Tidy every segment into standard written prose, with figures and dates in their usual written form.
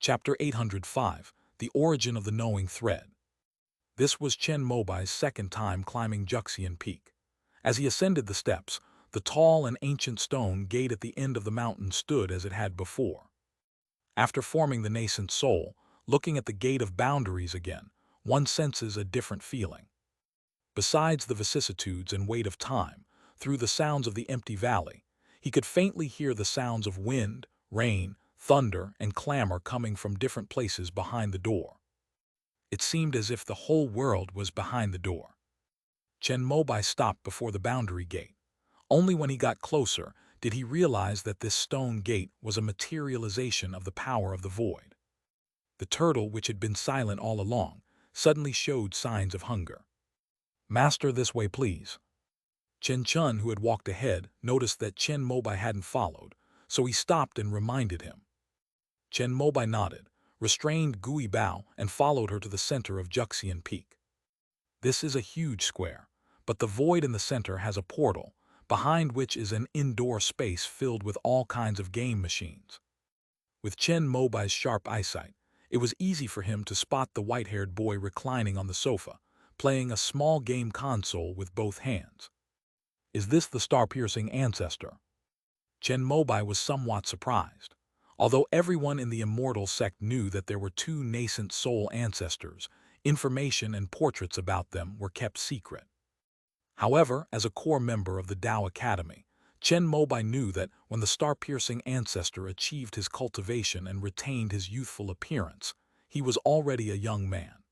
Chapter 805, The Origin of the Knowing Thread. This was Chen Mobai's second time climbing Juxian Peak. As he ascended the steps, the tall and ancient stone gate at the end of the mountain stood as it had before. After forming the nascent soul, looking at the gate of boundaries again, one senses a different feeling. Besides the vicissitudes and weight of time, through the sounds of the empty valley, he could faintly hear the sounds of wind, rain, thunder, and clamor coming from different places behind the door. It seemed as if the whole world was behind the door. Chen Mobai stopped before the boundary gate. Only when he got closer did he realize that this stone gate was a materialization of the power of the void. The turtle, which had been silent all along, suddenly showed signs of hunger. "Master, this way, please." Chen Chun, who had walked ahead, noticed that Chen Mobai hadn't followed, so he stopped and reminded him. Chen Mobai nodded, restrained Gui Bao, and followed her to the center of Juxian Peak. This is a huge square, but the void in the center has a portal, behind which is an indoor space filled with all kinds of game machines. With Chen Mobai's sharp eyesight, it was easy for him to spot the white-haired boy reclining on the sofa, playing a small game console with both hands. "Is this the star-piercing ancestor?" Chen Mobai was somewhat surprised. Although everyone in the immortal sect knew that there were two nascent soul ancestors, information and portraits about them were kept secret. However, as a core member of the Tao Academy, Chen Mobai knew that when the star-piercing ancestor achieved his cultivation and retained his youthful appearance, he was already a young man.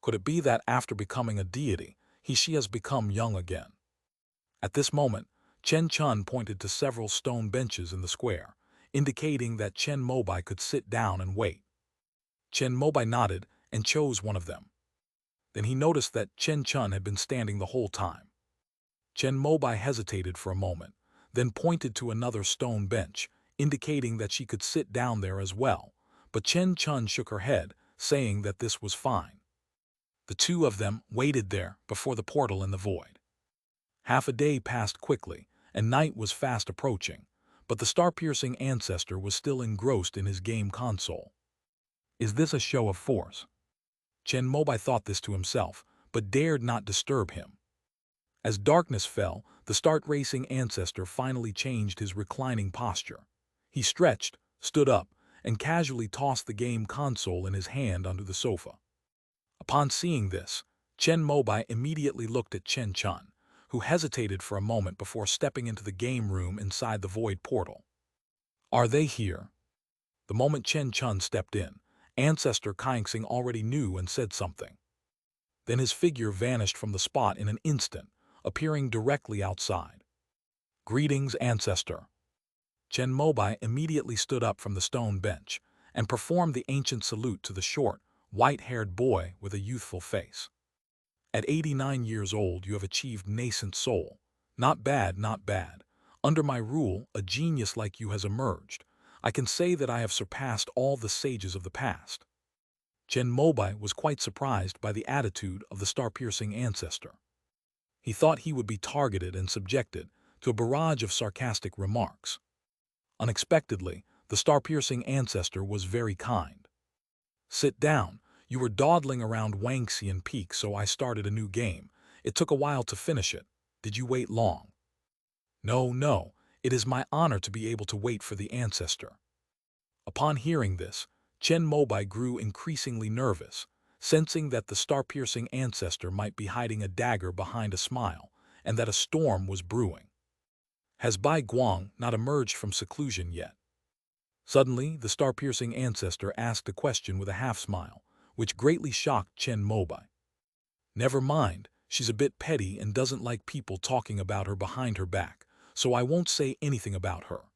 Could it be that after becoming a deity, she has become young again? At this moment, Chen Chun pointed to several stone benches in the square, indicating that Chen Mobai could sit down and wait. Chen Mobai nodded and chose one of them. Then he noticed that Chen Chun had been standing the whole time. Chen Mobai hesitated for a moment, then pointed to another stone bench, indicating that she could sit down there as well, but Chen Chun shook her head, saying that this was fine. The two of them waited there before the portal in the void. Half a day passed quickly, and night was fast approaching, but the star-piercing ancestor was still engrossed in his game console. "Is this a show of force?" Chen Mobai thought this to himself, but dared not disturb him. As darkness fell, the start-racing ancestor finally changed his reclining posture. He stretched, stood up, and casually tossed the game console in his hand onto the sofa. Upon seeing this, Chen Mobai immediately looked at Chen Chun, who hesitated for a moment before stepping into the game room inside the void portal. "Are they here?" The moment Chen Chun stepped in, Ancestor Kaixing already knew and said something. Then his figure vanished from the spot in an instant, appearing directly outside. "Greetings, Ancestor." Chen Mobai immediately stood up from the stone bench and performed the ancient salute to the short, white-haired boy with a youthful face. "At 89 years old, you have achieved nascent soul. Not bad, not bad. Under my rule, a genius like you has emerged. I can say that I have surpassed all the sages of the past." Chen Mobai was quite surprised by the attitude of the star-piercing ancestor. He thought he would be targeted and subjected to a barrage of sarcastic remarks. Unexpectedly, the star-piercing ancestor was very kind. "Sit down. You were dawdling around Wangxian Peak, so I started a new game. It took a while to finish it. Did you wait long?" No. It is my honor to be able to wait for the ancestor." Upon hearing this, Chen Mobai grew increasingly nervous, sensing that the star-piercing ancestor might be hiding a dagger behind a smile, and that a storm was brewing. Has Bai Guang not emerged from seclusion yet? Suddenly, the star-piercing ancestor asked a question with a half-smile, which greatly shocked Chen Mobai. "Never mind, she's a bit petty and doesn't like people talking about her behind her back, so I won't say anything about her."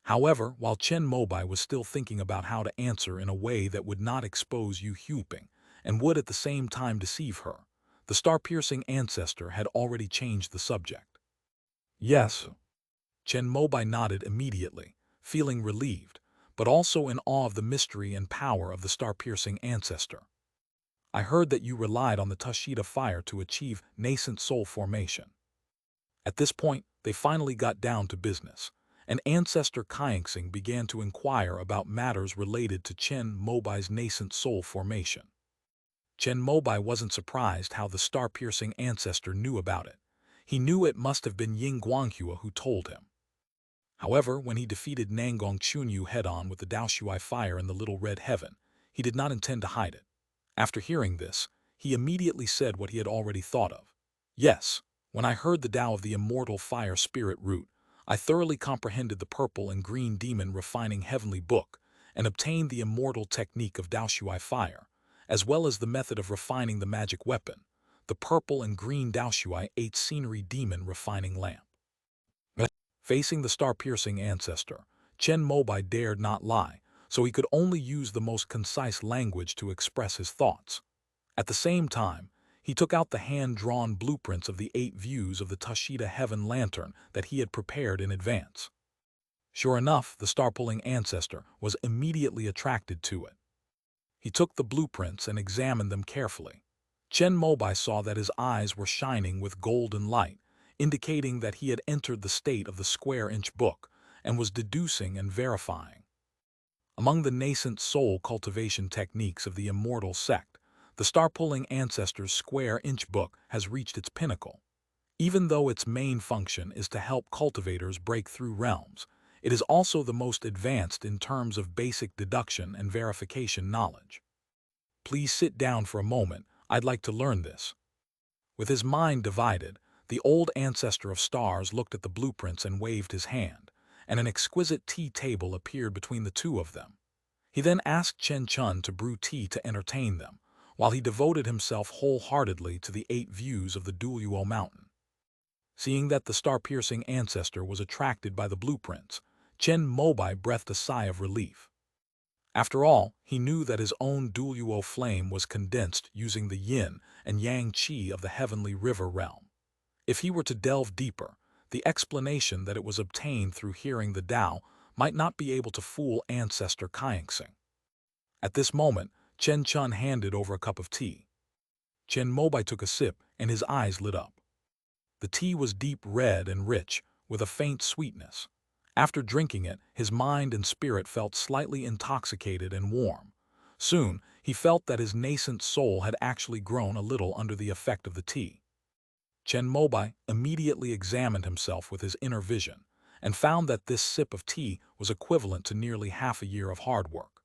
However, while Chen Mobai was still thinking about how to answer in a way that would not expose Yu Huping and would at the same time deceive her, the star-piercing ancestor had already changed the subject. "Yes." Chen Mobai nodded immediately, feeling relieved, but also in awe of the mystery and power of the star-piercing ancestor. "I heard that you relied on the Tushita fire to achieve nascent soul formation." At this point, they finally got down to business, and ancestor Kaingsing began to inquire about matters related to Chen Mobai's nascent soul formation. Chen Mobai wasn't surprised how the star-piercing ancestor knew about it. He knew it must have been Ying Guanghua who told him. However, when he defeated Nangong Chunyu head-on with the Daoshuai fire in the Little Red Heaven, he did not intend to hide it. After hearing this, he immediately said what he had already thought of. Yes, when I heard the Tao of the immortal fire spirit root, I thoroughly comprehended the purple and green demon refining heavenly book and obtained the immortal technique of Daoshuai fire, as well as the method of refining the magic weapon, the purple and green Daoshuai 8 scenery demon refining lamp. Facing the star-piercing ancestor, Chen Mobai dared not lie, so he could only use the most concise language to express his thoughts. At the same time, he took out the hand-drawn blueprints of the 8 views of the Tushita Heaven Lantern that he had prepared in advance. Sure enough, the star-pulling ancestor was immediately attracted to it. He took the blueprints and examined them carefully. Chen Mobai saw that his eyes were shining with golden light, indicating that he had entered the state of the square-inch book and was deducing and verifying. Among the nascent soul cultivation techniques of the immortal sect, the star-pulling ancestor's square-inch book has reached its pinnacle. Even though its main function is to help cultivators break through realms, it is also the most advanced in terms of basic deduction and verification knowledge. Please sit down for a moment, I'd like to learn this. With his mind divided, the old ancestor of stars looked at the blueprints and waved his hand, and an exquisite tea table appeared between the two of them. He then asked Chen Chun to brew tea to entertain them, while he devoted himself wholeheartedly to the 8 views of the Duluo mountain. Seeing that the star-piercing ancestor was attracted by the blueprints, Chen Mobai breathed a sigh of relief. After all, he knew that his own Duluo flame was condensed using the yin and yang qi of the heavenly river realm. If he were to delve deeper, the explanation that it was obtained through hearing the Tao might not be able to fool ancestor Kaingsing. At this moment, Chen Chun handed over a cup of tea. Chen Mobai took a sip and his eyes lit up. The tea was deep red and rich, with a faint sweetness. After drinking it, his mind and spirit felt slightly intoxicated and warm. Soon, he felt that his nascent soul had actually grown a little under the effect of the tea. Chen Mobai immediately examined himself with his inner vision and found that this sip of tea was equivalent to nearly half a year of hard work.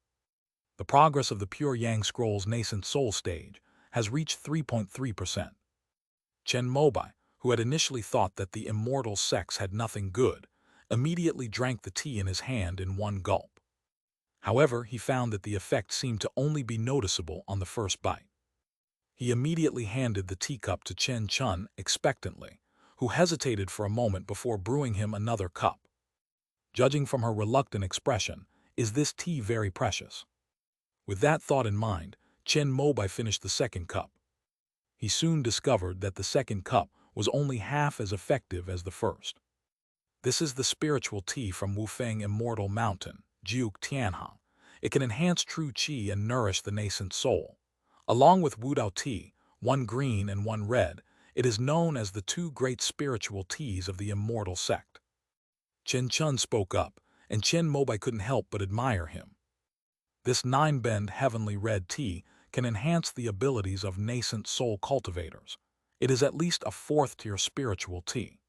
The progress of the Pure Yang Scroll's nascent soul stage has reached 3.3%. Chen Mobai, who had initially thought that the immortal sects had nothing good, immediately drank the tea in his hand in one gulp. However, he found that the effect seemed to only be noticeable on the first bite. He immediately handed the teacup to Chen Chun expectantly, who hesitated for a moment before brewing him another cup. Judging from her reluctant expression, is this tea very precious? With that thought in mind, Chen Mobai finished the second cup. He soon discovered that the second cup was only half as effective as the first. This is the spiritual tea from Wufeng Immortal Mountain, Jiuk Tianhang. It can enhance true qi and nourish the nascent soul. Along with Wudao tea, one green and one red, it is known as the 2 great spiritual teas of the immortal sect. Chen Chun spoke up, and Chen Mobai couldn't help but admire him. This 9-bend heavenly red tea can enhance the abilities of nascent soul cultivators. It is at least a 4th-tier spiritual tea.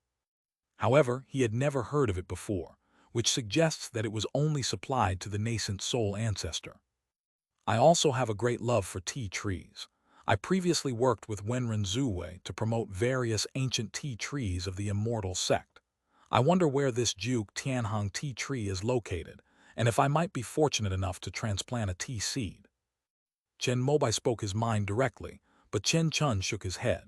However, he had never heard of it before, which suggests that it was only supplied to the nascent soul ancestor. I also have a great love for tea trees. I previously worked with Wenren Zuwei to promote various ancient tea trees of the immortal sect. I wonder where this Jiuk Tianhang tea tree is located, and if I might be fortunate enough to transplant a tea seed. Chen Mobai spoke his mind directly, but Chen Chun shook his head.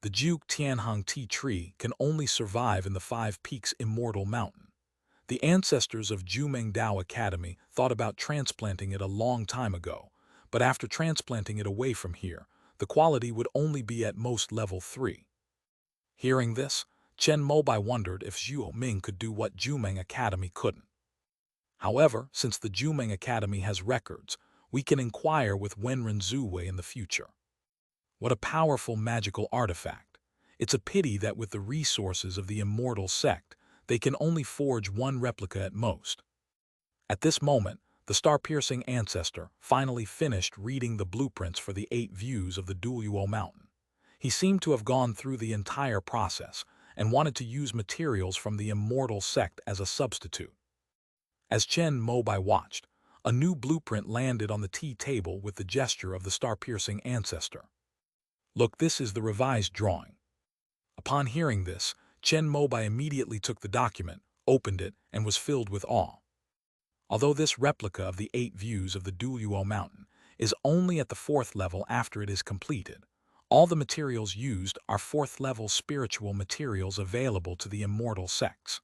The Jiuk Tianhang tea tree can only survive in the 5 Peaks Immortal Mountain. The ancestors of Jumeng Dao Academy thought about transplanting it a long time ago, but after transplanting it away from here, the quality would only be at most level 3. Hearing this, Chen Mobai wondered if Zhuo Ming could do what Jumeng Academy couldn't. However, since the Jumeng Academy has records, we can inquire with Wenren Zuwei in the future. What a powerful magical artifact. It's a pity that with the resources of the immortal sect, They can only forge one replica at most. At this moment, the star-piercing ancestor finally finished reading the blueprints for the 8 views of the Duluo mountain. He seemed to have gone through the entire process and wanted to use materials from the immortal sect as a substitute. As Chen Mobai watched, a new blueprint landed on the tea table with the gesture of the star-piercing ancestor. "Look, this is the revised drawing." Upon hearing this, Chen Mobai immediately took the document, opened it, and was filled with awe. Although this replica of the 8 views of the Duluo mountain is only at the 4th level after it is completed, all the materials used are 4th-level spiritual materials available to the immortal sects.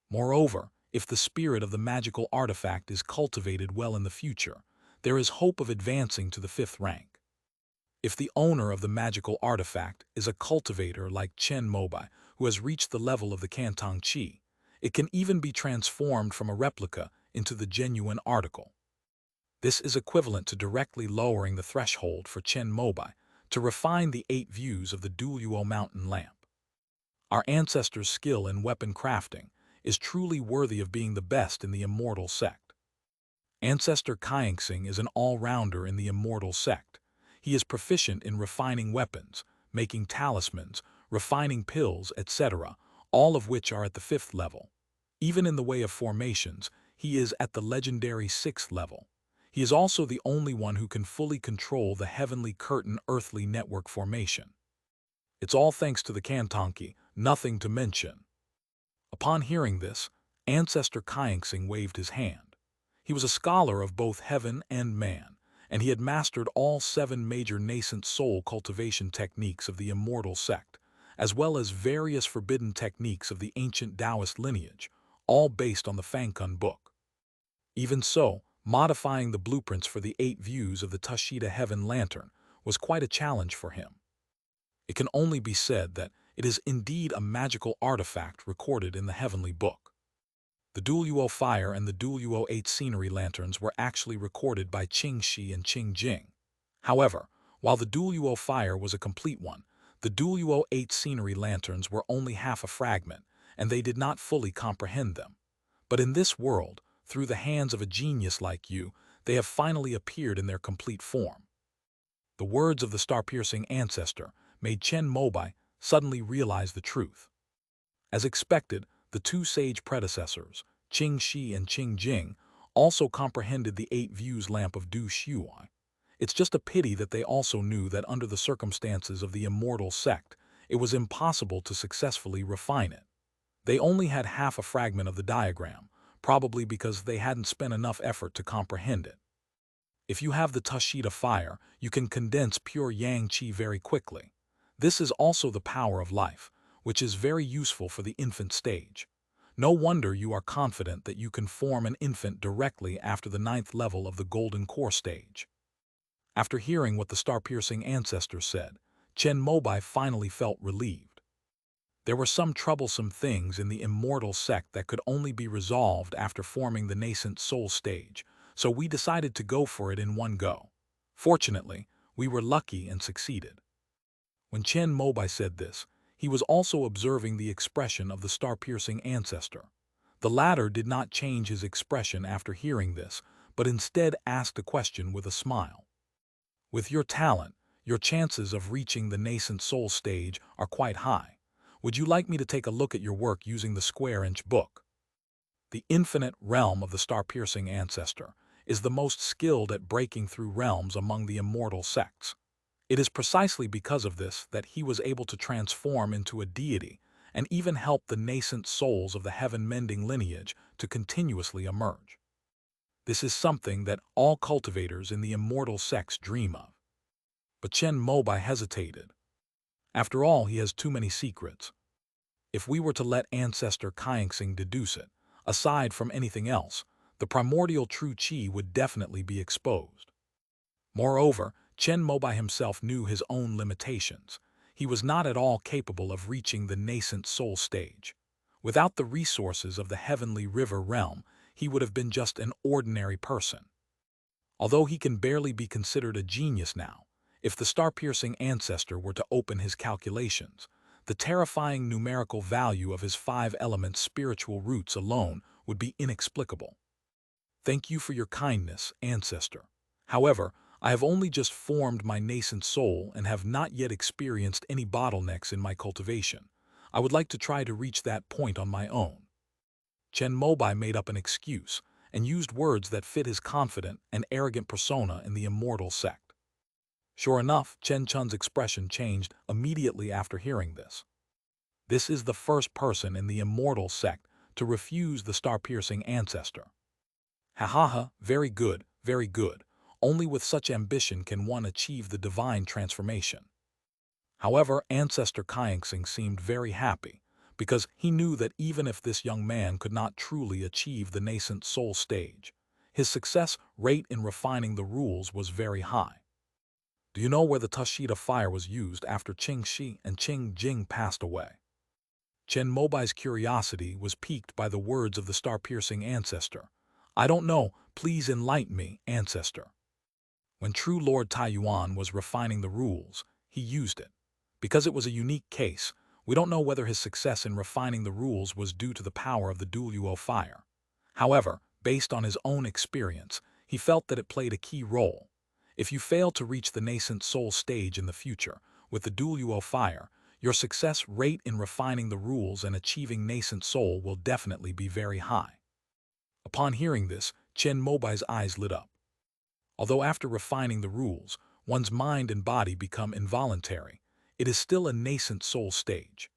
Moreover, if the spirit of the magical artifact is cultivated well in the future, there is hope of advancing to the 5th rank. If the owner of the magical artifact is a cultivator like Chen Mobai, who has reached the level of the Cantong Qi, it can even be transformed from a replica into the genuine article. This is equivalent to directly lowering the threshold for Chen Mobai to refine the 8 views of the Duluo mountain lamp. Our ancestors' skill in weapon crafting is truly worthy of being the best in the immortal sect. Ancestor Kaingsing is an all-rounder in the immortal sect. He is proficient in refining weapons, making talismans, refining pills, etc., all of which are at the 5th level. Even in the way of formations, he is at the legendary 6th level. He is also the only one who can fully control the heavenly curtain earthly network formation. It's all thanks to the Kantonki, nothing to mention. Upon hearing this, Ancestor Kaingsing waved his hand. He was a scholar of both heaven and man, and he had mastered all 7 major nascent soul cultivation techniques of the immortal sect, as well as various forbidden techniques of the ancient Taoist lineage, all based on the Fangkun book. Even so, modifying the blueprints for the 8 views of the Tushita Heaven Lantern was quite a challenge for him. It can only be said that it is indeed a magical artifact recorded in the heavenly book. The Duluo Fire and the Duluo 8 Scenery Lanterns were actually recorded by Qing Shi and Qing Jing. However, while the Duluo Fire was a complete one, the Duluo 8 Scenery Lanterns were only half a fragment, and they did not fully comprehend them. But in this world, through the hands of a genius like you, they have finally appeared in their complete form. The words of the star-piercing ancestor made Chen Mobai suddenly realize the truth. As expected, the 2 sage predecessors, Qing Shi and Qing Jing, also comprehended the 8 views lamp of Du Shuai. It's just a pity that they also knew that under the circumstances of the immortal sect, it was impossible to successfully refine it. They only had half a fragment of the diagram, probably because they hadn't spent enough effort to comprehend it. If you have the Tushita Fire, you can condense pure Yang Qi very quickly. This is also the power of life, which is very useful for the infant stage. No wonder you are confident that you can form an infant directly after the 9th level of the Golden Core stage. After hearing what the star-piercing ancestor said, Chen Mobai finally felt relieved. There were some troublesome things in the immortal sect that could only be resolved after forming the nascent soul stage, so we decided to go for it in one go. Fortunately, we were lucky and succeeded. When Chen Mobai said this, he was also observing the expression of the star-piercing ancestor. The latter did not change his expression after hearing this, but instead asked a question with a smile. "With your talent, your chances of reaching the nascent soul stage are quite high. Would you like me to take a look at your work using the square-inch book?" The infinite realm of the star-piercing ancestor is the most skilled at breaking through realms among the immortal sects. It is precisely because of this that he was able to transform into a deity and even help the nascent souls of the heaven-mending lineage to continuously emerge. This is something that all cultivators in the immortal sects dream of. But Chen Mobai hesitated. After all, he has too many secrets. If we were to let Ancestor Kaingsing deduce it, aside from anything else, the primordial true Qi would definitely be exposed. Moreover, Chen Mobai himself knew his own limitations. He was not at all capable of reaching the nascent soul stage. Without the resources of the heavenly river realm, he would have been just an ordinary person. Although he can barely be considered a genius now, if the star-piercing ancestor were to open his calculations, the terrifying numerical value of his 5 element spiritual roots alone would be inexplicable. Thank you for your kindness, ancestor. However, I have only just formed my nascent soul and have not yet experienced any bottlenecks in my cultivation. I would like to try to reach that point on my own. Chen Mobai made up an excuse and used words that fit his confident and arrogant persona in the immortal sect. Sure enough, Chen Chun's expression changed immediately after hearing this. This is the first person in the immortal sect to refuse the star-piercing ancestor. Ha ha ha, very good, very good. Only with such ambition can one achieve the divine transformation. However, Ancestor Kyangsing seemed very happy, because he knew that even if this young man could not truly achieve the nascent soul stage, his success rate in refining the rules was very high. Do you know where the Tushita fire was used after Qing Shi and Qing Jing passed away? Chen Mobai's curiosity was piqued by the words of the star-piercing ancestor. I don't know, please enlighten me, ancestor. When true Lord Taiyuan was refining the rules, he used it. Because it was a unique case, we don't know whether his success in refining the rules was due to the power of the Duluo fire. However, based on his own experience, he felt that it played a key role. If you fail to reach the nascent soul stage in the future with the Duluo fire, your success rate in refining the rules and achieving nascent soul will definitely be very high. Upon hearing this, Chen Mobai's eyes lit up. Although after refining the rules, one's mind and body become involuntary, it is still a nascent soul stage.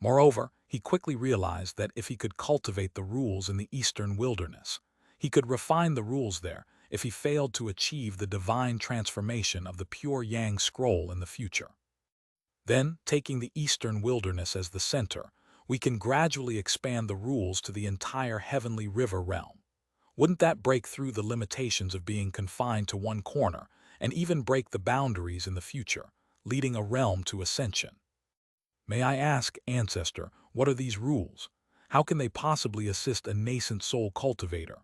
Moreover, he quickly realized that if he could cultivate the rules in the eastern wilderness, he could refine the rules there if he failed to achieve the divine transformation of the pure Yang scroll in the future. Then, taking the eastern wilderness as the center, we can gradually expand the rules to the entire heavenly river realm. Wouldn't that break through the limitations of being confined to one corner and even break the boundaries in the future, leading a realm to ascension? May I ask, ancestor, what are these rules? How can they possibly assist a nascent soul cultivator?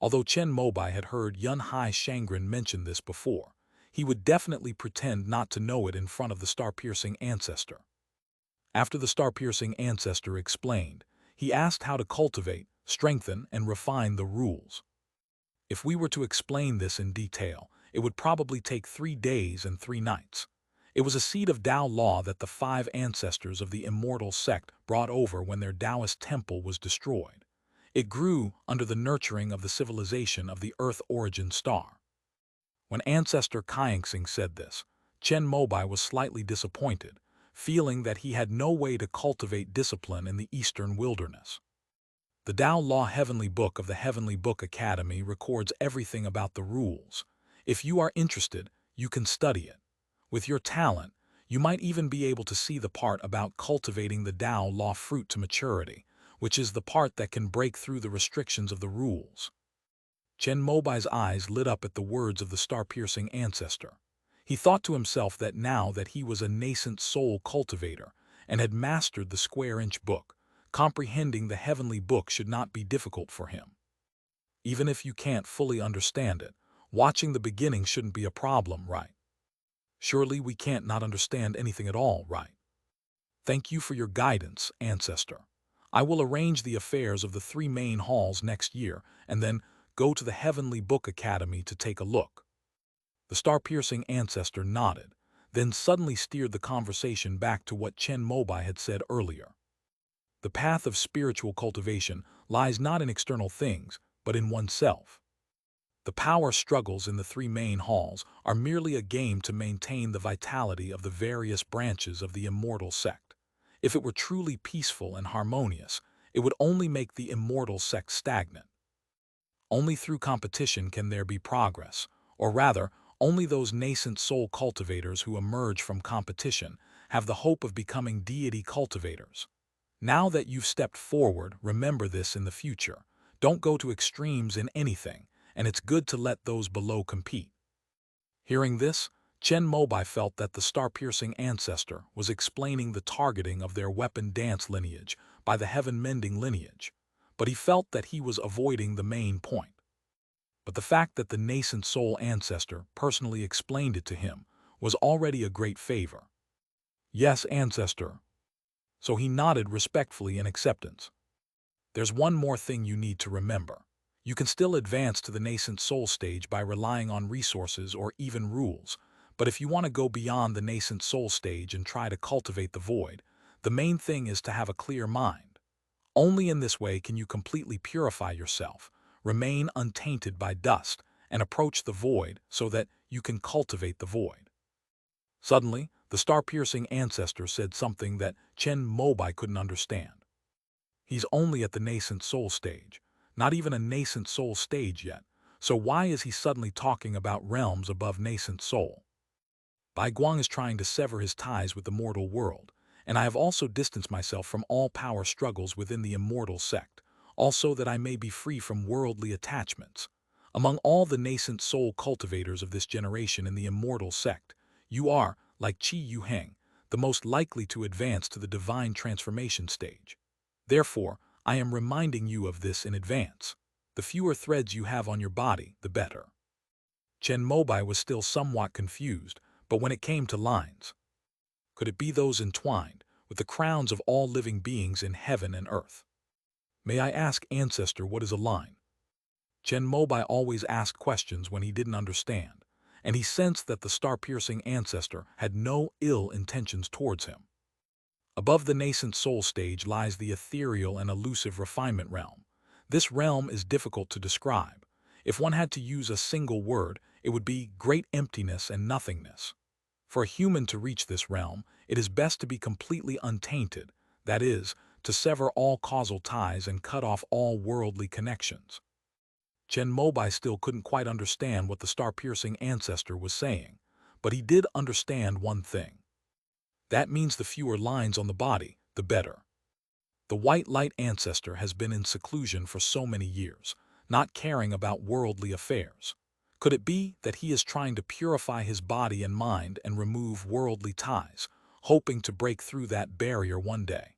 Although Chen Mobai had heard Yun Hai Shangren mention this before, he would definitely pretend not to know it in front of the star-piercing ancestor. After the star-piercing ancestor explained, he asked how to cultivate, strengthen, and refine the rules. If we were to explain this in detail, it would probably take 3 days and 3 nights. It was a seed of Tao law that the 5 ancestors of the immortal sect brought over when their Taoist temple was destroyed. It grew under the nurturing of the civilization of the Earth origin star. When Ancestor Kyangsing said this, Chen Mobai was slightly disappointed, feeling that he had no way to cultivate discipline in the eastern wilderness. The Tao Law Heavenly Book of the Heavenly Book Academy records everything about the rules. If you are interested, you can study it. With your talent, you might even be able to see the part about cultivating the Tao Law fruit to maturity, which is the part that can break through the restrictions of the rules. Chen Mobai's eyes lit up at the words of the star-piercing ancestor. He thought to himself that now that he was a nascent soul cultivator and had mastered the square-inch book, comprehending the heavenly book should not be difficult for him. Even if you can't fully understand it, watching the beginning shouldn't be a problem, right? Surely we can't not understand anything at all, right? Thank you for your guidance, ancestor. I will arrange the affairs of the 3 main halls next year and then go to the Heavenly Book Academy to take a look. The star-piercing ancestor nodded, then suddenly steered the conversation back to what Chen Mobai had said earlier. The path of spiritual cultivation lies not in external things, but in oneself. The power struggles in the 3 main halls are merely a game to maintain the vitality of the various branches of the immortal sect. If it were truly peaceful and harmonious, it would only make the immortal sect stagnant. Only through competition can there be progress, or rather, only those nascent soul cultivators who emerge from competition have the hope of becoming deity cultivators. Now that you've stepped forward, remember this in the future. Don't go to extremes in anything, and it's good to let those below compete. Hearing this, Chen Mobai felt that the star-piercing ancestor was explaining the targeting of their weapon dance lineage by the heaven-mending lineage, but he felt that he was avoiding the main point. But the fact that the nascent soul ancestor personally explained it to him was already a great favor. Yes, ancestor. So he nodded respectfully in acceptance. There's one more thing you need to remember. You can still advance to the nascent soul stage by relying on resources or even rules, but if you want to go beyond the nascent soul stage and try to cultivate the void, the main thing is to have a clear mind. Only in this way can you completely purify yourself, remain untainted by dust, and approach the void so that you can cultivate the void. Suddenly, the star-piercing ancestor said something that Chen Mobai couldn't understand. He's only at the nascent soul stage, not even a nascent soul stage yet, so why is he suddenly talking about realms above nascent soul? Bai Guang is trying to sever his ties with the mortal world, and I have also distanced myself from all power struggles within the immortal sect, also that I may be free from worldly attachments. Among all the nascent soul cultivators of this generation in the immortal sect, you are, like Qi Yuheng, the most likely to advance to the divine transformation stage. Therefore, I am reminding you of this in advance. The fewer threads you have on your body, the better. Chen Mobai was still somewhat confused, but when it came to lines, could it be those entwined with the crowns of all living beings in heaven and earth? May I ask, ancestor, what is a line? Chen Mobai always asked questions when he didn't understand, and he sensed that the star-piercing ancestor had no ill intentions towards him. Above the nascent soul stage lies the ethereal and elusive refinement realm. This realm is difficult to describe. If one had to use a single word, it would be great emptiness and nothingness. For a human to reach this realm, it is best to be completely untainted, that is, to sever all causal ties and cut off all worldly connections. Chen Mobai still couldn't quite understand what the star-piercing ancestor was saying, but he did understand one thing. That means the fewer lines on the body, the better. The white light ancestor has been in seclusion for so many years, not caring about worldly affairs. Could it be that he is trying to purify his body and mind and remove worldly ties, hoping to break through that barrier one day?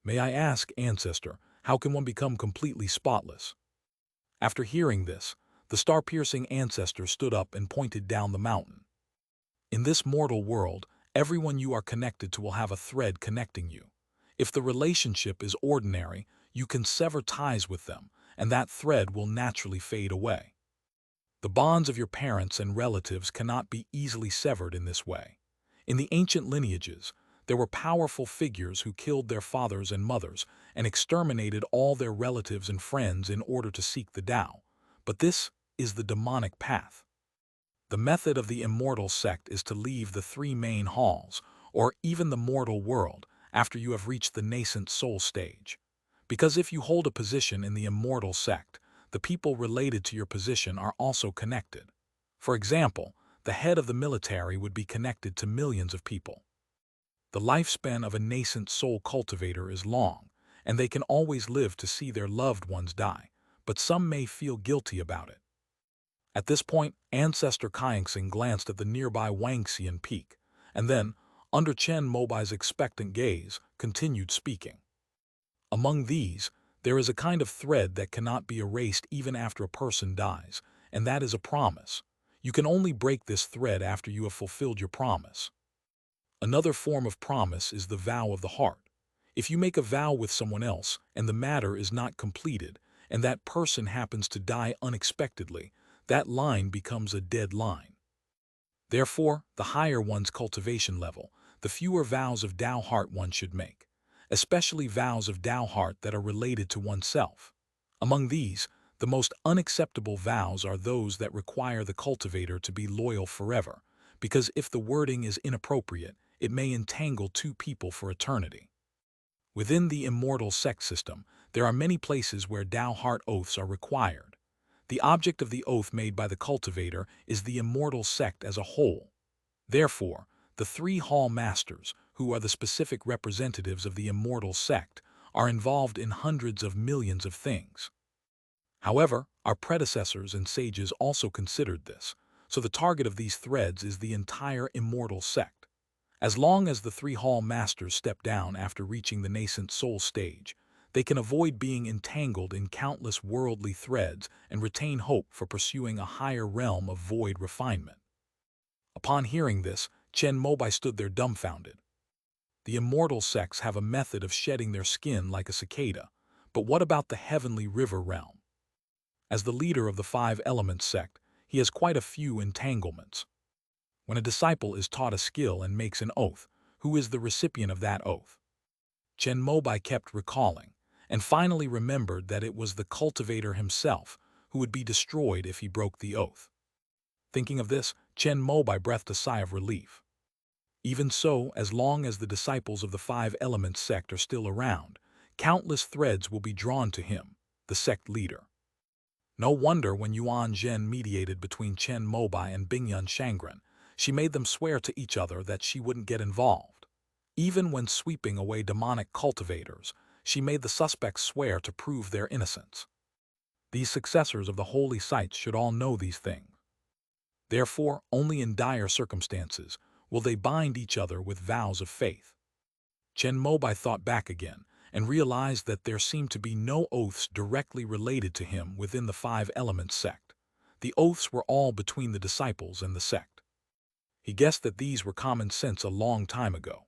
May I ask, ancestor, how can one become completely spotless? After hearing this, the star-piercing ancestor stood up and pointed down the mountain. In this mortal world, everyone you are connected to will have a thread connecting you. If the relationship is ordinary, you can sever ties with them, and that thread will naturally fade away. The bonds of your parents and relatives cannot be easily severed in this way. In the ancient lineages, there were powerful figures who killed their fathers and mothers and exterminated all their relatives and friends in order to seek the Tao. But this is the demonic path. The method of the immortal sect is to leave the three main halls, or even the mortal world, after you have reached the nascent soul stage. Because if you hold a position in the immortal sect, the people related to your position are also connected. For example, the head of the military would be connected to millions of people. The lifespan of a nascent soul cultivator is long, and they can always live to see their loved ones die, but some may feel guilty about it. At this point, Ancestor Kaingsing glanced at the nearby Wangxian peak, and then, under Chen Mobai's expectant gaze, continued speaking. Among these, there is a kind of thread that cannot be erased even after a person dies, and that is a promise. You can only break this thread after you have fulfilled your promise. Another form of promise is the vow of the heart. If you make a vow with someone else and the matter is not completed, and that person happens to die unexpectedly, that line becomes a dead line. Therefore, the higher one's cultivation level, the fewer vows of Tao heart one should make, especially vows of Tao heart that are related to oneself. Among these, the most unacceptable vows are those that require the cultivator to be loyal forever, because if the wording is inappropriate, it may entangle two people for eternity. Within the immortal sect system, there are many places where Tao heart oaths are required. The object of the oath made by the cultivator is the immortal sect as a whole. Therefore, the three hall masters, who are the specific representatives of the immortal sect, are involved in hundreds of millions of things. However, our predecessors and sages also considered this, so the target of these threads is the entire immortal sect. As long as the three hall masters step down after reaching the nascent soul stage, they can avoid being entangled in countless worldly threads and retain hope for pursuing a higher realm of void refinement. Upon hearing this, Chen Mobai stood there dumbfounded. The immortal sects have a method of shedding their skin like a cicada, but what about the heavenly river realm? As the leader of the Five Elements sect, he has quite a few entanglements. When a disciple is taught a skill and makes an oath, who is the recipient of that oath? Chen Mobai kept recalling, and finally remembered that it was the cultivator himself who would be destroyed if he broke the oath. Thinking of this, Chen Mobai breathed a sigh of relief. Even so, as long as the disciples of the Five Elements sect are still around, countless threads will be drawn to him, the sect leader. No wonder when Yuan Zhen mediated between Chen Mobai and Bingyun Shangren, she made them swear to each other that she wouldn't get involved. Even when sweeping away demonic cultivators, she made the suspects swear to prove their innocence. These successors of the holy sites should all know these things. Therefore, only in dire circumstances will they bind each other with vows of faith. Chen Mobai thought back again and realized that there seemed to be no oaths directly related to him within the Five Elements sect. The oaths were all between the disciples and the sect. He guessed that these were common sense a long time ago.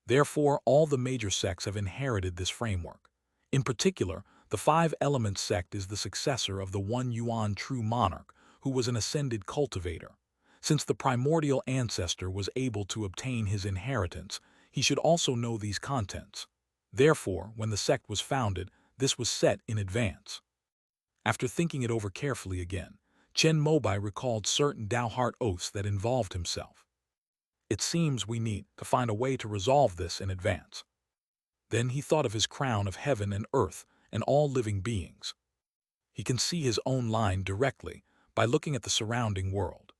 Therefore, all the major sects have inherited this framework. In particular, the Five Elements sect is the successor of the One Yuan true monarch, who was an ascended cultivator. Since the primordial ancestor was able to obtain his inheritance, he should also know these contents. Therefore, when the sect was founded, this was set in advance. After thinking it over carefully again, Chen Mobai recalled certain Daoheart oaths that involved himself. It seems we need to find a way to resolve this in advance. Then he thought of his crown of heaven and earth and all living beings. He can see his own line directly by looking at the surrounding world.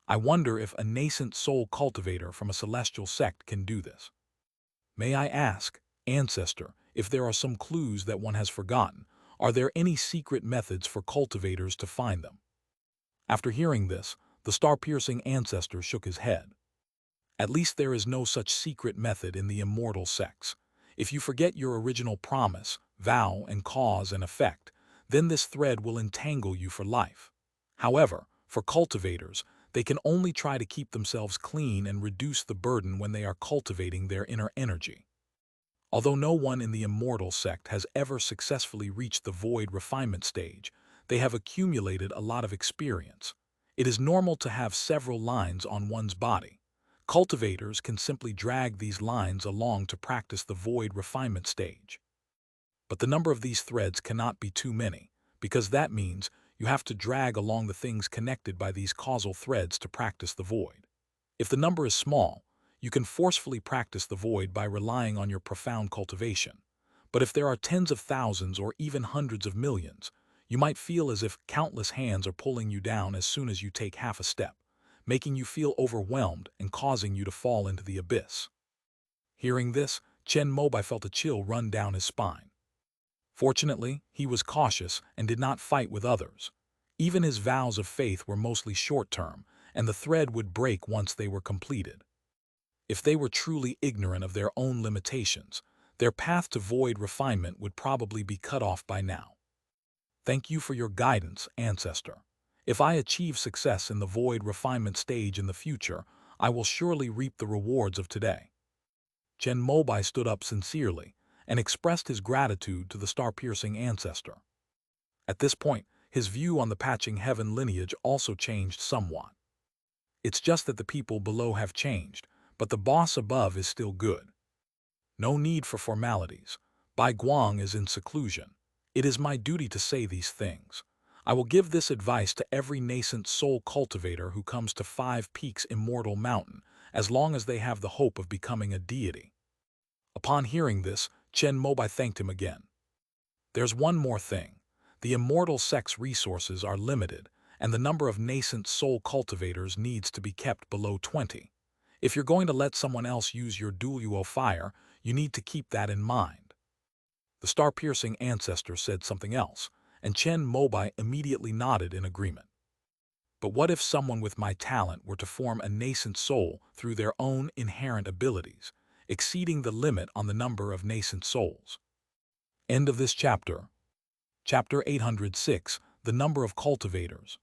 I wonder if a nascent soul cultivator from a celestial sect can do this. May I ask, ancestor, if there are some clues that one has forgotten? Are there any secret methods for cultivators to find them? After hearing this, the star-piercing ancestor shook his head. At least there is no such secret method in the immortal sects. If you forget your original promise, vow, and cause and effect, then this thread will entangle you for life. However, for cultivators, they can only try to keep themselves clean and reduce the burden when they are cultivating their inner energy. Although no one in the immortal sect has ever successfully reached the void refinement stage, they have accumulated a lot of experience. It is normal to have several lines on one's body. Cultivators can simply drag these lines along to practice the void refinement stage. But the number of these threads cannot be too many, because that means you have to drag along the things connected by these causal threads to practice the void. If the number is small, you can forcefully practice the void by relying on your profound cultivation. But if there are tens of thousands or even hundreds of millions, you might feel as if countless hands are pulling you down as soon as you take half a step, making you feel overwhelmed and causing you to fall into the abyss. Hearing this, Chen Mobai felt a chill run down his spine. Fortunately, he was cautious and did not fight with others. Even his vows of faith were mostly short-term, and the thread would break once they were completed. If they were truly ignorant of their own limitations, their path to void refinement would probably be cut off by now. Thank you for your guidance, ancestor. If I achieve success in the void refinement stage in the future, I will surely reap the rewards of today. Chen Mobai stood up sincerely and expressed his gratitude to the star-piercing ancestor. At this point, his view on the Patching Heaven lineage also changed somewhat. It's just that the people below have changed, but the boss above is still good. No need for formalities. Bai Guang is in seclusion. It is my duty to say these things. I will give this advice to every nascent soul cultivator who comes to Five Peaks Immortal Mountain, as long as they have the hope of becoming a deity. Upon hearing this, Chen Mobai thanked him again. There's one more thing. The immortal sect's resources are limited, and the number of nascent soul cultivators needs to be kept below 20. If you're going to let someone else use your dual fire, you need to keep that in mind. The star-piercing ancestor said something else, and Chen Mobai immediately nodded in agreement. But what if someone with my talent were to form a nascent soul through their own inherent abilities, exceeding the limit on the number of nascent souls? End of this chapter. Chapter 806, The Number of Cultivators.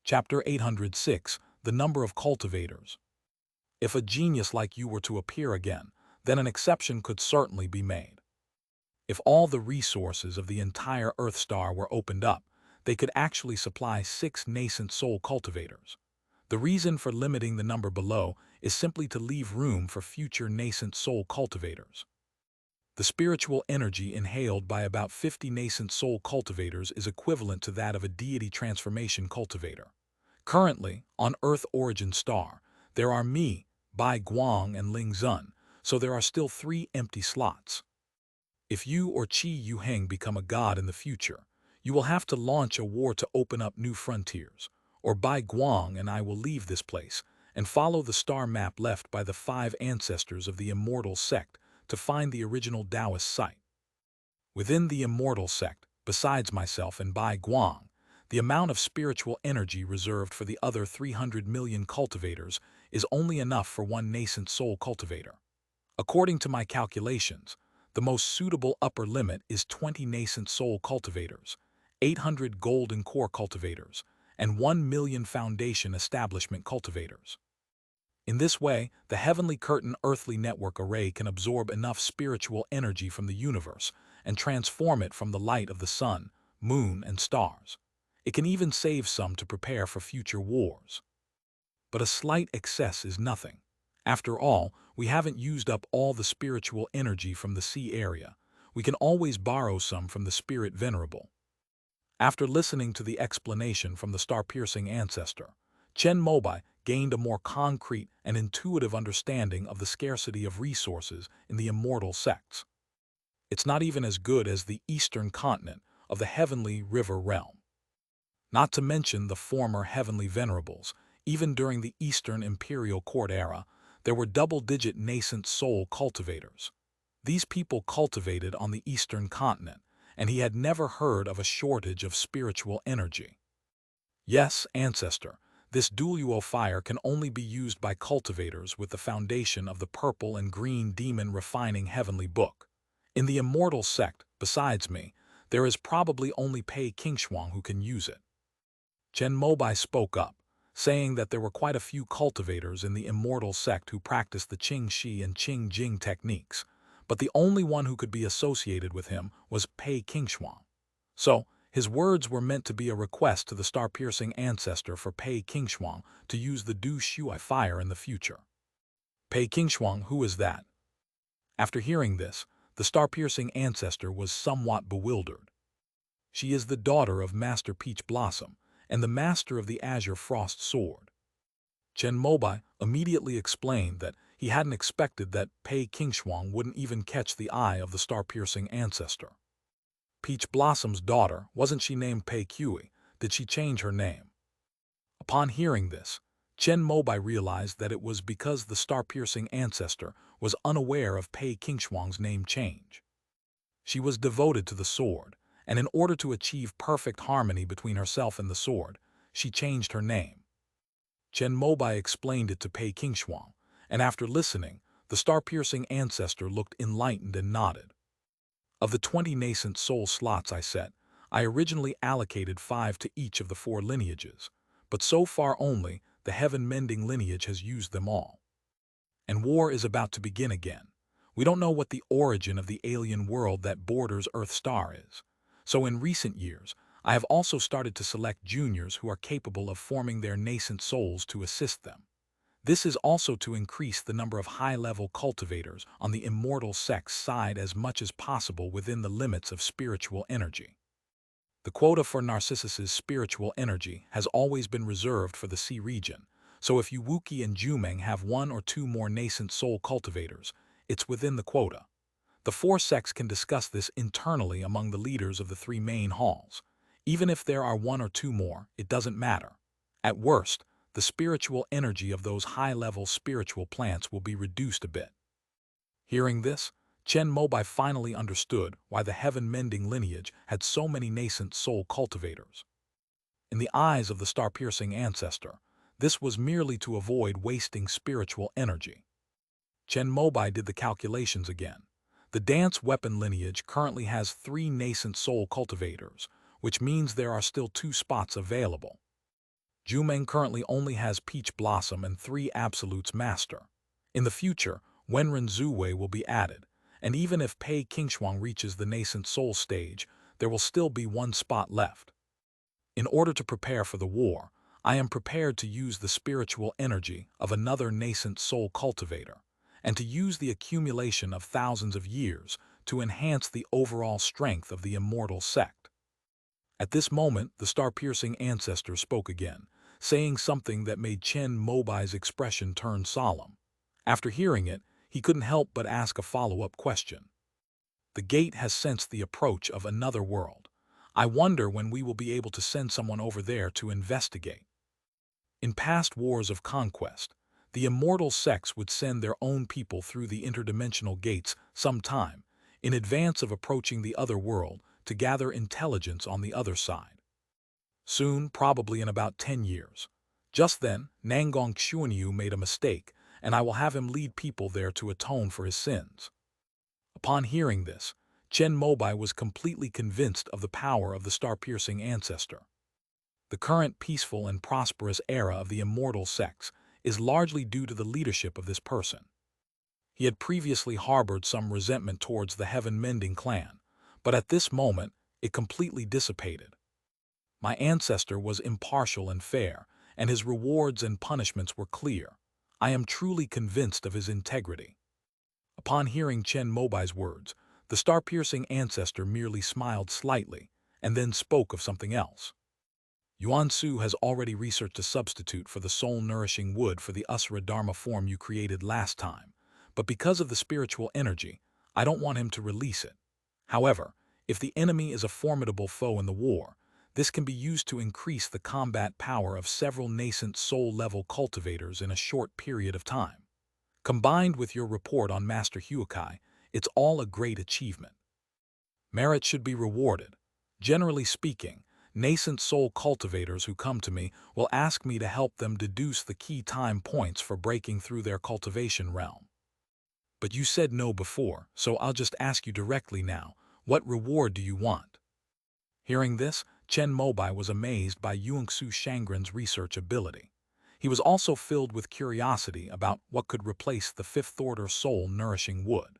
Chapter 806, The Number of Cultivators. If a genius like you were to appear again, then an exception could certainly be made. If all the resources of the entire Earth star were opened up, they could actually supply 6 nascent soul cultivators. The reason for limiting the number below is simply to leave room for future nascent soul cultivators. The spiritual energy inhaled by about 50 nascent soul cultivators is equivalent to that of a deity transformation cultivator. Currently, on Earth Origin Star, there are me, Bai Guang, and Ling Zun, so there are still 3 empty slots. If you or Qi Yuheng become a god in the future, you will have to launch a war to open up new frontiers, or Bai Guang and I will leave this place and follow the star map left by the 5 ancestors of the immortal sect to find the original Taoist site. Within the immortal sect, besides myself and Bai Guang, the amount of spiritual energy reserved for the other 300 million cultivators is only enough for 1 nascent soul cultivator. According to my calculations, the most suitable upper limit is 20 nascent soul cultivators, 800 golden core cultivators, and 1 million foundation establishment cultivators. In this way, the heavenly curtain earthly network array can absorb enough spiritual energy from the universe and transform it from the light of the sun, moon, and stars. It can even save some to prepare for future wars. But a slight excess is nothing. After all, we haven't used up all the spiritual energy from the sea area. We can always borrow some from the spirit venerable. After listening to the explanation from the star-piercing ancestor, Chen Mobai gained a more concrete and intuitive understanding of the scarcity of resources in the immortal sects. It's not even as good as the eastern continent of the heavenly river realm. Not to mention the former heavenly venerables, even during the Eastern Imperial Court era, there were double-digit nascent soul cultivators. These people cultivated on the eastern continent, and he had never heard of a shortage of spiritual energy. Yes, ancestor, this dual fire can only be used by cultivators with the foundation of the purple and green demon refining heavenly book. In the immortal sect, besides me, there is probably only Pei Qingshuang who can use it. Chen Mobai spoke up, saying that there were quite a few cultivators in the immortal sect who practiced the Qing Shi and Qing Jing techniques, but the only one who could be associated with him was Pei Qingshuang. So, his words were meant to be a request to the star-piercing ancestor for Pei Qingshuang to use the Du Shui fire in the future. Pei Qingshuang, who is that? After hearing this, the star-piercing ancestor was somewhat bewildered. She is the daughter of Master Peach Blossom and the master of the Azure Frost Sword. Chen Mobai immediately explained that he hadn't expected that Pei Qingshuang wouldn't even catch the eye of the star-piercing ancestor. Peach Blossom's daughter, wasn't she named Pei Kui? Did she change her name? Upon hearing this, Chen Mobai realized that it was because the star-piercing ancestor was unaware of Pei Qingshuang's name change. She was devoted to the sword, and in order to achieve perfect harmony between herself and the sword, she changed her name. Chen Mobai explained it to Pei Qingshuang, and after listening, the star-piercing ancestor looked enlightened and nodded. Of the 20 nascent soul slots I set, I originally allocated 5 to each of the 4 lineages, but so far only the heaven-mending lineage has used them all. And war is about to begin again. We don't know what the origin of the alien world that borders Earth Star is. So in recent years, I have also started to select juniors who are capable of forming their nascent souls to assist them. This is also to increase the number of high-level cultivators on the immortal sect's side as much as possible within the limits of spiritual energy. The quota for Narcissus's spiritual energy has always been reserved for the sea region, so if you Wookiee and Jumeng have 1 or 2 more nascent soul cultivators, it's within the quota. The 4 sects can discuss this internally among the leaders of the 3 main halls. Even if there are 1 or 2 more, it doesn't matter. At worst, the spiritual energy of those high-level spiritual plants will be reduced a bit. Hearing this, Chen Mobai finally understood why the heaven-mending lineage had so many nascent soul cultivators. In the eyes of the star-piercing ancestor, this was merely to avoid wasting spiritual energy. Chen Mobai did the calculations again. The dance weapon lineage currently has 3 nascent soul cultivators, which means there are still 2 spots available. Jumeng currently only has Peach Blossom and 3 Absolutes Master. In the future, Wenren Zuwei will be added, and even if Pei Qingshuang reaches the nascent soul stage, there will still be one spot left. In order to prepare for the war, I am prepared to use the spiritual energy of another nascent soul cultivator, and to use the accumulation of thousands of years to enhance the overall strength of the immortal sect. At this moment, the star-piercing ancestor spoke again, saying something that made Chen Mobai's expression turn solemn. After hearing it, he couldn't help but ask a follow-up question. The gate has sensed the approach of another world. I wonder when we will be able to send someone over there to investigate. In past wars of conquest, the immortal sects would send their own people through the interdimensional gates sometime, in advance of approaching the other world, to gather intelligence on the other side. Soon, probably in about 10 years. Just then, Nangong Xuanyu made a mistake, and I will have him lead people there to atone for his sins. Upon hearing this, Chen Mobai was completely convinced of the power of the star-piercing ancestor. The current peaceful and prosperous era of the immortal sects is largely due to the leadership of this person. He had previously harbored some resentment towards the Heaven-Mending clan, but at this moment, it completely dissipated. My ancestor was impartial and fair, and his rewards and punishments were clear. I am truly convinced of his integrity. Upon hearing Chen Mobai's words, the star-piercing ancestor merely smiled slightly, and then spoke of something else. Yuan Su has already researched a substitute for the soul-nourishing wood for the Usra Dharma form you created last time, but because of the spiritual energy, I don't want him to release it. However, if the enemy is a formidable foe in the war, this can be used to increase the combat power of several nascent soul-level cultivators in a short period of time. Combined with your report on Master Huakai, it's all a great achievement. Merit should be rewarded. Generally speaking, nascent soul cultivators who come to me will ask me to help them deduce the key time points for breaking through their cultivation realm. But you said no before, so I'll just ask you directly now, what reward do you want? Hearing this, Chen Mobai was amazed by Yuangsu Shangren's research ability. He was also filled with curiosity about what could replace the fifth-order soul-nourishing wood.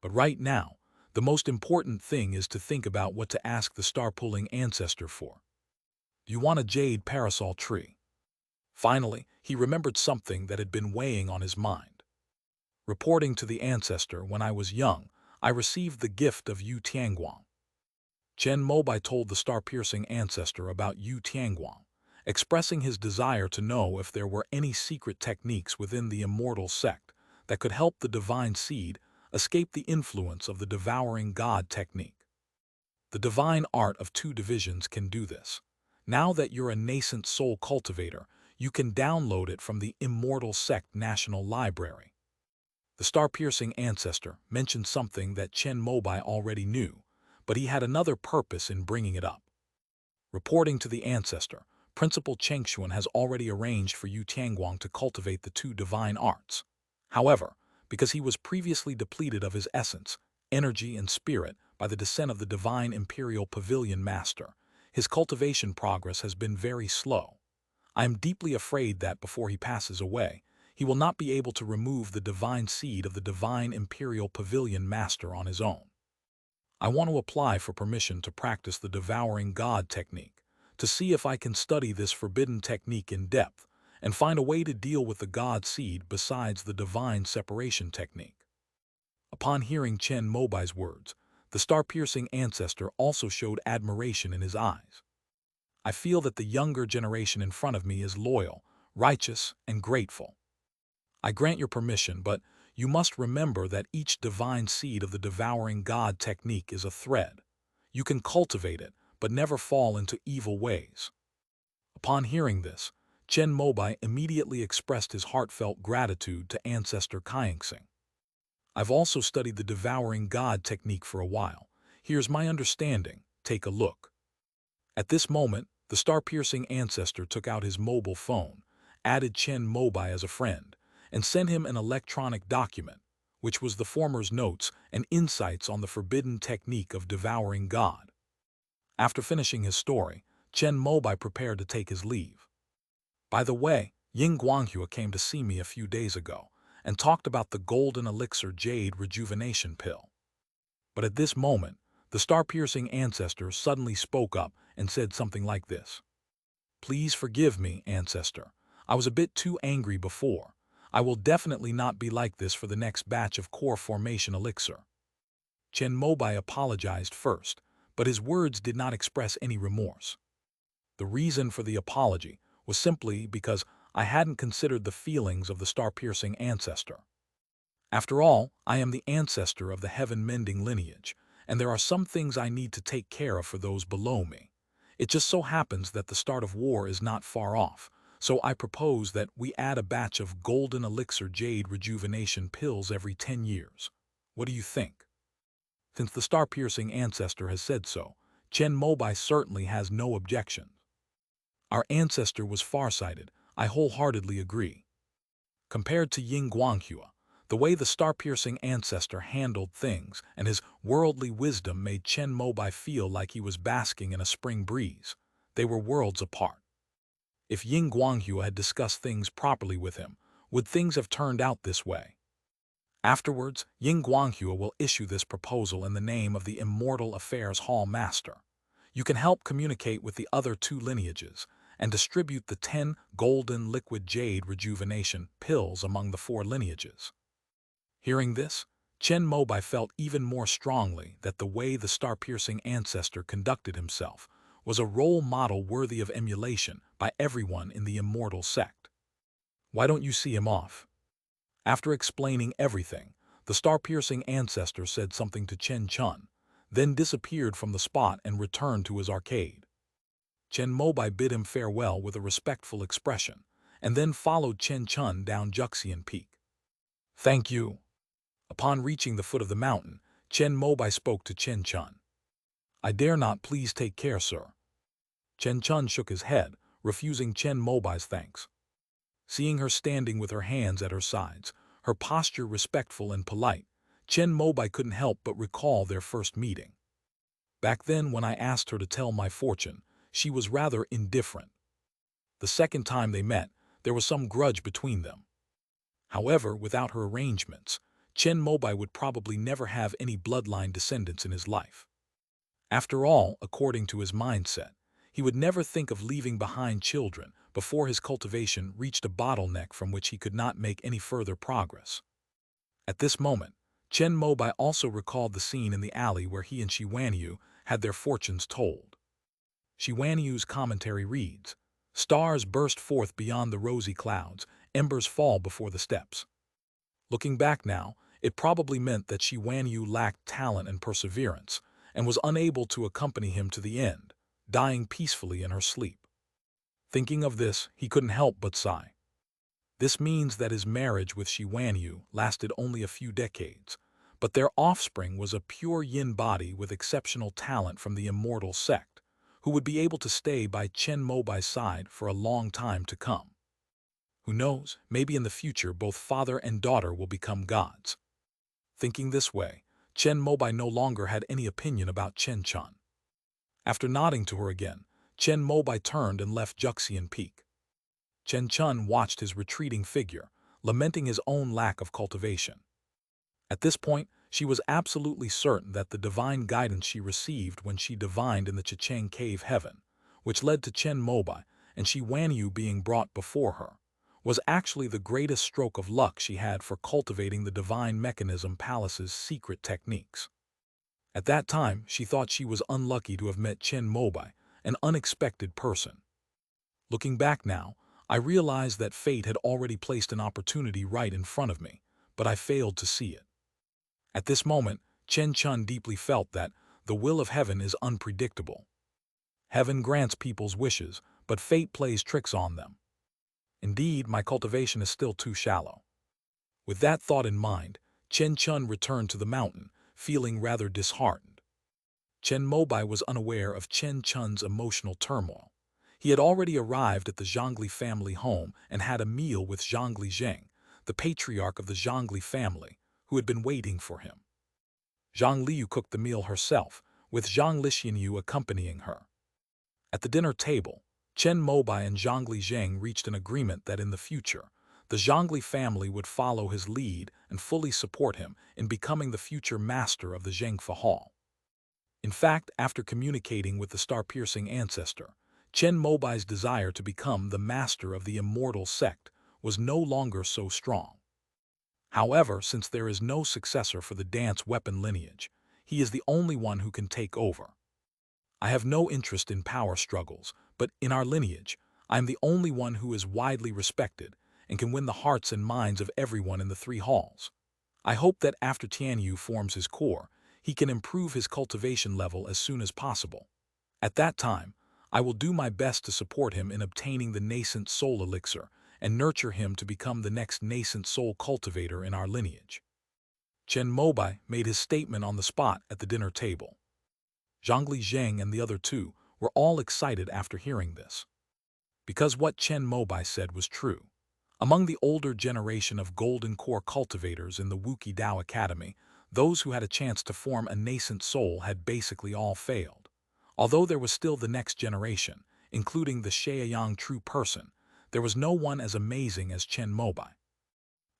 But right now, the most important thing is to think about what to ask the star-pulling ancestor for. Do you want a jade parasol tree? Finally, he remembered something that had been weighing on his mind. Reporting to the ancestor, when I was young, I received the gift of Yu Tianguang. Chen Mobai told the star-piercing ancestor about Yu Tianguang, expressing his desire to know if there were any secret techniques within the immortal sect that could help the divine seed escape the influence of the devouring god technique. The divine art of two divisions can do this. Now that you're a nascent soul cultivator, you can download it from the Immortal Sect National Library. The star-piercing ancestor mentioned something that Chen Mobai already knew, but he had another purpose in bringing it up. Reporting to the ancestor, Principal Chengshuan has already arranged for Yu Tianguang to cultivate the two divine arts. However, because he was previously depleted of his essence, energy, and spirit by the descent of the divine imperial pavilion master, his cultivation progress has been very slow. I am deeply afraid that before he passes away, he will not be able to remove the divine seed of the divine imperial pavilion master on his own. I want to apply for permission to practice the devouring god technique, to see if I can study this forbidden technique in depth and find a way to deal with the god seed besides the divine separation technique. Upon hearing Chen Mobai's words, the star-piercing ancestor also showed admiration in his eyes. I feel that the younger generation in front of me is loyal, righteous, and grateful. I grant your permission, but you must remember that each divine seed of the devouring god technique is a thread. You can cultivate it, but never fall into evil ways. Upon hearing this, Chen Mobai immediately expressed his heartfelt gratitude to Ancestor Kaingsing. I've also studied the devouring god technique for a while. Here's my understanding. Take a look. At this moment, the star-piercing ancestor took out his mobile phone, added Chen Mobai as a friend, and sent him an electronic document, which was the former's notes and insights on the forbidden technique of devouring God. After finishing his story, Chen Mobai prepared to take his leave. By the way, Ying Guanghua came to see me a few days ago, and talked about the golden elixir jade rejuvenation pill. But at this moment, the star-piercing ancestor suddenly spoke up and said something like this. "Please forgive me, ancestor. I was a bit too angry before. I will definitely not be like this for the next batch of core formation elixir." Chen Mobai apologized first, but his words did not express any remorse. The reason for the apology was simply because I hadn't considered the feelings of the star-piercing ancestor. After all, I am the ancestor of the heaven-mending lineage, and there are some things I need to take care of for those below me. It just so happens that the start of war is not far off, so I propose that we add a batch of golden elixir jade rejuvenation pills every 10 years. What do you think? Since the star-piercing ancestor has said so, Chen Mobai certainly has no objection. Our ancestor was farsighted, I wholeheartedly agree. Compared to Ying Guanghua, the way the star-piercing ancestor handled things and his worldly wisdom made Chen Mobai feel like he was basking in a spring breeze. They were worlds apart. If Ying Guanghua had discussed things properly with him, would things have turned out this way? Afterwards, Ying Guanghua will issue this proposal in the name of the Immortal Affairs Hall Master. You can help communicate with the other two lineages and distribute the 10 golden liquid jade rejuvenation pills among the 4 lineages. Hearing this, Chen Mobai felt even more strongly that the way the star-piercing ancestor conducted himself was a role model worthy of emulation by everyone in the immortal sect. Why don't you see him off? After explaining everything, the star-piercing ancestor said something to Chen Chun, then disappeared from the spot and returned to his arcade. Chen Mobai bid him farewell with a respectful expression, and then followed Chen Chun down Juxian Peak. "Thank you." Upon reaching the foot of the mountain, Chen Mobai spoke to Chen Chun. "I dare not, please take care, sir." Chen Chun shook his head, refusing Chen Mobai's thanks. Seeing her standing with her hands at her sides, her posture respectful and polite, Chen Mobai couldn't help but recall their first meeting. Back then, when I asked her to tell my fortune, she was rather indifferent. The second time they met, there was some grudge between them. However, without her arrangements, Chen Mobai would probably never have any bloodline descendants in his life. After all, according to his mindset, he would never think of leaving behind children before his cultivation reached a bottleneck from which he could not make any further progress. At this moment, Chen Mobai also recalled the scene in the alley where he and Shiwanyu had their fortunes told. Shiwanyu's commentary reads, "Stars burst forth beyond the rosy clouds, embers fall before the steps." Looking back now, it probably meant that Shiwanyu lacked talent and perseverance, and was unable to accompany him to the end, dying peacefully in her sleep. Thinking of this, he couldn't help but sigh. This means that his marriage with Shiwanyu lasted only a few decades, but their offspring was a pure yin body with exceptional talent from the immortal sect, who would be able to stay by Chen Mobai's side for a long time to come. Who knows, maybe in the future both father and daughter will become gods. Thinking this way, Chen Mobai no longer had any opinion about Chen Chun. After nodding to her again, Chen Mobai turned and left Juxian Peak. Chen Chun watched his retreating figure, lamenting his own lack of cultivation. At this point, she was absolutely certain that the divine guidance she received when she divined in the Chicheng Cave heaven, which led to Chen Mobai and Shiwanyu being brought before her, was actually the greatest stroke of luck she had for cultivating the Divine Mechanism Palace's secret techniques. At that time, she thought she was unlucky to have met Chen Mobai, an unexpected person. Looking back now, I realized that fate had already placed an opportunity right in front of me, but I failed to see it. At this moment, Chen Chun deeply felt that the will of heaven is unpredictable. Heaven grants people's wishes, but fate plays tricks on them. Indeed, my cultivation is still too shallow. With that thought in mind, Chen Chun returned to the mountain, feeling rather disheartened. Chen Mobai was unaware of Chen Chun's emotional turmoil. He had already arrived at the Zhongli family home and had a meal with Zhongli Zheng, the patriarch of the Zhongli family, who had been waiting for him. Zhang Liu cooked the meal herself, with Zhang Lixianyu accompanying her. At the dinner table, Chen Mobai and Zhongli Zheng reached an agreement that in the future, the Zhongli family would follow his lead and fully support him in becoming the future master of the Zhengfa Hall. In fact, after communicating with the star-piercing ancestor, Chen Mobai's desire to become the master of the immortal sect was no longer so strong. However, since there is no successor for the dance weapon lineage, he is the only one who can take over. I have no interest in power struggles, but in our lineage, I am the only one who is widely respected and can win the hearts and minds of everyone in the three halls. I hope that after Tianyu forms his core, he can improve his cultivation level as soon as possible. At that time, I will do my best to support him in obtaining the nascent soul elixir and nurture him to become the next nascent soul cultivator in our lineage. Chen Mobai made his statement on the spot at the dinner table. Zhongli Zheng and the other two were all excited after hearing this. Because what Chen Mobai said was true. Among the older generation of Golden Core cultivators in the Wuki Dao Academy, those who had a chance to form a nascent soul had basically all failed. Although there was still the next generation, including the Shaoyang true person, there was no one as amazing as Chen Mobai.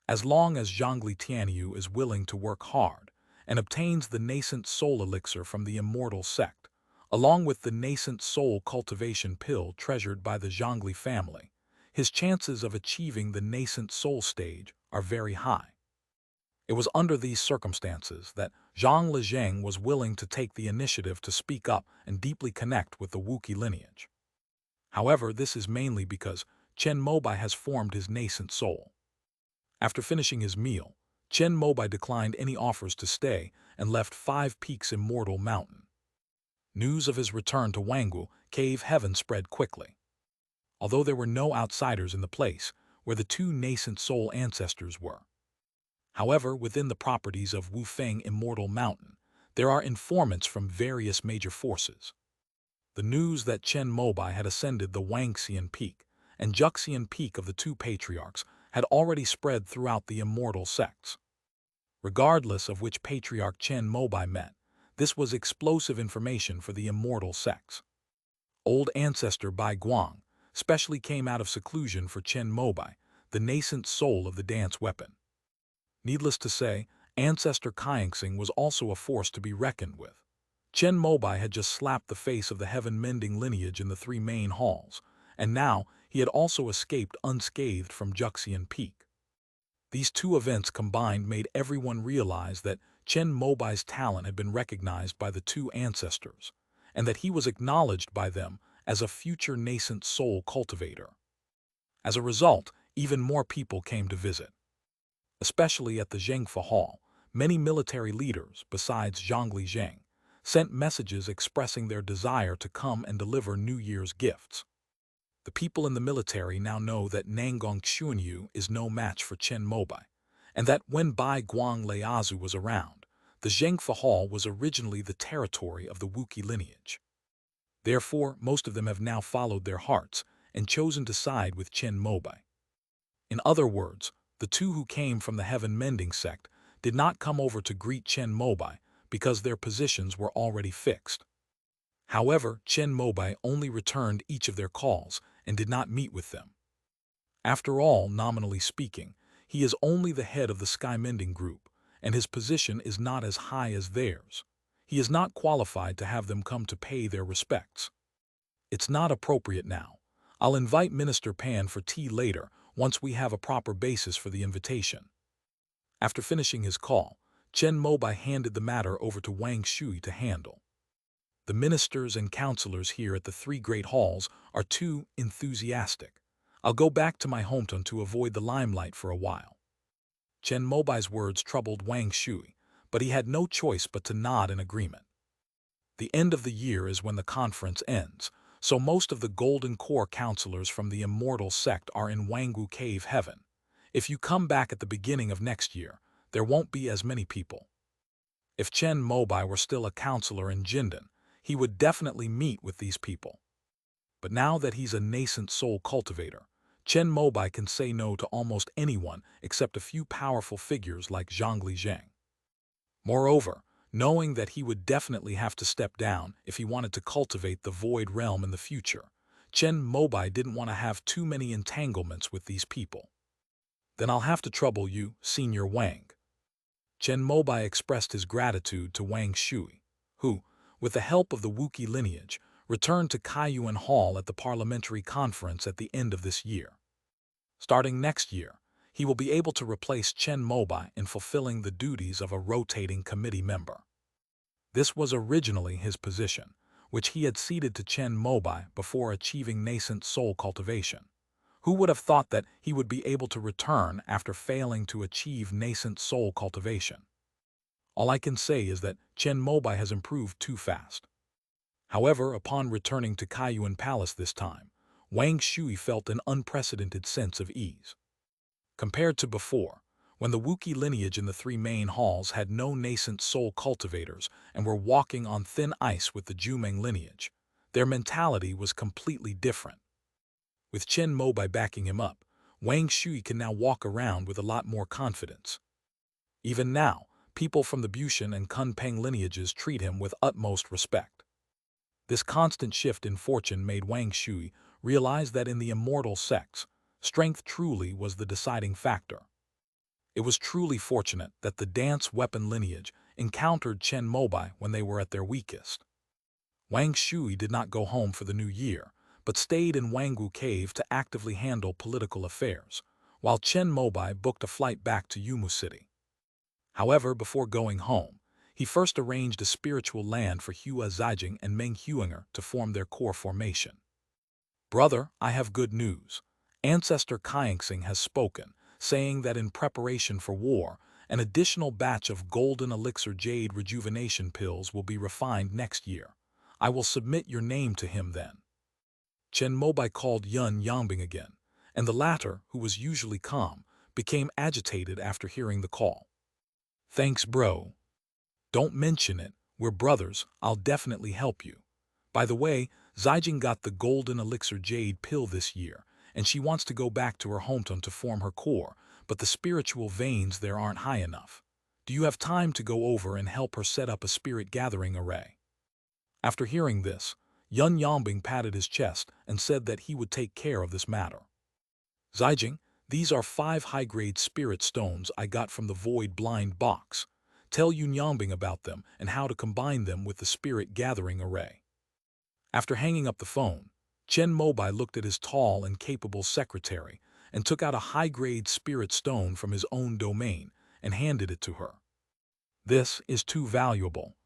As long as Zhongli Tianyu is willing to work hard and obtains the nascent soul elixir from the immortal sect, along with the nascent soul cultivation pill treasured by the Zhongli family, his chances of achieving the nascent soul stage are very high. It was under these circumstances that Zhang Lezheng was willing to take the initiative to speak up and deeply connect with the Wuki lineage. However, this is mainly because Chen Mobai has formed his nascent soul. After finishing his meal, Chen Mobai declined any offers to stay and left 5 Peaks Immortal Mountain. News of his return to Wangwu Cave Heaven spread quickly. Although there were no outsiders in the place where the 2 nascent soul ancestors were. However, within the properties of Wufeng Immortal Mountain, there are informants from various major forces. The news that Chen Mobai had ascended the Wangxian Peak and Juxian Peak of the 2 patriarchs had already spread throughout the immortal sects. Regardless of which patriarch Chen Mobai met, this was explosive information for the immortal sects. Old ancestor Bai Guang specially came out of seclusion for Chen Mobai, the nascent soul of the dance weapon. Needless to say, ancestor Kaingsing was also a force to be reckoned with. Chen Mobai had just slapped the face of the heaven-mending lineage in the 3 main halls, and now he had also escaped unscathed from Juxian Peak. These 2 events combined made everyone realize that Chen Mobai's talent had been recognized by the 2 ancestors, and that he was acknowledged by them as a future nascent soul cultivator. As a result, even more people came to visit. Especially at the Zhengfa Hall, many military leaders, besides Zhongli Zheng, sent messages expressing their desire to come and deliver New Year's gifts. The people in the military now know that Nanggong Xuanyu is no match for Chen Mobai, and that when Bai Guang Leiazu was around, the Zhengfa Hall was originally the territory of the Wuki lineage. Therefore, most of them have now followed their hearts and chosen to side with Chen Mobai. In other words, the 2 who came from the heaven-mending sect did not come over to greet Chen Mobai because their positions were already fixed. However, Chen Mobai only returned each of their calls and did not meet with them. After all, nominally speaking, he is only the head of the Skymending group, and his position is not as high as theirs. He is not qualified to have them come to pay their respects. It's not appropriate now. I'll invite Minister Pan for tea later once we have a proper basis for the invitation. After finishing his call, Chen Mobai handed the matter over to Wang Shui to handle. The ministers and counselors here at the 3 great halls are too enthusiastic. I'll go back to my hometown to avoid the limelight for a while. Chen Mobai's words troubled Wang Shui, but he had no choice but to nod in agreement. The end of the year is when the conference ends, so most of the Golden Core counselors from the immortal sect are in Wangwu Cave Heaven. If you come back at the beginning of next year, there won't be as many people. If Chen Mobai were still a counselor in Jindan, he would definitely meet with these people. But now that he's a nascent soul cultivator, Chen Mobai can say no to almost anyone except a few powerful figures like Zhongli Zheng. Moreover, knowing that he would definitely have to step down if he wanted to cultivate the Void Realm in the future, Chen Mobai didn't want to have too many entanglements with these people. Then I'll have to trouble you, Senior Wang. Chen Mobai expressed his gratitude to Wang Shui, who, with the help of the Wookiee lineage, returned to Kaiyuan Hall at the parliamentary conference at the end of this year. Starting next year, he will be able to replace Chen Mobai in fulfilling the duties of a rotating committee member. This was originally his position, which he had ceded to Chen Mobai before achieving nascent soul cultivation. Who would have thought that he would be able to return after failing to achieve nascent soul cultivation? All I can say is that Chen Mobai has improved too fast. However, upon returning to Kaiyuan Palace this time, Wang Shui felt an unprecedented sense of ease. Compared to before, when the Wookiee lineage in the three main halls had no nascent soul cultivators and were walking on thin ice with the Jumeng lineage, their mentality was completely different. With Chen Mobai backing him up, Wang Shui can now walk around with a lot more confidence. Even now, people from the Bushan and Kunpeng lineages treat him with utmost respect. This constant shift in fortune made Wang Shui realize that in the immortal sects, strength truly was the deciding factor. It was truly fortunate that the dance weapon lineage encountered Chen Mobai when they were at their weakest. Wang Shui did not go home for the new year, but stayed in Wangwu Cave to actively handle political affairs, while Chen Mobai booked a flight back to Yumu City. However, before going home, he first arranged a spiritual land for Hua Zijing and Meng Huinger to form their core formation. Brother, I have good news. Ancestor Kaingsing has spoken, saying that in preparation for war, an additional batch of golden elixir jade rejuvenation pills will be refined next year. I will submit your name to him then. Chen Mobai called Yun Yangbing again, and the latter, who was usually calm, became agitated after hearing the call. Thanks, bro. Don't mention it. We're brothers. I'll definitely help you. By the way, Zijing got the golden elixir jade pill this year, and she wants to go back to her hometown to form her core, but the spiritual veins there aren't high enough. Do you have time to go over and help her set up a spirit gathering array? After hearing this, Yun Yangbing patted his chest and said that he would take care of this matter. Zijing, these are 5 high-grade spirit stones I got from the Void Blind box. Tell Yun Yangbing about them and how to combine them with the spirit gathering array. After hanging up the phone, Chen Mobai looked at his tall and capable secretary and took out a high-grade spirit stone from his own domain and handed it to her. This is too valuable.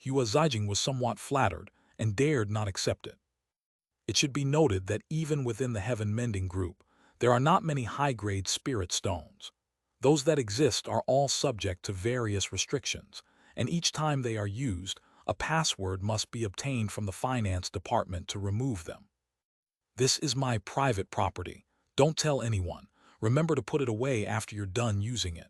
Hua Zijing was somewhat flattered and dared not accept it. It should be noted that even within the Heaven Mending group, there are not many high-grade spirit stones. Those that exist are all subject to various restrictions, and each time they are used, a password must be obtained from the finance department to remove them. This is my private property. Don't tell anyone. Remember to put it away after you're done using it.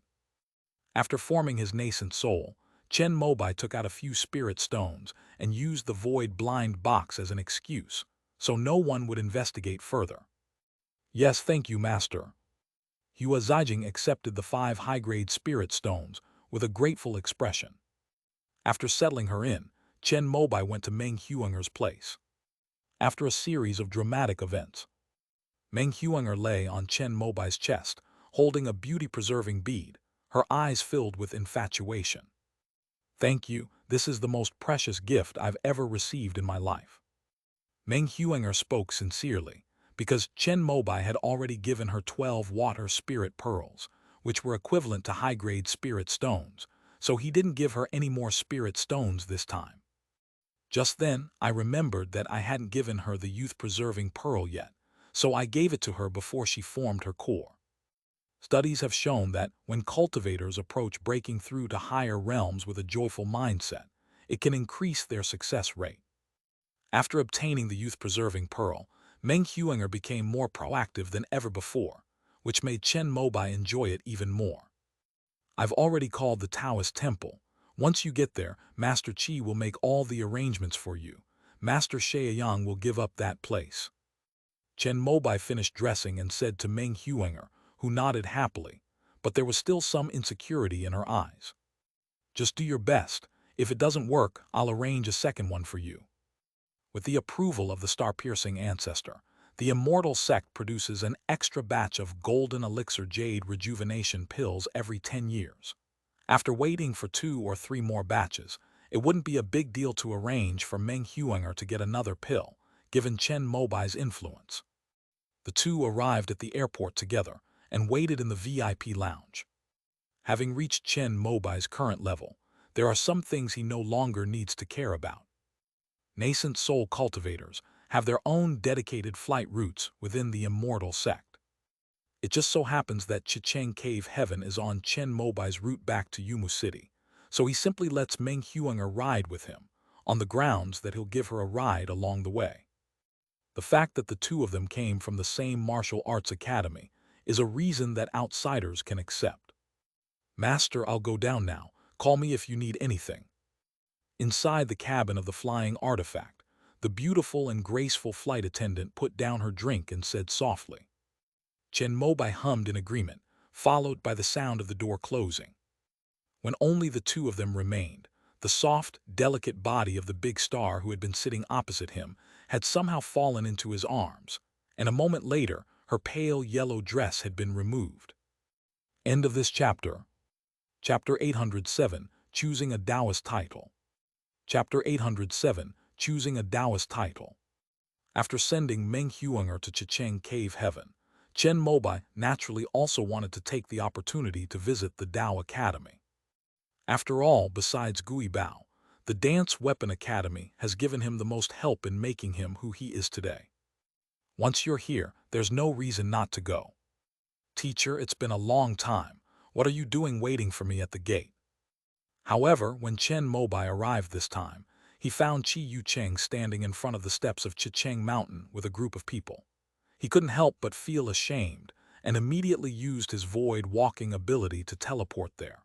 After forming his nascent soul, Chen Mobai took out a few spirit stones and used the Void Blind box as an excuse, so no one would investigate further. Yes, thank you, Master. Hua Zijing accepted the 5 high-grade spirit stones with a grateful expression. After settling her in, Chen Mobai went to Meng Huinger's place. After a series of dramatic events, Meng Huinger lay on Chen Mobai's chest, holding a beauty-preserving bead, her eyes filled with infatuation. Thank you, this is the most precious gift I've ever received in my life. Meng Huinger spoke sincerely, because Chen Mobai had already given her 12 water spirit pearls, which were equivalent to high-grade spirit stones, so he didn't give her any more spirit stones this time. Just then, I remembered that I hadn't given her the youth-preserving pearl yet, so I gave it to her before she formed her core. Studies have shown that when cultivators approach breaking through to higher realms with a joyful mindset, it can increase their success rate. After obtaining the youth-preserving pearl, Meng Huinger became more proactive than ever before, which made Chen Mobai enjoy it even more. I've already called the Taoist temple. Once you get there, Master Qi will make all the arrangements for you. Master Shaoyang will give up that place. Chen Mobai finished dressing and said to Meng Huinger, who nodded happily, but there was still some insecurity in her eyes. Just do your best. If it doesn't work, I'll arrange a second one for you. With the approval of the star-piercing ancestor, The immortal sect produces an extra batch of golden elixir jade rejuvenation pills every 10 years. After waiting for 2 or 3 more batches, it wouldn't be a big deal to arrange for Meng Huinger to get another pill, given Chen Mobai's influence. The two arrived at the airport together and waited in the VIP lounge. Having reached Chen Mobai's current level, there are some things he no longer needs to care about. Nascent soul cultivators have their own dedicated flight routes within the immortal sect. It just so happens that Chicheng Cave Heaven is on Chen Mobai's route back to Yumu City, so he simply lets Meng Huinger ride with him, on the grounds that he'll give her a ride along the way. The fact that the two of them came from the same martial arts academy is a reason that outsiders can accept. Master, I'll go down now. Call me if you need anything. Inside the cabin of the flying artifact, the beautiful and graceful flight attendant put down her drink and said softly. Chen Mobai hummed in agreement, followed by the sound of the door closing. When only the two of them remained, the soft, delicate body of the big star who had been sitting opposite him had somehow fallen into his arms, and a moment later her pale yellow dress had been removed. End of this chapter. Chapter 807, Choosing a Taoist Title. Chapter 807, Choosing a Taoist Title. After sending Meng Huinger to Chicheng Cave Heaven, Chen Mobai naturally also wanted to take the opportunity to visit the Tao Academy. After all, besides Gui Bao, the Dance Weapon Academy has given him the most help in making him who he is today. Once you're here, there's no reason not to go. Teacher, it's been a long time. What are you doing waiting for me at the gate? However, when Chen Mobai arrived this time, he found Chi Yucheng standing in front of the steps of Chicheng Mountain with a group of people. He couldn't help but feel ashamed and immediately used his void walking ability to teleport there.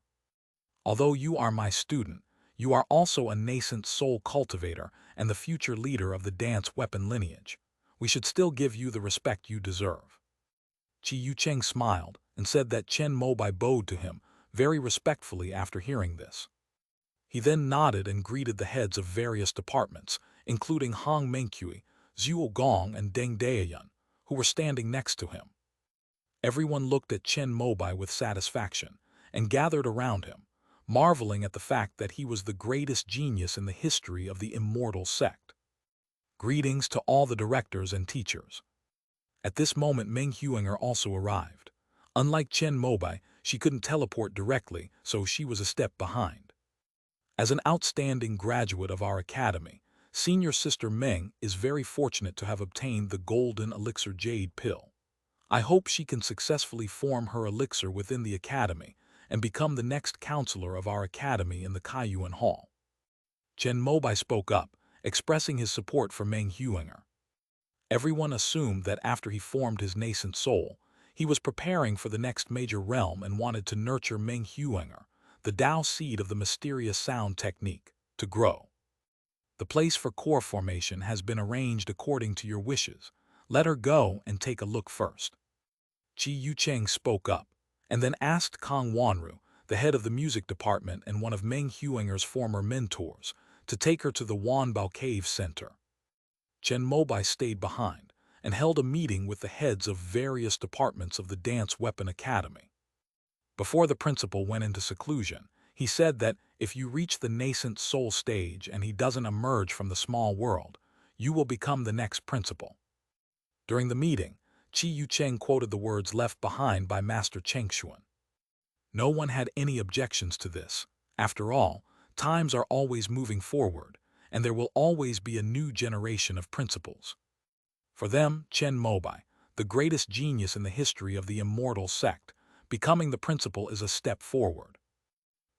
Although you are my student, you are also a nascent soul cultivator and the future leader of the dance weapon lineage. We should still give you the respect you deserve. Chi Yucheng smiled and said that Chen Mobai bowed to him very respectfully after hearing this. He then nodded and greeted the heads of various departments, including Hong Mengqi, Zhuo Gong, and Deng Daoyun, who were standing next to him. Everyone looked at Chen Mobai with satisfaction and gathered around him, marveling at the fact that he was the greatest genius in the history of the immortal sect. Greetings to all the directors and teachers. At this moment, Meng Huinger also arrived. Unlike Chen Mobai, she couldn't teleport directly, so she was a step behind. As an outstanding graduate of our academy, Senior Sister Meng is very fortunate to have obtained the Golden Elixir Jade Pill. I hope she can successfully form her elixir within the academy and become the next counselor of our academy in the Kaiyuan Hall. Chen Mobai spoke up, expressing his support for Meng Huinger. Everyone assumed that after he formed his nascent soul, he was preparing for the next major realm and wanted to nurture Meng Huinger, the Tao seed of the mysterious sound technique, to grow. The place for core formation has been arranged according to your wishes. Let her go and take a look first. Chi Yucheng spoke up, and then asked Kang Wanru, the head of the music department and one of Meng Huinger's former mentors, to take her to the Wanbao Cave Center. Chen Mobai stayed behind and held a meeting with the heads of various departments of the Dance Weapon Academy. Before the principal went into seclusion, he said that if you reach the nascent soul stage and he doesn't emerge from the small world, you will become the next principal. During the meeting, Chi Yucheng quoted the words left behind by Master Chengshuan. No one had any objections to this. After all, times are always moving forward, and there will always be a new generation of principals. For them, Chen Mobai, the greatest genius in the history of the immortal sect, becoming the principal is a step forward.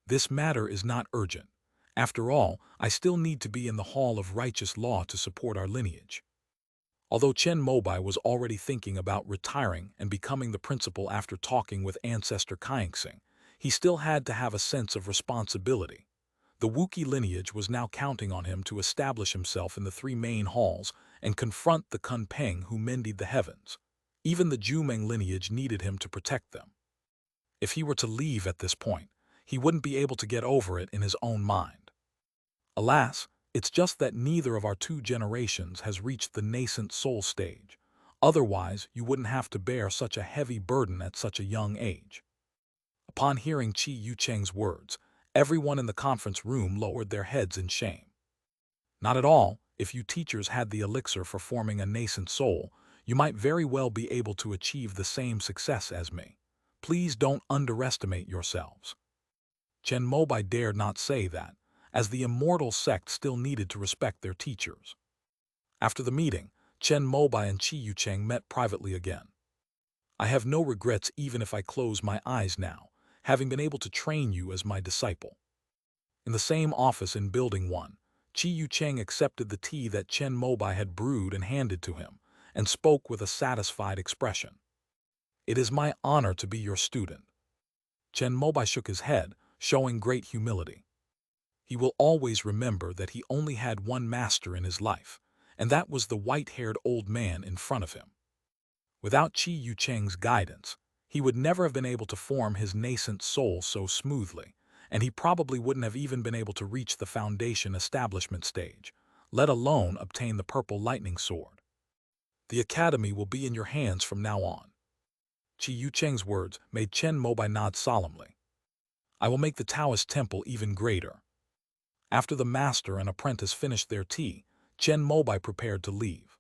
This matter is not urgent. After all, I still need to be in the Hall of Righteous Law to support our lineage. Although Chen Mobai was already thinking about retiring and becoming the principal after talking with Ancestor Kaingsing, he still had to have a sense of responsibility. The Wookiee lineage was now counting on him to establish himself in the 3 main halls and confront the Kun Peng who mended the heavens. Even the Jumeng lineage needed him to protect them. If he were to leave at this point, he wouldn't be able to get over it in his own mind. Alas, it's just that neither of our 2 generations has reached the nascent soul stage. Otherwise, you wouldn't have to bear such a heavy burden at such a young age. Upon hearing Qi Yucheng's words, everyone in the conference room lowered their heads in shame. Not at all. If you teachers had the elixir for forming a nascent soul, you might very well be able to achieve the same success as me. Please don't underestimate yourselves. Chen Mobai dared not say that, as the immortal sect still needed to respect their teachers. After the meeting, Chen Mobai and Qi Yucheng met privately again. I have no regrets even if I close my eyes now, having been able to train you as my disciple. In the same office in Building 1, Qi Yucheng accepted the tea that Chen Mobai had brewed and handed to him, and spoke with a satisfied expression. It is my honor to be your student. Chen Mobai shook his head, showing great humility. He will always remember that he only had one master in his life, and that was the white-haired old man in front of him. Without Qi Yucheng's guidance, he would never have been able to form his nascent soul so smoothly, and he probably wouldn't have even been able to reach the foundation establishment stage, let alone obtain the purple lightning sword. The academy will be in your hands from now on. Qi Yucheng's words made Chen Mobai nod solemnly. I will make the Taoist temple even greater. After the master and apprentice finished their tea, Chen Mobai prepared to leave.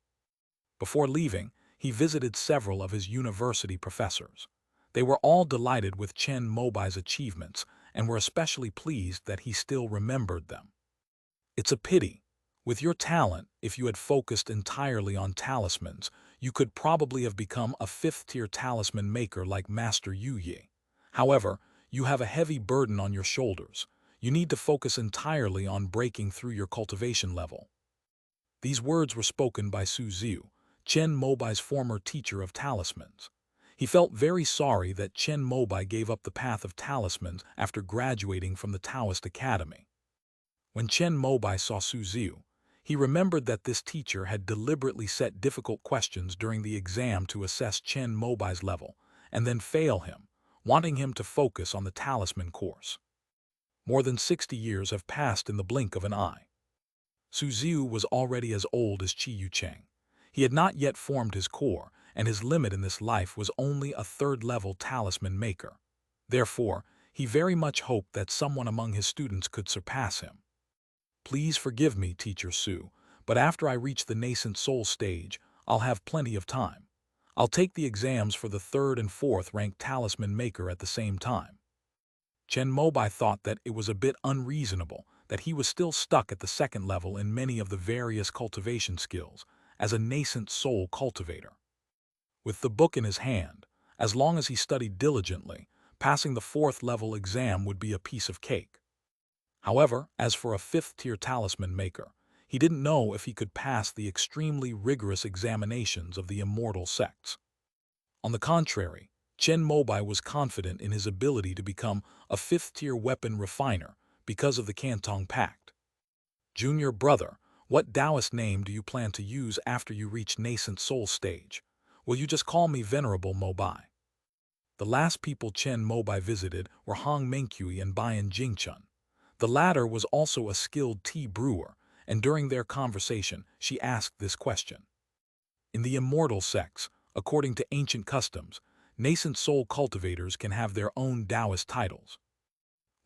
Before leaving, he visited several of his university professors. They were all delighted with Chen Mobai's achievements and were especially pleased that he still remembered them. It's a pity. With your talent, if you had focused entirely on talismans, you could probably have become a fifth-tier talisman maker like Master Yu Yi. However, you have a heavy burden on your shoulders. You need to focus entirely on breaking through your cultivation level. These words were spoken by Su Ziu, Chen Mobai's former teacher of talismans. He felt very sorry that Chen Mobai gave up the path of talismans after graduating from the Taoist Academy. When Chen Mobai saw Su Ziu, he remembered that this teacher had deliberately set difficult questions during the exam to assess Chen Mobai's level, and then fail him, wanting him to focus on the talisman course. More than 60 years have passed in the blink of an eye. Su Ziu was already as old as Qi Yucheng. He had not yet formed his core, and his limit in this life was only a third-level talisman maker. Therefore, he very much hoped that someone among his students could surpass him. Please forgive me, Teacher Su, but after I reach the nascent soul stage, I'll have plenty of time. I'll take the exams for the third and fourth ranked talisman maker at the same time. Chen Mobai thought that it was a bit unreasonable that he was still stuck at the second level in many of the various cultivation skills as a nascent soul cultivator. With the book in his hand, as long as he studied diligently, passing the fourth level exam would be a piece of cake. However, as for a fifth-tier talisman maker, he didn't know if he could pass the extremely rigorous examinations of the immortal sects. On the contrary, Chen Mobai was confident in his ability to become a fifth-tier weapon refiner because of the Cantong Pact. Junior brother, what Taoist name do you plan to use after you reach nascent soul stage? Will you just call me Venerable Mobai? The last people Chen Mobai visited were Hong Mengqi and Bian Jingchun. The latter was also a skilled tea brewer, and during their conversation, she asked this question. In the immortal sects, according to ancient customs, nascent soul cultivators can have their own Taoist titles.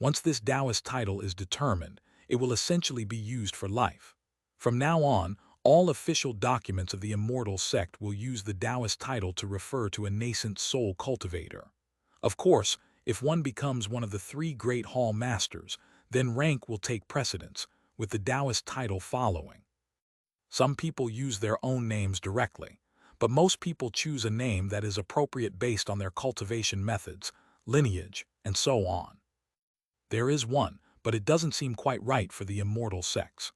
Once this Taoist title is determined, it will essentially be used for life. From now on, all official documents of the immortal sect will use the Taoist title to refer to a nascent soul cultivator. Of course, if one becomes one of the three great hall masters, then rank will take precedence, with the Taoist title following. Some people use their own names directly, but most people choose a name that is appropriate based on their cultivation methods, lineage, and so on. There is one, but it doesn't seem quite right for the immortal sects.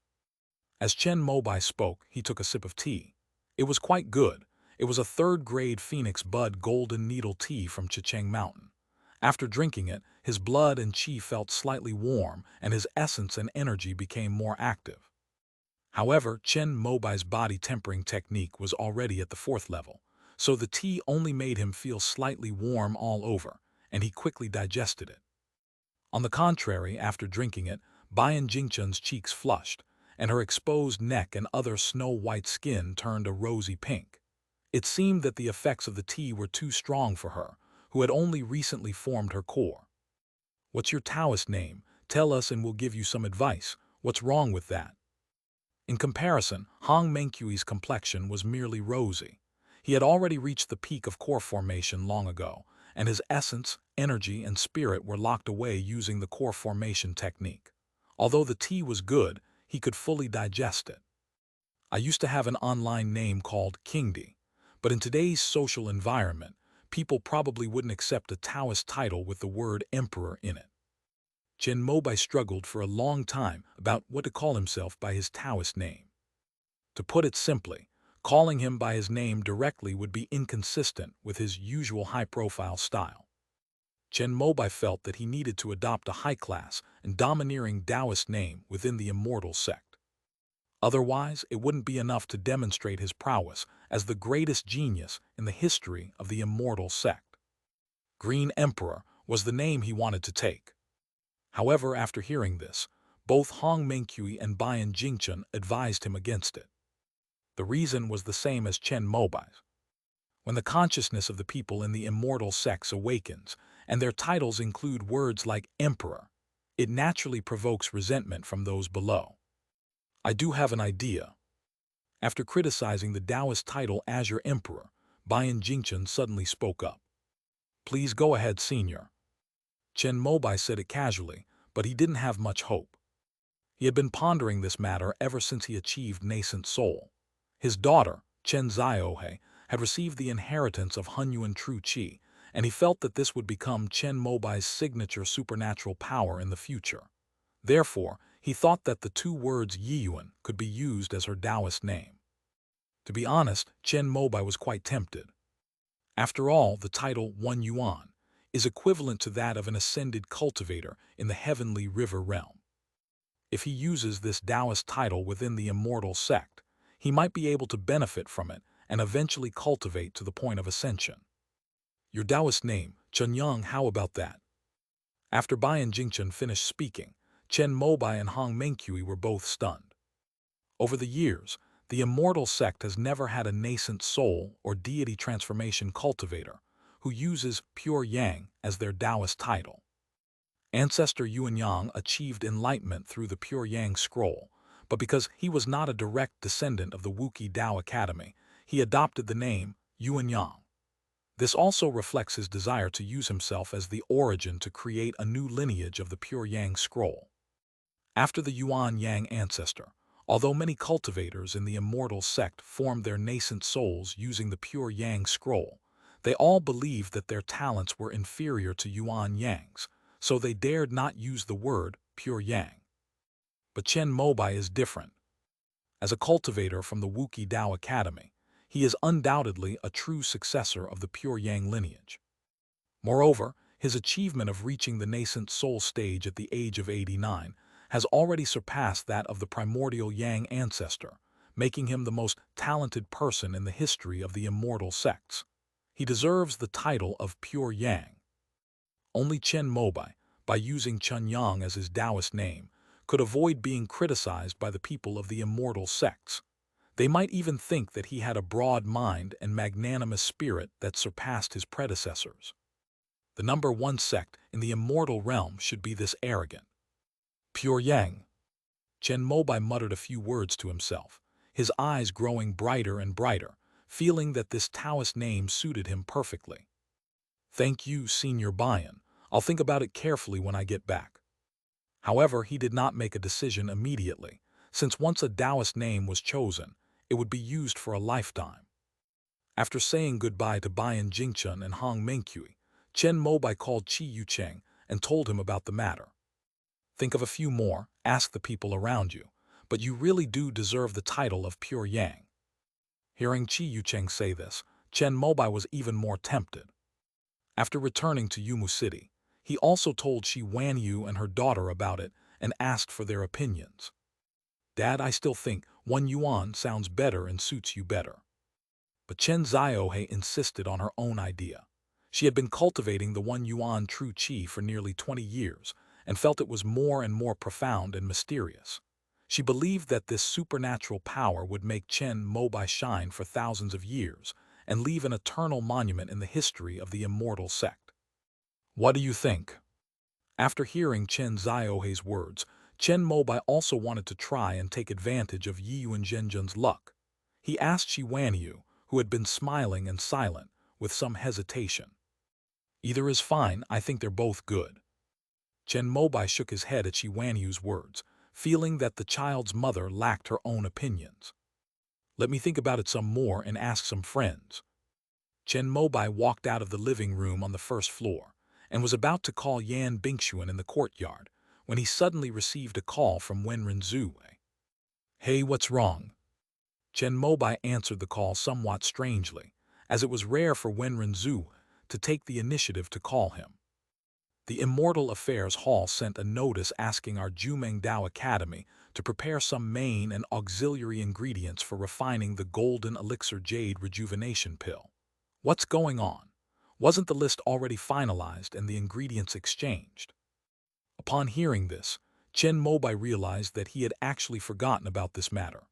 As Chen Mobai spoke, he took a sip of tea. It was quite good. It was a third-grade Phoenix Bud Golden Needle tea from Chicheng Mountain. After drinking it, his blood and qi felt slightly warm, and his essence and energy became more active. However, Chen Mobai's body tempering technique was already at the fourth level, so the tea only made him feel slightly warm all over, and he quickly digested it. On the contrary, after drinking it, Bian Jingchun's cheeks flushed, and her exposed neck and other snow-white skin turned a rosy pink. It seemed that the effects of the tea were too strong for her, who had only recently formed her core. "What's your Taoist name? Tell us and we'll give you some advice. What's wrong with that?" In comparison, Hong Mengqi's complexion was merely rosy. He had already reached the peak of core formation long ago, and his essence, energy, and spirit were locked away using the core formation technique. Although the tea was good, he could fully digest it. "I used to have an online name called Kingdi, but in today's social environment, people probably wouldn't accept a Taoist title with the word emperor in it." Chen Mobai struggled for a long time about what to call himself by his Taoist name. To put it simply, calling him by his name directly would be inconsistent with his usual high-profile style. Chen Mobai felt that he needed to adopt a high-class and domineering Taoist name within the immortal sect. Otherwise, it wouldn't be enough to demonstrate his prowess as the greatest genius in the history of the immortal sect. Green Emperor was the name he wanted to take. However, after hearing this, both Hong Mengqi and Bian Jingchen advised him against it. The reason was the same as Chen Mobai's. When the consciousness of the people in the immortal sects awakens, and their titles include words like emperor, it naturally provokes resentment from those below. "I do have an idea." After criticizing the Taoist title as your emperor, Bian Jingchen suddenly spoke up. "Please go ahead, senior." Chen Mobai said it casually, but he didn't have much hope. He had been pondering this matter ever since he achieved nascent soul. His daughter, Chen Ziohe, had received the inheritance of Hunyuan True Qi, and he felt that this would become Chen Mobai's signature supernatural power in the future. Therefore, he thought that the two words Yiyuan could be used as her Taoist name. To be honest, Chen Mobai was quite tempted. After all, the title One Yuan is equivalent to that of an ascended cultivator in the heavenly river realm. If he uses this Taoist title within the immortal sect, he might be able to benefit from it and eventually cultivate to the point of ascension. "Your Taoist name, Chen Yang, how about that?" After Bian Jingchen finished speaking, Chen Mobai and Hong Mengqi were both stunned. Over the years, the immortal sect has never had a nascent soul or deity transformation cultivator who uses pure yang as their Taoist title. Ancestor Yuan Yang achieved enlightenment through the Pure Yang scroll, but because he was not a direct descendant of the Wuqi Dao Academy, he adopted the name Yuan Yang. This also reflects his desire to use himself as the origin to create a new lineage of the Pure Yang scroll. After the Yuan Yang ancestor, although many cultivators in the immortal sect formed their nascent souls using the Pure Yang scroll, they all believed that their talents were inferior to Yuan Yang's, so they dared not use the word Pure Yang. But Chen Mobai is different. As a cultivator from the Wuqi Dao Academy, he is undoubtedly a true successor of the Pure Yang lineage. Moreover, his achievement of reaching the nascent soul stage at the age of 89 has already surpassed that of the primordial Yang ancestor, making him the most talented person in the history of the immortal sects. He deserves the title of Pure Yang. Only Chen Mobai, by using Chen Yang as his Taoist name, could avoid being criticized by the people of the immortal sects. They might even think that he had a broad mind and magnanimous spirit that surpassed his predecessors. The number one sect in the immortal realm should be this arrogant. Pure Yang. Chen Mobai muttered a few words to himself, his eyes growing brighter and brighter, feeling that this Taoist name suited him perfectly. "Thank you, Senior Bian. I'll think about it carefully when I get back." However, he did not make a decision immediately, since once a Taoist name was chosen, it would be used for a lifetime. After saying goodbye to Bian Jingchen and Hong Mengqi, Chen Mobai called Qi Yucheng and told him about the matter. "Think of a few more, ask the people around you, but you really do deserve the title of Pure Yang." Hearing Qi Yucheng say this, Chen Mobai was even more tempted. After returning to Yumu City, he also told Shi Wanyu and her daughter about it and asked for their opinions. "Dad, I still think 1 yuan sounds better and suits you better." But Chen Ziohe insisted on her own idea. She had been cultivating the 1 yuan true qi for nearly 20 years and felt it was more and more profound and mysterious. She believed that this supernatural power would make Chen Mobai shine for thousands of years, and leave an eternal monument in the history of the immortal sect. What do you think? After hearing Chen Ziohei's words, Chen Mobai also wanted to try and take advantage of Yiyuan Zhenjun's luck. He asked Shi Wanyu, who had been smiling and silent, with some hesitation. Either is fine, I think they're both good. Chen Mobai shook his head at Shi Wanyu's words, feeling that the child's mother lacked her own opinions. Let me think about it some more and ask some friends. Chen Mobai walked out of the living room on the first floor and was about to call Yan Bingshuan in the courtyard when he suddenly received a call from Wenren Zuwei. Hey, what's wrong? Chen Mobai answered the call somewhat strangely, as it was rare for Wenren Zuwei to take the initiative to call him. The Immortal Affairs Hall sent a notice asking our Jumeng Dao Academy to prepare some main and auxiliary ingredients for refining the Golden Elixir Jade Rejuvenation Pill. What's going on? Wasn't the list already finalized and the ingredients exchanged? Upon hearing this, Chen Mobai realized that he had actually forgotten about this matter.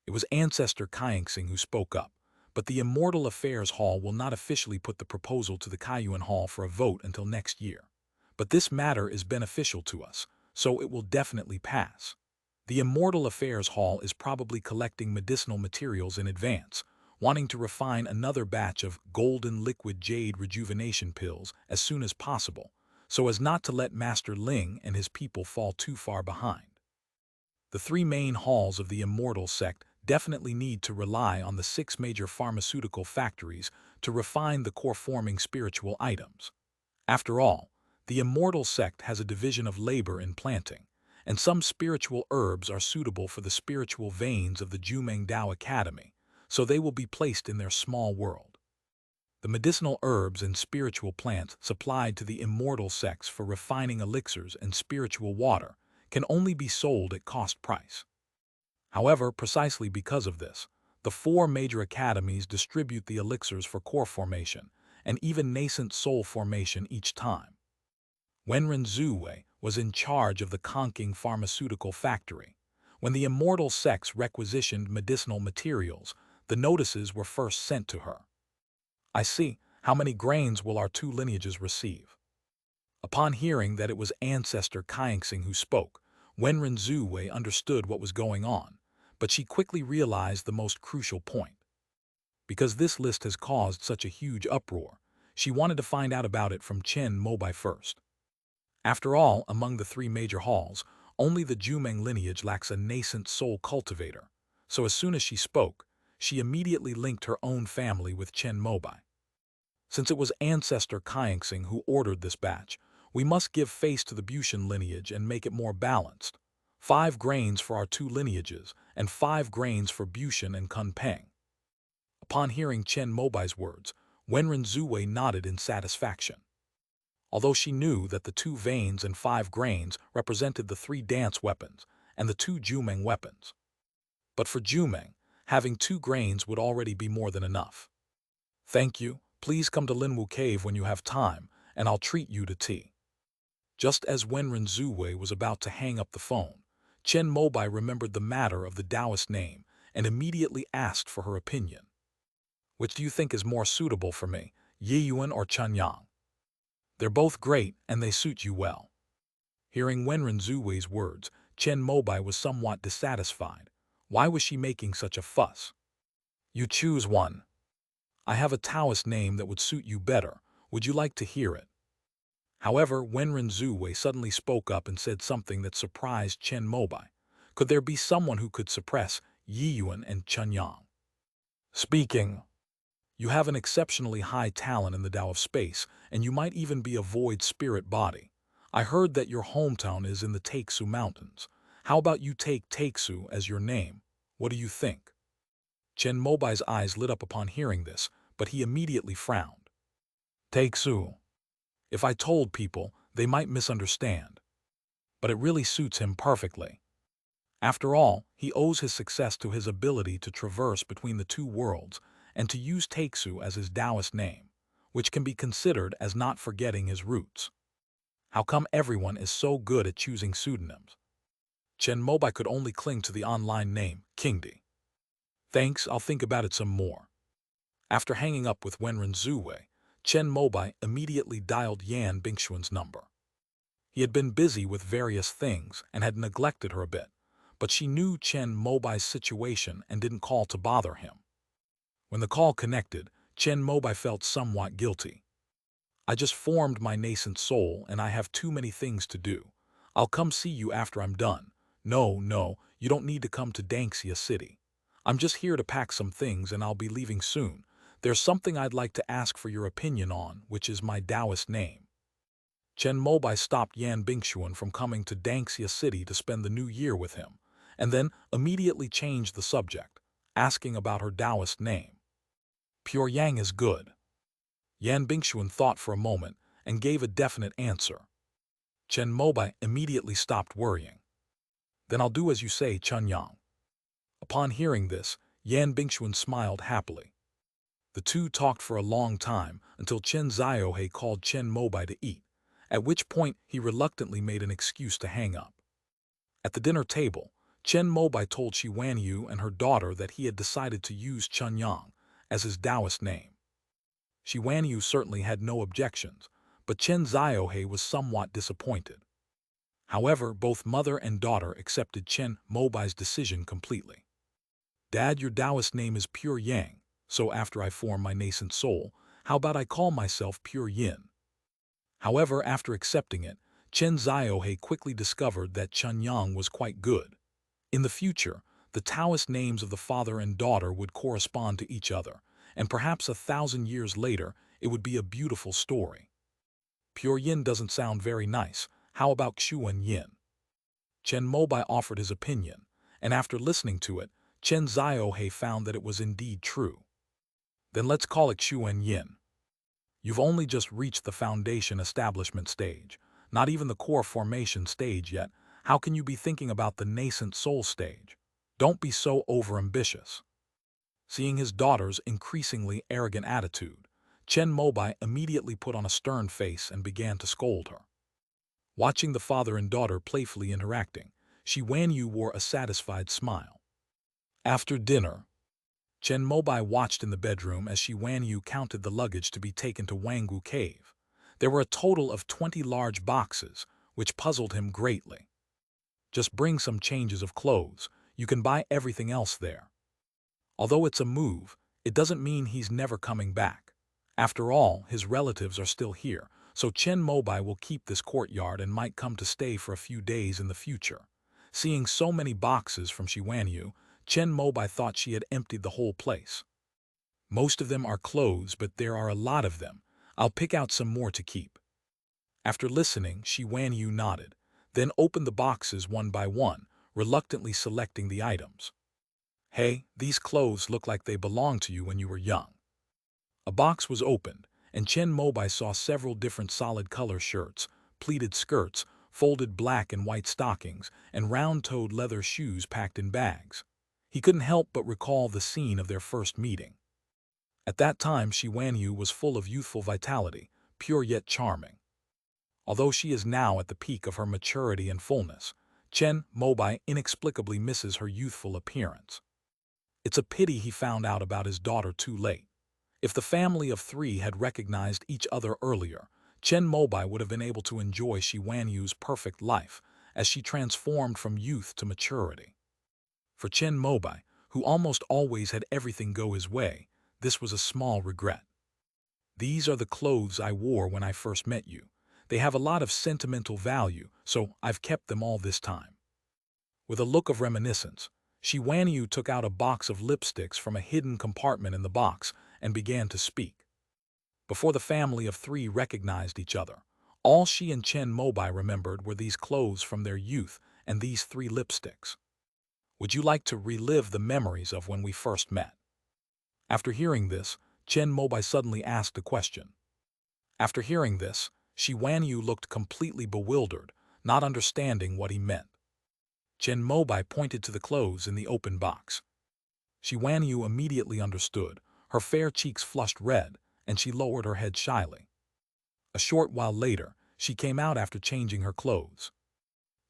It was Ancestor Kaingsing who spoke up, but the Immortal Affairs Hall will not officially put the proposal to the Kaiyuan Hall for a vote until next year. But this matter is beneficial to us, so it will definitely pass. The Immortal Affairs Hall is probably collecting medicinal materials in advance, wanting to refine another batch of golden liquid jade rejuvenation pills as soon as possible, so as not to let Master Ling and his people fall too far behind. The three main halls of the Immortal sect definitely need to rely on the 6 major pharmaceutical factories to refine the core-forming spiritual items. After all, the Immortal sect has a division of labor in planting, and some spiritual herbs are suitable for the spiritual veins of the Jumeng Dao Academy, so they will be placed in their small world. The medicinal herbs and spiritual plants supplied to the Immortal sects for refining elixirs and spiritual water can only be sold at cost price. However, precisely because of this, the 4 major academies distribute the elixirs for core formation and even nascent soul formation each time. Wenren Zuwei was in charge of the Conking pharmaceutical factory. When the Immortal sects requisitioned medicinal materials, the notices were first sent to her. I see. How many grains will our 2 lineages receive? Upon hearing that it was Ancestor Kaingsing who spoke, Wenren Zuwei understood what was going on, but she quickly realized the most crucial point. Because this list has caused such a huge uproar, she wanted to find out about it from Chen Mobai first. After all, among the 3 major halls, only the Jumeng lineage lacks a nascent soul cultivator, so as soon as she spoke, she immediately linked her own family with Chen Mobai. Since it was Ancestor Kaingsing who ordered this batch, we must give face to the Bushan lineage and make it more balanced. 5 grains for our 2 lineages, and 5 grains for Bushan and Kunpeng. Upon hearing Chen Mobai's words, Wenren Zuwei nodded in satisfaction. Although she knew that the 2 veins and 5 grains represented the 3 dance weapons and the 2 Jumeng weapons. But for Jumeng, having 2 grains would already be more than enough. Thank you. Please come to Linwu Cave when you have time, and I'll treat you to tea. Just as Wenren Zuwei was about to hang up the phone, Chen Mobai remembered the matter of the Taoist name and immediately asked for her opinion. Which do you think is more suitable for me, Yiyuan or Chunyang? They're both great, and they suit you well. Hearing Wenren Zuwei's words, Chen Mobai was somewhat dissatisfied. Why was she making such a fuss? You choose one. I have a Taoist name that would suit you better. Would you like to hear it? However, Wenren Zuwei suddenly spoke up and said something that surprised Chen Mobai. Could there be someone who could suppress Yiyuan and Chunyang? Speaking. You have an exceptionally high talent in the Tao of space, and you might even be a void spirit body. I heard that your hometown is in the Taiksu Mountains. How about you take Taiksu as your name? What do you think? Chen Mobai's eyes lit up upon hearing this, but he immediately frowned. Taiksu. If I told people, they might misunderstand. But it really suits him perfectly. After all, he owes his success to his ability to traverse between the 2 worlds and to use Taiksu as his Taoist name, which can be considered as not forgetting his roots. How come everyone is so good at choosing pseudonyms? Chen Mobai could only cling to the online name, Kingdi. Thanks, I'll think about it some more. After hanging up with Wenren Zhuwei, Chen Mobai immediately dialed Yan Bingxuan's number. He had been busy with various things and had neglected her a bit, but she knew Chen Mobai's situation and didn't call to bother him. When the call connected, Chen Mobai felt somewhat guilty. I just formed my nascent soul and I have too many things to do. I'll come see you after I'm done. No, you don't need to come to Danxia City. I'm just here to pack some things and I'll be leaving soon. There's something I'd like to ask for your opinion on, which is my Taoist name. Chen Mobai stopped Yan Bingxuan from coming to Danxia City to spend the new year with him, and then immediately changed the subject, asking about her Taoist name. Pure Yang is good. Yan Bingxuan thought for a moment and gave a definite answer. Chen Mobai immediately stopped worrying. Then I'll do as you say, Chen Yang. Upon hearing this, Yan Bingxuan smiled happily. The two talked for a long time until Chen Ziohe called Chen Mobai to eat, at which point he reluctantly made an excuse to hang up. At the dinner table, Chen Mobai told Shi Wanyu and her daughter that he had decided to use Chen Yang as his Taoist name. Shi Wanyu certainly had no objections, but Chen Ziohe was somewhat disappointed. However, both mother and daughter accepted Chen Mobai's decision completely. Dad, your Taoist name is Pure Yang, so after I form my nascent soul, how about I call myself Pure Yin? However, after accepting it, Chen Ziohe quickly discovered that Chen Yang was quite good. In the future, the Taoist names of the father and daughter would correspond to each other, and perhaps 1,000 years later, it would be a beautiful story. Pure Yin doesn't sound very nice. How about Xuan Yin? Chen Mobai offered his opinion, and after listening to it, Chen Ziohe found that it was indeed true. Then let's call it Xuan Yin. You've only just reached the foundation establishment stage, not even the core formation stage yet. How can you be thinking about the nascent soul stage? Don't be so overambitious. Seeing his daughter's increasingly arrogant attitude, Chen Mobai immediately put on a stern face and began to scold her. Watching the father and daughter playfully interacting, Shi Wanyu wore a satisfied smile. After dinner, Chen Mobai watched in the bedroom as Shi Wanyu counted the luggage to be taken to Wanggu Cave. There were a total of 20 large boxes, which puzzled him greatly. Just bring some changes of clothes, you can buy everything else there. Although it's a move, it doesn't mean he's never coming back. After all, his relatives are still here, so Chen Mobai will keep this courtyard and might come to stay for a few days in the future. Seeing so many boxes from Shi Wanyu, Chen Mobai thought she had emptied the whole place. Most of them are clothes, but there are a lot of them. I'll pick out some more to keep. After listening, Shi Wanyu nodded, then opened the boxes one by one, reluctantly selecting the items. Hey, these clothes look like they belonged to you when you were young. A box was opened, and Chen Mobai saw several different solid color shirts, pleated skirts, folded black and white stockings, and round-toed leather shoes packed in bags. He couldn't help but recall the scene of their first meeting. At that time, Shi Wanyu was full of youthful vitality, pure yet charming. Although she is now at the peak of her maturity and fullness, Chen Mobai inexplicably misses her youthful appearance. It's a pity he found out about his daughter too late. If the family of three had recognized each other earlier, Chen Mobai would have been able to enjoy Shi Wanyu's perfect life as she transformed from youth to maturity. For Chen Mobai, who almost always had everything go his way, this was a small regret. These are the clothes I wore when I first met you. They have a lot of sentimental value, so I've kept them all this time. With a look of reminiscence, Shi Wanyu took out a box of lipsticks from a hidden compartment in the box and began to speak. Before the family of three recognized each other, all she and Chen Mobai remembered were these clothes from their youth and these 3 lipsticks. Would you like to relive the memories of when we first met? After hearing this, Chen Mobai suddenly asked a question. After hearing this, Shi Wanyu looked completely bewildered, not understanding what he meant. Chen Mobai pointed to the clothes in the open box. Shi Wanyu immediately understood. Her fair cheeks flushed red, and she lowered her head shyly. A short while later, she came out after changing her clothes.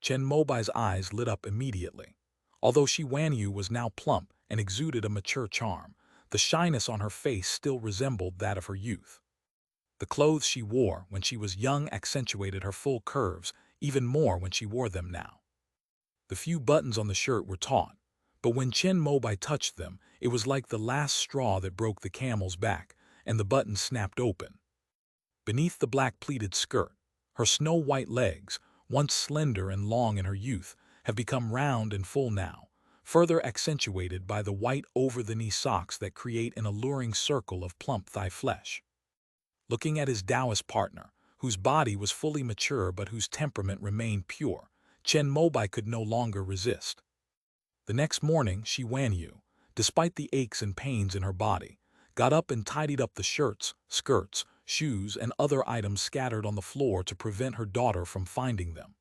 Chen Mobai's eyes lit up immediately. Although Shi Wanyu was now plump and exuded a mature charm, The shyness on her face still resembled that of her youth. The clothes she wore when she was young accentuated her full curves even more when she wore them now. The few buttons on the shirt were taut, but when Chen Mobai touched them, it was like the last straw that broke the camel's back, and the buttons snapped open. Beneath the black pleated skirt, her snow-white legs, once slender and long in her youth, have become round and full now, further accentuated by the white over-the-knee socks that create an alluring circle of plump thigh flesh. Looking at his Taoist partner, whose body was fully mature but whose temperament remained pure, Chen Mobai could no longer resist. The next morning, Shi Wanyu, despite the aches and pains in her body, got up and tidied up the shirts, skirts, shoes, and other items scattered on the floor to prevent her daughter from finding them.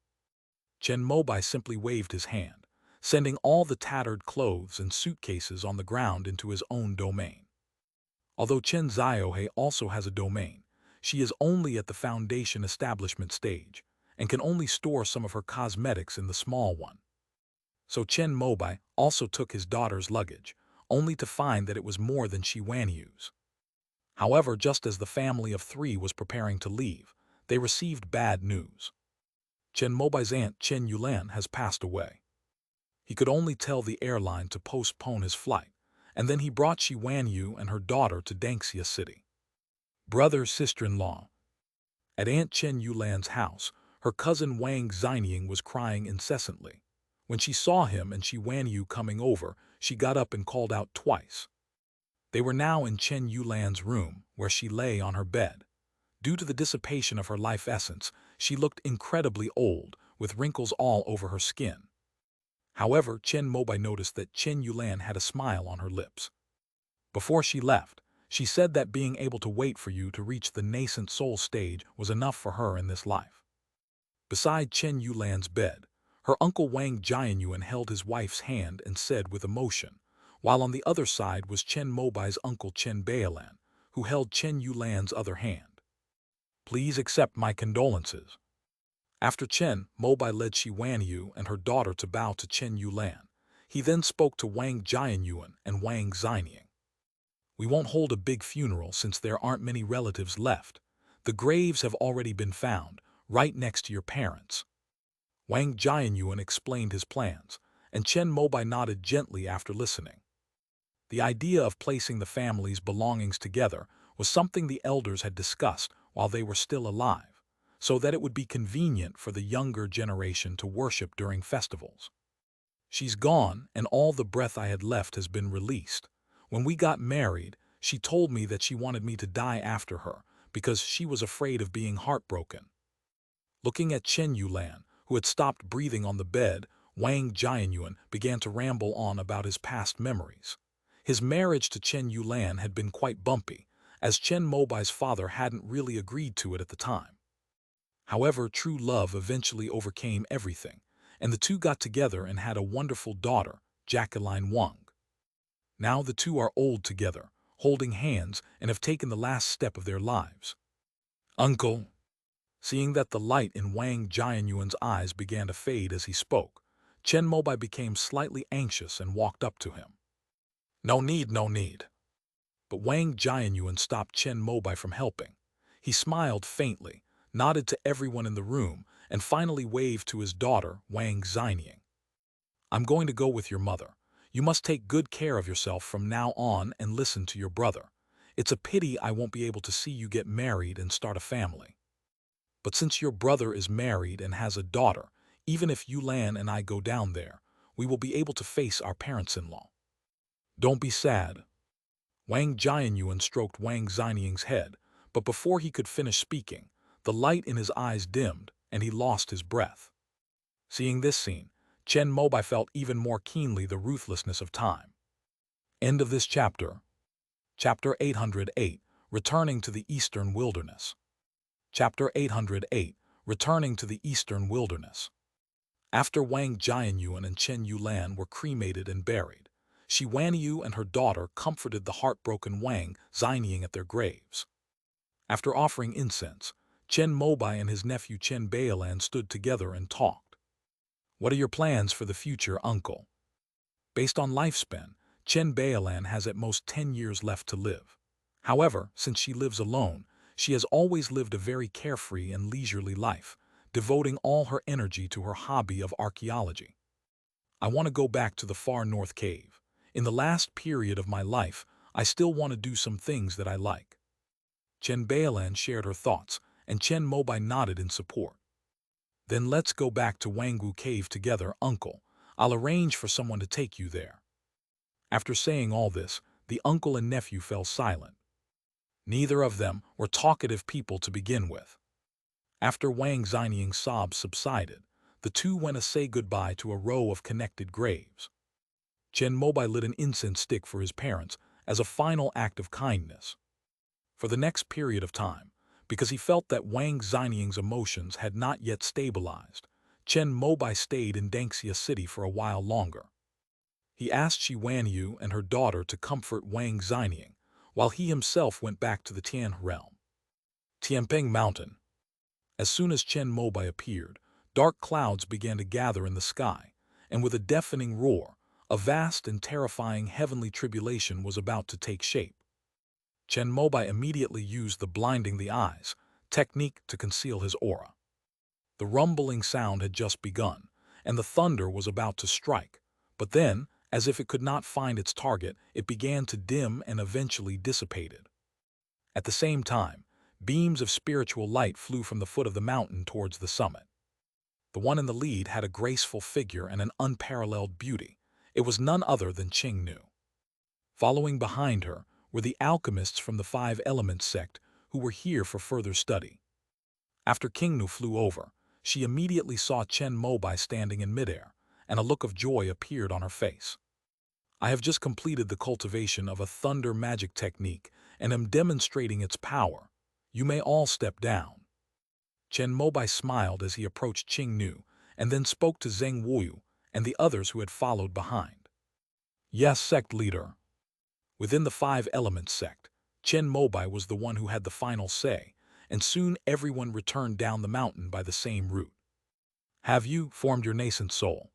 Chen Mobai simply waved his hand, sending all the tattered clothes and suitcases on the ground into his own domain. Although Chen Ziohe also has a domain, she is only at the foundation establishment stage and can only store some of her cosmetics in the small one. So Chen Mobai also took his daughter's luggage, only to find that it was more than Shi Wanyu's. However, just as the family of three was preparing to leave, they received bad news. Chen Mobai's aunt Chen Yulan has passed away. He could only tell the airline to postpone his flight, and then he brought Shi Wanyu and her daughter to Dangxia City. Brother, sister-in-law. At Aunt Chen Yulan's house, her cousin Wang Xinying was crying incessantly. When she saw him and Shi Wanyu coming over, she got up and called out twice. They were now in Chen Yulan's room, where she lay on her bed. Due to the dissipation of her life essence, she looked incredibly old, with wrinkles all over her skin. However, Chen Mobai noticed that Chen Yulan had a smile on her lips. Before she left, she said that being able to wait for you to reach the nascent soul stage was enough for her in this life. Beside Chen Yulan's bed, her uncle Wang Jianyuan held his wife's hand and said with emotion, while on the other side was Chen Mobai's uncle Chen Bailan, who held Chen Yulan's other hand. Please accept my condolences. After Chen Mobai led Shi Wanyu and her daughter to bow to Chen Yulan, he then spoke to Wang Jianyuan and Wang Xinying. We won't hold a big funeral since there aren't many relatives left. The graves have already been found, right next to your parents. Wang Jianyuan explained his plans, and Chen Mobai nodded gently after listening. The idea of placing the family's belongings together was something the elders had discussed while they were still alive, so that it would be convenient for the younger generation to worship during festivals. She's gone, and all the breath I had left has been released. When we got married, she told me that she wanted me to die after her because she was afraid of being heartbroken. Looking at Chen Yulan, who had stopped breathing on the bed, Wang Jianyuan began to ramble on about his past memories. His marriage to Chen Yulan had been quite bumpy, as Chen Mobai's father hadn't really agreed to it at the time. However, true love eventually overcame everything, and the two got together and had a wonderful daughter, Jacqueline Wang. Now the two are old together, holding hands, and have taken the last step of their lives. Uncle. Seeing that the light in Wang Jianyuan's eyes began to fade as he spoke, Chen Mobai became slightly anxious and walked up to him. No need, no need. But Wang Jianyuan stopped Chen Mobai from helping. He smiled faintly, nodded to everyone in the room, and finally waved to his daughter, Wang Xinying. I'm going to go with your mother. You must take good care of yourself from now on and listen to your brother. It's a pity I won't be able to see you get married and start a family. But since your brother is married and has a daughter, even if Yulan and I go down there, we will be able to face our parents-in-law. Don't be sad. Wang Jianyuan stroked Wang Xinying's head, but before he could finish speaking, the light in his eyes dimmed and he lost his breath. Seeing this scene, Chen Mobai felt even more keenly the ruthlessness of time. End of this chapter. Chapter 808, Returning to the Eastern Wilderness. Chapter 808, Returning to the Eastern Wilderness. After Wang Jianyuan and Chen Yulan were cremated and buried, Shi Wanyu and her daughter comforted the heartbroken Wang Xinying at their graves. After offering incense, Chen Mobai and his nephew Chen Bailan stood together and talked. What are your plans for the future, uncle? Based on lifespan, Chen Baolan has at most 10 years left to live. However, since she lives alone, she has always lived a very carefree and leisurely life, devoting all her energy to her hobby of archaeology. I want to go back to the far north cave. In the last period of my life, I still want to do some things that I like. Chen Baolan shared her thoughts, and Chen Mobai nodded in support. Then let's go back to Wangwu Cave together, uncle. I'll arrange for someone to take you there. After saying all this, the uncle and nephew fell silent. Neither of them were talkative people to begin with. After Wang Xinying's sobs subsided, the two went to say goodbye to a row of connected graves. Chen Mobai lit an incense stick for his parents as a final act of kindness. For the next period of time, because he felt that Wang Xinying's emotions had not yet stabilized, Chen Mobai stayed in Dengxia City for a while longer. He asked Shi Wanyu and her daughter to comfort Wang Xinying, while he himself went back to the Tian realm. Tianping Mountain. As soon as Chen Mobai appeared, dark clouds began to gather in the sky, and with a deafening roar, a vast and terrifying heavenly tribulation was about to take shape. Chen Mobai immediately used the blinding the eyes technique to conceal his aura. The rumbling sound had just begun, and the thunder was about to strike, but then, as if it could not find its target, it began to dim and eventually dissipated. At the same time, beams of spiritual light flew from the foot of the mountain towards the summit. The one in the lead had a graceful figure and an unparalleled beauty. It was none other than Qing Nu. Following behind her were the alchemists from the Five Elements sect who were here for further study. After King Nu flew over, she immediately saw Chen Mobai standing in midair, and a look of joy appeared on her face. I have just completed the cultivation of a thunder magic technique and am demonstrating its power. You may all step down. Chen Mobai smiled as he approached Qing Nu and then spoke to Zheng Wuyu and the others who had followed behind. Yes, sect leader. Within the Five Elements sect, Chen Mobai was the one who had the final say, and soon everyone returned down the mountain by the same route. Have you formed your nascent soul?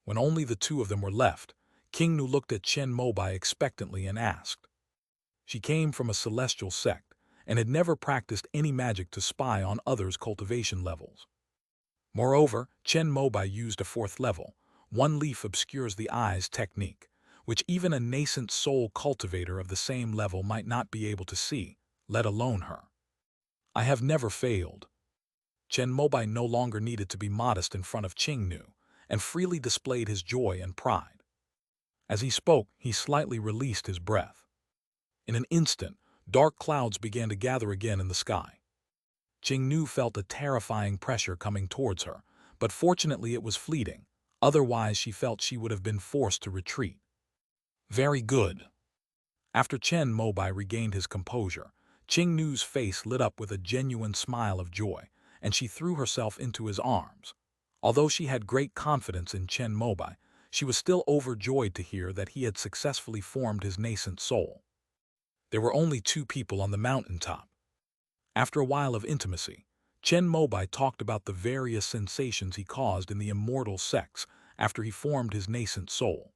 When only the two of them were left, King Nu looked at Chen Mobai expectantly and asked. She came from a celestial sect and had never practiced any magic to spy on others' cultivation levels. Moreover, Chen Mobai used a fourth level, one leaf obscures the eyes technique, which even a nascent soul cultivator of the same level might not be able to see, let alone her. I have never failed. Chen Mobai no longer needed to be modest in front of Qing Nu, and freely displayed his joy and pride. As he spoke, he slightly released his breath. In an instant, dark clouds began to gather again in the sky. Qing Nu felt a terrifying pressure coming towards her, but fortunately it was fleeting, otherwise she felt she would have been forced to retreat. Very good. After Chen Mobai regained his composure, Qing Nu's face lit up with a genuine smile of joy, and she threw herself into his arms. Although she had great confidence in Chen Mobai, she was still overjoyed to hear that he had successfully formed his nascent soul. There were only two people on the mountaintop. After a while of intimacy, Chen Mobai talked about the various sensations he caused in the immortal sects after he formed his nascent soul.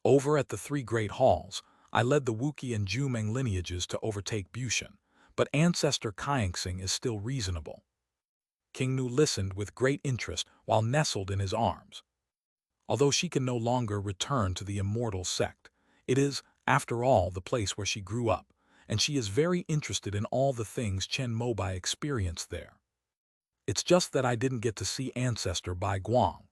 Over at the three great halls, I led the Wuqi and Jumeng lineages to overtake Bushan, but ancestor Kaingsing is still reasonable. King Nu listened with great interest while nestled in his arms. Although she can no longer return to the immortal sect, it is, after all, the place where she grew up, and she is very interested in all the things Chen Mobai experienced there. It's just that I didn't get to see ancestor Bai Guang.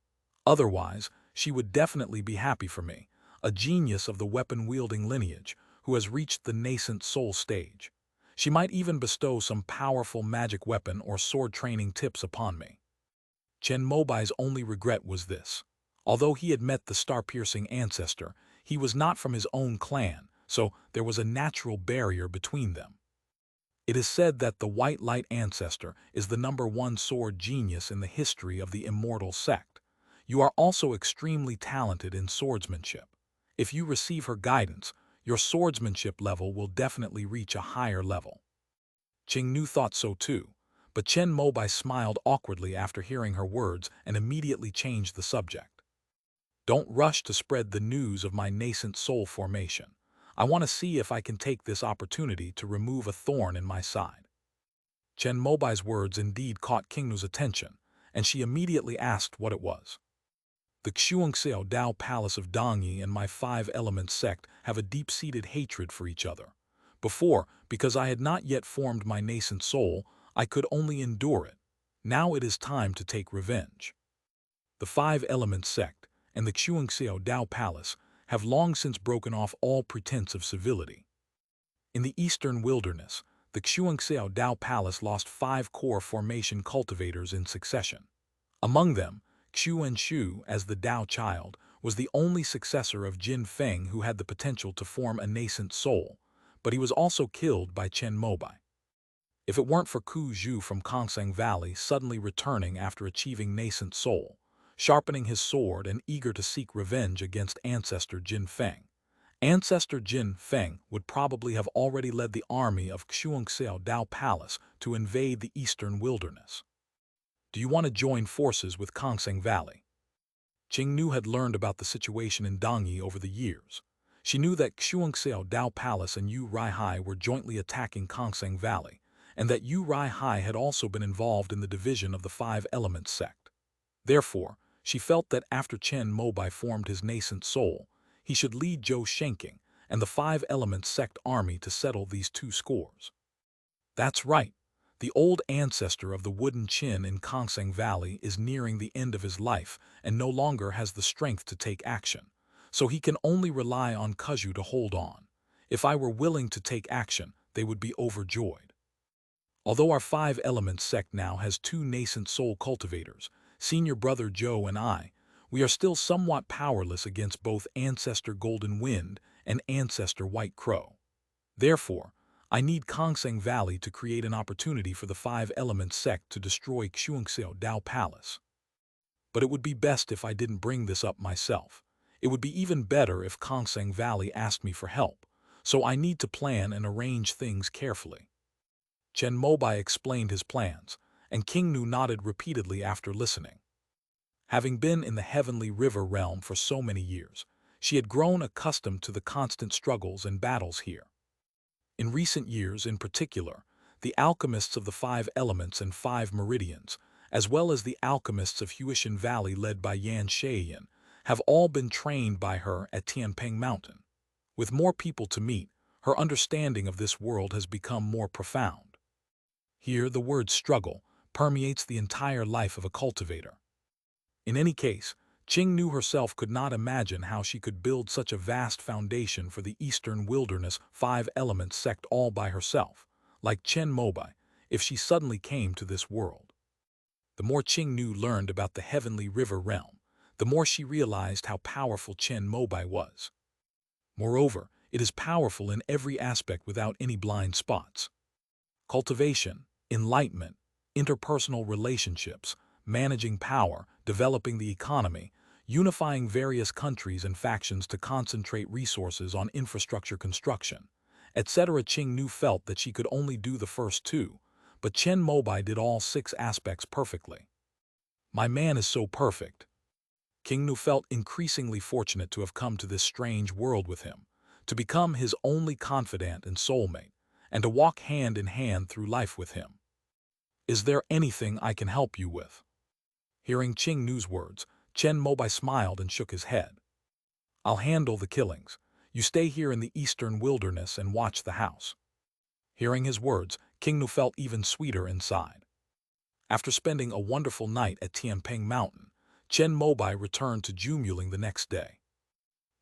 Otherwise, she would definitely be happy for me, a genius of the weapon-wielding lineage who has reached the nascent soul stage. She might even bestow some powerful magic weapon or sword training tips upon me. Chen Mobai's only regret was this. Although he had met the star-piercing ancestor, he was not from his own clan, so there was a natural barrier between them. It is said that the White Light ancestor is the #1 sword genius in the history of the immortal sect. You are also extremely talented in swordsmanship. If you receive her guidance, your swordsmanship level will definitely reach a higher level. Qing Nu thought so too, but Chen Mobai smiled awkwardly after hearing her words and immediately changed the subject. Don't rush to spread the news of my nascent soul formation. I want to see if I can take this opportunity to remove a thorn in my side. Chen Mobai's words indeed caught Qingnu's attention, and she immediately asked what it was. The Xuanxiao Dao Palace of Dongyi and my five-element sect have a deep-seated hatred for each other. Before, because I had not yet formed my nascent soul, I could only endure it. Now it is time to take revenge. The five-element sect and the Xuanxiao Dao Palace have long since broken off all pretense of civility. In the eastern wilderness, the Xuanxiao Dao Palace lost 5 core formation cultivators in succession. Among them, Xu Enshu, as the Dao child, was the only successor of Jin Feng who had the potential to form a nascent soul, but he was also killed by Chen Mobai. If it weren't for Ku Zhu from Kongsang Valley suddenly returning after achieving nascent soul, sharpening his sword and eager to seek revenge against ancestor Jin Feng, Ancestor Jin Feng would probably have already led the army of Xuanxiao Dao Palace to invade the eastern wilderness. Do you want to join forces with Kongsang Valley? Qingnu had learned about the situation in Dongyi over the years. She knew that Xuanxiao Dao Palace and Yu Raihai were jointly attacking Kongsang Valley, and that Yu Raihai had also been involved in the division of the Five Elements sect. Therefore, she felt that after Chen Mobai formed his nascent soul, he should lead Zhou Shenking and the Five Elements sect army to settle these two scores. That's right. The old ancestor of the Wooden Chin in Kongsang Valley is nearing the end of his life and no longer has the strength to take action, so he can only rely on Kuzhu to hold on. If I were willing to take action, they would be overjoyed. Although our Five Elements sect now has 2 nascent soul cultivators, Senior Brother Zhou and I, we are still somewhat powerless against both Ancestor Golden Wind and Ancestor White Crow. Therefore, I need Kongsang Valley to create an opportunity for the Five Elements sect to destroy Xuanxiao Dao Palace. But it would be best if I didn't bring this up myself. It would be even better if Kongsang Valley asked me for help, so I need to plan and arrange things carefully. Chen Mobai explained his plans, and Qingnu nodded repeatedly after listening. Having been in the Heavenly River realm for so many years, she had grown accustomed to the constant struggles and battles here. In recent years in particular, the alchemists of the 5 elements and 5 meridians, as well as the alchemists of Huishan Valley led by Yan Shaiyan, have all been trained by her at Tianping Mountain. With more people to meet, her understanding of this world has become more profound. Here the word struggle permeates the entire life of a cultivator. In any case, Qingnu herself could not imagine how she could build such a vast foundation for the Eastern Wilderness 5 Elements sect all by herself, like Chen Mobai, if she suddenly came to this world. The more Qingnu learned about the Heavenly River realm, the more she realized how powerful Chen Mobai was. Moreover, it is powerful in every aspect without any blind spots. Cultivation, enlightenment, interpersonal relationships, managing power, developing the economy, unifying various countries and factions to concentrate resources on infrastructure construction, etc. Qingnu felt that she could only do the first 2, but Chen Mobai did all 6 aspects perfectly. My man is so perfect. Qingnu felt increasingly fortunate to have come to this strange world with him, to become his only confidant and soulmate, and to walk hand in hand through life with him. Is there anything I can help you with? Hearing Qingnu's words, Chen Mobai smiled and shook his head. I'll handle the killings. You stay here in the eastern wilderness and watch the house. Hearing his words, Qingnu felt even sweeter inside. After spending a wonderful night at Tianping Mountain, Chen Mobai returned to Jumuling the next day.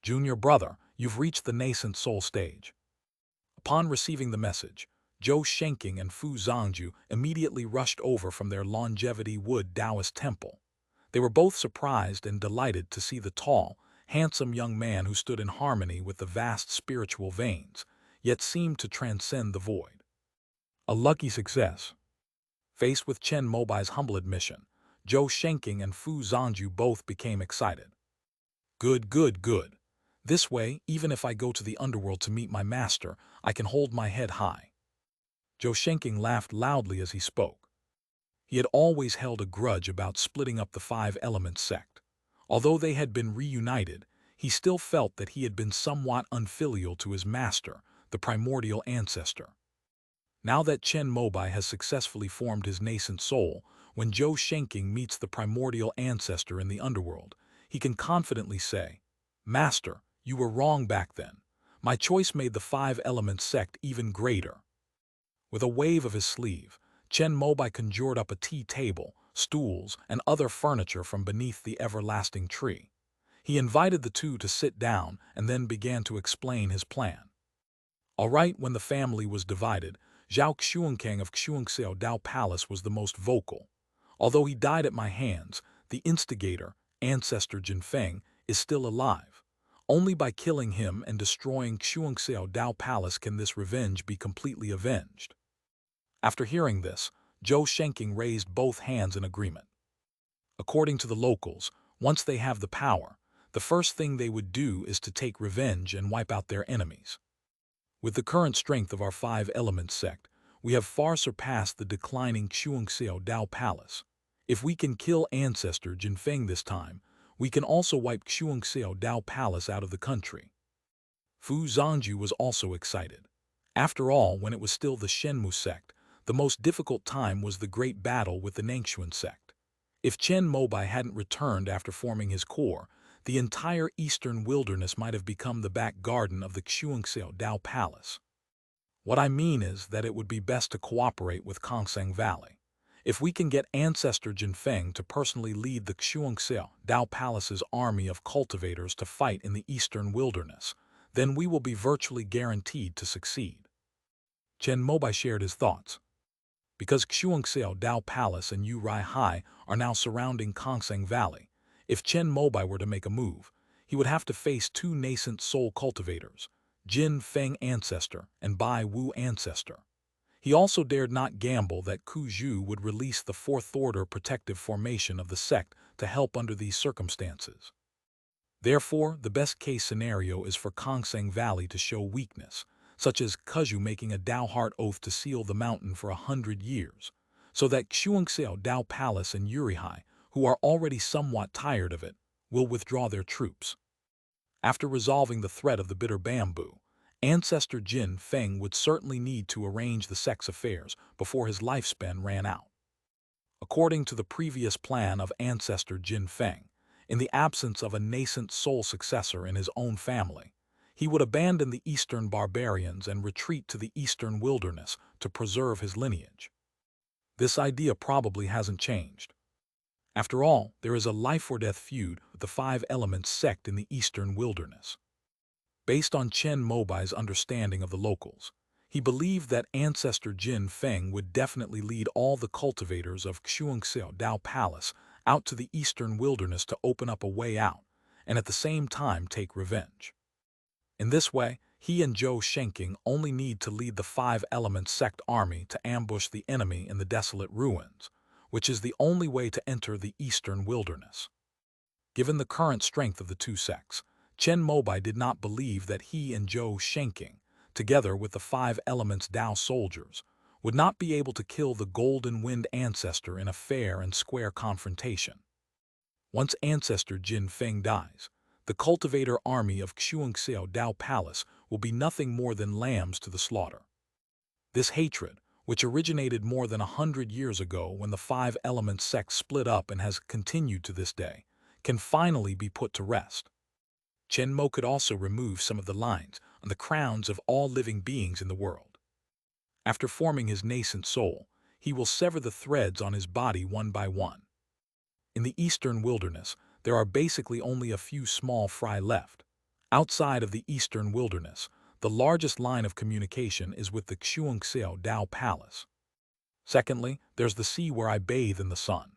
Junior brother, you've reached the nascent soul stage. Upon receiving the message, Zhou Shenking and Fu Zhangju immediately rushed over from their Longevity Wood Taoist temple. They were both surprised and delighted to see the tall, handsome young man who stood in harmony with the vast spiritual veins, yet seemed to transcend the void. A lucky success. Faced with Chen Mobai's humble admission, Zhou Shenking and Fu Zhangju both became excited. Good, good, good. This way, even if I go to the underworld to meet my master, I can hold my head high. Zhou Shenking laughed loudly as he spoke. He had always held a grudge about splitting up the 5 Elements sect. Although they had been reunited, he still felt that he had been somewhat unfilial to his master, the primordial ancestor. Now that Chen Mobai has successfully formed his nascent soul, when Zhou Shenking meets the primordial ancestor in the underworld, he can confidently say, "Master, you were wrong back then. My choice made the five elements sect even greater." With a wave of his sleeve, Chen Mobai conjured up a tea table, stools, and other furniture from beneath the everlasting tree. He invited the two to sit down and then began to explain his plan. All right, when the family was divided, Zhao Xuankang of Xuanxiao Dao Palace was the most vocal. Although he died at my hands, the instigator, ancestor Jinfeng, is still alive. Only by killing him and destroying Xuanxiao Dao Palace can this revenge be completely avenged. After hearing this, Zhou Shenking raised both hands in agreement. According to the locals, once they have the power, the first thing they would do is to take revenge and wipe out their enemies. With the current strength of our five elements sect, we have far surpassed the declining Xuanxiao Dao Palace. If we can kill ancestor Jinfeng this time, we can also wipe Xuanxiao Dao Palace out of the country. Fu Zhangju was also excited. After all, when it was still the Shenmu sect, the most difficult time was the great battle with the Nangshuan sect. If Chen Mobai hadn't returned after forming his core, the entire eastern wilderness might have become the back garden of the Xuanxiao Dao Palace. What I mean is that it would be best to cooperate with Kongsang Valley. If we can get ancestor Jinfeng to personally lead the Xuanxiao Dao Palace's army of cultivators to fight in the eastern wilderness, then we will be virtually guaranteed to succeed. Chen Mobai shared his thoughts. Because Xuanxiao Dao Palace and Yurai Hai are now surrounding Kongsang Valley, if Chen Mobai were to make a move, he would have to face two nascent soul cultivators, Jin Feng Ancestor and Bai Wu Ancestor. He also dared not gamble that Ku Zhu would release the Fourth Order protective formation of the sect to help under these circumstances. Therefore, the best-case scenario is for Kongsang Valley to show weakness, such as Kuzhu making a Dao Heart oath to seal the mountain for 100 years, so that Xuanxiao Dao Palace and Yurihai, who are already somewhat tired of it, will withdraw their troops. After resolving the threat of the bitter bamboo, Ancestor Jin Feng would certainly need to arrange the sect's affairs before his lifespan ran out. According to the previous plan of Ancestor Jin Feng, in the absence of a nascent soul successor in his own family, he would abandon the eastern barbarians and retreat to the eastern wilderness to preserve his lineage. This idea probably hasn't changed. After all, there is a life-or-death feud with the Five Elements sect in the eastern wilderness. Based on Chen Mobai's understanding of the locals, he believed that Ancestor Jin Feng would definitely lead all the cultivators of Xuanxiao Dao Palace out to the eastern wilderness to open up a way out, and at the same time take revenge. In this way, he and Zhou Shenking only need to lead the Five Elements sect army to ambush the enemy in the desolate ruins, which is the only way to enter the eastern wilderness. Given the current strength of the two sects, Chen Mobai did not believe that he and Zhou Shenking, together with the Five Elements Dao soldiers, would not be able to kill the Golden Wind Ancestor in a fair and square confrontation. Once Ancestor Jin Feng dies, the cultivator army of Xuanxiao Dao Palace will be nothing more than lambs to the slaughter. This hatred, which originated more than 100 years ago when the Five Elements sect split up and has continued to this day, can finally be put to rest. Chen Mo could also remove some of the lines on the crowns of all living beings in the world. After forming his nascent soul, he will sever the threads on his body one by one. In the eastern wilderness, there are basically only a few small fry left. Outside of the eastern wilderness, the largest line of communication is with the Xuanxiao Dao Palace. Secondly, there's the sea where I bathe in the sun.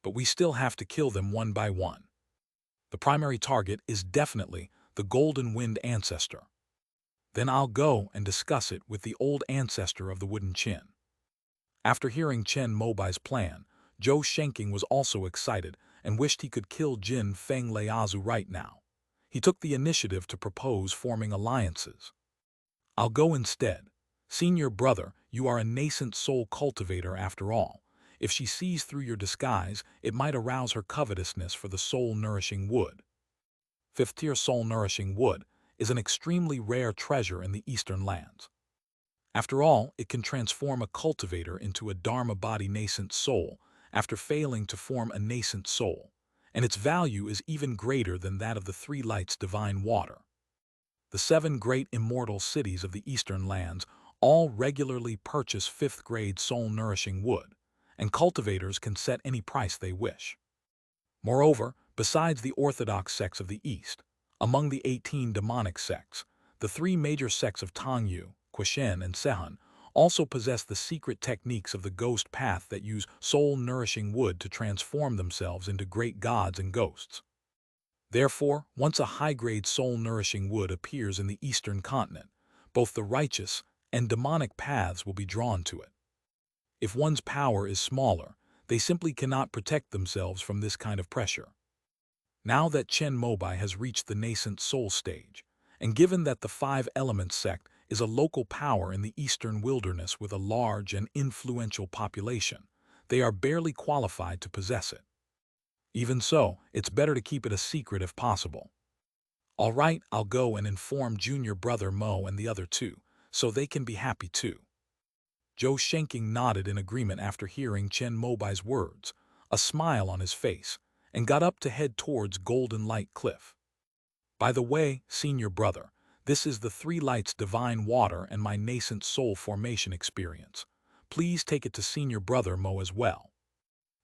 But we still have to kill them one by one. The primary target is definitely the Golden Wind Ancestor. Then I'll go and discuss it with the old ancestor of the Wooden Chin. After hearing Chen Mobai's plan, Zhou Shenking was also excited and wished he could kill Jin Feng Leiazu right now. He took the initiative to propose forming alliances. I'll go instead. Senior brother, you are a nascent soul cultivator after all. If she sees through your disguise, it might arouse her covetousness for the soul-nourishing wood. Fifth-tier soul-nourishing wood is an extremely rare treasure in the eastern lands. After all, it can transform a cultivator into a Dharma body nascent soul after failing to form a nascent soul, and its value is even greater than that of the three lights divine water. The 7 great immortal cities of the eastern lands all regularly purchase 5th-grade soul-nourishing wood, and cultivators can set any price they wish. Moreover, besides the orthodox sects of the East, among the 18 demonic sects, the 3 major sects of Tongyu, Quishen, and Sehun also possess the secret techniques of the ghost path that use soul-nourishing wood to transform themselves into great gods and ghosts. Therefore, once a high-grade soul-nourishing wood appears in the eastern continent, both the righteous and demonic paths will be drawn to it. If one's power is smaller, they simply cannot protect themselves from this kind of pressure. Now that Chen Mobai has reached the nascent soul stage, and given that the 5 Elements sect is a local power in the eastern wilderness with a large and influential population, they are barely qualified to possess it. Even so, it's better to keep it a secret if possible. All right, I'll go and inform junior brother Mo and the other 2, so they can be happy too. Zhou Shenking nodded in agreement after hearing Chen Mobai's words, a smile on his face, and got up to head towards Golden Light Cliff. By the way, senior brother, this is the 3 lights divine water and my nascent soul formation experience. Please take it to senior brother Mo as well.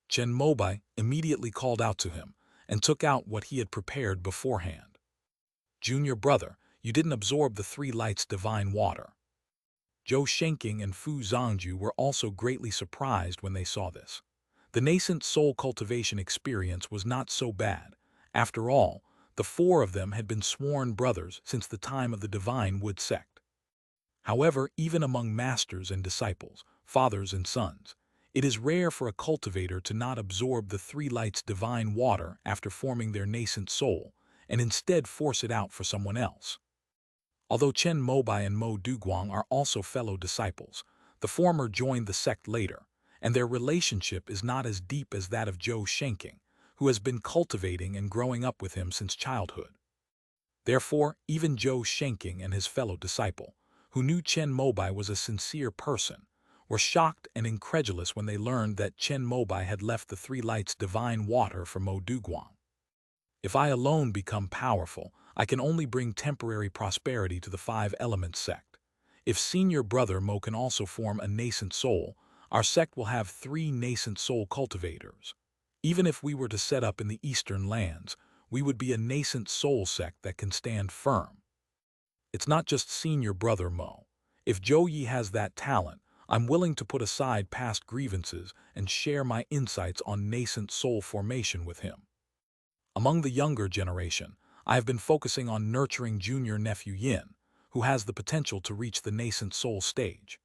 Chen Mobai immediately called out to him and took out what he had prepared beforehand. Junior brother, you didn't absorb the 3 lights divine water. Zhou Shenking and Fu Zhangju were also greatly surprised when they saw this. The nascent soul cultivation experience was not so bad. After all, the 4 of them had been sworn brothers since the time of the Divine Wood sect. However, even among masters and disciples, fathers and sons, it is rare for a cultivator to not absorb the 3 lights divine water after forming their nascent soul, and instead force it out for someone else. Although Chen Mobai and Mo Duguang are also fellow disciples, the former joined the sect later, and their relationship is not as deep as that of Zhou Shenking, who has been cultivating and growing up with him since childhood. Therefore, even Zhou Shenking and his fellow disciple, who knew Chen Mobai was a sincere person, were shocked and incredulous when they learned that Chen Mobai had left the 3 lights divine water for Mo Duguang. If I alone become powerful, I can only bring temporary prosperity to the 5 Elements sect. If senior brother Mo can also form a nascent soul, our sect will have 3 nascent soul cultivators. Even if we were to set up in the eastern lands, we would be a nascent soul sect that can stand firm. It's not just senior brother Mo. If Zhou Yi has that talent, I'm willing to put aside past grievances and share my insights on nascent soul formation with him. Among the younger generation, I have been focusing on nurturing junior nephew Yin, who has the potential to reach the nascent soul stage.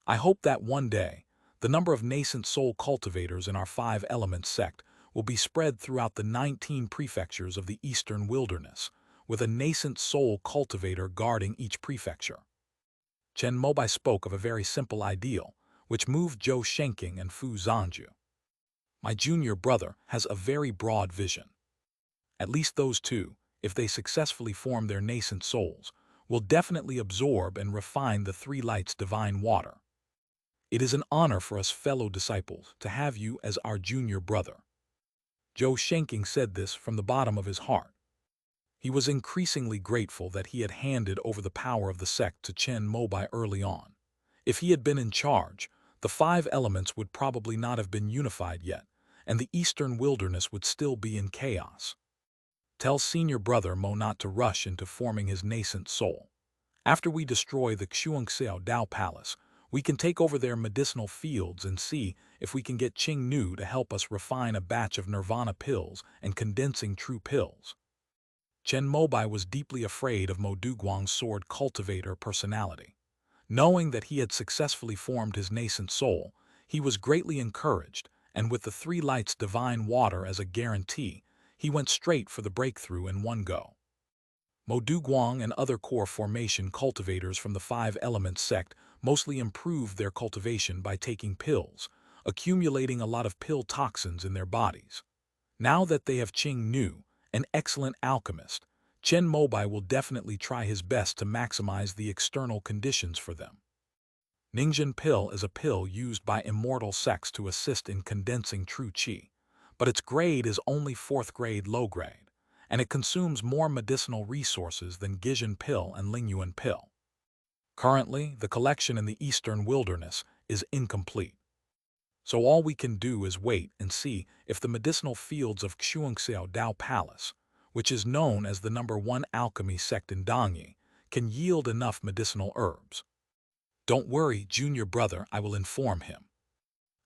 I hope that one day, the number of nascent soul cultivators in our 5 Elements sect will be spread throughout the 19 prefectures of the eastern wilderness, with a nascent soul cultivator guarding each prefecture. Chen Mobai spoke of a very simple ideal, which moved Zhou Shenking and Fu Zhangju. My junior brother has a very broad vision. At least those 2, if they successfully form their nascent souls, will definitely absorb and refine the 3 lights divine water. It is an honor for us fellow disciples to have you as our junior brother. Zhou Shenking said this from the bottom of his heart. He was increasingly grateful that he had handed over the power of the sect to Chen Mobai early on. If he had been in charge, the 5 elements would probably not have been unified yet, and the eastern wilderness would still be in chaos. Tell senior brother Mo not to rush into forming his nascent soul. After we destroy the Xuanxiao Dao Palace, we can take over their medicinal fields and see if we can get Qing Nu to help us refine a batch of nirvana pills and condensing true pills. Chen Mobai was deeply afraid of Mo Duguang's sword cultivator personality. Knowing that he had successfully formed his nascent soul, he was greatly encouraged, and with the 3 lights divine water as a guarantee, he went straight for the breakthrough in one go. Mo Duguang and other core formation cultivators from the 5 Elements sect mostly improved their cultivation by taking pills, accumulating a lot of pill toxins in their bodies. Now that they have Qing Nu, an excellent alchemist, Chen Mobai will definitely try his best to maximize the external conditions for them. Ningzhen pill is a pill used by immortal sects to assist in condensing true qi, but its grade is only 4th grade low grade, and it consumes more medicinal resources than Gizhen pill and Lingyuan pill. Currently, the collection in the eastern wilderness is incomplete. So all we can do is wait and see if the medicinal fields of Xuanxiao Dao Palace, which is known as the #1 alchemy sect in Dongyi, can yield enough medicinal herbs. Don't worry, junior brother, I will inform him.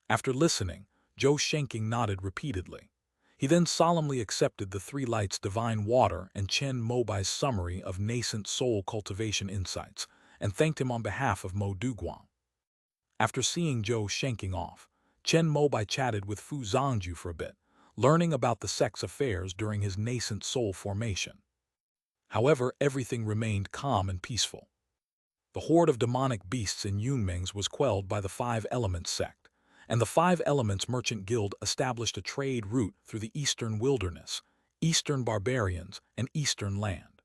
After listening, Zhou Shenking nodded repeatedly. He then solemnly accepted the 3 lights divine water and Chen Mobai's summary of nascent soul cultivation insights, and thanked him on behalf of Mo Duguang. After seeing Zhou Shenking off, Chen Mobai chatted with Fu Zhangju for a bit, learning about the sect's affairs during his nascent soul formation. However, everything remained calm and peaceful. The horde of demonic beasts in Yunmeng's was quelled by the 5 Elements sect, and the 5 Elements Merchant Guild established a trade route through the eastern wilderness, eastern barbarians, and eastern land.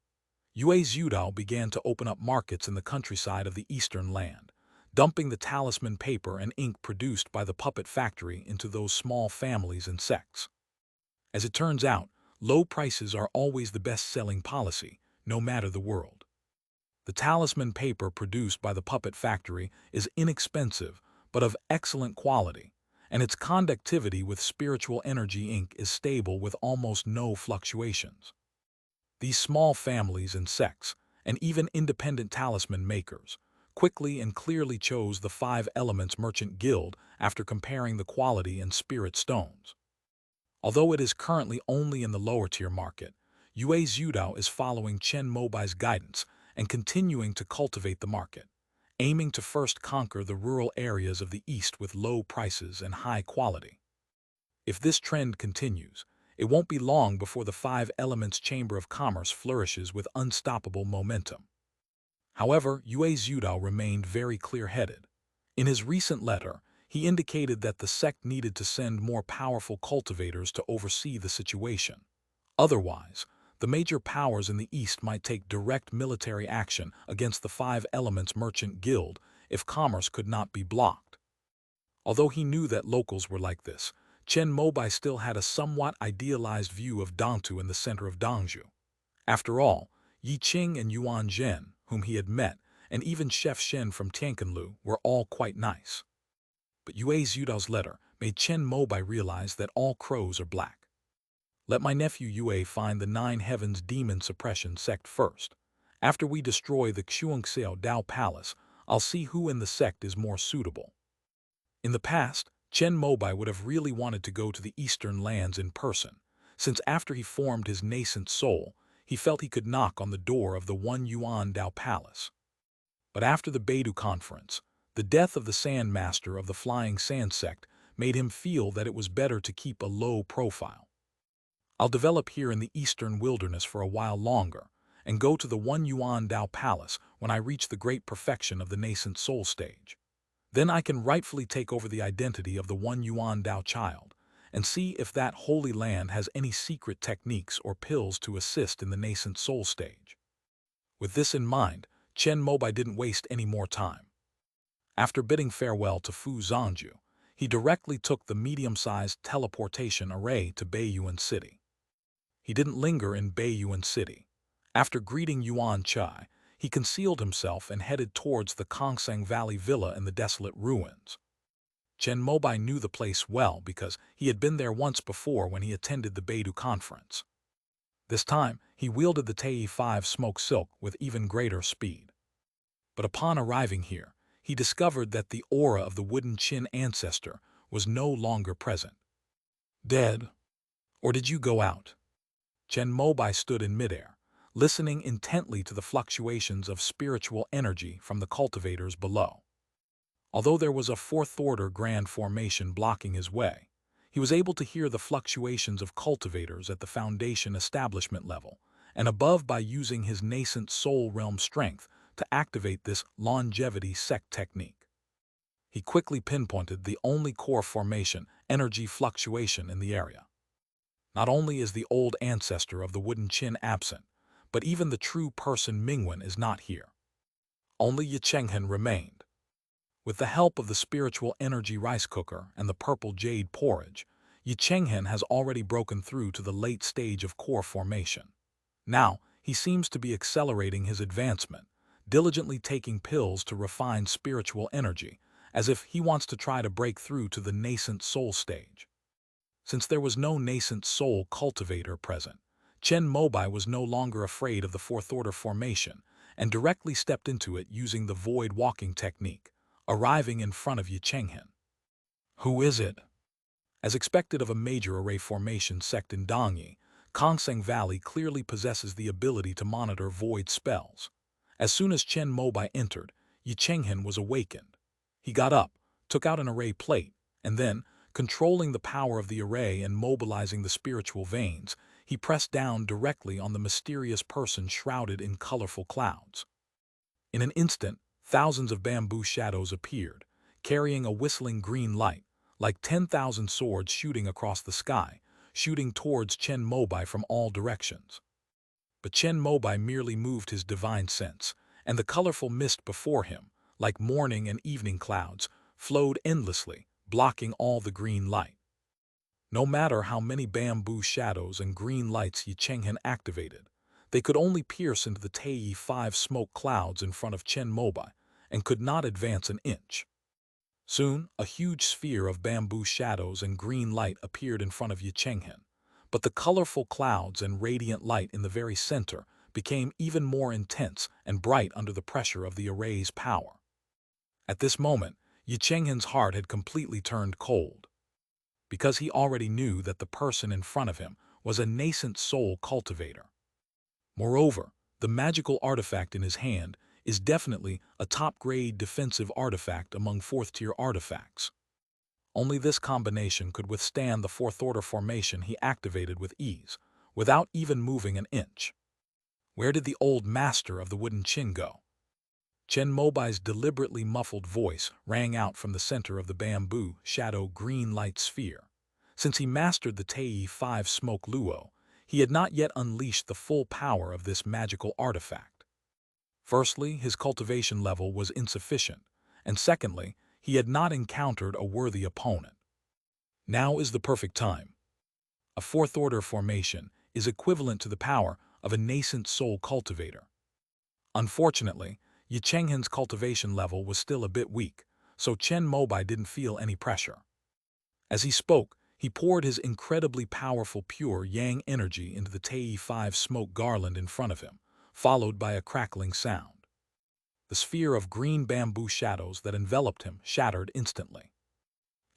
Yue Zhudao began to open up markets in the countryside of the eastern land, dumping the talisman paper and ink produced by the puppet factory into those small families and sects. As it turns out, low prices are always the best-selling policy, no matter the world. The talisman paper produced by the puppet factory is inexpensive but of excellent quality, and its conductivity with spiritual energy ink is stable with almost no fluctuations. These small families and sects, and even independent talisman makers, quickly and clearly chose the 5 Elements Merchant Guild after comparing the quality and spirit stones. Although it is currently only in the lower-tier market, Yue Zhudao is following Chen Mobai's guidance and continuing to cultivate the market, aiming to first conquer the rural areas of the East with low prices and high quality. If this trend continues, it won't be long before the 5 Elements Chamber of Commerce flourishes with unstoppable momentum. However, Yue Zhudao remained very clear-headed. In his recent letter, he indicated that the sect needed to send more powerful cultivators to oversee the situation. Otherwise, the major powers in the East might take direct military action against the 5 Elements Merchant Guild if commerce could not be blocked. Although he knew that locals were like this, Chen Mobai still had a somewhat idealized view of Dongtu in the center of Dongzhou. After all, Yi Qing and Yuan Zhen, whom he had met, and even Chef Shen from Tianqinlu were all quite nice. But Yue Zhudao's letter made Chen Mobai realize that all crows are black. Let my nephew Yue find the 9 Heavens Demon Suppression sect first. After we destroy the Xuanxiao Dao Palace, I'll see who in the sect is more suitable. In the past, Chen Mobai would have really wanted to go to the eastern lands in person, since after he formed his nascent soul, he felt he could knock on the door of the 1 Yuan Dao Palace. But after the Beidou Conference, the death of the Sand Master of the Flying Sand sect made him feel that it was better to keep a low profile. I'll develop here in the eastern wilderness for a while longer, and go to the 1 Yuan Dao Palace when I reach the great perfection of the nascent soul stage. Then I can rightfully take over the identity of the 1 Yuan Dao child, and see if that holy land has any secret techniques or pills to assist in the nascent soul stage. With this in mind, Chen Mobai didn't waste any more time. After bidding farewell to Fu Zhangju, he directly took the medium-sized teleportation array to Beiyuan City. He didn't linger in Beiyuan City. After greeting Yuan Chai, he concealed himself and headed towards the Kongsang Valley Villa in the desolate ruins. Chen Mobai knew the place well because he had been there once before when he attended the Beidou Conference. This time, he wielded the Tei-5 Smoke Silk with even greater speed. But upon arriving here, he discovered that the aura of the wooden Qin ancestor was no longer present. Dead? Or did you go out? Chen Mobai stood in midair, listening intently to the fluctuations of spiritual energy from the cultivators below. Although there was a 4th-order grand formation blocking his way, he was able to hear the fluctuations of cultivators at the foundation establishment level, and above by using his nascent soul realm strength to activate this longevity sect technique. He quickly pinpointed the only core formation, energy fluctuation in the area. Not only is the old ancestor of the wooden chin absent, but even the true person Mingwen is not here. Only Yichenghen remained. With the help of the spiritual energy rice cooker and the purple jade porridge, Yichenghen has already broken through to the late stage of core formation. Now, he seems to be accelerating his advancement, diligently taking pills to refine spiritual energy, as if he wants to try to break through to the nascent soul stage. Since there was no nascent soul cultivator present, Chen Mobai was no longer afraid of the fourth order formation and directly stepped into it using the void walking technique, arriving in front of Yichenghen. Who is it? As expected of a major array formation sect in Dongyi, Kongseng Valley clearly possesses the ability to monitor void spells. As soon as Chen Mobai entered, Yichenghen was awakened. He got up, took out an array plate, and then, controlling the power of the array and mobilizing the spiritual veins, he pressed down directly on the mysterious person shrouded in colorful clouds. In an instant, thousands of bamboo shadows appeared, carrying a whistling green light, like 10,000 swords shooting across the sky, shooting towards Chen Mobai from all directions. But Chen Mobai merely moved his divine sense, and the colorful mist before him, like morning and evening clouds, flowed endlessly, blocking all the green light. No matter how many bamboo shadows and green lights Yichenghen activated, they could only pierce into the Tei 5 smoke clouds in front of Chen Mobai and could not advance an inch. Soon, a huge sphere of bamboo shadows and green light appeared in front of Yichenghen, but the colorful clouds and radiant light in the very center became even more intense and bright under the pressure of the array's power. At this moment, Yichenghen's heart had completely turned cold, because he already knew that the person in front of him was a nascent soul cultivator. Moreover, the magical artifact in his hand is definitely a top-grade defensive artifact among fourth-tier artifacts. Only this combination could withstand the fourth-order formation he activated with ease, without even moving an inch. Where did the old master of the wooden chin go? Chen Mobai's deliberately muffled voice rang out from the center of the bamboo shadow green light sphere. Since he mastered the Tei 5 smoke luo, he had not yet unleashed the full power of this magical artifact. Firstly, his cultivation level was insufficient, and secondly, he had not encountered a worthy opponent. Now is the perfect time. A fourth-order formation is equivalent to the power of a nascent soul cultivator. Unfortunately, Yichenghen's cultivation level was still a bit weak, so Chen Mobai didn't feel any pressure. As he spoke, he poured his incredibly powerful pure yang energy into the Tei 5 smoke garland in front of him, followed by a crackling sound. The sphere of green bamboo shadows that enveloped him shattered instantly.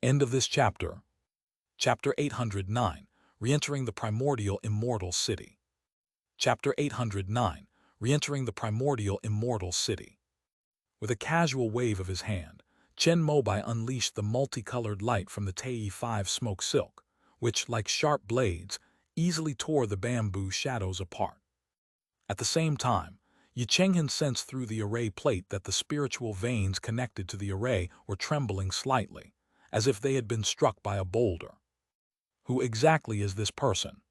End of this chapter. Chapter 809, Re-entering the Primordial Immortal City. Chapter 809, Re-entering the Primordial Immortal City. With a casual wave of his hand, Chen Mobai unleashed the multicolored light from the Tei 5 smoke silk, which, like sharp blades, easily tore the bamboo shadows apart. At the same time, Yichenghen sensed through the array plate that the spiritual veins connected to the array were trembling slightly, as if they had been struck by a boulder. Who exactly is this person?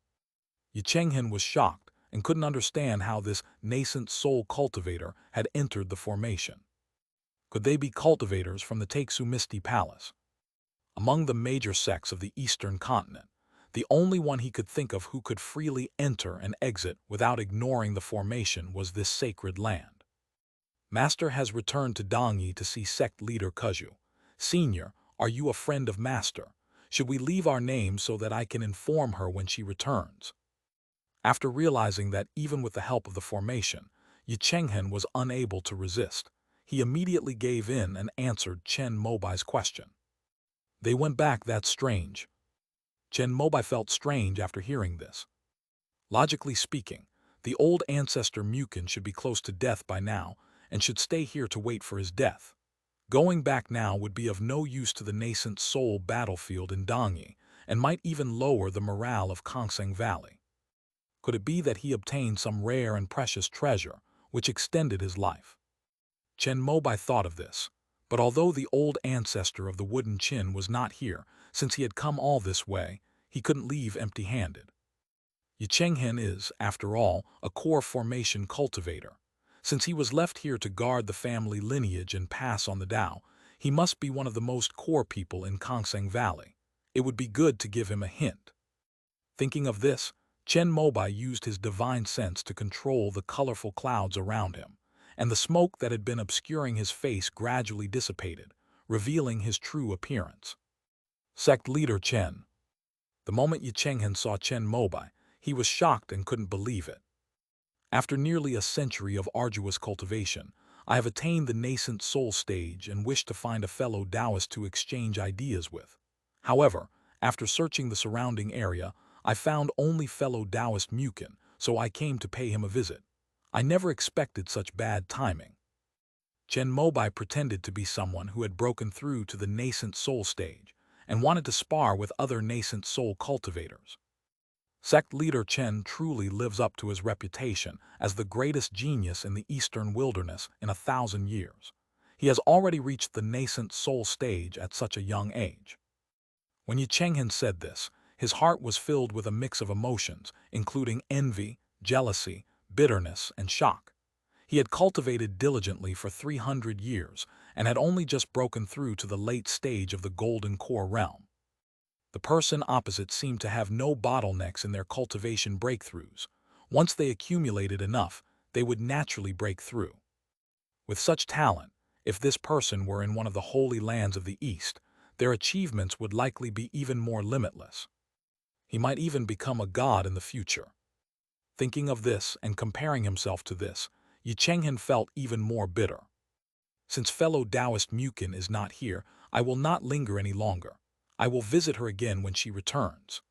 Yichenghen was shocked and couldn't understand how this nascent soul cultivator had entered the formation. Could they be cultivators from the Taixu Misty Palace? Among the major sects of the Eastern continent, the only one he could think of who could freely enter and exit without ignoring the formation was this sacred land. Master has returned to Dongyi to see sect leader Kuju. Senior, are you a friend of Master? Should we leave our names so that I can inform her when she returns? After realizing that even with the help of the formation, Yichenghen was unable to resist, he immediately gave in and answered Chen Mobai's question. They went back, that's strange. Chen Mobai felt strange after hearing this. Logically speaking, the old ancestor Mukin should be close to death by now and should stay here to wait for his death. Going back now would be of no use to the nascent soul battlefield in Dongyi and might even lower the morale of Kongseng Valley. Could it be that he obtained some rare and precious treasure which extended his life? Chen Mobai thought of this, But although the old ancestor of the wooden chin was not here, since he had come all this way, he couldn't leave empty-handed. Yichenghen is, after all, a core formation cultivator. Since he was left here to guard the family lineage and pass on the Tao, he must be one of the most core people in Kongseng Valley. It would be good to give him a hint. Thinking of this, Chen Mobai used his divine sense to control the colorful clouds around him, and the smoke that had been obscuring his face gradually dissipated, revealing his true appearance. Sect leader Chen. The moment Yichenghen saw Chen Mobai, he was shocked and couldn't believe it. After nearly a century of arduous cultivation, I have attained the nascent soul stage and wish to find a fellow Taoist to exchange ideas with. However, after searching the surrounding area, I found only fellow Taoist Mukin, so I came to pay him a visit. I never expected such bad timing. Chen Mobai pretended to be someone who had broken through to the nascent soul stage and wanted to spar with other nascent soul cultivators. Sect leader Chen truly lives up to his reputation as the greatest genius in the eastern wilderness in 1,000 years. He has already reached the nascent soul stage at such a young age. When Yichenghen said this, his heart was filled with a mix of emotions, including envy, jealousy, bitterness, and shock. He had cultivated diligently for 300 years and had only just broken through to the late stage of the golden core realm. The person opposite seemed to have no bottlenecks in their cultivation breakthroughs. Once they accumulated enough, they would naturally break through. With such talent, if this person were in one of the holy lands of the East, their achievements would likely be even more limitless. He might even become a god in the future. Thinking of this and comparing himself to this, Yichenghen felt even more bitter. Since fellow Taoist Mukin is not here, I will not linger any longer. I will visit her again when she returns.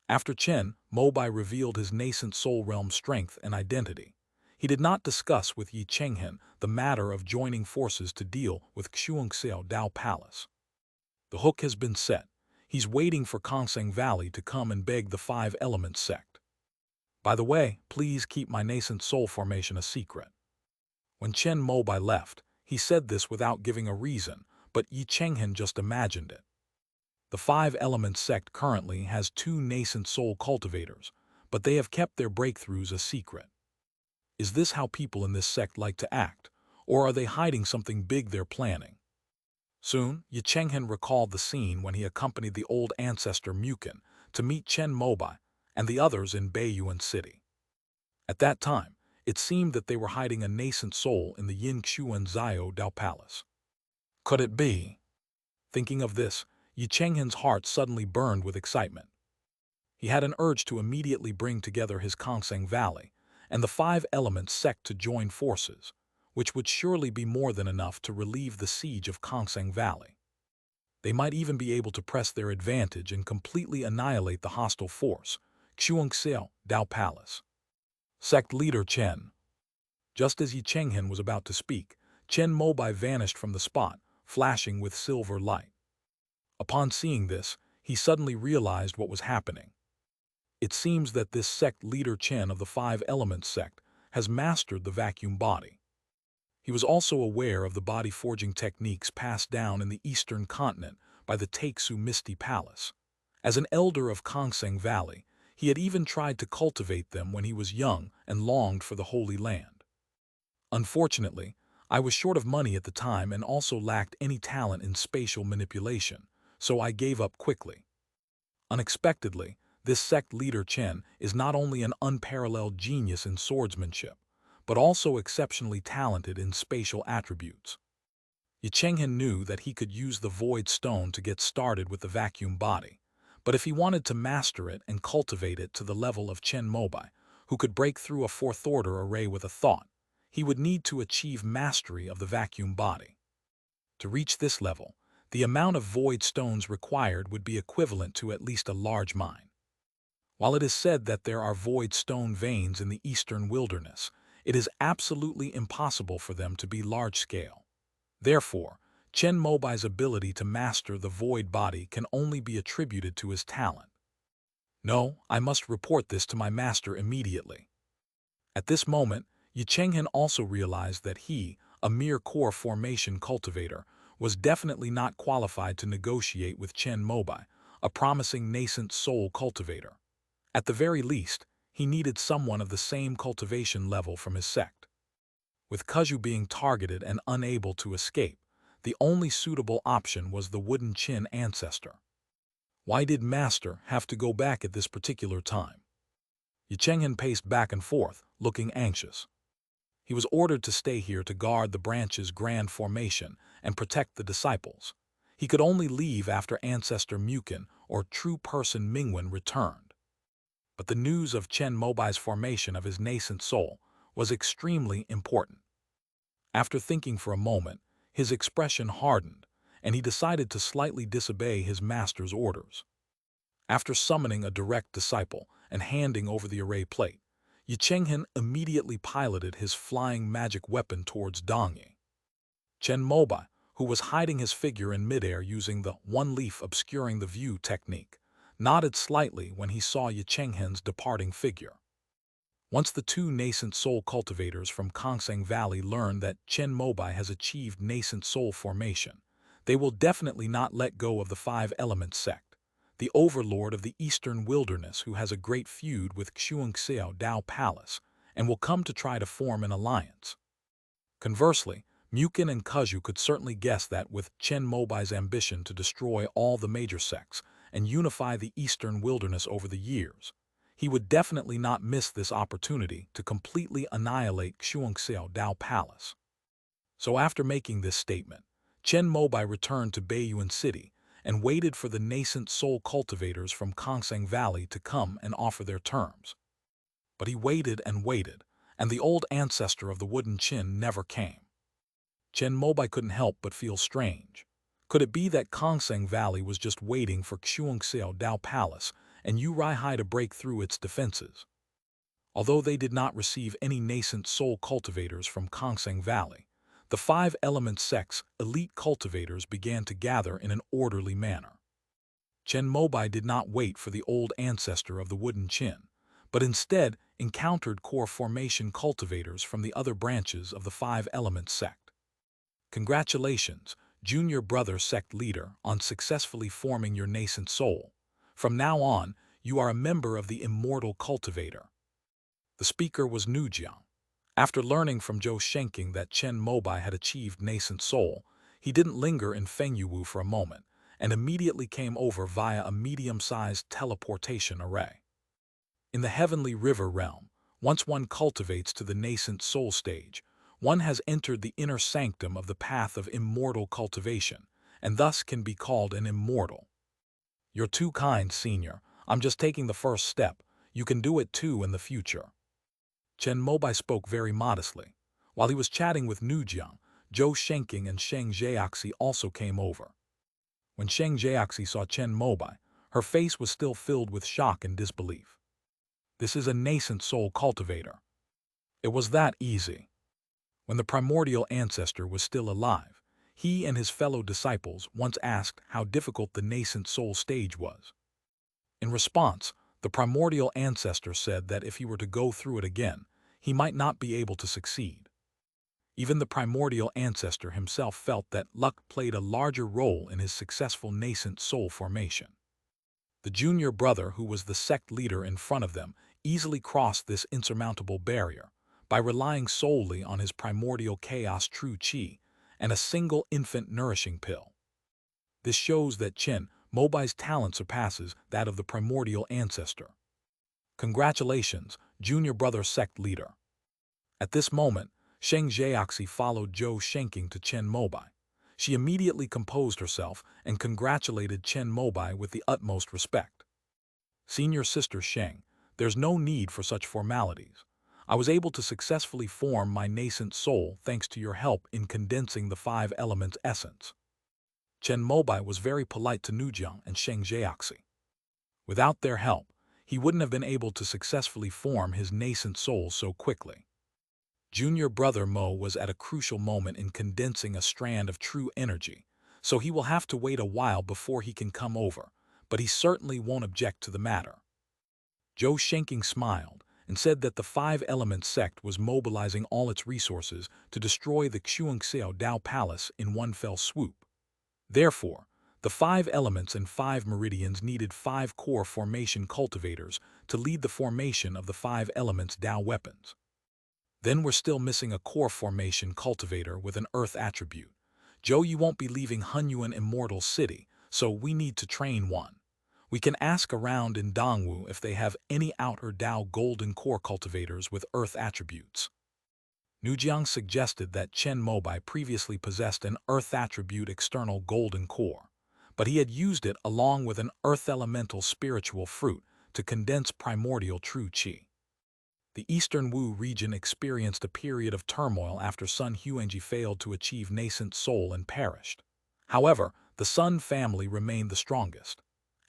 After Chen Mobai revealed his nascent soul realm strength and identity, he did not discuss with Yichenghen the matter of joining forces to deal with Xuanxiao Dao Palace. The hook has been set. He's waiting for Kongseng Valley to come and beg the 5 Elements sect. By the way, please keep my nascent soul formation a secret. When Chen Mobai left, he said this without giving a reason, but Yichenghen just imagined it. The 5 Elements sect currently has 2 nascent soul cultivators, but they have kept their breakthroughs a secret. Is this how people in this sect like to act, or are they hiding something big they're planning? Soon, Yichenghen recalled the scene when he accompanied the old ancestor Mukin to meet Chen Mobai and the others in Baiyuan City. At that time, it seemed that they were hiding a nascent soul in the Yinxuan Zio Dao Palace. Could it be? Thinking of this, Yichenghen's heart suddenly burned with excitement. He had an urge to immediately bring together his Kongseng Valley and the 5 Elements sect to join forces, which would surely be more than enough to relieve the siege of Kongseng Valley. They might even be able to press their advantage and completely annihilate the hostile force, Xuanxiao Dao Palace. Sect leader Chen. Just as Yichenghen was about to speak, Chen Mobai vanished from the spot, flashing with silver light. Upon seeing this, he suddenly realized what was happening. It seems that this sect leader Chen of the 5 Elements sect has mastered the vacuum body. He was also aware of the body forging techniques passed down in the eastern continent by the Taixu Misty Palace. As an elder of Kongseng Valley, he had even tried to cultivate them when he was young and longed for the Holy Land. Unfortunately, I was short of money at the time and also lacked any talent in spatial manipulation, so I gave up quickly. Unexpectedly, this sect leader Chen is not only an unparalleled genius in swordsmanship, but also exceptionally talented in spatial attributes. Yichenghen knew that he could use the void stone to get started with the vacuum body, but if he wanted to master it and cultivate it to the level of Chen Mobai, who could break through a 4th order array with a thought, he would need to achieve mastery of the vacuum body. To reach this level, the amount of void stones required would be equivalent to at least a large mine. While it is said that there are void stone veins in the eastern wilderness, it is absolutely impossible for them to be large-scale. Therefore, Chen Mobai's ability to master the void body can only be attributed to his talent. No, I must report this to my master immediately. At this moment, Yichenghen also realized that he, a mere core formation cultivator, was definitely not qualified to negotiate with Chen Mobai, a promising nascent soul cultivator. At the very least, he needed someone of the same cultivation level from his sect. With Kuju being targeted and unable to escape, the only suitable option was the wooden chin ancestor. Why did Master have to go back at this particular time? Yichenghen paced back and forth, looking anxious. He was ordered to stay here to guard the branch's grand formation and protect the disciples. He could only leave after Ancestor Mukin or true person Mingwen returned. But the news of Chen Mobai's formation of his nascent soul was extremely important. After thinking for a moment, his expression hardened, and he decided to slightly disobey his master's orders. After summoning a direct disciple and handing over the array plate, Yichenghen immediately piloted his flying magic weapon towards Dongyi. Chen Mobai, who was hiding his figure in midair using the one leaf obscuring the view technique, nodded slightly when he saw Yichenghen's departing figure. Once the two nascent soul cultivators from Kongseng Valley learn that Chen Mobai has achieved nascent soul formation, they will definitely not let go of the five-element sect, the overlord of the eastern wilderness who has a great feud with Xuanxiao Dao Palace, and will come to try to form an alliance. Conversely, Mukin and Kuju could certainly guess that with Chen Mobai's ambition to destroy all the major sects and unify the eastern wilderness over the years, he would definitely not miss this opportunity to completely annihilate Xuanxiao Dao Palace. So after making this statement, Chen Mobai returned to Baiyuan City and waited for the nascent soul cultivators from Kongseng Valley to come and offer their terms. But he waited, and the old ancestor of the wooden chin never came. Chen Mobai couldn't help but feel strange. Could it be that Kongseng Valley was just waiting for Xuanxiao Dao Palace and Uri to break through its defenses? Although they did not receive any nascent soul cultivators from Kongseng Valley, the five-element sect's elite cultivators began to gather in an orderly manner. Chen Mobai did not wait for the old ancestor of the wooden chin, but instead encountered core formation cultivators from the other branches of the five-element sect. Congratulations, junior brother sect leader, on successfully forming your nascent soul. From now on, you are a member of the immortal cultivator. The speaker was Nujiang. After learning from Zhou Shenking that Chen Mobai had achieved nascent soul, he didn't linger in Fengyuwu for a moment and immediately came over via a medium-sized teleportation array. In the heavenly river realm, once one cultivates to the nascent soul stage, one has entered the inner sanctum of the path of immortal cultivation, and thus can be called an immortal. You're too kind, senior. I'm just taking the first step. You can do it too in the future. Chen Mobai spoke very modestly. While he was chatting with Nujiang, Zhou Shenking and Sheng Jiaxi also came over. When Sheng Jiaxi saw Chen Mobai, her face was still filled with shock and disbelief. This is a nascent soul cultivator. It was that easy. When the primordial ancestor was still alive, he and his fellow disciples once asked how difficult the nascent soul stage was. In response, the primordial ancestor said that if he were to go through it again, he might not be able to succeed. Even the primordial ancestor himself felt that luck played a larger role in his successful nascent soul formation. The junior brother, who was the sect leader in front of them, easily crossed this insurmountable barrier by relying solely on his primordial chaos true qi and a single infant nourishing pill. This shows that Chen Mobai's talent surpasses that of the primordial ancestor. Congratulations, junior brother sect leader. At this moment, Sheng Jiaxi followed Zhou Shenking to Chen Mobai. She immediately composed herself and congratulated Chen Mobai with the utmost respect. Senior sister Sheng, there's no need for such formalities. I was able to successfully form my nascent soul thanks to your help in condensing the five elements' essence. Chen Mobai was very polite to Nujiang and Sheng Jiaxi. Without their help, he wouldn't have been able to successfully form his nascent soul so quickly. Junior brother Mo was at a crucial moment in condensing a strand of true energy, so he will have to wait a while before he can come over, but he certainly won't object to the matter. Zhou Shenking smiled and said that the five-element sect was mobilizing all its resources to destroy the Xuanxiao Dao Palace in one fell swoop. Therefore, the 5 elements and 5 meridians needed 5 core formation cultivators to lead the formation of the 5 elements Tao weapons. Then we're still missing a core formation cultivator with an earth attribute. Joe, you won't be leaving Hunyuan Immortal City, so we need to train one. We can ask around in Dongwu if they have any outer Dao golden core cultivators with earth attributes. Nujiang suggested that Chen Mobai previously possessed an earth attribute external golden core, but he had used it along with an earth elemental spiritual fruit to condense primordial true qi. The Eastern Wu region experienced a period of turmoil after Sun Huangji failed to achieve nascent soul and perished. However, the Sun family remained the strongest.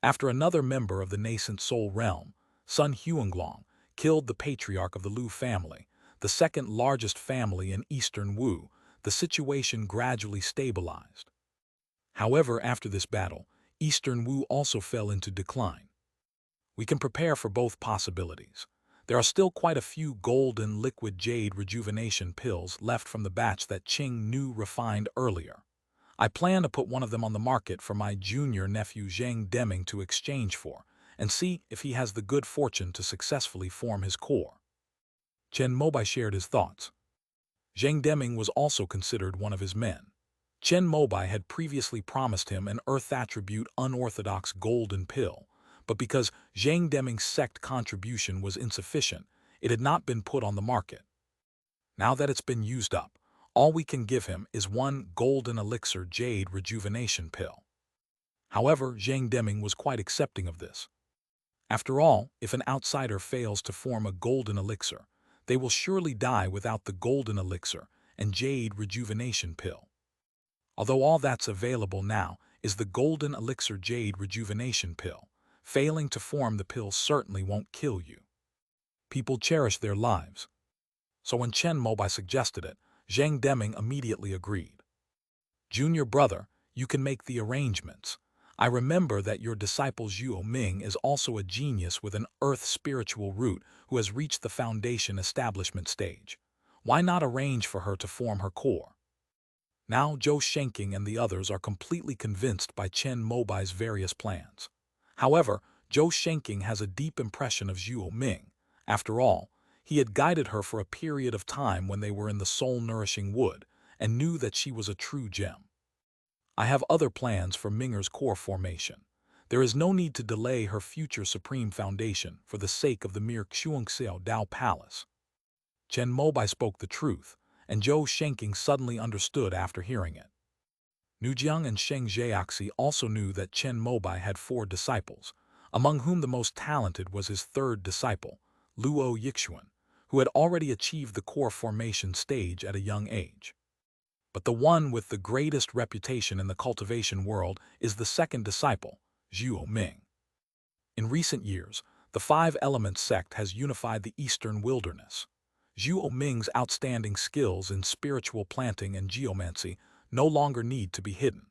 After another member of the nascent soul realm, Sun Huanglong, killed the patriarch of the Lu family, the second largest family in Eastern Wu, the situation gradually stabilized. However, after this battle, Eastern Wu also fell into decline. We can prepare for both possibilities. There are still quite a few golden liquid jade rejuvenation pills left from the batch that Qing Nu refined earlier. I plan to put one of them on the market for my junior nephew Zhang Deming to exchange for, and see if he has the good fortune to successfully form his core. Chen Mobai shared his thoughts. Zhang Deming was also considered one of his men. Chen Mobai had previously promised him an earth attribute unorthodox golden pill, but because Zhang Deming's sect contribution was insufficient, it had not been put on the market. Now that it's been used up, all we can give him is one golden elixir jade rejuvenation pill. However, Zhang Deming was quite accepting of this. After all, if an outsider fails to form a golden elixir, they will surely die without the golden elixir and jade rejuvenation pill. Although all that's available now is the golden elixir jade rejuvenation pill, failing to form the pill certainly won't kill you. People cherish their lives. So when Chen Mobai suggested it, Zhang Deming immediately agreed. Junior brother, you can make the arrangements. I remember that your disciple Zhuo Ming is also a genius with an earth spiritual root who has reached the foundation establishment stage. Why not arrange for her to form her core? Now Zhou Shenking and the others are completely convinced by Chen Mobai's various plans. However, Zhou Shenking has a deep impression of Zhuo Ming. After all, he had guided her for a period of time when they were in the soul-nourishing wood, and knew that she was a true gem. I have other plans for Minger's core formation. There is no need to delay her future supreme foundation for the sake of the mere Xuanxiao Dao Palace. Chen Mobai spoke the truth, and Zhou Shenking suddenly understood after hearing it. Nujiang and Sheng Jiaxi also knew that Chen Mobai had 4 disciples, among whom the most talented was his 3rd disciple, Luo Yixuan, who had already achieved the core formation stage at a young age. But the one with the greatest reputation in the cultivation world is the 2nd disciple, Zhuo Ming. In recent years, the 5 elements sect has unified the eastern wilderness. Zhuo Ming's outstanding skills in spiritual planting and geomancy no longer need to be hidden.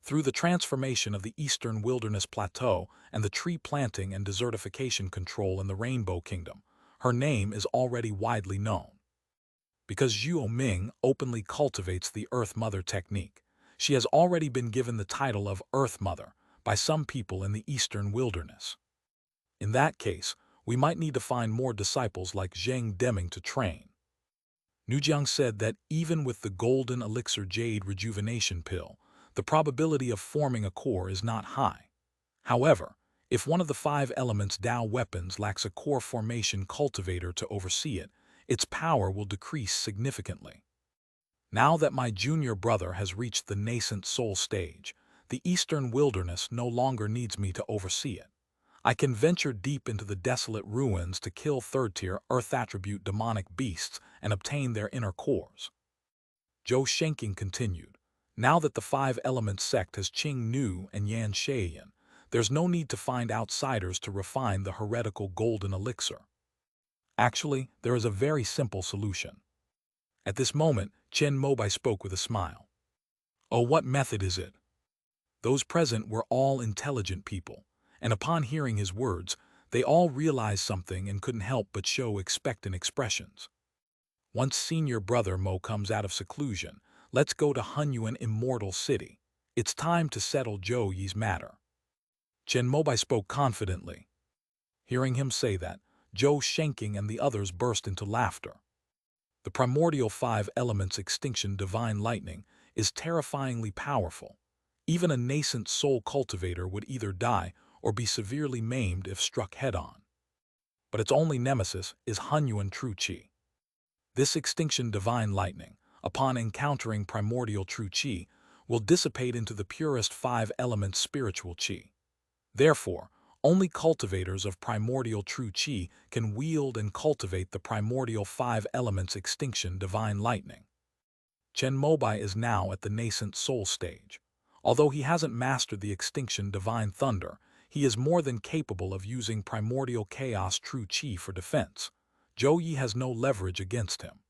Through the transformation of the eastern wilderness plateau and the tree planting and desertification control in the Rainbow Kingdom, her name is already widely known. Because Zhuo Ming openly cultivates the Earth Mother technique, she has already been given the title of Earth Mother by some people in the eastern wilderness. In that case, we might need to find more disciples like Zhang Deming to train. Nujiang said that even with the golden elixir jade rejuvenation pill, the probability of forming a core is not high. However, if one of the 5 elements Dao weapons lacks a core formation cultivator to oversee it, its power will decrease significantly. Now that my junior brother has reached the nascent soul stage, the eastern wilderness no longer needs me to oversee it. I can venture deep into the desolate ruins to kill 3rd-tier earth attribute demonic beasts and obtain their inner cores. Zhou Shenking continued. Now that the 5-element sect has Qing Nu and Yan Sheiyan, there's no need to find outsiders to refine the heretical golden elixir. Actually, there is a very simple solution. At this moment, Chen Mobai spoke with a smile. Oh, what method is it? Those present were all intelligent people, and upon hearing his words, they all realized something and couldn't help but show expectant expressions. Once senior brother Mo comes out of seclusion, let's go to Hunyuan Immortal City. It's time to settle Zhou Yi's matter. Chen Mobai spoke confidently. Hearing him say that, Zhou Shenking and the others burst into laughter. The primordial 5 elements extinction divine lightning is terrifyingly powerful. Even a nascent soul cultivator would either die or be severely maimed if struck head-on. But its only nemesis is Hunyuan true qi. This extinction divine lightning, upon encountering primordial true qi, will dissipate into the purest 5 elements spiritual qi. Therefore, only cultivators of primordial true qi can wield and cultivate the primordial 5 elements extinction divine lightning. Chen Mobai is now at the nascent soul stage. Although he hasn't mastered the extinction divine thunder, he is more than capable of using primordial chaos true qi for defense. Zhou Yi has no leverage against him.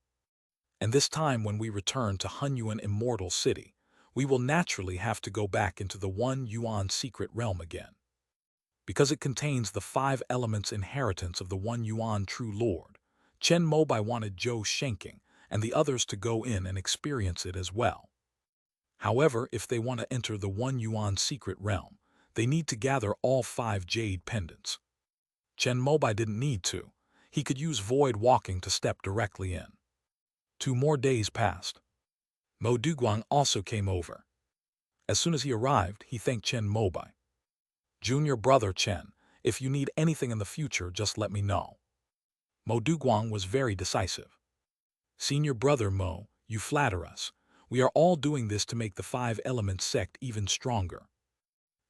And this time when we return to Hunyuan Immortal City, we will naturally have to go back into the One Yuan secret realm again. Because it contains the 5 elements inheritance of the One Yuan true lord, Chen Mobai wanted Zhou Shenking and the others to go in and experience it as well. However, if they want to enter the One Yuan secret realm, they need to gather all 5 jade pendants. Chen Mobai didn't need to. He could use void walking to step directly in. 2 more days passed. Mo Duguang also came over. As soon as he arrived, he thanked Chen Mobai. "Junior brother Chen, if you need anything in the future, just let me know." Mo Duguang was very decisive. "Senior brother Mo, you flatter us. We are all doing this to make the 5 elements sect even stronger."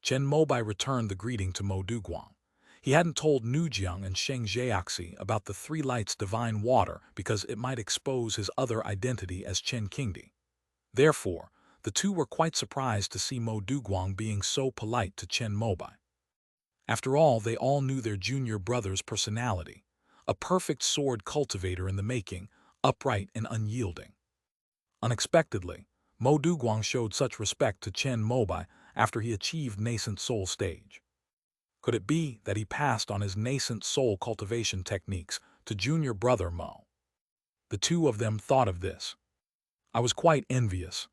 Chen Mobai returned the greeting to Mo Duguang. He hadn't told Nujiang and Sheng Jiaxi about the 3 lights divine water because it might expose his other identity as Chen Qingdi. Therefore, the two were quite surprised to see Mo Duguang being so polite to Chen Mobai. After all, they all knew their junior brother's personality, a perfect sword cultivator in the making, upright and unyielding. Unexpectedly, Mo Duguang showed such respect to Chen Mobai after he achieved nascent soul stage. Could it be that he passed on his nascent soul cultivation techniques to junior brother Mo? The two of them thought of this. I was quite envious.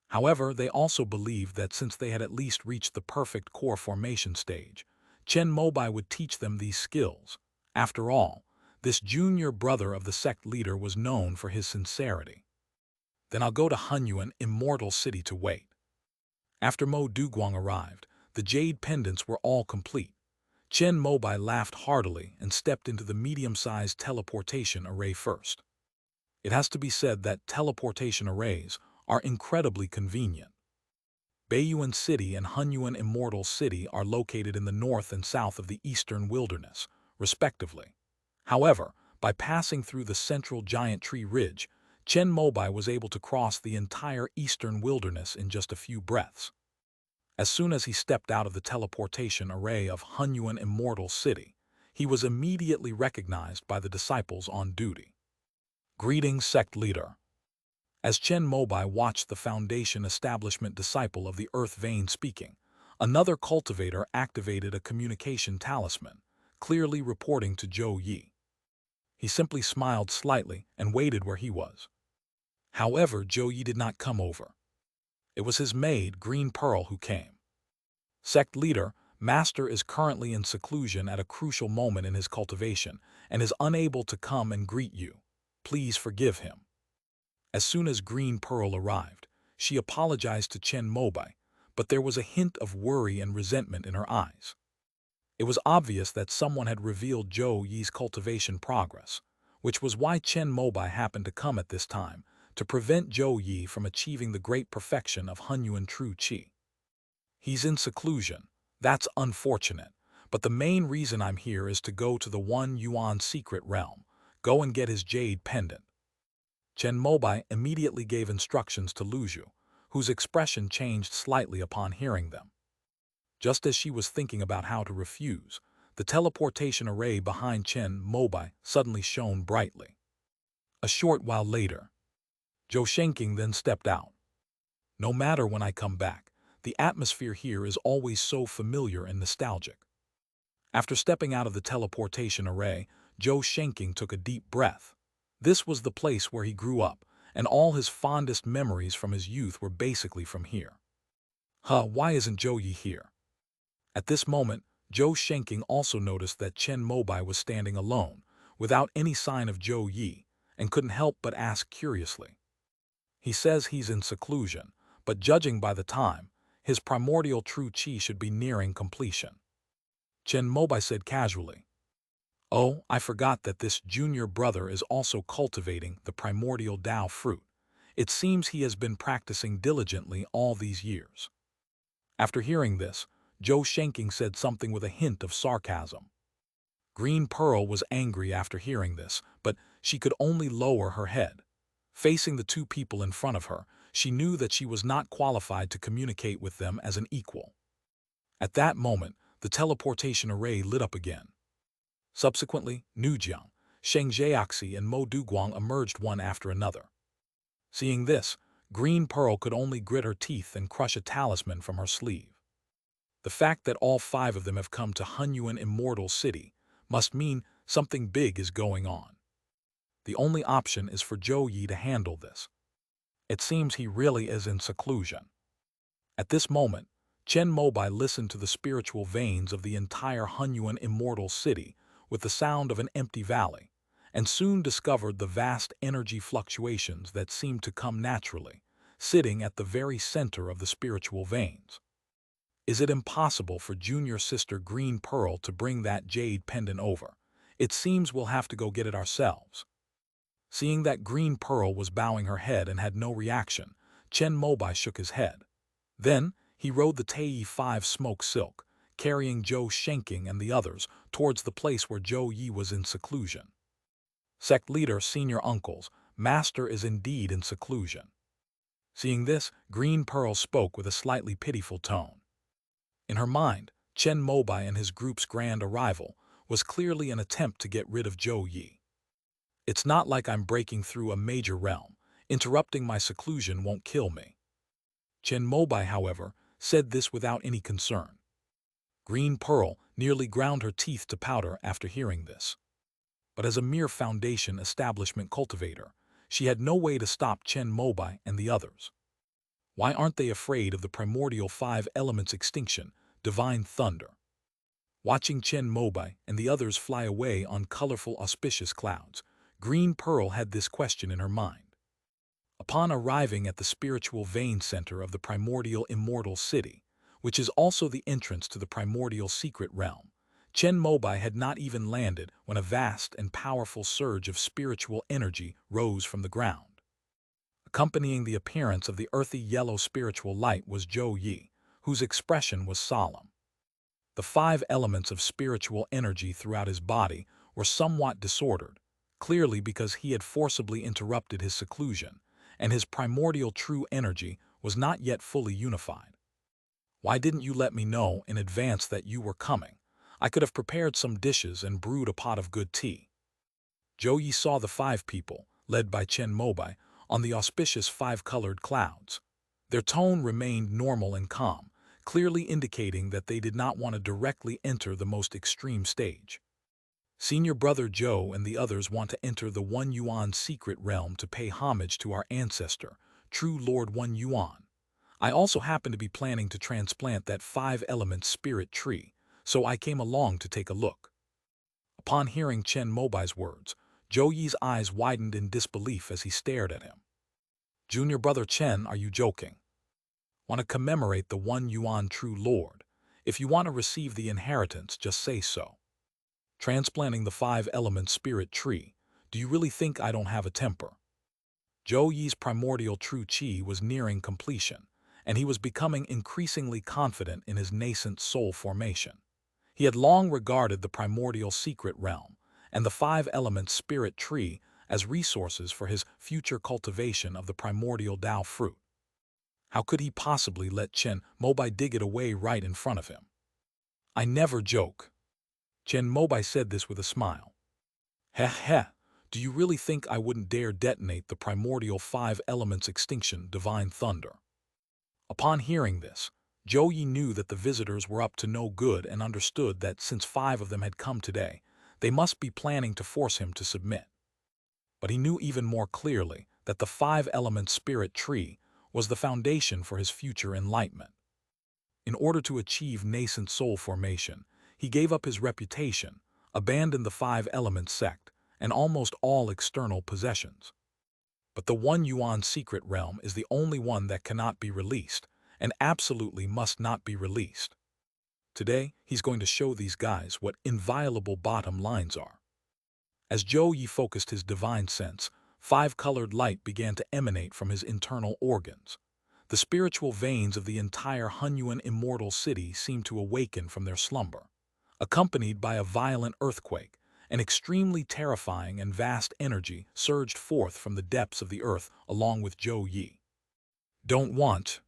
However, they also believed that since they had at least reached the perfect core formation stage, Chen Mobai would teach them these skills. After all, this junior brother of the sect leader was known for his sincerity. Then I'll go to Hunyuan Immortal City to wait. After Mo Duguang arrived, the jade pendants were all complete. Chen Mobai laughed heartily and stepped into the medium-sized teleportation array first. It has to be said that teleportation arrays are incredibly convenient. Baiyuan City and Hunyuan Immortal City are located in the north and south of the eastern wilderness, respectively. However, by passing through the central giant tree ridge, Chen Mobai was able to cross the entire eastern wilderness in just a few breaths. As soon as he stepped out of the teleportation array of Hunyuan Immortal City, he was immediately recognized by the disciples on duty. "Greetings, sect leader." As Chen Mobai watched the Foundation establishment disciple of the Earth Vein speaking, another cultivator activated a communication talisman, clearly reporting to Zhou Yi. He simply smiled slightly and waited where he was. However, Zhou Yi did not come over. It was his maid, Green Pearl, who came. "Sect leader, Master is currently in seclusion at a crucial moment in his cultivation and is unable to come and greet you. Please forgive him." As soon as Green Pearl arrived, she apologized to Chen Mobai, but there was a hint of worry and resentment in her eyes. It was obvious that someone had revealed Zhou Yi's cultivation progress, which was why Chen Mobai happened to come at this time, to prevent Zhou Yi from achieving the great perfection of Hunyuan true qi. "He's in seclusion. That's unfortunate, but the main reason I'm here is to go to the One Yuan secret realm, go and get his jade pendant." Chen Mobai immediately gave instructions to Luzhu, whose expression changed slightly upon hearing them. Just as she was thinking about how to refuse, the teleportation array behind Chen Mobai suddenly shone brightly. A short while later, Zhou Shenking then stepped out. "No matter when I come back, the atmosphere here is always so familiar and nostalgic." After stepping out of the teleportation array, Zhou Shenking took a deep breath. This was the place where he grew up, and all his fondest memories from his youth were basically from here. Why isn't Zhou Yi here? At this moment, Zhou Shenking also noticed that Chen Mobai was standing alone, without any sign of Zhou Yi, and couldn't help but ask curiously. He says he's in seclusion, but judging by the time, his primordial true qi should be nearing completion. Chen Mobai said casually, "Oh, I forgot that this junior brother is also cultivating the primordial Tao fruit. It seems he has been practicing diligently all these years." After hearing this, Zhou Shenking said something with a hint of sarcasm. Green Pearl was angry after hearing this, but she could only lower her head. Facing the two people in front of her, she knew that she was not qualified to communicate with them as an equal. At that moment, the teleportation array lit up again. Subsequently, Nujiang, Sheng Jiaxi, and Mo Duguang emerged one after another. Seeing this, Green Pearl could only grit her teeth and crush a talisman from her sleeve. The fact that all five of them have come to Hunyuan Immortal City must mean something big is going on. The only option is for Zhou Yi to handle this. It seems he really is in seclusion. At this moment, Chen Mobai listened to the spiritual veins of the entire Hunyuan Immortal City with the sound of an empty valley, and soon discovered the vast energy fluctuations that seemed to come naturally, sitting at the very center of the spiritual veins. Is it impossible for junior sister Green Pearl to bring that jade pendant over? It seems we'll have to go get it ourselves. Seeing that Green Pearl was bowing her head and had no reaction, Chen Mobai shook his head. Then, he rode the Tei 5 smoke silk, carrying Zhou Shenking and the others towards the place where Zhou Yi was in seclusion. Sect leader, senior uncles, master is indeed in seclusion. Seeing this, Green Pearl spoke with a slightly pitiful tone. In her mind, Chen Mobai and his group's grand arrival was clearly an attempt to get rid of Zhou Yi. It's not like I'm breaking through a major realm. Interrupting my seclusion won't kill me. Chen Mobai, however, said this without any concern. Green Pearl nearly ground her teeth to powder after hearing this. But as a mere foundation establishment cultivator, she had no way to stop Chen Mobai and the others. Why aren't they afraid of the primordial 5 elements extinction, divine thunder? Watching Chen Mobai and the others fly away on colorful auspicious clouds, Green Pearl had this question in her mind. Upon arriving at the spiritual vein center of the primordial immortal city, which is also the entrance to the primordial secret realm, Chen Mobai had not even landed when a vast and powerful surge of spiritual energy rose from the ground. Accompanying the appearance of the earthy yellow spiritual light was Zhou Yi, whose expression was solemn. The 5 elements of spiritual energy throughout his body were somewhat disordered, clearly because he had forcibly interrupted his seclusion, and his primordial true energy was not yet fully unified. Why didn't you let me know in advance that you were coming? I could have prepared some dishes and brewed a pot of good tea. Zhou Yi saw the 5 people, led by Chen Mobai, on the auspicious 5-colored clouds. Their tone remained normal and calm, clearly indicating that they did not want to directly enter the most extreme stage. Senior brother Zhou and the others want to enter the One Yuan secret realm to pay homage to our ancestor, true Lord One Yuan. I also happen to be planning to transplant that 5-element spirit tree, so I came along to take a look. Upon hearing Chen Mobai's words, Zhou Yi's eyes widened in disbelief as he stared at him. Junior brother Chen, are you joking? Want to commemorate the One Yuan true Lord? If you want to receive the inheritance, just say so. Transplanting the 5-element spirit tree, do you really think I don't have a temper? Zhou Yi's primordial true qi was nearing completion, and he was becoming increasingly confident in his nascent soul formation. He had long regarded the primordial secret realm and the 5-element spirit tree as resources for his future cultivation of the primordial Tao fruit. How could he possibly let Chen Mobai dig it away right in front of him? I never joke. Chen Mobai said this with a smile. Heh heh, do you really think I wouldn't dare detonate the primordial 5 elements extinction divine thunder? Upon hearing this, Zhou Yi knew that the visitors were up to no good and understood that since 5 of them had come today, they must be planning to force him to submit. But he knew even more clearly that the 5-element spirit tree was the foundation for his future enlightenment. In order to achieve nascent soul formation, he gave up his reputation, abandoned the five elements sect, and almost all external possessions. But the one yuan secret realm is the only one that cannot be released, and absolutely must not be released. Today, he's going to show these guys what inviolable bottom lines are. As Zhou Yi focused his divine sense, five-colored light began to emanate from his internal organs. The spiritual veins of the entire Hunyuan immortal city seemed to awaken from their slumber. Accompanied by a violent earthquake, an extremely terrifying and vast energy surged forth from the depths of the earth along with Zhou Yi. Don't want.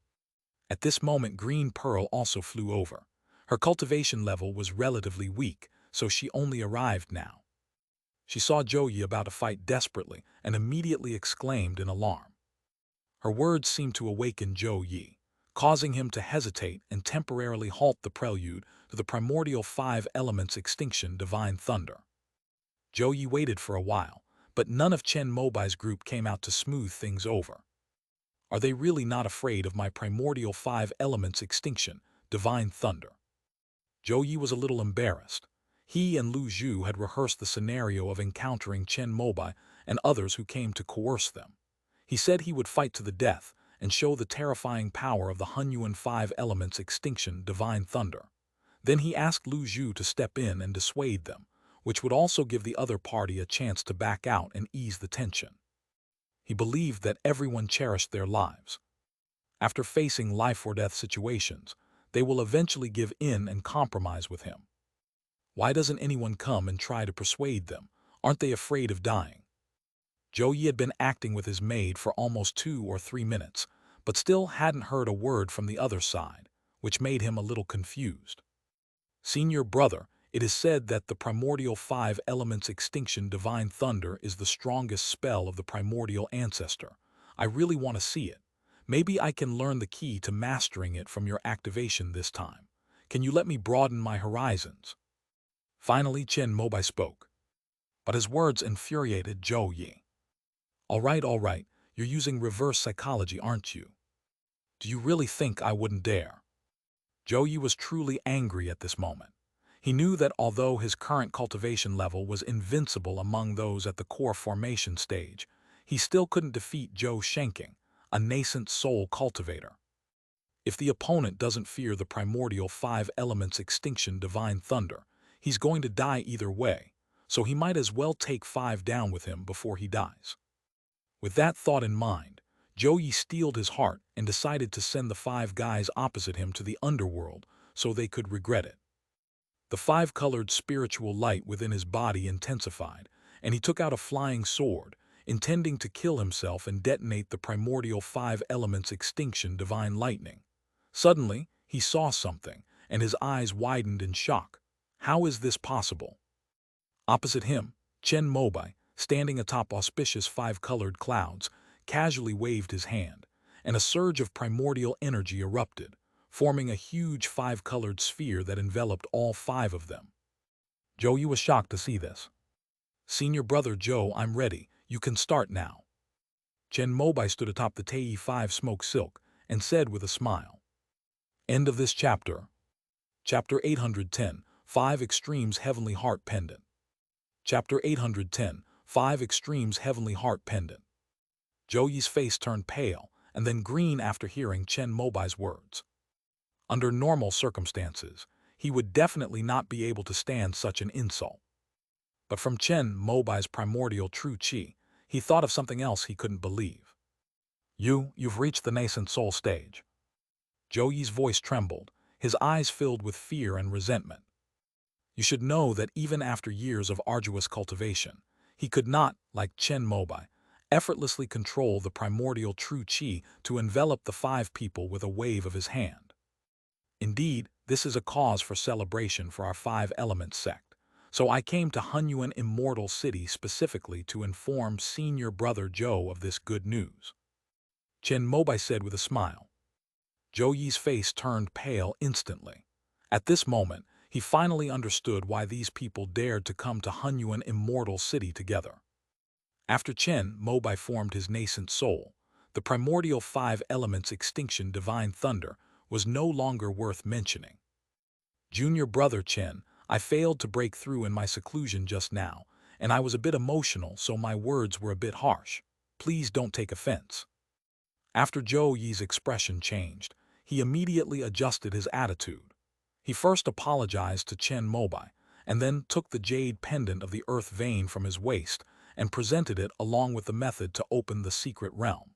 At this moment Green Pearl also flew over. Her cultivation level was relatively weak, so she only arrived now. She saw Zhou Yi about to fight desperately and immediately exclaimed in alarm. Her words seemed to awaken Zhou Yi, causing him to hesitate and temporarily halt the prelude to the primordial five elements extinction divine thunder. Zhou Yi waited for a while, but none of Chen Mobai's group came out to smooth things over. Are they really not afraid of my primordial five elements extinction, divine thunder? Zhou Yi was a little embarrassed. He and Lu Zhu had rehearsed the scenario of encountering Chen Mobai and others who came to coerce them. He said he would fight to the death and show the terrifying power of the Hunyuan five elements extinction divine thunder. Then he asked Lu Zhu to step in and dissuade them, which would also give the other party a chance to back out and ease the tension. He believed that everyone cherished their lives. After facing life-or-death situations, they will eventually give in and compromise with him. Why doesn't anyone come and try to persuade them? Aren't they afraid of dying? Zhou Yi had been acting with his maid for almost 2 or 3 minutes, but still hadn't heard a word from the other side, which made him a little confused. Senior brother, it is said that the primordial five elements extinction divine thunder is the strongest spell of the primordial ancestor. I really want to see it. Maybe I can learn the key to mastering it from your activation this time. Can you let me broaden my horizons? Finally, Chen Mobai spoke. But his words infuriated Zhou Yi. All right, you're using reverse psychology, aren't you? Do you really think I wouldn't dare? Zhou Yi was truly angry at this moment. He knew that although his current cultivation level was invincible among those at the core formation stage, he still couldn't defeat Zhou Shenking, a nascent soul cultivator. If the opponent doesn't fear the primordial five elements extinction divine thunder, he's going to die either way, so he might as well take 5 down with him before he dies. With that thought in mind, Zhou Yi steeled his heart and decided to send the 5 guys opposite him to the underworld so they could regret it. The 5-colored spiritual light within his body intensified, and he took out a flying sword, intending to kill himself and detonate the primordial 5 elements extinction divine lightning. Suddenly, he saw something, and his eyes widened in shock. How is this possible? Opposite him, Chen Mobai, standing atop auspicious 5-colored clouds, casually waved his hand, and a surge of primordial energy erupted, forming a huge 5-colored sphere that enveloped all 5 of them. Zhou Yi was shocked to see this. Senior brother Zhou, I'm ready. You can start now. Chen Mobai stood atop the Tei 5 smoke silk and said with a smile. End of this chapter. Chapter 810, 5 Extremes Heavenly Heart Pendant. Chapter 810, 5 Extremes Heavenly Heart Pendant. Zhou Yi's face turned pale and then green after hearing Chen Mobai's words. Under normal circumstances, he would definitely not be able to stand such an insult. But from Chen Mobai's primordial true qi, he thought of something else he couldn't believe. You've reached the nascent soul stage. Zhou Yi's voice trembled, his eyes filled with fear and resentment. You should know that even after years of arduous cultivation, he could not, like Chen Mobai, effortlessly control the primordial true qi to envelop the 5 people with a wave of his hand. Indeed, this is a cause for celebration for our 5-element sect, so I came to Hunyuan Immortal City specifically to inform senior brother Zhou of this good news. Chen Mobai said with a smile. Zhou Yi's face turned pale instantly. At this moment, he finally understood why these people dared to come to Hunyuan Immortal City together. After Chen Mobai formed his nascent soul, the primordial 5 elements extinction divine thunder was no longer worth mentioning. Junior brother Chen, I failed to break through in my seclusion just now, and I was a bit emotional, so my words were a bit harsh. Please don't take offense. After Zhou Yi's expression changed, he immediately adjusted his attitude. He first apologized to Chen Mobai, and then took the jade pendant of the earth vein from his waist and presented it along with the method to open the secret realm.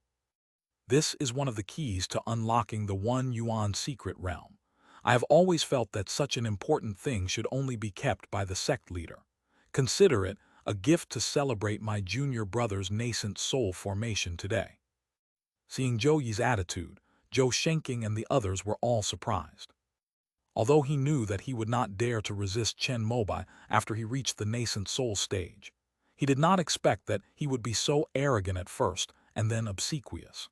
This is one of the keys to unlocking the 1 yuan secret realm. I have always felt that such an important thing should only be kept by the sect leader. Consider it a gift to celebrate my junior brother's nascent soul formation today. Seeing Zhou Yi's attitude, Zhou Shenking and the others were all surprised. Although he knew that he would not dare to resist Chen Mobai after he reached the nascent soul stage, he did not expect that he would be so arrogant at first and then obsequious.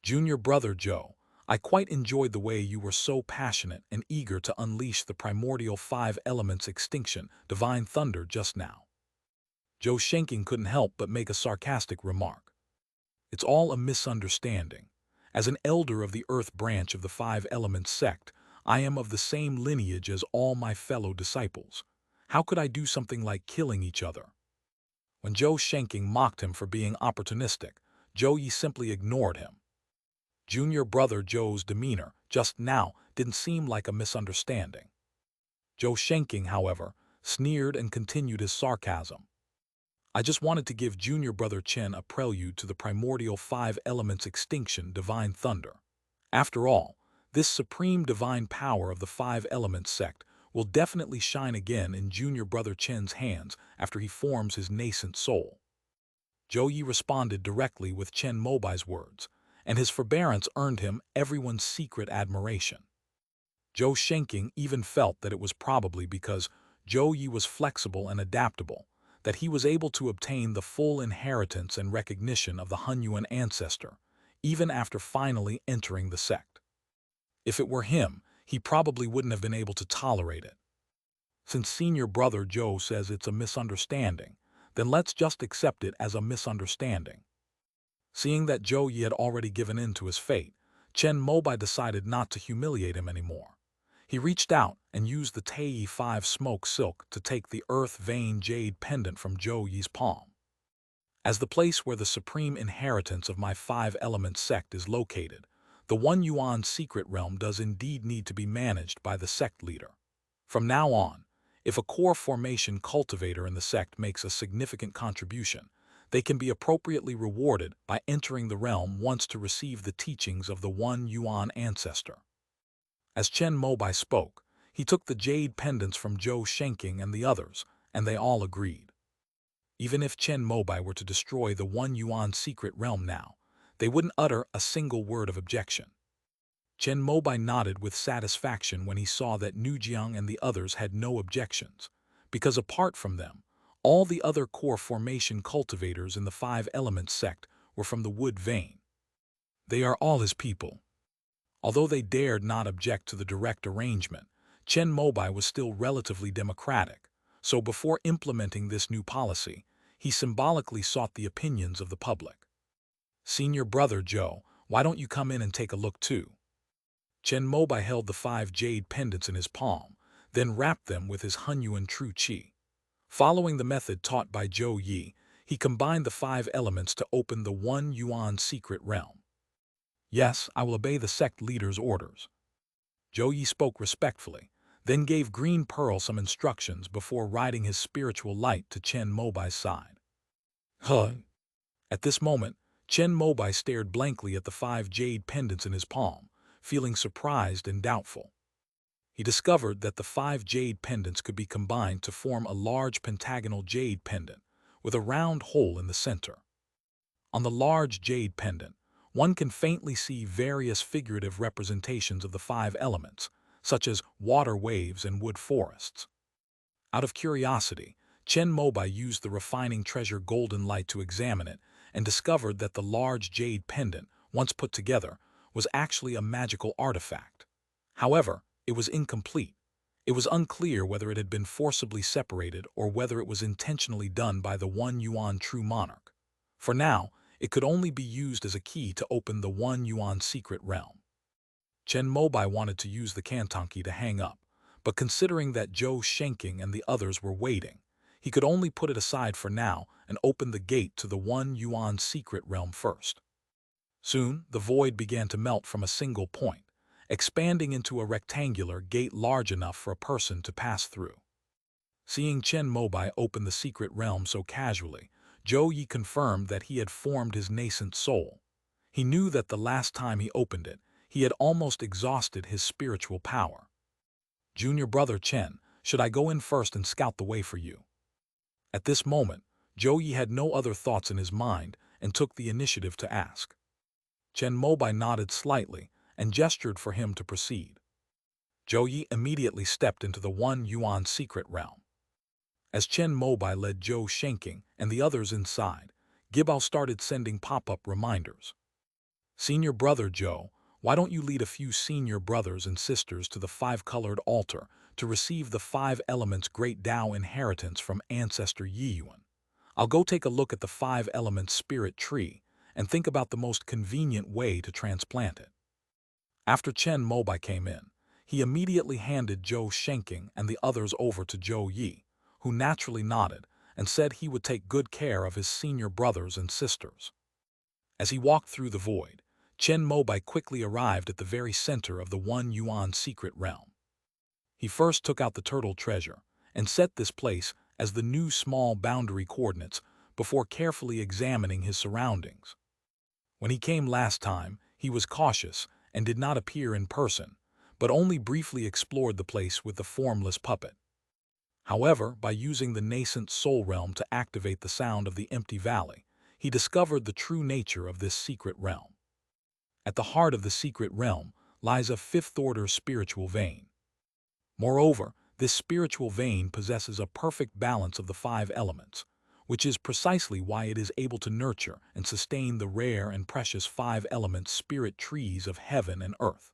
Junior brother Zhou, I quite enjoyed the way you were so passionate and eager to unleash the primordial 5 elements extinction, divine thunder just now. Zhou Shenking couldn't help but make a sarcastic remark. It's all a misunderstanding. As an elder of the earth branch of the 5 elements sect, I am of the same lineage as all my fellow disciples. How could I do something like killing each other? When Zhou Shenking mocked him for being opportunistic, Zhou Yi simply ignored him. Junior brother Zhou's demeanor just now didn't seem like a misunderstanding. Zhou Shenking, however, sneered and continued his sarcasm. I just wanted to give junior brother Chen a prelude to the primordial 5 elements extinction, divine thunder. After all, this supreme divine power of the 5 elements sect will definitely shine again in junior brother Chen's hands after he forms his nascent soul. Zhou Yi responded directly with Chen Mobai's words, and his forbearance earned him everyone's secret admiration. Zhou Shenking even felt that it was probably because Zhou Yi was flexible and adaptable that he was able to obtain the full inheritance and recognition of the Hunyuan ancestor, even after finally entering the sect. If it were him, he probably wouldn't have been able to tolerate it. Since senior brother Zhou says it's a misunderstanding, then let's just accept it as a misunderstanding. Seeing that Zhou Yi had already given in to his fate, Chen Mobai decided not to humiliate him anymore. He reached out and used the Tei 5 smoke silk to take the earth vein jade pendant from Zhou Yi's palm. As the place where the supreme inheritance of my 5 elements sect is located, the 1 yuan secret realm does indeed need to be managed by the sect leader. From now on, if a core formation cultivator in the sect makes a significant contribution, they can be appropriately rewarded by entering the realm once to receive the teachings of the 1 yuan ancestor. As Chen Mobai spoke, he took the jade pendants from Zhou Shenking and the others, and they all agreed. Even if Chen Mobai were to destroy the 1 yuan secret realm now, they wouldn't utter a single word of objection. Chen Mobai nodded with satisfaction when he saw that Nujiang and the others had no objections, because apart from them, all the other core formation cultivators in the 5 elements sect were from the wood vein. They are all his people. Although they dared not object to the direct arrangement, Chen Mobai was still relatively democratic, so before implementing this new policy, he symbolically sought the opinions of the public. Senior brother Zhou, why don't you come in and take a look too? Chen Mobai held the 5 jade pendants in his palm, then wrapped them with his Hunyuan true qi. Following the method taught by Zhou Yi, he combined the 5 elements to open the 1 yuan secret realm. Yes, I will obey the sect leader's orders. Zhou Yi spoke respectfully, then gave Green Pearl some instructions before riding his spiritual light to Chen Mobai's side. Huh? At this moment, Chen Mobai stared blankly at the 5 jade pendants in his palm, feeling surprised and doubtful. He discovered that the 5 jade pendants could be combined to form a large pentagonal jade pendant with a round hole in the center. On the large jade pendant, one can faintly see various figurative representations of the 5 elements, such as water waves and wood forests. Out of curiosity, Chen Mobai used the refining treasure golden light to examine it and discovered that the large jade pendant, once put together, was actually a magical artifact. However, it was incomplete. It was unclear whether it had been forcibly separated or whether it was intentionally done by the 1 yuan true monarch. For now, it could only be used as a key to open the 1 yuan secret realm. Chen Mobai wanted to use the Kantanki to hang up, but considering that Zhou Shenking and the others were waiting, he could only put it aside for now and open the gate to the 1 Yuan secret realm first. Soon, the void began to melt from a single point, expanding into a rectangular gate large enough for a person to pass through. Seeing Chen Mobai open the secret realm so casually, Zhou Yi confirmed that he had formed his nascent soul. He knew that the last time he opened it, he had almost exhausted his spiritual power. Junior brother Chen, should I go in first and scout the way for you? At this moment, Zhou Yi had no other thoughts in his mind and took the initiative to ask. Chen Mobai nodded slightly and gestured for him to proceed. Zhou Yi immediately stepped into the 1 Yuan secret realm. As Chen Mobai led Zhou Shenking and the others inside, Gibao started sending pop-up reminders. Senior brother Zhou, why don't you lead a few senior brothers and sisters to the 5-colored altar to receive the 5 elements great Tao inheritance from ancestor Yi Yuan? I'll go take a look at the 5 elements spirit tree and think about the most convenient way to transplant it. After Chen Mobai came in, he immediately handed Zhou Shenking and the others over to Zhou Yi, who naturally nodded and said he would take good care of his senior brothers and sisters. As he walked through the void, Chen Mobai quickly arrived at the very center of the 1 Yuan secret realm. He first took out the turtle treasure and set this place as the new small boundary coordinates before carefully examining his surroundings. When he came last time, he was cautious and did not appear in person, but only briefly explored the place with the formless puppet. However, by using the nascent soul realm to activate the sound of the empty valley, he discovered the true nature of this secret realm. At the heart of the secret realm lies a fifth-order spiritual vein. Moreover, this spiritual vein possesses a perfect balance of the 5 elements, which is precisely why it is able to nurture and sustain the rare and precious 5-element spirit trees of heaven and earth.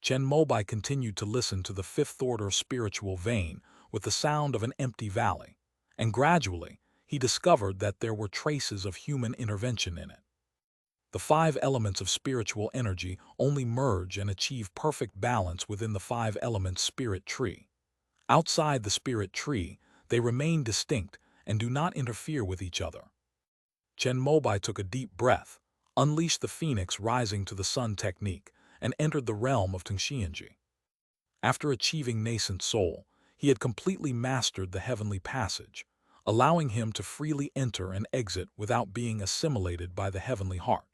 Chen Mobai continued to listen to the fifth-order spiritual vein with the sound of an empty valley, and gradually he discovered that there were traces of human intervention in it. The 5 elements of spiritual energy only merge and achieve perfect balance within the 5-element spirit tree. Outside the spirit tree, they remain distinct and do not interfere with each other. Chen Mobai took a deep breath, unleashed the phoenix rising to the sun technique, and entered the realm of Tengxianji. After achieving nascent soul, he had completely mastered the heavenly passage, allowing him to freely enter and exit without being assimilated by the heavenly heart.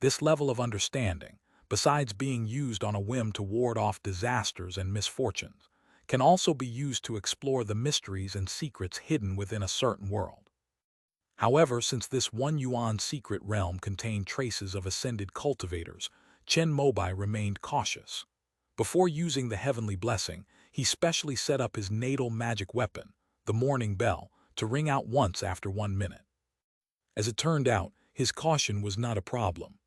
This level of understanding, besides being used on a whim to ward off disasters and misfortunes, can also be used to explore the mysteries and secrets hidden within a certain world. However, since this 1 Yuan secret realm contained traces of ascended cultivators, Chen Mobai remained cautious. Before using the heavenly blessing, he specially set up his natal magic weapon, the morning bell, to ring out once after 1 minute. As it turned out, his caution was not a problem.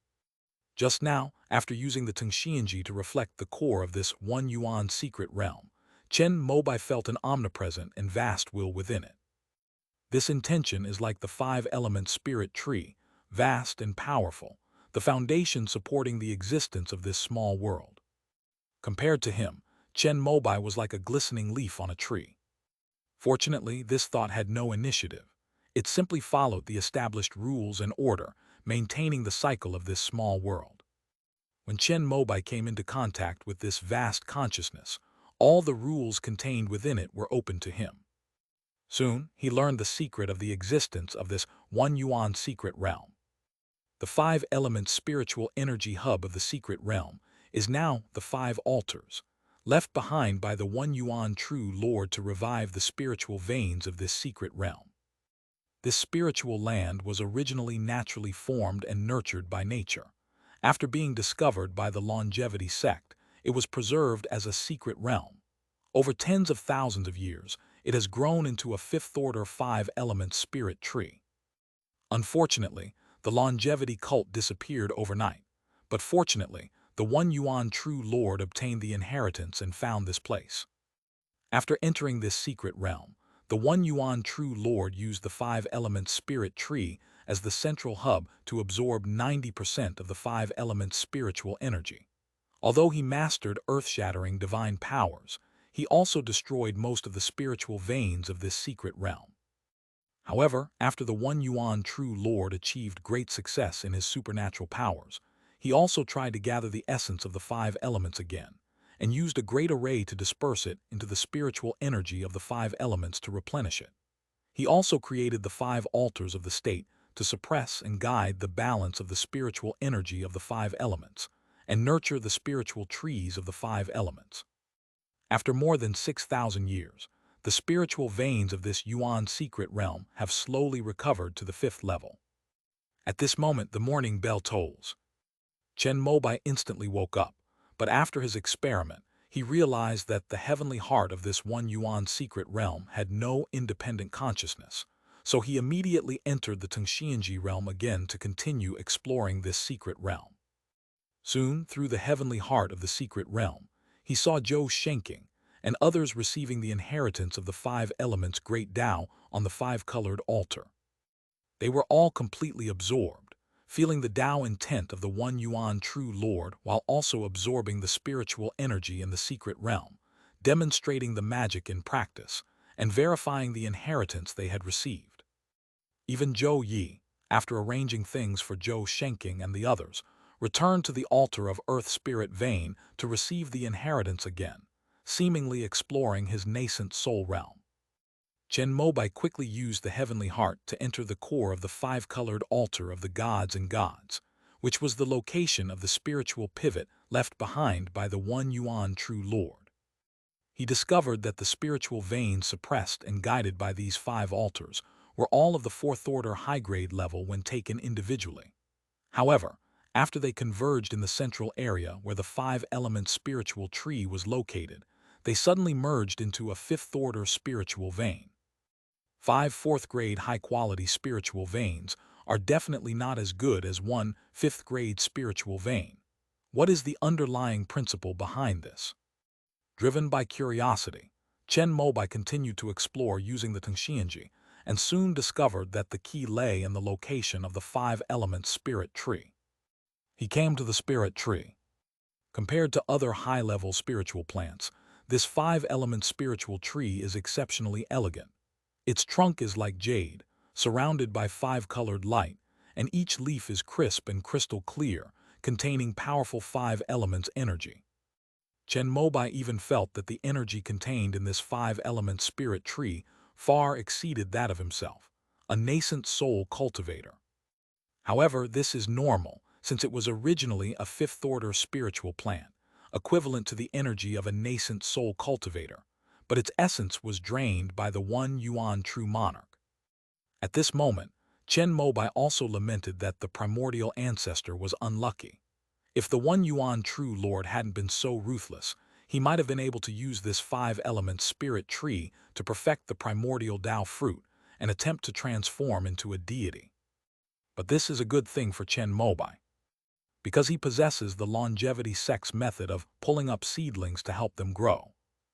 Just now, after using the Tengxianji to reflect the core of this 1 Yuan secret realm, Chen Mobai felt an omnipresent and vast will within it. This intention is like the 5-element spirit tree, vast and powerful, the foundation supporting the existence of this small world. Compared to him, Chen Mobai was like a glistening leaf on a tree. Fortunately, this thought had no initiative. It simply followed the established rules and order, maintaining the cycle of this small world. When Chen Mobai came into contact with this vast consciousness, all the rules contained within it were open to him. Soon, he learned the secret of the existence of this 1 Yuan secret realm. The 5-element spiritual energy hub of the secret realm is now the 5 altars, left behind by the 1 Yuan true Lord to revive the spiritual veins of this secret realm. This spiritual land was originally naturally formed and nurtured by nature. After being discovered by the longevity sect, it was preserved as a secret realm. Over tens of thousands of years, it has grown into a fifth-order 5-element spirit tree. Unfortunately, the longevity cult disappeared overnight, but fortunately, the 1 Yuan true Lord obtained the inheritance and found this place. After entering this secret realm, the 1 Yuan true Lord used the 5-element spirit tree as the central hub to absorb 90% of the 5-element spiritual energy. Although he mastered earth-shattering divine powers, he also destroyed most of the spiritual veins of this secret realm. However, after the One Yuan True Lord achieved great success in his supernatural powers, he also tried to gather the essence of the five elements again, and used a great array to disperse it into the spiritual energy of the five elements to replenish it. He also created the five altars of the state to suppress and guide the balance of the spiritual energy of the five elements, and nurture the spiritual trees of the five elements. After more than 6,000 years, the spiritual veins of this Yuan secret realm have slowly recovered to the fifth level. At this moment, the morning bell tolls. Chen Mobai instantly woke up, but after his experiment, he realized that the heavenly heart of this One Yuan secret realm had no independent consciousness, so he immediately entered the Tengxianji realm again to continue exploring this secret realm. Soon, through the heavenly heart of the secret realm, he saw Zhou Shenking and others receiving the inheritance of the five elements Great Tao on the five-colored altar. They were all completely absorbed, feeling the Tao intent of the One Yuan True Lord while also absorbing the spiritual energy in the secret realm, demonstrating the magic in practice, and verifying the inheritance they had received. Even Zhou Yi, after arranging things for Zhou Shenking and the others, returned to the altar of Earth Spirit Vein to receive the inheritance again, seemingly exploring his nascent soul realm. Chen Mobai quickly used the heavenly heart to enter the core of the five-colored altar of the gods and gods, which was the location of the spiritual pivot left behind by the One Yuan True Lord. He discovered that the spiritual veins suppressed and guided by these five altars were all of the fourth-order high-grade level when taken individually. However, after they converged in the central area where the five-element spiritual tree was located, they suddenly merged into a fifth-order spiritual vein. Five fourth-grade high-quality spiritual veins are definitely not as good as one fifth-grade spiritual vein. What is the underlying principle behind this? Driven by curiosity, Chen Mobai continued to explore using the Tengxianji and soon discovered that the key lay in the location of the five-element spirit tree. He came to the spirit tree. Compared to other high-level spiritual plants, this five-element spiritual tree is exceptionally elegant. Its trunk is like jade, surrounded by five-colored light, and each leaf is crisp and crystal clear, containing powerful five-elements energy. Chen Mobai even felt that the energy contained in this five-element spirit tree far exceeded that of himself, a nascent soul cultivator. However, this is normal, since it was originally a fifth-order spiritual plant, equivalent to the energy of a nascent soul cultivator, but its essence was drained by the One Yuan True Monarch. At this moment, Chen Mobai also lamented that the primordial ancestor was unlucky. If the One Yuan True Lord hadn't been so ruthless, he might have been able to use this five-element spirit tree to perfect the primordial Tao fruit and attempt to transform into a deity. But this is a good thing for Chen Mobai, because he possesses the longevity sects method of pulling up seedlings to help them grow.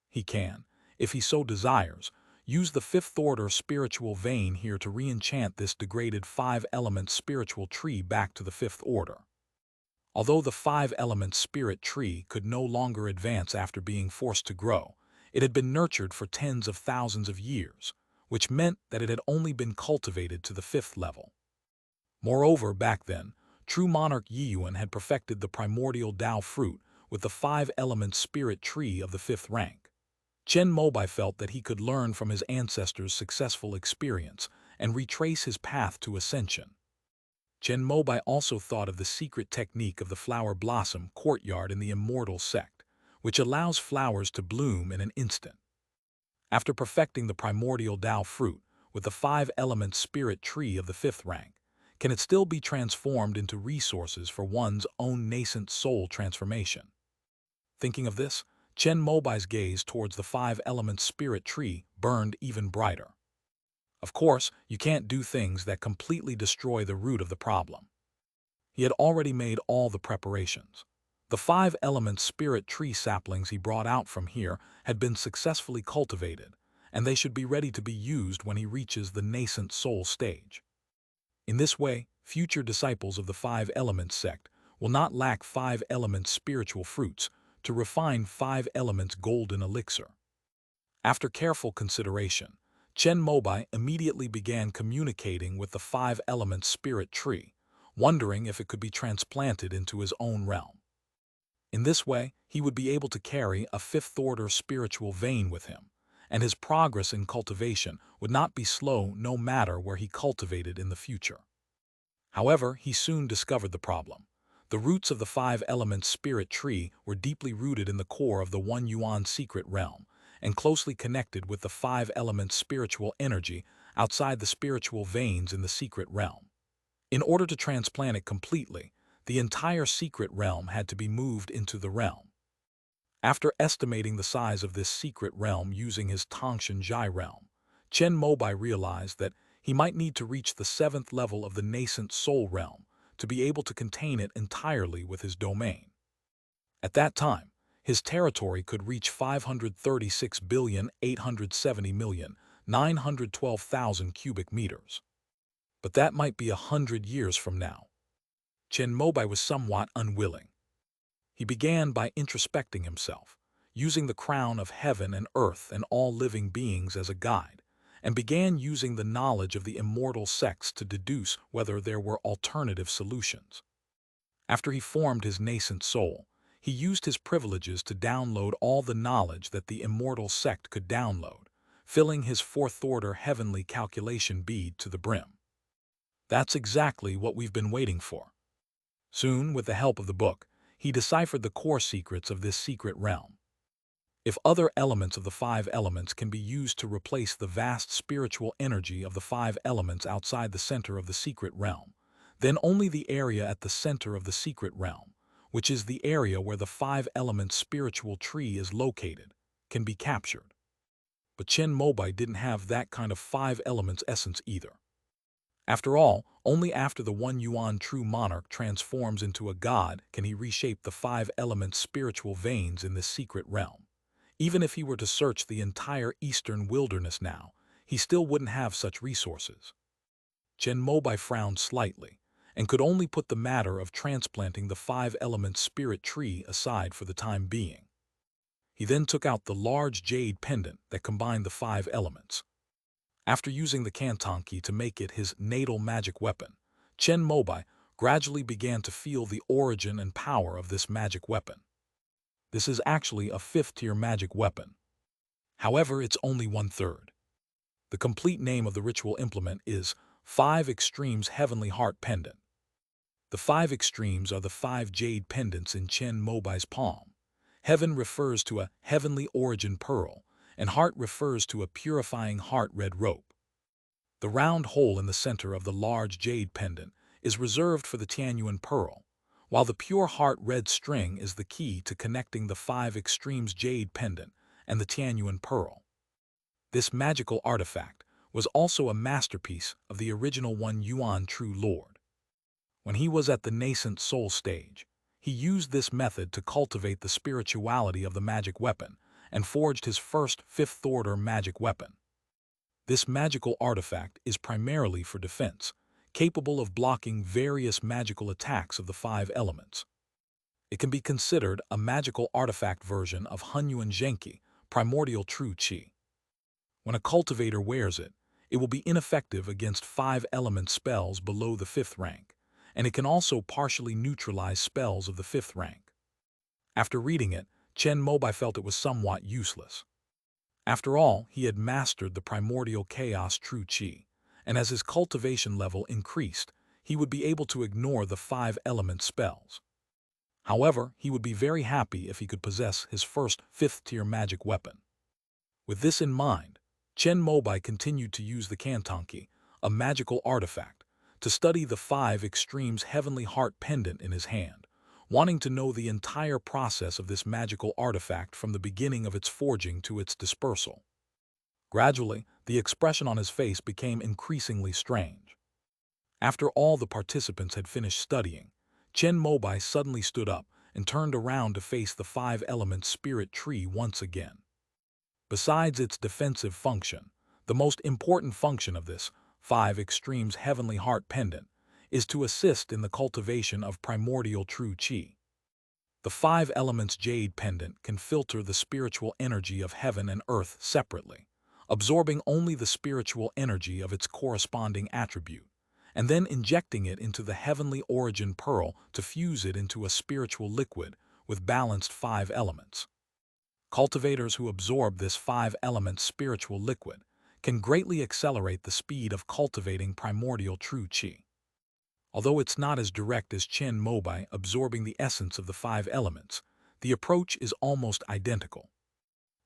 He can, if he so desires, use the fifth-order spiritual vein here to re-enchant this degraded five-element spiritual tree back to the fifth order. Although the five-element spirit tree could no longer advance after being forced to grow, it had been nurtured for tens of thousands of years, which meant that it had only been cultivated to the fifth level. Moreover, back then, true monarch Yiyuan had perfected the primordial Tao fruit with the five-element spirit tree of the fifth rank. Chen Mobai felt that he could learn from his ancestors' successful experience and retrace his path to ascension. Chen Mobai also thought of the secret technique of the flower blossom courtyard in the immortal sect, which allows flowers to bloom in an instant. After perfecting the primordial Tao fruit with the five-element spirit tree of the fifth rank, can it still be transformed into resources for one's own nascent soul transformation? Thinking of this, Chen Mobai's gaze towards the five-element spirit tree burned even brighter. Of course, you can't do things that completely destroy the root of the problem. He had already made all the preparations. The five-element spirit tree saplings he brought out from here had been successfully cultivated, and they should be ready to be used when he reaches the nascent soul stage. In this way, future disciples of the five-element sect will not lack 5 elements spiritual fruits to refine 5 elements golden elixir. After careful consideration, Chen Mobai immediately began communicating with the 5 elements spirit tree, wondering if it could be transplanted into his own realm. In this way, he would be able to carry a fifth-order spiritual vein with him, and his progress in cultivation would not be slow no matter where he cultivated in the future. However, he soon discovered the problem. The roots of the 5 elements spirit tree were deeply rooted in the core of the One Yuan secret realm, and closely connected with the 5 elements spiritual energy outside the spiritual veins in the secret realm. In order to transplant it completely, the entire secret realm had to be moved into the realm. After estimating the size of this secret realm using his Tongshan Jai realm, Chen Mobai realized that he might need to reach the 7th level of the nascent soul realm to be able to contain it entirely with his domain. At that time, his territory could reach 536,870,912,000 cubic meters. But that might be 100 years from now. Chen Mobai was somewhat unwilling. He began by introspecting himself, using the crown of heaven and earth and all living beings as a guide, and began using the knowledge of the immortal sects to deduce whether there were alternative solutions. After he formed his nascent soul, he used his privileges to download all the knowledge that the immortal sect could download, filling his fourth-order heavenly calculation bead to the brim. That's exactly what we've been waiting for. Soon, with the help of the book, he deciphered the core secrets of this secret realm. If other elements of the 5 elements can be used to replace the vast spiritual energy of the 5 elements outside the center of the secret realm, then only the area at the center of the secret realm, which is the area where the 5 elements spiritual tree is located, can be captured. But Chen Mobai didn't have that kind of 5 elements essence either. After all, only after the One Yuan true monarch transforms into a god can he reshape the 5 elements spiritual veins in this secret realm. Even if he were to search the entire eastern wilderness now, he still wouldn't have such resources. Chen Mobai frowned slightly, and could only put the matter of transplanting the 5 elements spirit tree aside for the time being. He then took out the large jade pendant that combined the 5 elements. After using the Kantanki to make it his natal magic weapon, Chen Mobai gradually began to feel the origin and power of this magic weapon. This is actually a 5th-tier magic weapon. However, it's only 1/3. The complete name of the ritual implement is 5 Extremes Heavenly Heart Pendant. The 5 extremes are the 5 jade pendants in Chen Mobai's palm. Heaven refers to a heavenly origin pearl, and heart refers to a purifying heart red rope. The round hole in the center of the large jade pendant is reserved for the Tianyuan pearl, while the pure heart red string is the key to connecting the 5 extremes jade pendant and the Tianyuan pearl. This magical artifact was also a masterpiece of the original One Yuan True Lord. When he was at the nascent soul stage, he used this method to cultivate the spirituality of the magic weapon and forged his first 5th-order magic weapon. This magical artifact is primarily for defense, capable of blocking various magical attacks of the 5 elements. It can be considered a magical artifact version of Hunyuan Zhenki, primordial true qi. When a cultivator wears it, it will be ineffective against 5 element spells below the 5th rank, and it can also partially neutralize spells of the 5th rank. After reading it, Chen Mobai felt it was somewhat useless. After all, he had mastered the primordial chaos true qi, and as his cultivation level increased, he would be able to ignore the 5 element spells. However, he would be very happy if he could possess his first 5th-tier magic weapon. With this in mind, Chen Mobai continued to use the Kantanki, a magical artifact, to study the 5 extremes heavenly heart pendant in his hand, wanting to know the entire process of this magical artifact from the beginning of its forging to its dispersal. Gradually, the expression on his face became increasingly strange. After all the participants had finished studying, Chen Mobai suddenly stood up and turned around to face the 5 elements spirit tree once again. Besides its defensive function, the most important function of this 5 extremes heavenly heart pendant is to assist in the cultivation of primordial true qi. The five elements jade pendant can filter the spiritual energy of heaven and earth separately, absorbing only the spiritual energy of its corresponding attribute, and then injecting it into the heavenly origin pearl to fuse it into a spiritual liquid with balanced five elements. Cultivators who absorb this five-element spiritual liquid can greatly accelerate the speed of cultivating primordial true qi. Although it's not as direct as Chen Mobai absorbing the essence of the five elements, the approach is almost identical.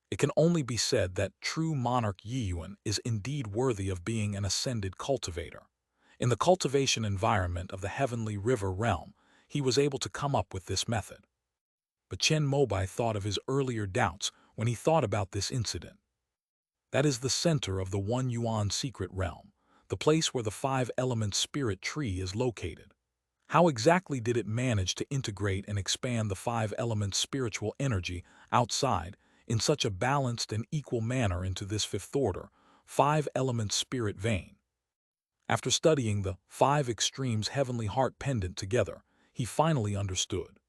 It can only be said that true monarch Yiyuan is indeed worthy of being an ascended cultivator. In the cultivation environment of the heavenly river realm, he was able to come up with this method. But Chen Mobai thought of his earlier doubts when he thought about this incident. That is the center of the One Yuan secret realm, the place where the five-element spirit tree is located. How exactly did it manage to integrate and expand the five-element spiritual energy outside in such a balanced and equal manner into this fifth-order, five-element spirit vein? After studying the five extremes heavenly heart pendant together, he finally understood.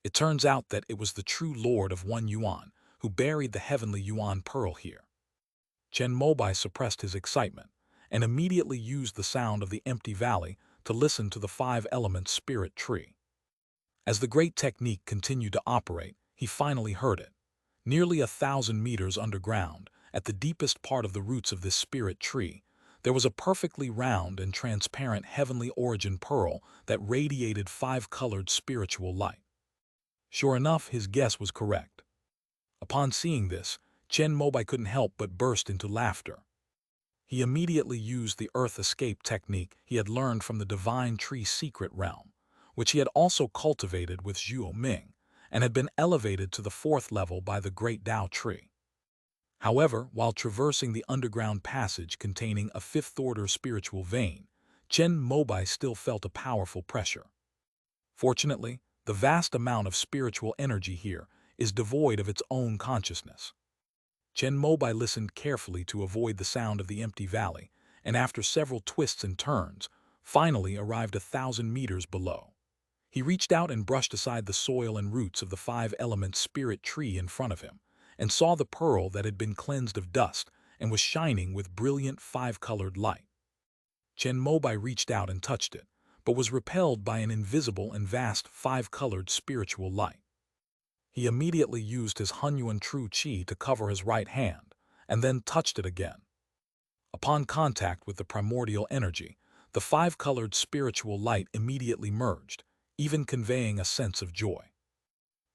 It turns out that it was the true Lord of One Yuan who buried the heavenly Yuan pearl here. Chen Mobai suppressed his excitement and immediately used the sound of the empty valley to listen to the five-element spirit tree. As the great technique continued to operate, he finally heard it. Nearly 1,000 meters underground, at the deepest part of the roots of this spirit tree, there was a perfectly round and transparent heavenly origin pearl that radiated five-colored spiritual light. Sure enough, his guess was correct. Upon seeing this, Chen Mobai couldn't help but burst into laughter. He immediately used the earth escape technique he had learned from the divine tree secret realm, which he had also cultivated with Zhuo Ming, and had been elevated to the fourth level by the great Tao tree. However, while traversing the underground passage containing a fifth-order spiritual vein, Chen Mobai still felt a powerful pressure. Fortunately, the vast amount of spiritual energy here is devoid of its own consciousness. Chen Mobai listened carefully to avoid the sound of the empty valley, and after several twists and turns, finally arrived 1,000 meters below. He reached out and brushed aside the soil and roots of the five-element spirit tree in front of him, and saw the pearl that had been cleansed of dust and was shining with brilliant five-colored light. Chen Mobai reached out and touched it, but was repelled by an invisible and vast five-colored spiritual light. He immediately used his Hunyuan true qi to cover his right hand, and then touched it again. Upon contact with the primordial energy, the five-colored spiritual light immediately merged, even conveying a sense of joy.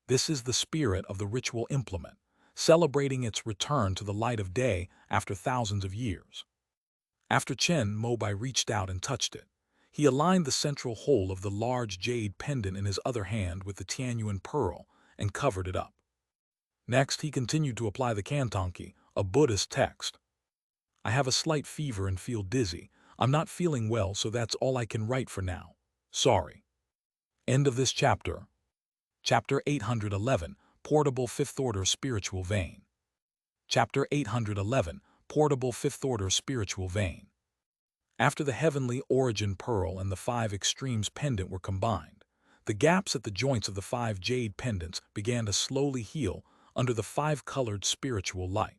This is the spirit of the ritual implement, celebrating its return to the light of day after thousands of years. After Chen Mobai reached out and touched it, he aligned the central hole of the large jade pendant in his other hand with the Tianyuan pearl and covered it up. Next, he continued to apply the Kantonki, a Buddhist text. I have a slight fever and feel dizzy. I'm not feeling well, so that's all I can write for now. Sorry. End of this chapter. Chapter 811, Portable Fifth-Order Spiritual Vein. Chapter 811, Portable Fifth-Order Spiritual Vein. After the heavenly origin pearl and the five extremes pendant were combined, the gaps at the joints of the five jade pendants began to slowly heal under the five-colored spiritual light.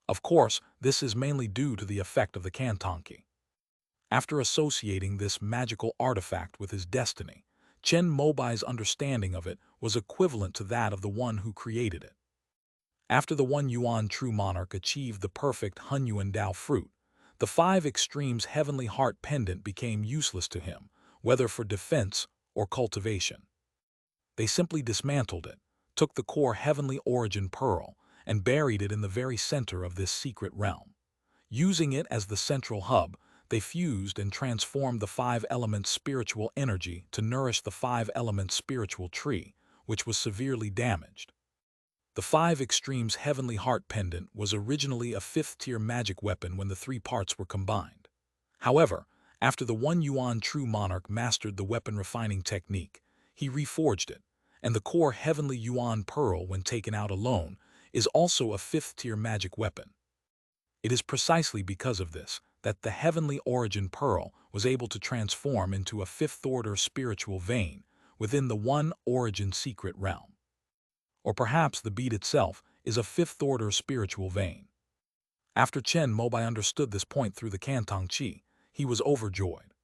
Of course, this is mainly due to the effect of the Kantonki. After associating this magical artifact with his destiny, Chen Mobai's understanding of it was equivalent to that of the one who created it. After the One Yuan true monarch achieved the perfect Hunyuan Dao fruit, the five extremes heavenly heart pendant became useless to him, whether for defense or cultivation. They simply dismantled it, took the core heavenly origin pearl, and buried it in the very center of this secret realm. Using it as the central hub, they fused and transformed the five-element spiritual energy to nourish the five-element spiritual tree, which was severely damaged. The five extremes heavenly heart pendant was originally a fifth-tier magic weapon when the three parts were combined. However, after the One Yuan true monarch mastered the weapon refining technique, he reforged it, and the core heavenly Yuan pearl, when taken out alone, is also a fifth-tier magic weapon. It is precisely because of this that the heavenly origin pearl was able to transform into a fifth-order spiritual vein within the one origin secret realm. Or perhaps the bead itself is a fifth-order spiritual vein. After Chen Mobai understood this point through the Cantong Qi, he was overjoyed.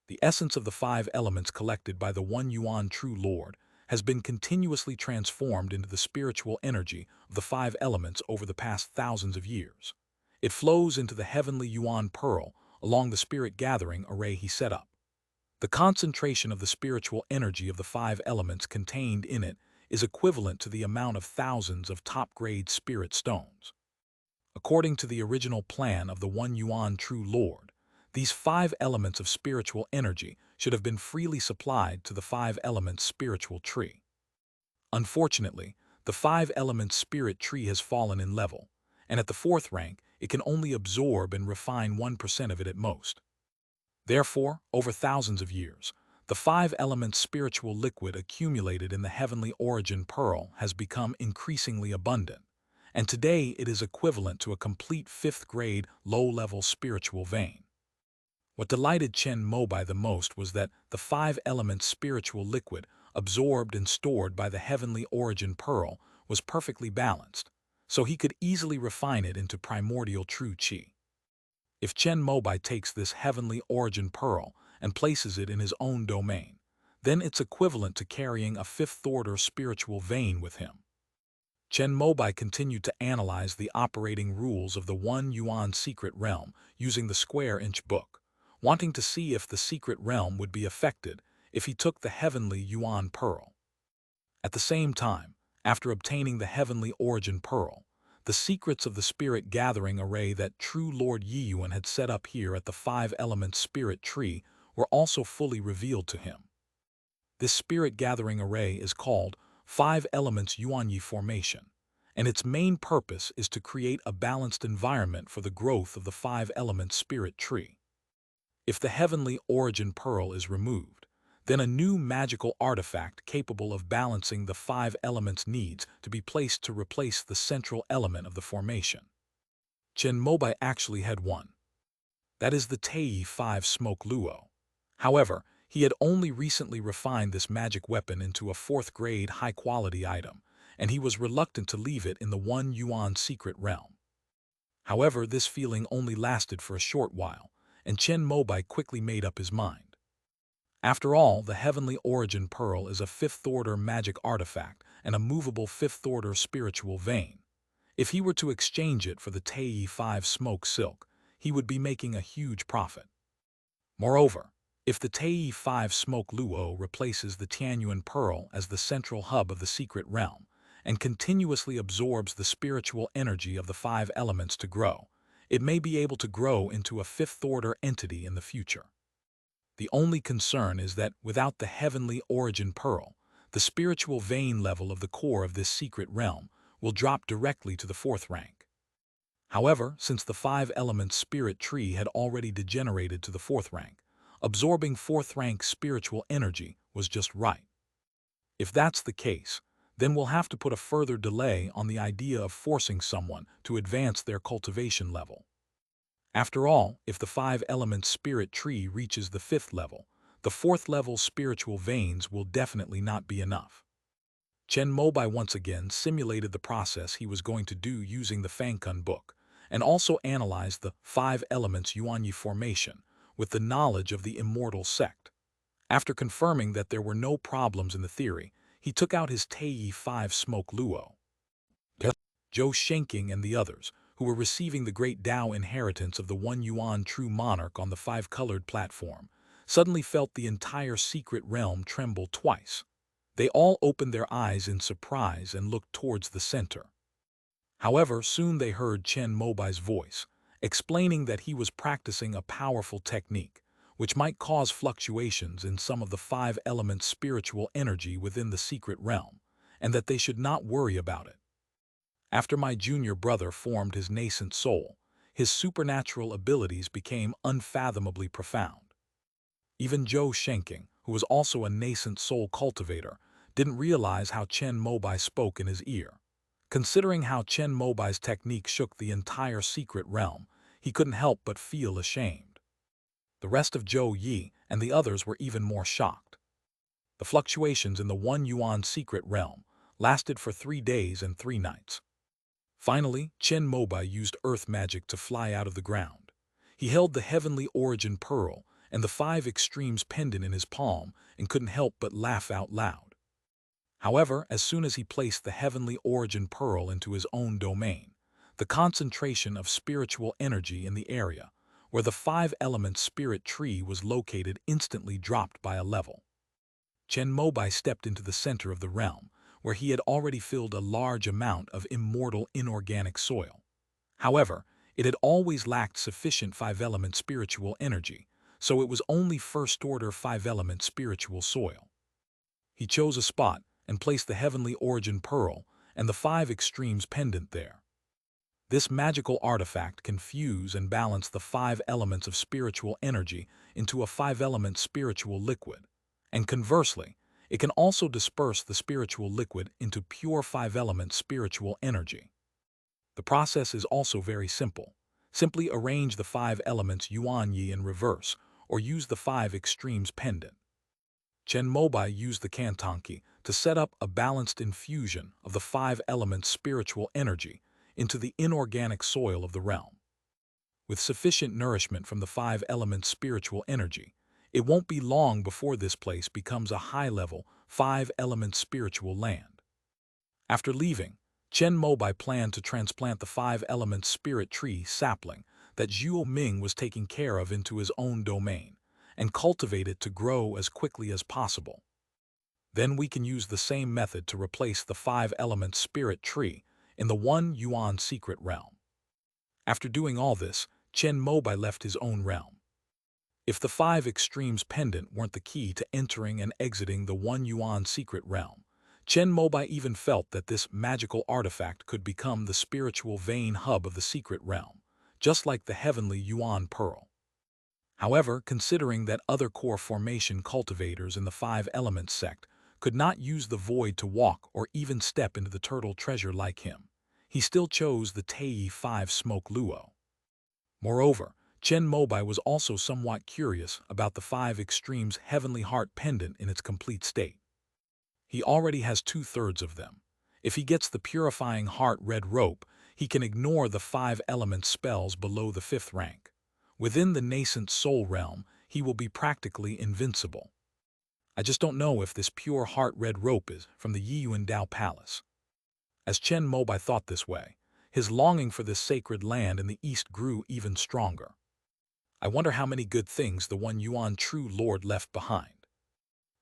The essence of the five elements collected by the One Yuan True Lord has been continuously transformed into the spiritual energy of the five elements over the past thousands of years. It flows into the heavenly Yuan Pearl along the spirit gathering array he set up. The concentration of the spiritual energy of the five elements contained in it is equivalent to the amount of thousands of top-grade spirit stones. According to the original plan of the One Yuan True Lord, these five elements of spiritual energy should have been freely supplied to the five elements spiritual tree. Unfortunately, the five elements spirit tree has fallen in level, and at the fourth rank, it can only absorb and refine 1% of it at most. Therefore, over thousands of years, the five elements spiritual liquid accumulated in the heavenly origin pearl has become increasingly abundant, and today it is equivalent to a complete fifth-grade, low-level spiritual vein. What delighted Chen Mobai the most was that the five elements spiritual liquid absorbed and stored by the heavenly origin pearl was perfectly balanced, so he could easily refine it into primordial true qi. If Chen Mobai takes this heavenly origin pearl and places it in his own domain, then it's equivalent to carrying a fifth-order spiritual vein with him. Chen Mobai continued to analyze the operating rules of the One Yuan secret realm using the square-inch book, wanting to see if the secret realm would be affected if he took the heavenly Yuan pearl. At the same time, after obtaining the heavenly origin pearl, the secrets of the spirit gathering array that true Lord Yiyuan had set up here at the five-element spirit tree were also fully revealed to him. This spirit gathering array is called Five Elements Yuanyi Formation, and its main purpose is to create a balanced environment for the growth of the five-element spirit tree. If the heavenly origin pearl is removed, then a new magical artifact capable of balancing the five elements needs to be placed to replace the central element of the formation. Chen Mobai actually had one. That is the Tei 5 Smoke Luo. However, he had only recently refined this magic weapon into a fourth-grade high-quality item, and he was reluctant to leave it in the One Yuan secret realm. However, this feeling only lasted for a short while, and Chen Mobai quickly made up his mind. After all, the heavenly origin pearl is a fifth-order magic artifact and a movable fifth-order spiritual vein. If he were to exchange it for the Tei 5 Smoke Silk, he would be making a huge profit. Moreover, if the Tei 5 Smoke Luo replaces the Tianyuan Pearl as the central hub of the secret realm and continuously absorbs the spiritual energy of the five elements to grow, it may be able to grow into a fifth-order entity in the future. The only concern is that without the heavenly origin pearl, the spiritual vein level of the core of this secret realm will drop directly to the fourth rank. However, since the five-element spirit tree had already degenerated to the fourth rank, absorbing fourth-rank spiritual energy was just right. If that's the case, then we'll have to put a further delay on the idea of forcing someone to advance their cultivation level. After all, if the five-element spirit tree reaches the fifth level, the fourth-level spiritual veins will definitely not be enough. Chen Mobai once again simulated the process he was going to do using the Fangkun book, and also analyzed the five elements Yuanyi formation with the knowledge of the immortal sect. After confirming that there were no problems in the theory, he took out his Tei 5 Smoke Luo. Zhou Shenking and the others, who were receiving the great Dao inheritance of the One Yuan True Monarch on the five-colored platform, suddenly felt the entire secret realm tremble twice. They all opened their eyes in surprise and looked towards the center. However, soon they heard Chen Mobai's voice, explaining that he was practicing a powerful technique, which might cause fluctuations in some of the five elements spiritual energy within the secret realm, and that they should not worry about it. After my junior brother formed his nascent soul, his supernatural abilities became unfathomably profound. Even Zhou Shenking, who was also a nascent soul cultivator, didn't realize how Chen Mobai spoke in his ear. Considering how Chen Mobai's technique shook the entire secret realm, he couldn't help but feel ashamed. The rest of Zhou Yi and the others were even more shocked. The fluctuations in the 1 yuan secret realm lasted for 3 days and 3 nights. Finally, Chen Mobai used earth magic to fly out of the ground. He held the heavenly origin pearl and the 5 extremes pendant in his palm and couldn't help but laugh out loud. However, as soon as he placed the heavenly origin pearl into his own domain, the concentration of spiritual energy in the area where the 5-element spirit tree was located instantly dropped by a level. Chen Mobai stepped into the center of the realm, where he had already filled a large amount of immortal inorganic soil. However, it had always lacked sufficient 5-element spiritual energy, so it was only first-order 5-element spiritual soil. He chose a spot and placed the heavenly origin pearl and the 5 extremes pendant there. This magical artifact can fuse and balance the 5 elements of spiritual energy into a 5-element spiritual liquid, and conversely, it can also disperse the spiritual liquid into pure 5-element spiritual energy. The process is also very simple. Simply arrange the 5 elements Yuan Yi in reverse, or use the 5 extremes pendant. Chen Mobai used the Kantanki to set up a balanced infusion of the 5 elements spiritual energy into the inorganic soil of the realm. With sufficient nourishment from the 5 elements spiritual energy, it won't be long before this place becomes a high-level 5-element spiritual land. After leaving, Chen Mobai planned to transplant the 5-element spirit tree sapling that Zhuo Ming was taking care of into his own domain, and cultivate it to grow as quickly as possible. Then we can use the same method to replace the 5-element spirit tree in the 1 yuan secret realm. After doing all this, Chen Mobai left his own realm. If the 5 extremes pendant weren't the key to entering and exiting the 1 yuan secret realm, Chen Mobai even felt that this magical artifact could become the spiritual vein hub of the secret realm, just like the heavenly yuan pearl. However, considering that other core formation cultivators in the 5-element sect could not use the void to walk or even step into the turtle treasure like him, he still chose the Tei 5 smoke luo. Moreover, Chen Mobai was also somewhat curious about the 5 extremes heavenly heart pendant in its complete state. He already has 2/3 of them. If he gets the purifying heart red rope, he can ignore the 5-element spells below the 5th rank. Within the nascent soul realm, he will be practically invincible. I just don't know if this pure heart red rope is from the Yiyuan Dao Palace. As Chen Mobai thought this way, his longing for this sacred land in the east grew even stronger. I wonder how many good things the 1 yuan true lord left behind.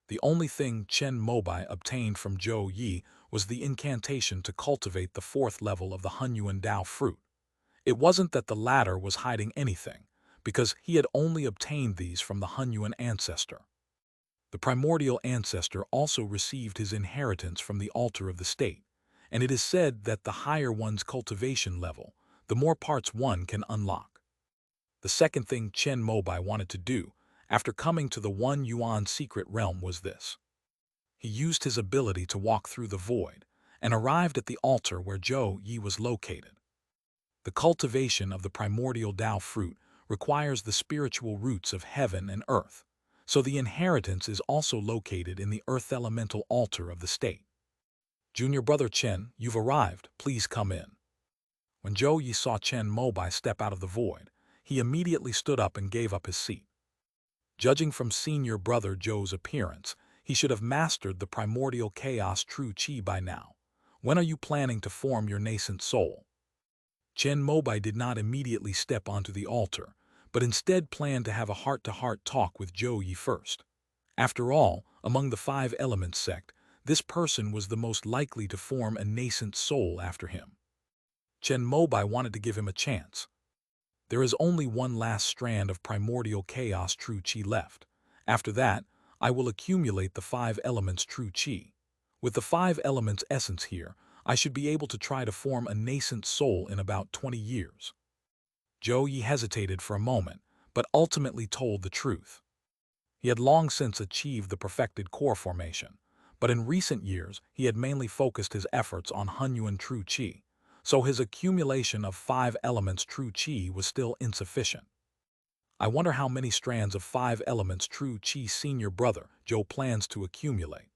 The only thing Chen Mobai obtained from Zhou Yi was the incantation to cultivate the 4th level of the Hunyuan Dao fruit. It wasn't that the latter was hiding anything, because he had only obtained these from the Hunyuan ancestor. The primordial ancestor also received his inheritance from the altar of the state, and it is said that the higher one's cultivation level, the more parts one can unlock. The second thing Chen Mobai wanted to do after coming to the 1 yuan secret realm was this. He used his ability to walk through the void and arrived at the altar where Zhou Yi was located. The cultivation of the primordial Dao fruit requires the spiritual roots of heaven and earth, so the inheritance is also located in the earth elemental altar of the state. Junior brother Chen, you've arrived, please come in. When Zhou Yi saw Chen Mobai step out of the void, he immediately stood up and gave up his seat. Judging from senior brother Zhou's appearance, he should have mastered the primordial chaos true chi by now. When are you planning to form your nascent soul? Chen Mobai did not immediately step onto the altar, but instead planned to have a heart-to-heart talk with Zhou Yi first. After all, among the 5-element sect, this person was the most likely to form a nascent soul after him. Chen Mobai wanted to give him a chance. There is only one last strand of primordial chaos true chi left. After that, I will accumulate the 5 elements true chi. With the 5 elements essence here, I should be able to try to form a nascent soul in about 20 years. Zhou Yi hesitated for a moment, but ultimately told the truth. He had long since achieved the perfected core formation, but in recent years he had mainly focused his efforts on Hunyuan true chi, so his accumulation of 5 elements true qi was still insufficient. I wonder how many strands of 5 elements true qi senior brother Zhou plans to accumulate.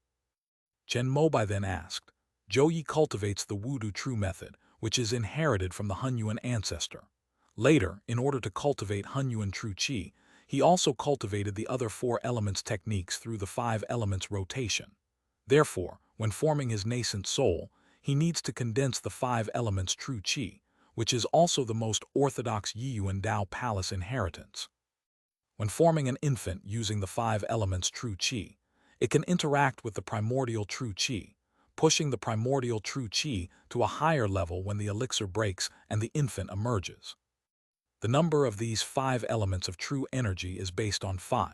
Chen Mobai then asked. Zhou Yi cultivates the Wudu true method, which is inherited from the Hunyuan ancestor. Later, in order to cultivate Hunyuan true qi, he also cultivated the other 4 elements techniques through the 5 elements rotation. Therefore, when forming his nascent soul, he needs to condense the 5 elements true qi, which is also the most orthodox Yiyuan Dao palace inheritance. When forming an infant using the 5 elements true qi, it can interact with the primordial true qi, pushing the primordial true qi to a higher level when the elixir breaks and the infant emerges. The number of these 5 elements of true energy is based on 5.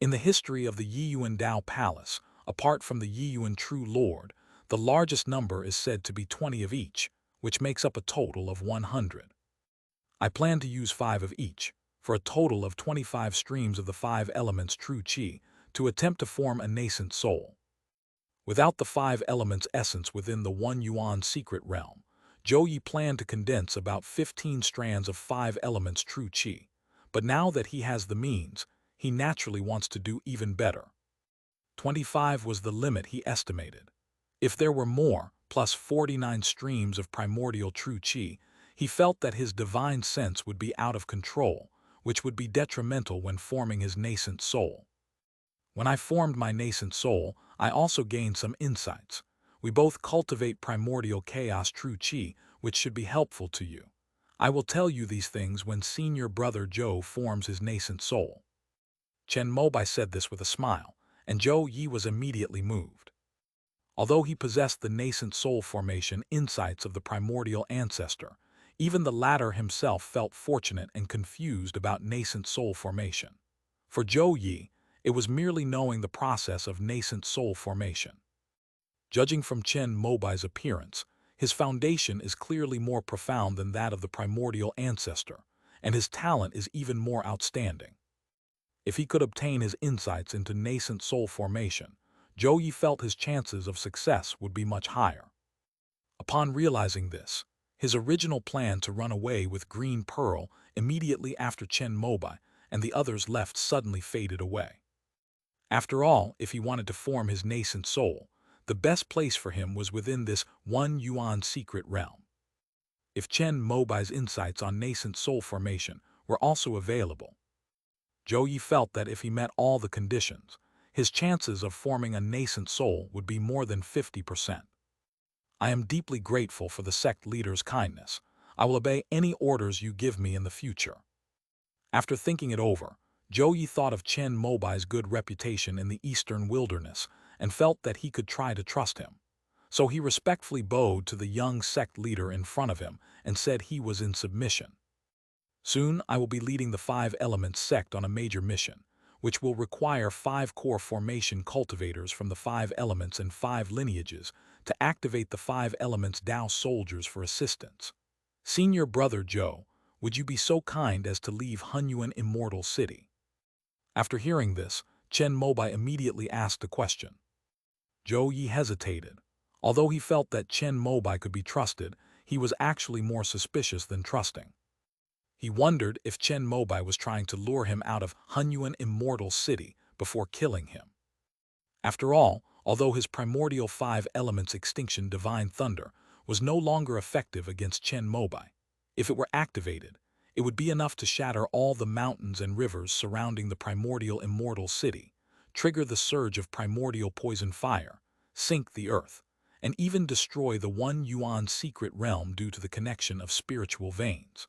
In the history of the Yiyuan Dao Palace, apart from the Yiyuan True Lord, the largest number is said to be 20 of each, which makes up a total of 100. I plan to use 5 of each, for a total of 25 streams of the 5 elements true qi, to attempt to form a nascent soul. Without the 5 elements essence within the 1 yuan secret realm, Zhou Yi planned to condense about 15 strands of 5 elements true qi, but now that he has the means, he naturally wants to do even better. 25 was the limit he estimated. If there were more, plus 49 streams of primordial true qi, he felt that his divine sense would be out of control, which would be detrimental when forming his nascent soul. When I formed my nascent soul, I also gained some insights. We both cultivate primordial chaos true qi, which should be helpful to you. I will tell you these things when senior brother Zhou forms his nascent soul. Chen Mobai said this with a smile, and Zhou Yi was immediately moved. Although he possessed the nascent soul formation insights of the primordial ancestor, even the latter himself felt fortunate and confused about nascent soul formation. For Zhou Yi, it was merely knowing the process of nascent soul formation. Judging from Chen Mobai's appearance, his foundation is clearly more profound than that of the primordial ancestor, and his talent is even more outstanding. If he could obtain his insights into nascent soul formation, Zhou Yi felt his chances of success would be much higher. Upon realizing this, his original plan to run away with Green Pearl immediately after Chen Mobai and the others left suddenly faded away. After all, if he wanted to form his nascent soul, the best place for him was within this 1 yuan secret realm. If Chen Mobai's insights on nascent soul formation were also available, Zhou Yi felt that if he met all the conditions, his chances of forming a nascent soul would be more than 50%. I am deeply grateful for the sect leader's kindness. I will obey any orders you give me in the future. After thinking it over, Zhou Yi thought of Chen Mobai's good reputation in the eastern wilderness and felt that he could try to trust him. So he respectfully bowed to the young sect leader in front of him and said he was in submission. Soon I will be leading the 5 Elements sect on a major mission, which will require 5 core formation cultivators from the 5 elements and 5 lineages to activate the 5 Elements Dao soldiers for assistance. Senior brother Zhou, would you be so kind as to leave Hunyuan Immortal City? After hearing this, Chen Mobai immediately asked a question. Zhou Yi hesitated. Although he felt that Chen Mobai could be trusted, he was actually more suspicious than trusting. He wondered if Chen Mobai was trying to lure him out of Hunyuan Immortal City before killing him. After all, although his primordial 5 elements extinction divine thunder was no longer effective against Chen Mobai, if it were activated, it would be enough to shatter all the mountains and rivers surrounding the primordial immortal city, trigger the surge of primordial poison fire, sink the earth, and even destroy the 1 yuan secret realm due to the connection of spiritual veins.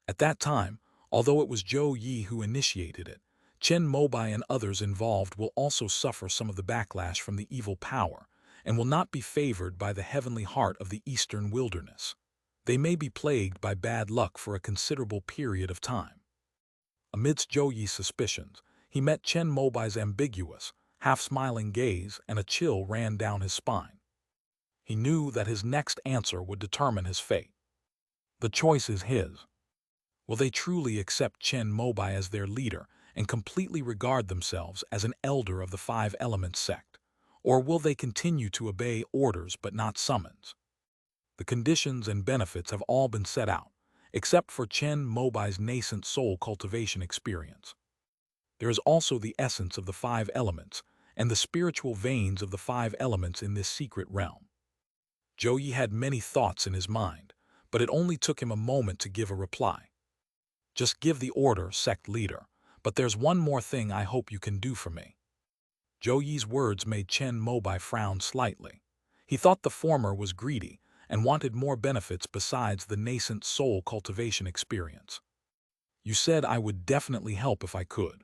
At that time, although it was Zhou Yi who initiated it, Chen Mobai and others involved will also suffer some of the backlash from the evil power and will not be favored by the heavenly heart of the eastern wilderness. They may be plagued by bad luck for a considerable period of time. Amidst Zhou Yi's suspicions, he met Chen Mobai's ambiguous, half-smiling gaze, and a chill ran down his spine. He knew that his next answer would determine his fate. The choice is his. Will they truly accept Chen Mobai as their leader and completely regard themselves as an elder of the 5 Elements sect? Or will they continue to obey orders but not summons? The conditions and benefits have all been set out, except for Chen Mobai's nascent soul cultivation experience. There is also the essence of the five elements and the spiritual veins of the five elements in this secret realm. Zhou Yi had many thoughts in his mind, but it only took him a moment to give a reply. Just give the order, sect leader, but there's one more thing I hope you can do for me. Zhou Yi's words made Chen Mobai frown slightly. He thought the former was greedy and wanted more benefits besides the nascent soul cultivation experience. You said I would definitely help if I could.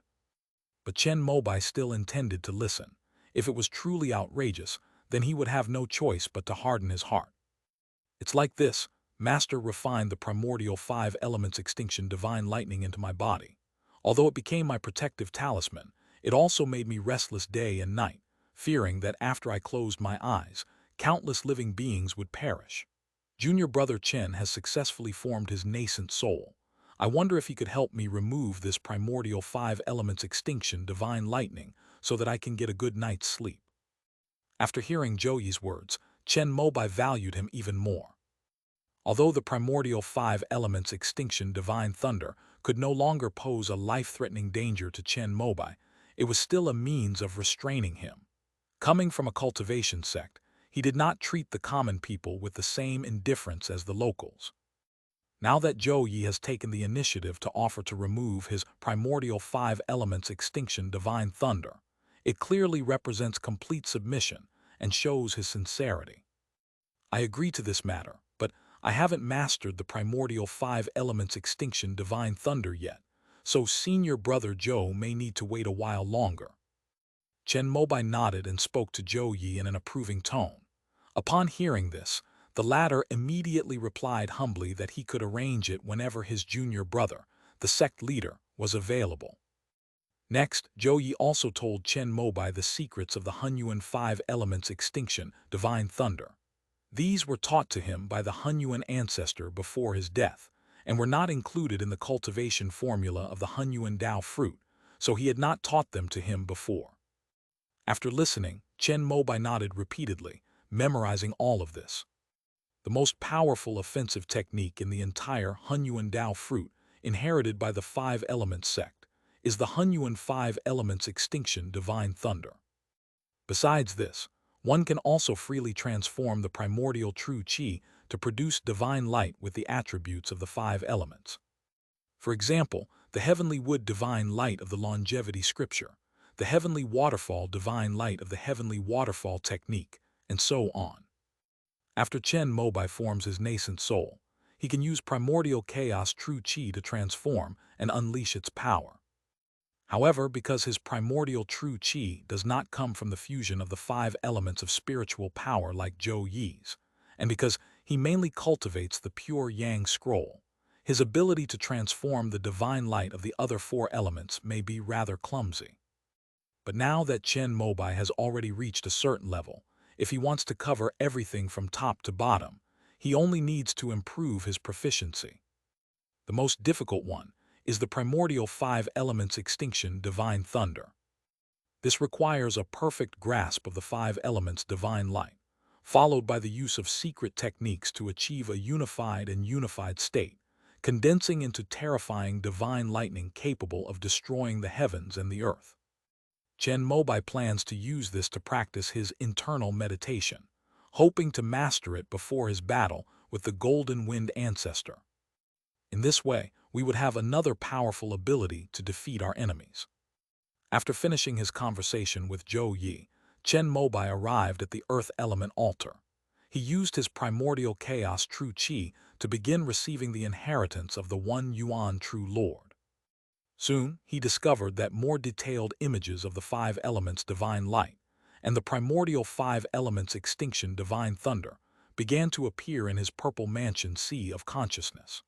But Chen Mobai still intended to listen. If it was truly outrageous, then he would have no choice but to harden his heart. It's like this. Master refined the primordial five elements extinction divine lightning into my body. Although it became my protective talisman, it also made me restless day and night, fearing that after I closed my eyes, countless living beings would perish. Junior brother Chen has successfully formed his nascent soul. I wonder if he could help me remove this primordial five elements extinction divine lightning so that I can get a good night's sleep. After hearing Zhou Yi's words, Chen Mobai valued him even more. Although the primordial five elements extinction divine thunder could no longer pose a life-threatening danger to Chen Mobai, it was still a means of restraining him. Coming from a cultivation sect, he did not treat the common people with the same indifference as the locals. Now that Zhou Yi has taken the initiative to offer to remove his primordial five elements extinction divine thunder, it clearly represents complete submission and shows his sincerity. I agree to this matter, but I haven't mastered the primordial five elements extinction divine thunder yet, so senior brother Zhou may need to wait a while longer. Chen Mobai nodded and spoke to Zhou Yi in an approving tone. Upon hearing this, the latter immediately replied humbly that he could arrange it whenever his junior brother, the sect leader, was available. Next, Zhou Yi also told Chen Mobai the secrets of the Hunyuan five elements extinction divine thunder. These were taught to him by the Hunyuan ancestor before his death, and were not included in the cultivation formula of the Hunyuan Dao fruit, so he had not taught them to him before. After listening, Chen Mobai nodded repeatedly, memorizing all of this. The most powerful offensive technique in the entire Hunyuan Dao fruit, inherited by the Five Elements sect, is the Hunyuan Five Elements extinction divine thunder. Besides this, one can also freely transform the primordial true qi to produce divine light with the attributes of the five elements. For example, the heavenly wood divine light of the longevity scripture, the heavenly waterfall divine light of the heavenly waterfall technique, and so on. After Chen Mobai forms his nascent soul, he can use primordial chaos true qi to transform and unleash its power. However, because his primordial true qi does not come from the fusion of the five elements of spiritual power like Zhou Yi's, and because he mainly cultivates the pure yang scroll, his ability to transform the divine light of the other four elements may be rather clumsy. But now that Chen Mobai has already reached a certain level, if he wants to cover everything from top to bottom, he only needs to improve his proficiency. The most difficult one is the primordial five elements extinction divine thunder. This requires a perfect grasp of the five elements divine light, followed by the use of secret techniques to achieve a unified state, condensing into terrifying divine lightning capable of destroying the heavens and the earth. Chen Mobai plans to use this to practice his internal meditation, hoping to master it before his battle with the Golden Wind ancestor. In this way, we would have another powerful ability to defeat our enemies. After finishing his conversation with Zhou Yi, Chen Mobai arrived at the earth element altar. He used his primordial chaos true qi to begin receiving the inheritance of the One Yuan true Lord. Soon, he discovered that more detailed images of the five elements divine light and the primordial five elements extinction divine thunder began to appear in his purple mansion sea of consciousness.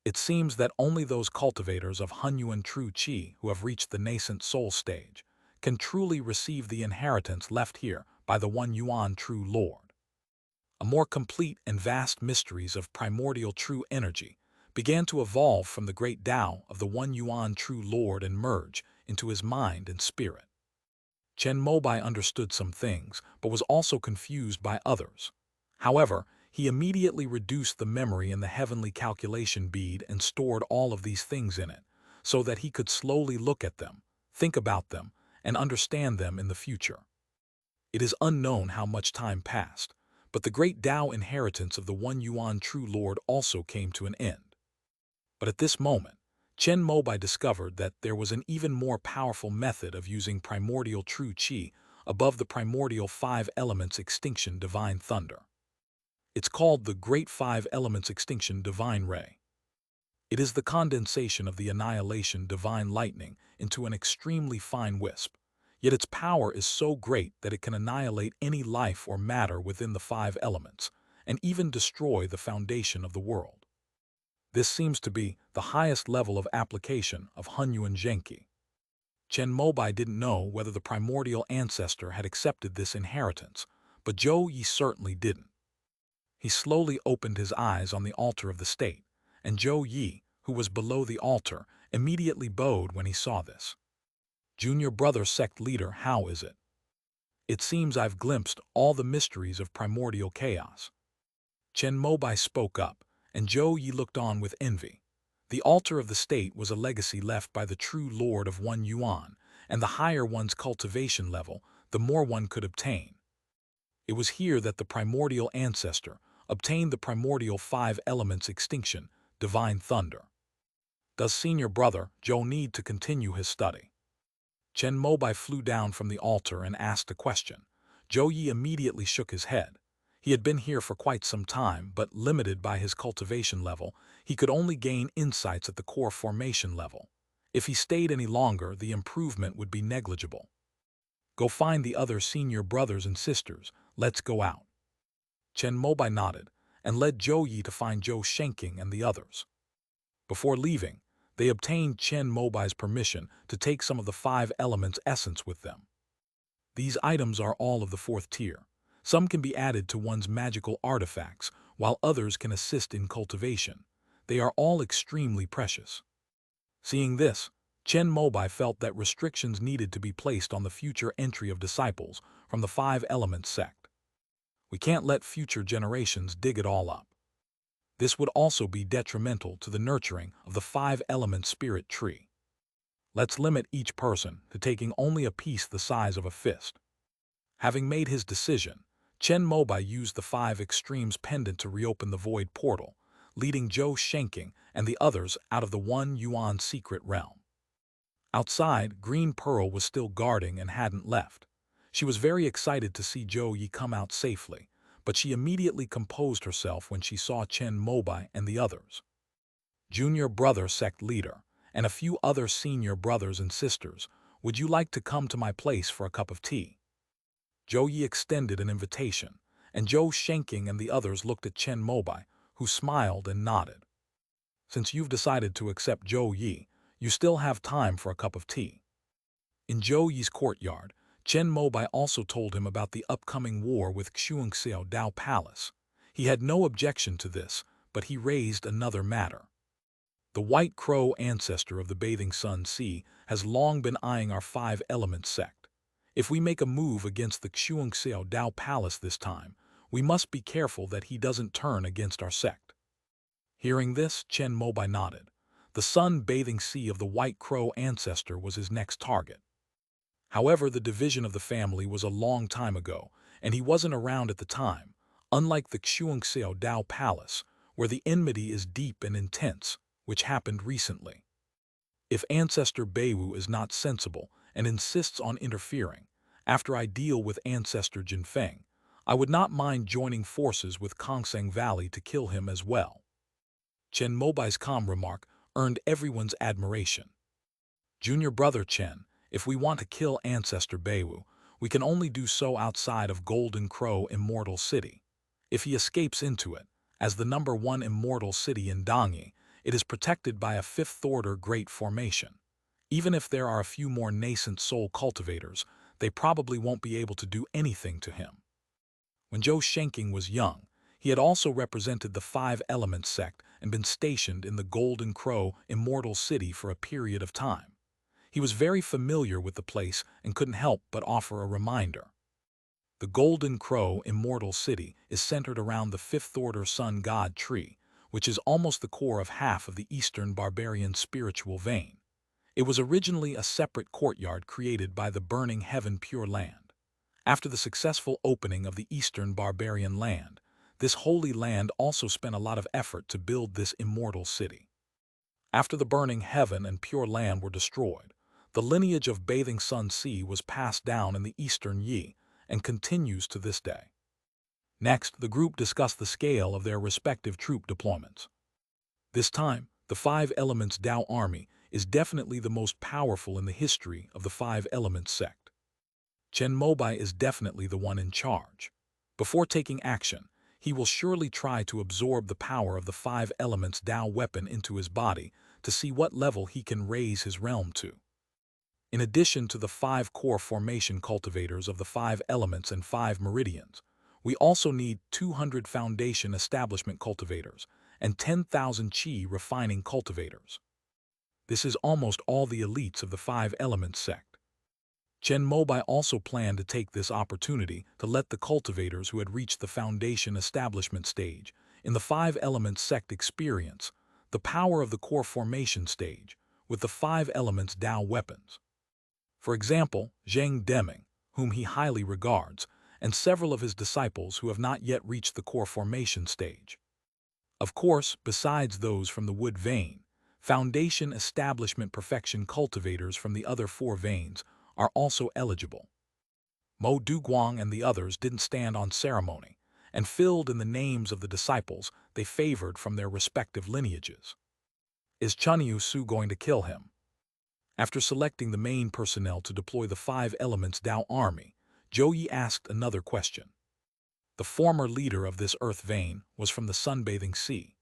It seems that only those cultivators of Hunyuan true qi who have reached the nascent soul stage can truly receive the inheritance left here by the One Yuan true Lord. A more complete and vast mysteries of primordial true energy began to evolve from the great Tao of the One Yuan true Lord and merge into his mind and spirit. Chen Mobai understood some things, but was also confused by others. However, He immediately reduced the memory in the heavenly calculation bead and stored all of these things in it, so that he could slowly look at them, think about them, and understand them in the future. It is unknown how much time passed, but the great Tao inheritance of the One Yuan True Lord also came to an end. But at this moment, Chen Mobai discovered that there was an even more powerful method of using primordial true qi above the primordial five elements extinction divine thunder. It's called the Great Five Elements Extinction Divine Ray. It is the condensation of the annihilation divine lightning into an extremely fine wisp, yet its power is so great that it can annihilate any life or matter within the five elements, and even destroy the foundation of the world. This seems to be the highest level of application of Hunyuan Zhenki. Chen Mobai didn't know whether the primordial ancestor had accepted this inheritance, but Zhou Yi certainly didn't. He slowly opened his eyes on the altar of the state, and Zhou Yi, who was below the altar, immediately bowed when he saw this. "Junior brother sect leader, how is it? It seems I've glimpsed all the mysteries of primordial chaos." Chen Mobai spoke up, and Zhou Yi looked on with envy. The altar of the state was a legacy left by the true lord of one yuan, and the higher one's cultivation level, the more one could obtain. It was here that the primordial ancestor obtained the primordial five elements extinction, divine thunder. Does senior brother Zhou need to continue his study? Chen Mobai flew down from the altar and asked a question. Zhou Yi immediately shook his head. He had been here for quite some time, but limited by his cultivation level, he could only gain insights at the core formation level. If he stayed any longer, the improvement would be negligible. "Go find the other senior brothers and sisters. Let's go out." Chen Mobai nodded and led Zhou Yi to find Zhou Shenking and the others. Before leaving, they obtained Chen Mobai's permission to take some of the five elements' essence with them. These items are all of the fourth tier. Some can be added to one's magical artifacts, while others can assist in cultivation. They are all extremely precious. Seeing this, Chen Mobai felt that restrictions needed to be placed on the future entry of disciples from the five elements sect. We can't let future generations dig it all up. This would also be detrimental to the nurturing of the five element spirit tree. Let's limit each person to taking only a piece the size of a fist. Having made his decision, Chen Mobai used the five extremes pendant to reopen the void portal, leading Zhou Shenking and the others out of the one yuan secret realm. Outside, Green Pearl was still guarding and hadn't left. She was very excited to see Zhou Yi come out safely, but she immediately composed herself when she saw Chen Mobai and the others. "Junior brother sect leader, and a few other senior brothers and sisters, would you like to come to my place for a cup of tea?" Zhou Yi extended an invitation, and Zhou Shenking and the others looked at Chen Mobai, who smiled and nodded. "Since you've decided to accept Zhou Yi, you still have time for a cup of tea." In Zhou Yi's courtyard, Chen Mobai also told him about the upcoming war with Xuanxiao Dao Palace. He had no objection to this, but he raised another matter. "The White Crow ancestor of the Bathing Sun Sea has long been eyeing our five elements sect. If we make a move against the Xuanxiao Dao Palace this time, we must be careful that he doesn't turn against our sect." Hearing this, Chen Mobai nodded. The sun-bathing sea of the White Crow ancestor was his next target. However, the division of the family was a long time ago, and he wasn't around at the time, unlike the Xuanxiao Dao Palace, where the enmity is deep and intense, which happened recently. If Ancestor Beiwu is not sensible and insists on interfering, after I deal with Ancestor Jinfeng, I would not mind joining forces with Kongseng Valley to kill him as well. Chen Mobai's calm remark earned everyone's admiration. "Junior brother Chen, if we want to kill Ancestor Beiwu, we can only do so outside of Golden Crow Immortal City. If he escapes into it, as the #1 immortal city in Dongyi, it is protected by a fifth-order great formation. Even if there are a few more nascent soul cultivators, they probably won't be able to do anything to him." When Zhou Shenking was young, he had also represented the Five Elements sect and been stationed in the Golden Crow Immortal City for a period of time. He was very familiar with the place and couldn't help but offer a reminder. The Golden Crow Immortal City is centered around the fifth-order sun god tree, which is almost the core of half of the Eastern barbarian spiritual vein. It was originally a separate courtyard created by the Burning Heaven Pure Land. After the successful opening of the Eastern barbarian land, this holy land also spent a lot of effort to build this immortal city. After the Burning Heaven and Pure Land were destroyed, the lineage of Bathing Sun Sea was passed down in the Eastern Yi and continues to this day. Next, the group discussed the scale of their respective troop deployments. This time, the Five Elements Dao Army is definitely the most powerful in the history of the Five Elements sect. Chen Mobai is definitely the one in charge. Before taking action, he will surely try to absorb the power of the Five Elements Dao weapon into his body to see what level he can raise his realm to. In addition to the 5 core formation cultivators of the 5 elements and 5 meridians, we also need 200 foundation establishment cultivators and 10,000 qi refining cultivators. This is almost all the elites of the 5 elements sect. Chen Mobai also planned to take this opportunity to let the cultivators who had reached the foundation establishment stage in the 5 elements sect experience the power of the core formation stage with the 5 elements Dao weapons. For example, Zhang Deming, whom he highly regards, and several of his disciples who have not yet reached the core formation stage. Of course, besides those from the wood vein, foundation establishment perfection cultivators from the other 4 veins are also eligible. Mo Duguang and the others didn't stand on ceremony and filled in the names of the disciples they favored from their respective lineages. Is Chunyu Su going to kill him? After selecting the main personnel to deploy the 5 Elements Dao Army, Zhou Yi asked another question. The former leader of this earth vein was from the Sunbathing Sea.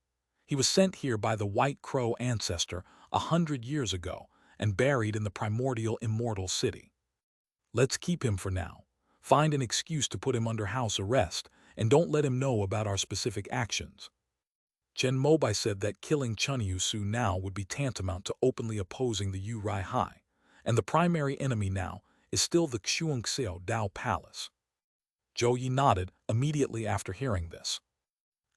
He was sent here by the White Crow ancestor 100 years ago and buried in the primordial immortal city. Let's keep him for now. Find an excuse to put him under house arrest and don't let him know about our specific actions. Chen Mobai said that killing Chunyu Su now would be tantamount to openly opposing the Yu Rai Hai, and the primary enemy now is still the Xuanxiao Dao Palace. Zhou Yi nodded immediately after hearing this.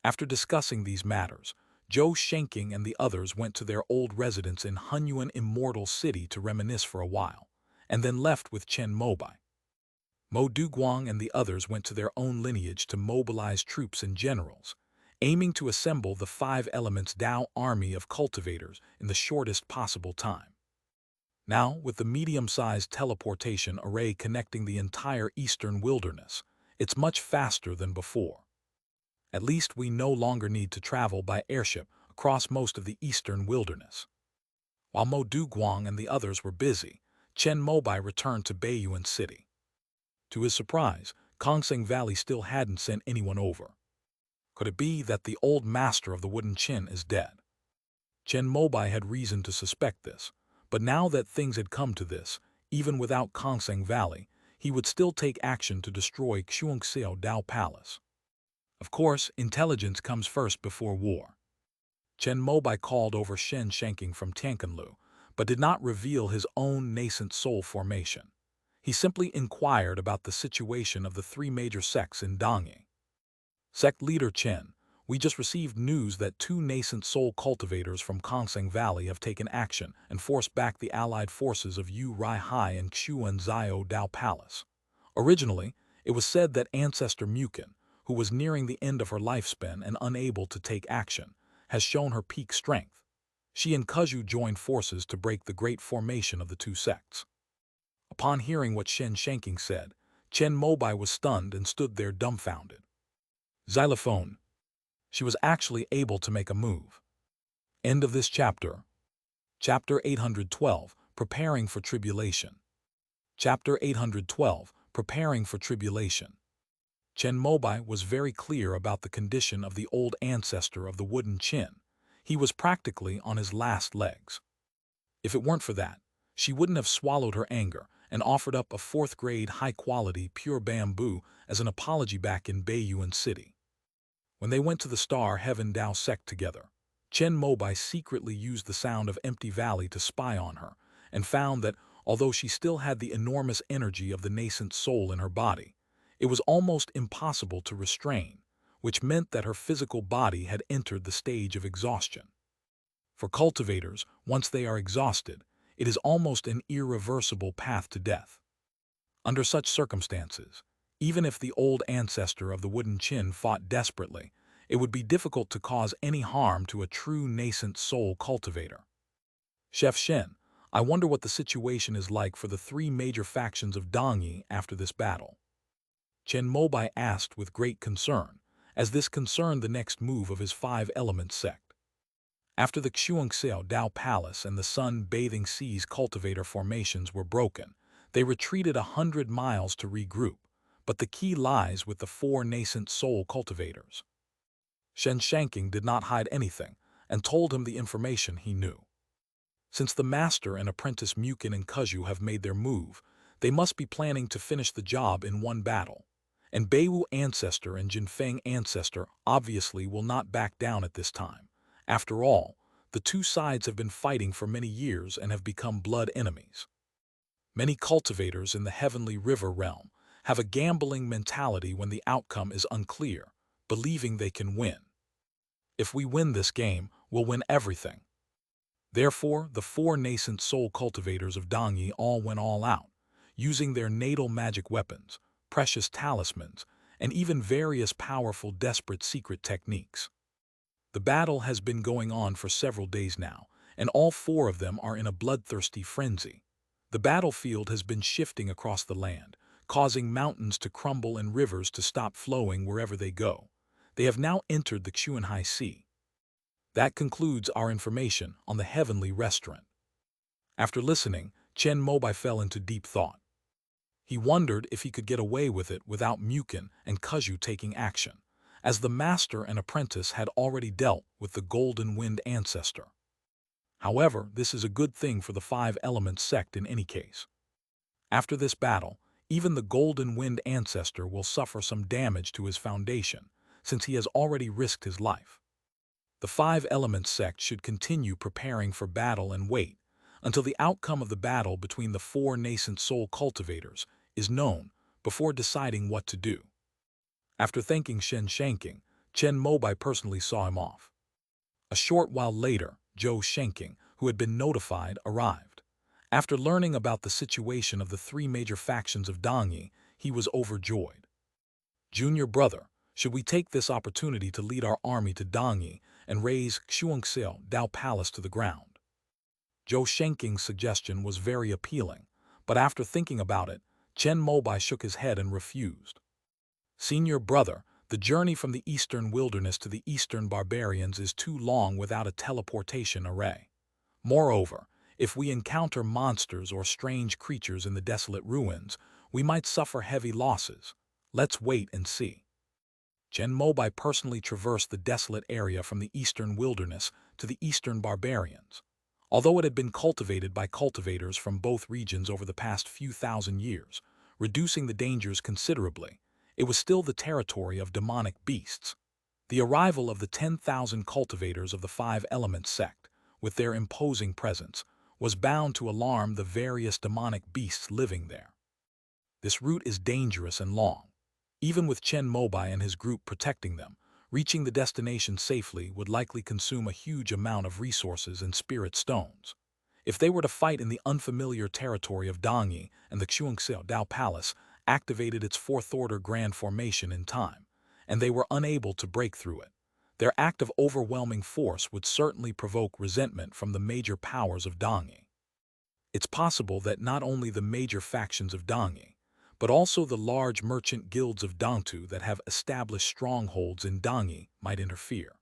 After discussing these matters, Zhou Shenking and the others went to their old residence in Hunyuan Immortal City to reminisce for a while, and then left with Chen Mobai. Mo Duguang and the others went to their own lineage to mobilize troops and generals, aiming to assemble the 5 Elements Dao army of cultivators in the shortest possible time. Now, with the medium-sized teleportation array connecting the entire eastern wilderness, it's much faster than before. At least we no longer need to travel by airship across most of the eastern wilderness. While Mo Duguang and the others were busy, Chen Mobai returned to Baiyuan City. To his surprise, Kongseng Valley still hadn't sent anyone over. Could it be that the old master of the wooden chin is dead? Chen Mobai had reason to suspect this, but now that things had come to this, even without Kongseng Valley, he would still take action to destroy Xuanxiao Dao Palace. Of course, intelligence comes first before war. Chen Mobai called over Shen Shanking from Tianquanlu, but did not reveal his own nascent soul formation. He simply inquired about the situation of the 3 major sects in Dongyi. Sect leader Chen, we just received news that 2 nascent soul cultivators from Kongseng Valley have taken action and forced back the allied forces of Yu Rai Hai and Xuanxiao Dao Palace. Originally, it was said that Ancestor Mukin, who was nearing the end of her lifespan and unable to take action, has shown her peak strength. She and Kuzhu joined forces to break the great formation of the 2 sects. Upon hearing what Shen Shanking said, Chen Mobai was stunned and stood there dumbfounded. Xylophone. She was actually able to make a move. End of this chapter. Chapter 812, Preparing for Tribulation. Chapter 812, Preparing for Tribulation. Chen Mobai was very clear about the condition of the old ancestor of the wooden chin. He was practically on his last legs. If it weren't for that, she wouldn't have swallowed her anger and offered up a 4th-grade high-quality pure bamboo as an apology back in Baiyuan City. When they went to the Star Heaven Dao sect together, Chen Mobai secretly used the sound of Empty Valley to spy on her and found that, although she still had the enormous energy of the nascent soul in her body, It was almost impossible to restrain, which meant that her physical body had entered the stage of exhaustion. For cultivators, once they are exhausted, it is almost an irreversible path to death. Under such circumstances, even if the old ancestor of the wooden chin fought desperately, it would be difficult to cause any harm to a true nascent soul cultivator. Chef Shen, I wonder what the situation is like for the three major factions of Dongyi after this battle. Chen Mobai asked with great concern, as this concerned the next move of his five-element sect. After the Xuanxiao Dao Palace and the Sun-Bathing Seas cultivator formations were broken, they retreated 100 miles to regroup, but the key lies with the four nascent soul cultivators. Shen Shanking did not hide anything and told him the information he knew. Since the master and apprentice Mukin and Kuzhu have made their move, they must be planning to finish the job in one battle. And Beiwu ancestor and Jinfeng ancestor obviously will not back down at this time. After all, the two sides have been fighting for many years and have become blood enemies. Many cultivators in the Heavenly River realm have a gambling mentality when the outcome is unclear, believing they can win. If we win this game, we'll win everything. Therefore, the four nascent soul cultivators of Dongyi all went all out, using their natal magic weapons, precious talismans, and even various powerful desperate secret techniques. The battle has been going on for several days now, and all four of them are in a bloodthirsty frenzy. The battlefield has been shifting across the land, causing mountains to crumble and rivers to stop flowing wherever they go. They have now entered the Xuanhai Sea. That concludes our information on the Heavenly Restaurant. After listening, Chen Mobai fell into deep thought. He wondered if he could get away with it without Mukin and Kuzhu taking action, as the master and apprentice had already dealt with the Golden Wind ancestor. However, this is a good thing for the five-element sect in any case. After this battle, even the Golden Wind ancestor will suffer some damage to his foundation, since he has already risked his life. The five-element sect should continue preparing for battle and wait until the outcome of the battle between the four nascent soul cultivators is known before deciding what to do. After thanking Shen Shanking, Chen Mobai personally saw him off. A short while later, Zhou Shanking, who had been notified, arrived. After learning about the situation of the three major factions of Dongyi, he was overjoyed. Junior brother, should we take this opportunity to lead our army to Dongyi and raise Xuanxiao Dao Palace to the ground? Zhou Shanking's suggestion was very appealing, but after thinking about it, Chen Mobai shook his head and refused. Senior brother, the journey from the eastern wilderness to the eastern barbarians is too long without a teleportation array. Moreover, if we encounter monsters or strange creatures in the desolate ruins, we might suffer heavy losses. Let's wait and see. Chen Mobai personally traversed the desolate area from the eastern wilderness to the eastern barbarians. Although it had been cultivated by cultivators from both regions over the past few thousand years, reducing the dangers considerably, it was still the territory of demonic beasts. The arrival of the 10,000 cultivators of the five-element sect, with their imposing presence, was bound to alarm the various demonic beasts living there. This route is dangerous and long. Even with Chen Mobai and his group protecting them, reaching the destination safely would likely consume a huge amount of resources and spirit stones. If they were to fight in the unfamiliar territory of Dongyi and the Xuanxiao Dao Palace activated its fourth-order grand formation in time, and they were unable to break through it, their act of overwhelming force would certainly provoke resentment from the major powers of Dongyi. It's possible that not only the major factions of Dongyi, but also the large merchant guilds of Dongtu that have established strongholds in Dongyi might interfere.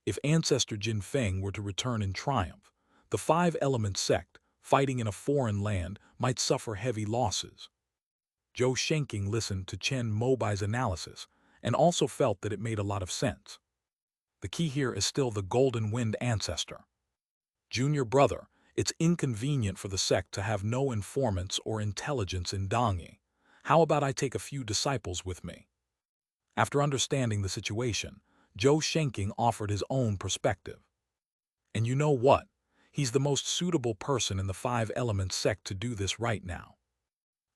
If Ancestor Jinfeng were to return in triumph, the five-element sect, fighting in a foreign land, might suffer heavy losses. Zhou Shanking listened to Chen Mobai's analysis and also felt that it made a lot of sense. The key here is still the Golden Wind ancestor. Junior brother, it's inconvenient for the sect to have no informants or intelligence in Dongyi. How about I take a few disciples with me? After understanding the situation, Zhou Shanking offered his own perspective. And you know what? He's the most suitable person in the five-element sect to do this right now.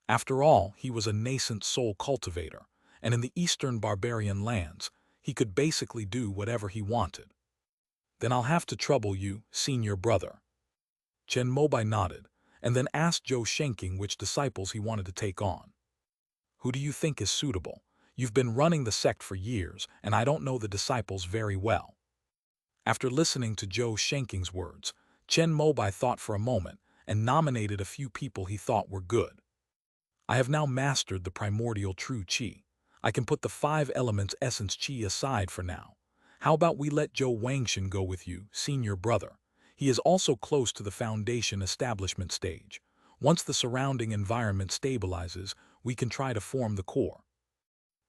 After all, he was a nascent soul cultivator, and in the eastern barbarian lands, he could basically do whatever he wanted. Then I'll have to trouble you, senior brother. Chen Mobai nodded, and then asked Zhou Shenking which disciples he wanted to take on. Who do you think is suitable? You've been running the sect for years, and I don't know the disciples very well. After listening to Zhou Shenking's words, Chen Mobai thought for a moment and nominated a few people he thought were good. I have now mastered the primordial true qi. I can put the 5 elements essence qi aside for now. How about we let Zhou Wangshan go with you, senior brother? He is also close to the foundation establishment stage. Once the surrounding environment stabilizes, we can try to form the core.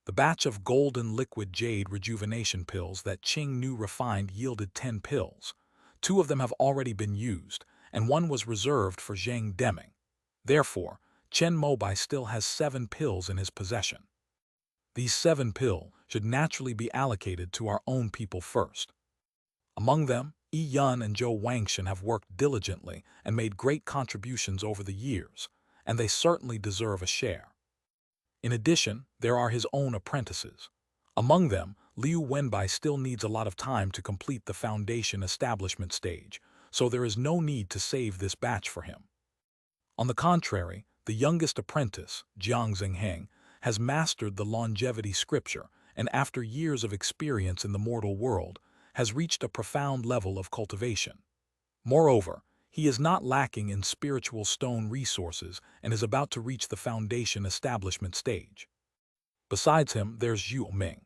The batch of golden liquid jade rejuvenation pills that Qing Nu refined yielded 10 pills. 2 of them have already been used, and 1 was reserved for Zhang Deming. Therefore, Chen Mobai still has 7 pills in his possession. These 7 pills should naturally be allocated to our own people first. Among them, Yi Yun and Zhou Wangshan have worked diligently and made great contributions over the years, and they certainly deserve a share. In addition, there are his own apprentices. Among them, Liu Wenbai still needs a lot of time to complete the foundation establishment stage, so there is no need to save this batch for him. On the contrary, the youngest apprentice, Jiang Zhengheng, has mastered the longevity scripture and after years of experience in the mortal world, has reached a profound level of cultivation. Moreover, he is not lacking in spiritual stone resources and is about to reach the foundation establishment stage. Besides him, there's Zhu Ming.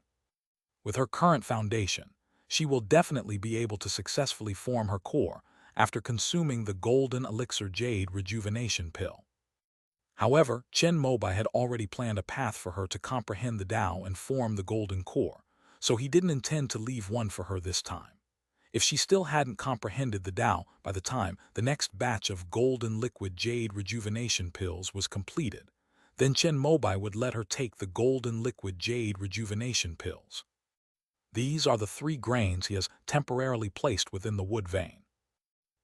With her current foundation, she will definitely be able to successfully form her core after consuming the golden elixir jade rejuvenation pill. However, Chen Mobai had already planned a path for her to comprehend the Tao and form the golden core, so he didn't intend to leave one for her this time. If she still hadn't comprehended the Tao by the time the next batch of golden liquid jade rejuvenation pills was completed, then Chen Mobai would let her take the golden liquid jade rejuvenation pills. These are the 3 grains he has temporarily placed within the wood vein.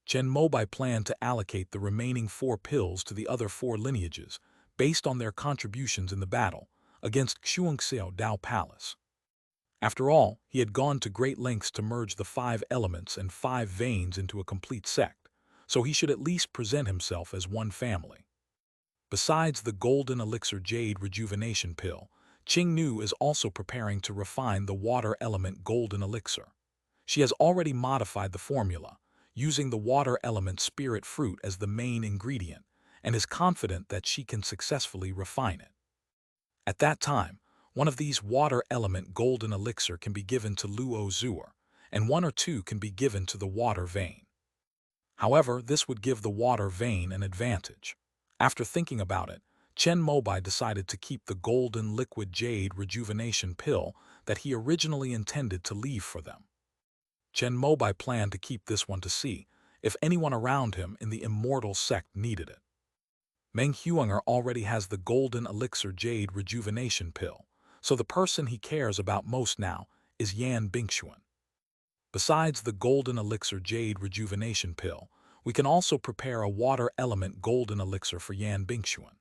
Chen Mobai planned to allocate the remaining 4 pills to the other 4 lineages based on their contributions in the battle against Xuanxiao Dao Palace. After all, he had gone to great lengths to merge the 5 elements and 5 veins into a complete sect, so he should at least present himself as one family. Besides the golden elixir jade rejuvenation pill, Qing Nu is also preparing to refine the water element golden elixir. She has already modified the formula, using the water element spirit fruit as the main ingredient, and is confident that she can successfully refine it. At that time, one of these water element golden elixir can be given to Luo Zuer, and 1 or 2 can be given to the water vein. However, this would give the water vein an advantage. After thinking about it, Chen Mobai decided to keep the golden liquid jade rejuvenation pill that he originally intended to leave for them. Chen Mobai planned to keep this one to see if anyone around him in the immortal sect needed it. Meng Huanger already has the golden elixir jade rejuvenation pill, so the person he cares about most now is Yan Bingxuan. Besides the golden elixir jade rejuvenation pill, we can also prepare a water element golden elixir for Yan Bingxuan.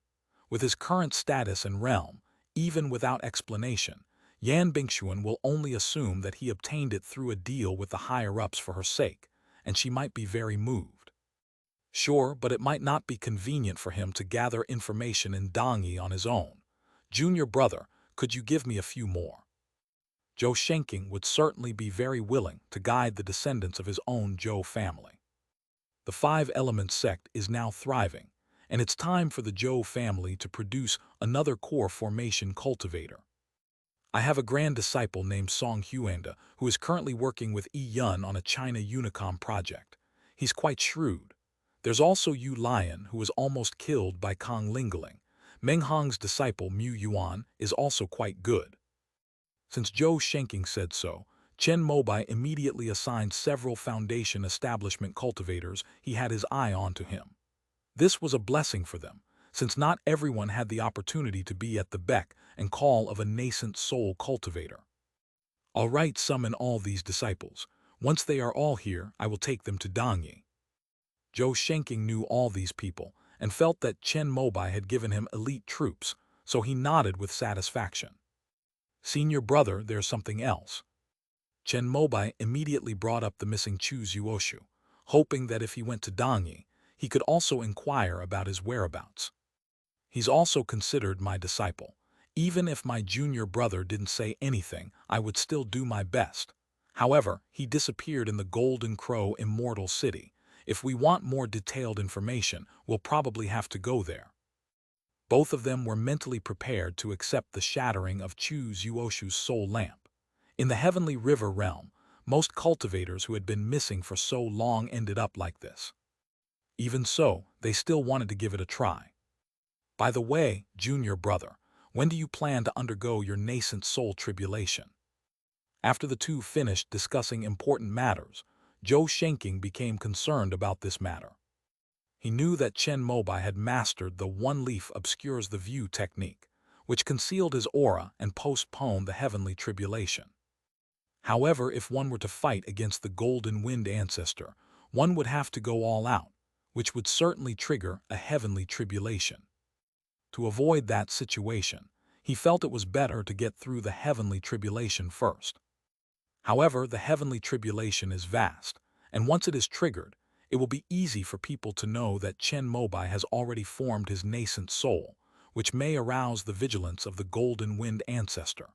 With his current status and realm, even without explanation, Yan Bingxuan will only assume that he obtained it through a deal with the higher-ups for her sake, and she might be very moved. Sure, but it might not be convenient for him to gather information in Dongyi on his own. Junior brother, could you give me a few more? Zhou Shenking would certainly be very willing to guide the descendants of his own Zhou family. The 5-element sect is now thriving, and it's time for the Zhou family to produce another core formation cultivator. I have a grand disciple named Song Huanda who is currently working with Yi Yun on a China Unicom project. He's quite shrewd. There's also Yu Lion, who was almost killed by Kong Lingling. Meng Hong's disciple Mu Yuan is also quite good. Since Zhou Shenking said so, Chen Mobai immediately assigned several foundation establishment cultivators he had his eye on to him. This was a blessing for them, since not everyone had the opportunity to be at the beck and call of a nascent soul cultivator. All right, summon all these disciples. Once they are all here, I will take them to Dongyi. Zhou Shenking knew all these people, and felt that Chen Mobai had given him elite troops, so he nodded with satisfaction. "Senior brother, there's something else." Chen Mobai immediately brought up the missing Chu Zuoshu, hoping that if he went to Dangyi, he could also inquire about his whereabouts. "He's also considered my disciple. Even if my junior brother didn't say anything, I would still do my best. However, he disappeared in the Golden Crow Immortal City. If we want more detailed information, we'll probably have to go there." Both of them were mentally prepared to accept the shattering of Chu Zuoshu's soul lamp. In the Heavenly River realm, most cultivators who had been missing for so long ended up like this. Even so, they still wanted to give it a try. "By the way, junior brother, when do you plan to undergo your nascent soul tribulation?" After the two finished discussing important matters, Zhou Shenking became concerned about this matter. He knew that Chen Mobai had mastered the one leaf obscures the view technique, which concealed his aura and postponed the heavenly tribulation. However, if one were to fight against the Golden Wind ancestor, one would have to go all out, which would certainly trigger a heavenly tribulation. To avoid that situation, he felt it was better to get through the heavenly tribulation first. However, the heavenly tribulation is vast, and once it is triggered, it will be easy for people to know that Chen Mobai has already formed his nascent soul, which may arouse the vigilance of the Golden Wind ancestor.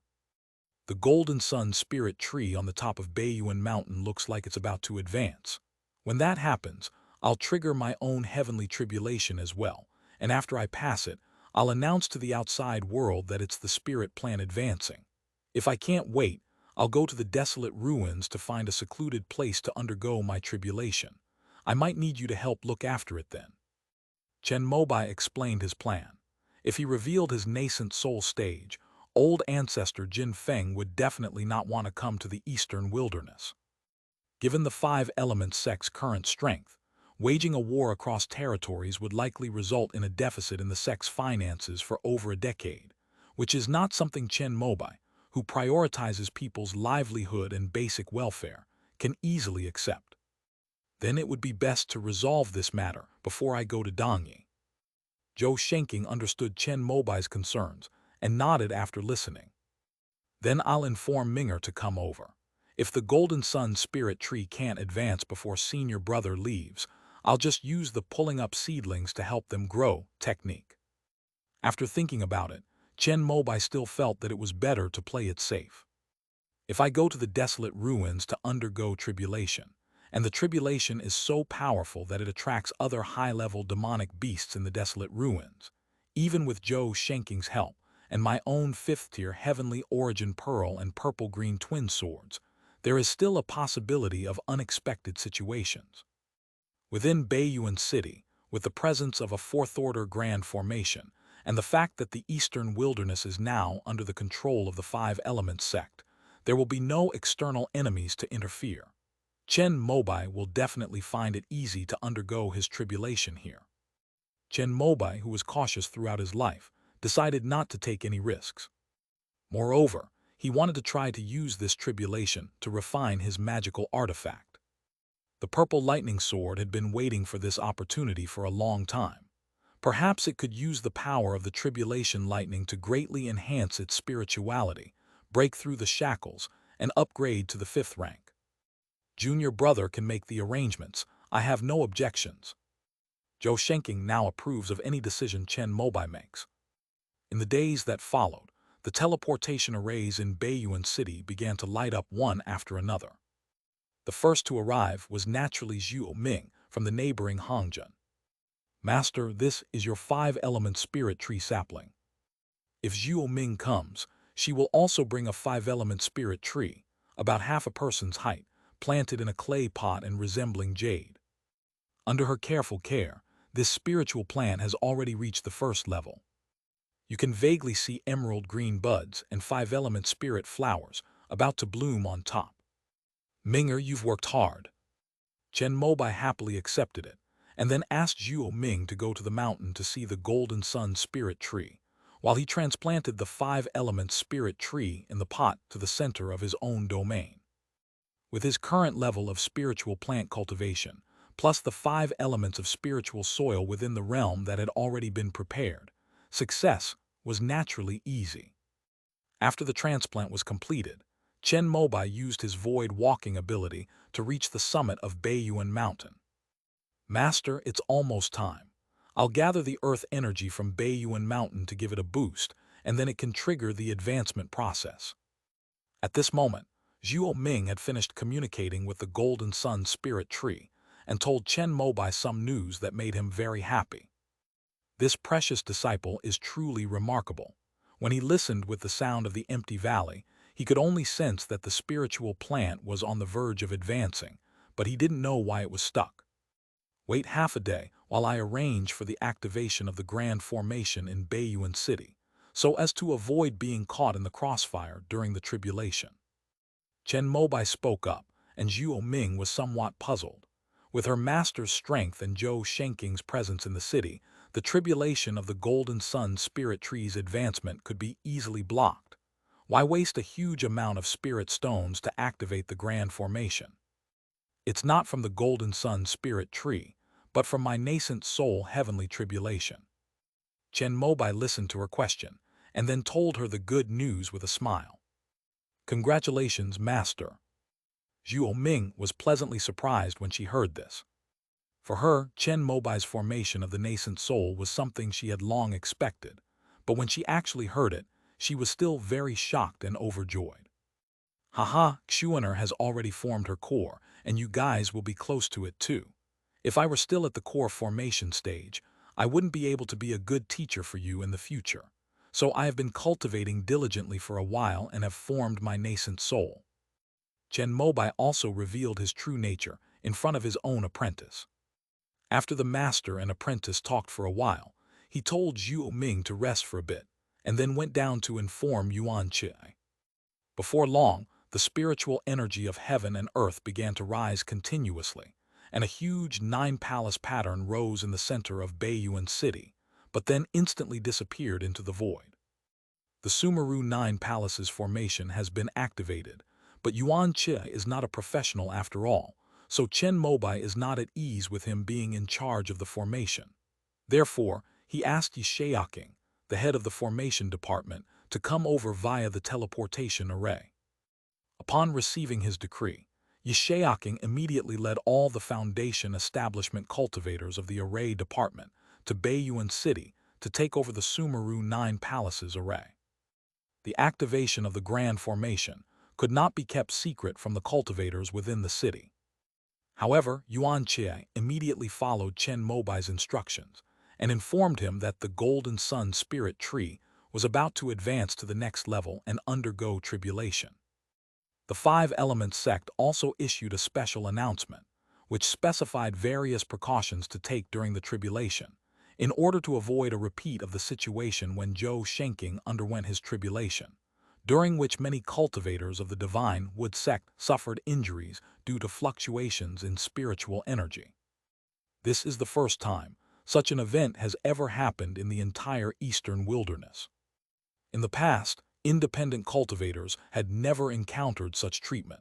The Golden Sun spirit tree on the top of Baiyuan Mountain looks like it's about to advance. When that happens, I'll trigger my own heavenly tribulation as well, and after I pass it, I'll announce to the outside world that it's the spirit plan advancing. If I can't wait, I'll go to the desolate ruins to find a secluded place to undergo my tribulation. I might need you to help look after it then." Chen Mobai explained his plan. If he revealed his nascent soul stage, old ancestor Jin Feng would definitely not want to come to the eastern wilderness. Given the five element sect's current strength, waging a war across territories would likely result in a deficit in the sect's finances for over a decade, which is not something Chen Mobai, who prioritizes people's livelihood and basic welfare, can easily accept. "Then it would be best to resolve this matter before I go to Dangyi." Zhou Shenking understood Chen Mobai's concerns and nodded after listening. "Then I'll inform Minger to come over. If the Golden Sun spirit tree can't advance before senior brother leaves, I'll just use the pulling up seedlings to help them grow technique." After thinking about it, Chen Mobai still felt that it was better to play it safe. "If I go to the desolate ruins to undergo tribulation, and the tribulation is so powerful that it attracts other high-level demonic beasts in the desolate ruins, even with Zhou Shenking's help, and my own fifth-tier heavenly origin pearl and purple-green twin swords, there is still a possibility of unexpected situations. Within Baiyuan City, with the presence of a fourth-order grand formation, and the fact that the eastern wilderness is now under the control of the Five Elements sect, there will be no external enemies to interfere. Chen Mobai will definitely find it easy to undergo his tribulation here." Chen Mobai, who was cautious throughout his life, decided not to take any risks. Moreover, he wanted to try to use this tribulation to refine his magical artifact. The purple lightning sword had been waiting for this opportunity for a long time. Perhaps it could use the power of the tribulation lightning to greatly enhance its spirituality, break through the shackles, and upgrade to the 5th rank. "Junior brother can make the arrangements. I have no objections." Zhou Shenking now approves of any decision Chen Mobai makes. In the days that followed, the teleportation arrays in Baiyuan City began to light up one after another. The first to arrive was naturally Zhuo Ming from the neighboring Hongjun. "Master, this is your 5-element spirit tree sapling." If Zhuo Ming comes, she will also bring a 5-element spirit tree, about half a person's height, planted in a clay pot and resembling jade. Under her careful care, this spiritual plant has already reached the 1st level. You can vaguely see emerald green buds and 5-element spirit flowers about to bloom on top. "Minger, you've worked hard." Chen Mobai happily accepted it, and then asked Zhuo Ming to go to the mountain to see the Golden Sun spirit tree, while he transplanted the 5-element spirit tree in the pot to the center of his own domain. With his current level of spiritual plant cultivation, plus the 5 elements of spiritual soil within the realm that had already been prepared, success was naturally easy. After the transplant was completed, Chen Mobai used his void walking ability to reach the summit of Baiyuan Mountain. Master, it's almost time. I'll gather the earth energy from Baiyuan Mountain to give it a boost, and then it can trigger the advancement process. At this moment, Zhuo Ming had finished communicating with the Golden Sun Spirit Tree and told Chen Mobai some news that made him very happy. This precious disciple is truly remarkable. When he listened with the sound of the empty valley, he could only sense that the spiritual plant was on the verge of advancing, but he didn't know why it was stuck. Wait half a day while I arrange for the activation of the grand formation in Baiyuan City, so as to avoid being caught in the crossfire during the tribulation. Chen Mobai spoke up, and Zhuo Ming was somewhat puzzled. With her master's strength and Zhou Shenking's presence in the city, the tribulation of the Golden Sun Spirit Tree's advancement could be easily blocked. Why waste a huge amount of spirit stones to activate the grand formation? It's not from the Golden Sun Spirit Tree, but from my nascent soul heavenly tribulation. Chen Mobai listened to her question, and then told her the good news with a smile. Congratulations, Master. Zhuo Ming was pleasantly surprised when she heard this. For her, Chen Mobai's formation of the nascent soul was something she had long expected, but when she actually heard it, she was still very shocked and overjoyed. Haha, Xuaner has already formed her core, and you guys will be close to it too. If I were still at the core formation stage, I wouldn't be able to be a good teacher for you in the future. So I have been cultivating diligently for a while and have formed my nascent soul. Chen Mobai also revealed his true nature in front of his own apprentice. After the master and apprentice talked for a while, he told Zhuo Ming to rest for a bit, and then went down to inform Yuan Qi. Before long, the spiritual energy of heaven and earth began to rise continuously, and a huge 9-palace pattern rose in the center of Baiyuan City, but then instantly disappeared into the void. The Sumeru 9 Palaces formation has been activated, but Yuan Qi is not a professional after all, so Chen Mobai is not at ease with him being in charge of the formation. Therefore, he asked Yishaoking, the head of the formation department, to come over via the teleportation array. Upon receiving his decree, Yishaoking immediately led all the foundation establishment cultivators of the array department to Baiyuan City to take over the Sumeru 9 Palaces array. The activation of the grand formation could not be kept secret from the cultivators within the city. However, Yuan Qi immediately followed Chen Mobai's instructions and informed him that the Golden Sun Spirit Tree was about to advance to the next level and undergo tribulation. The 5-element sect also issued a special announcement, which specified various precautions to take during the tribulation, in order to avoid a repeat of the situation when Zhou Shenking underwent his tribulation, during which many cultivators of the divine wood sect suffered injuries due to fluctuations in spiritual energy. This is the first time such an event has ever happened in the entire eastern wilderness. In the past, independent cultivators had never encountered such treatment.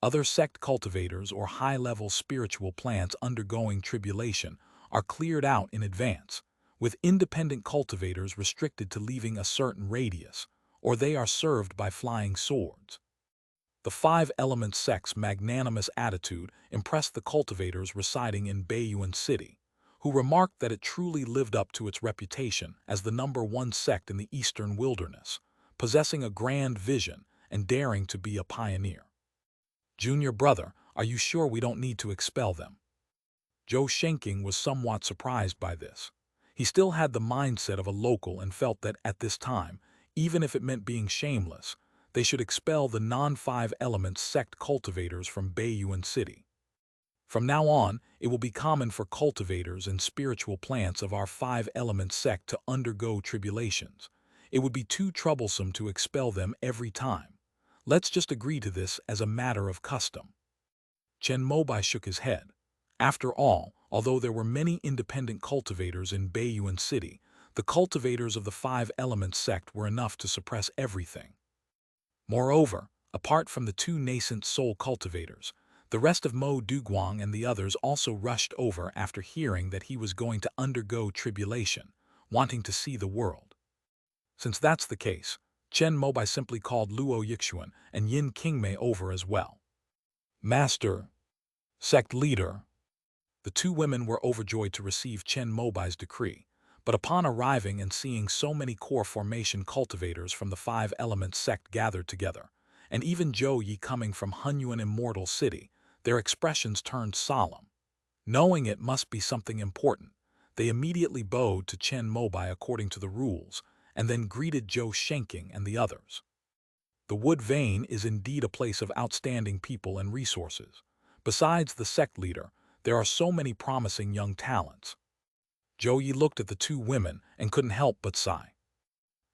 Other sect cultivators or high-level spiritual plants undergoing tribulation are cleared out in advance, with independent cultivators restricted to leaving a certain radius, or they are served by flying swords. The 5-element sect's magnanimous attitude impressed the cultivators residing in Baiyuan City, who remarked that it truly lived up to its reputation as the #1 sect in the eastern wilderness, possessing a grand vision and daring to be a pioneer. Junior brother, are you sure we don't need to expel them? Zhou Shenking was somewhat surprised by this. He still had the mindset of a local and felt that at this time, even if it meant being shameless, they should expel the non-5-element sect cultivators from Baiyuan City. From now on, it will be common for cultivators and spiritual plants of our 5-element sect to undergo tribulations. It would be too troublesome to expel them every time. Let's just agree to this as a matter of custom. Chen Mobai shook his head. After all, although there were many independent cultivators in Baiyuan City, the cultivators of the 5-element sect were enough to suppress everything. Moreover, apart from the 2 nascent soul cultivators, The rest of Mo Duguang and the others also rushed over after hearing that he was going to undergo tribulation, wanting to see the world. Since that's the case, Chen Mobai simply called Luo Yixuan and Yin Qingmei over as well. Master, sect leader. The two women were overjoyed to receive Chen Mobai's decree, but upon arriving and seeing so many core formation cultivators from the five elements sect gathered together, and even Zhou Yi coming from Hunyuan Immortal City, their expressions turned solemn. Knowing it must be something important, they immediately bowed to Chen Mobai according to the rules, and then greeted Zhou Shenking and the others. The Wood Vein is indeed a place of outstanding people and resources. Besides the sect leader, there are so many promising young talents. Zhou Yi looked at the two women and couldn't help but sigh.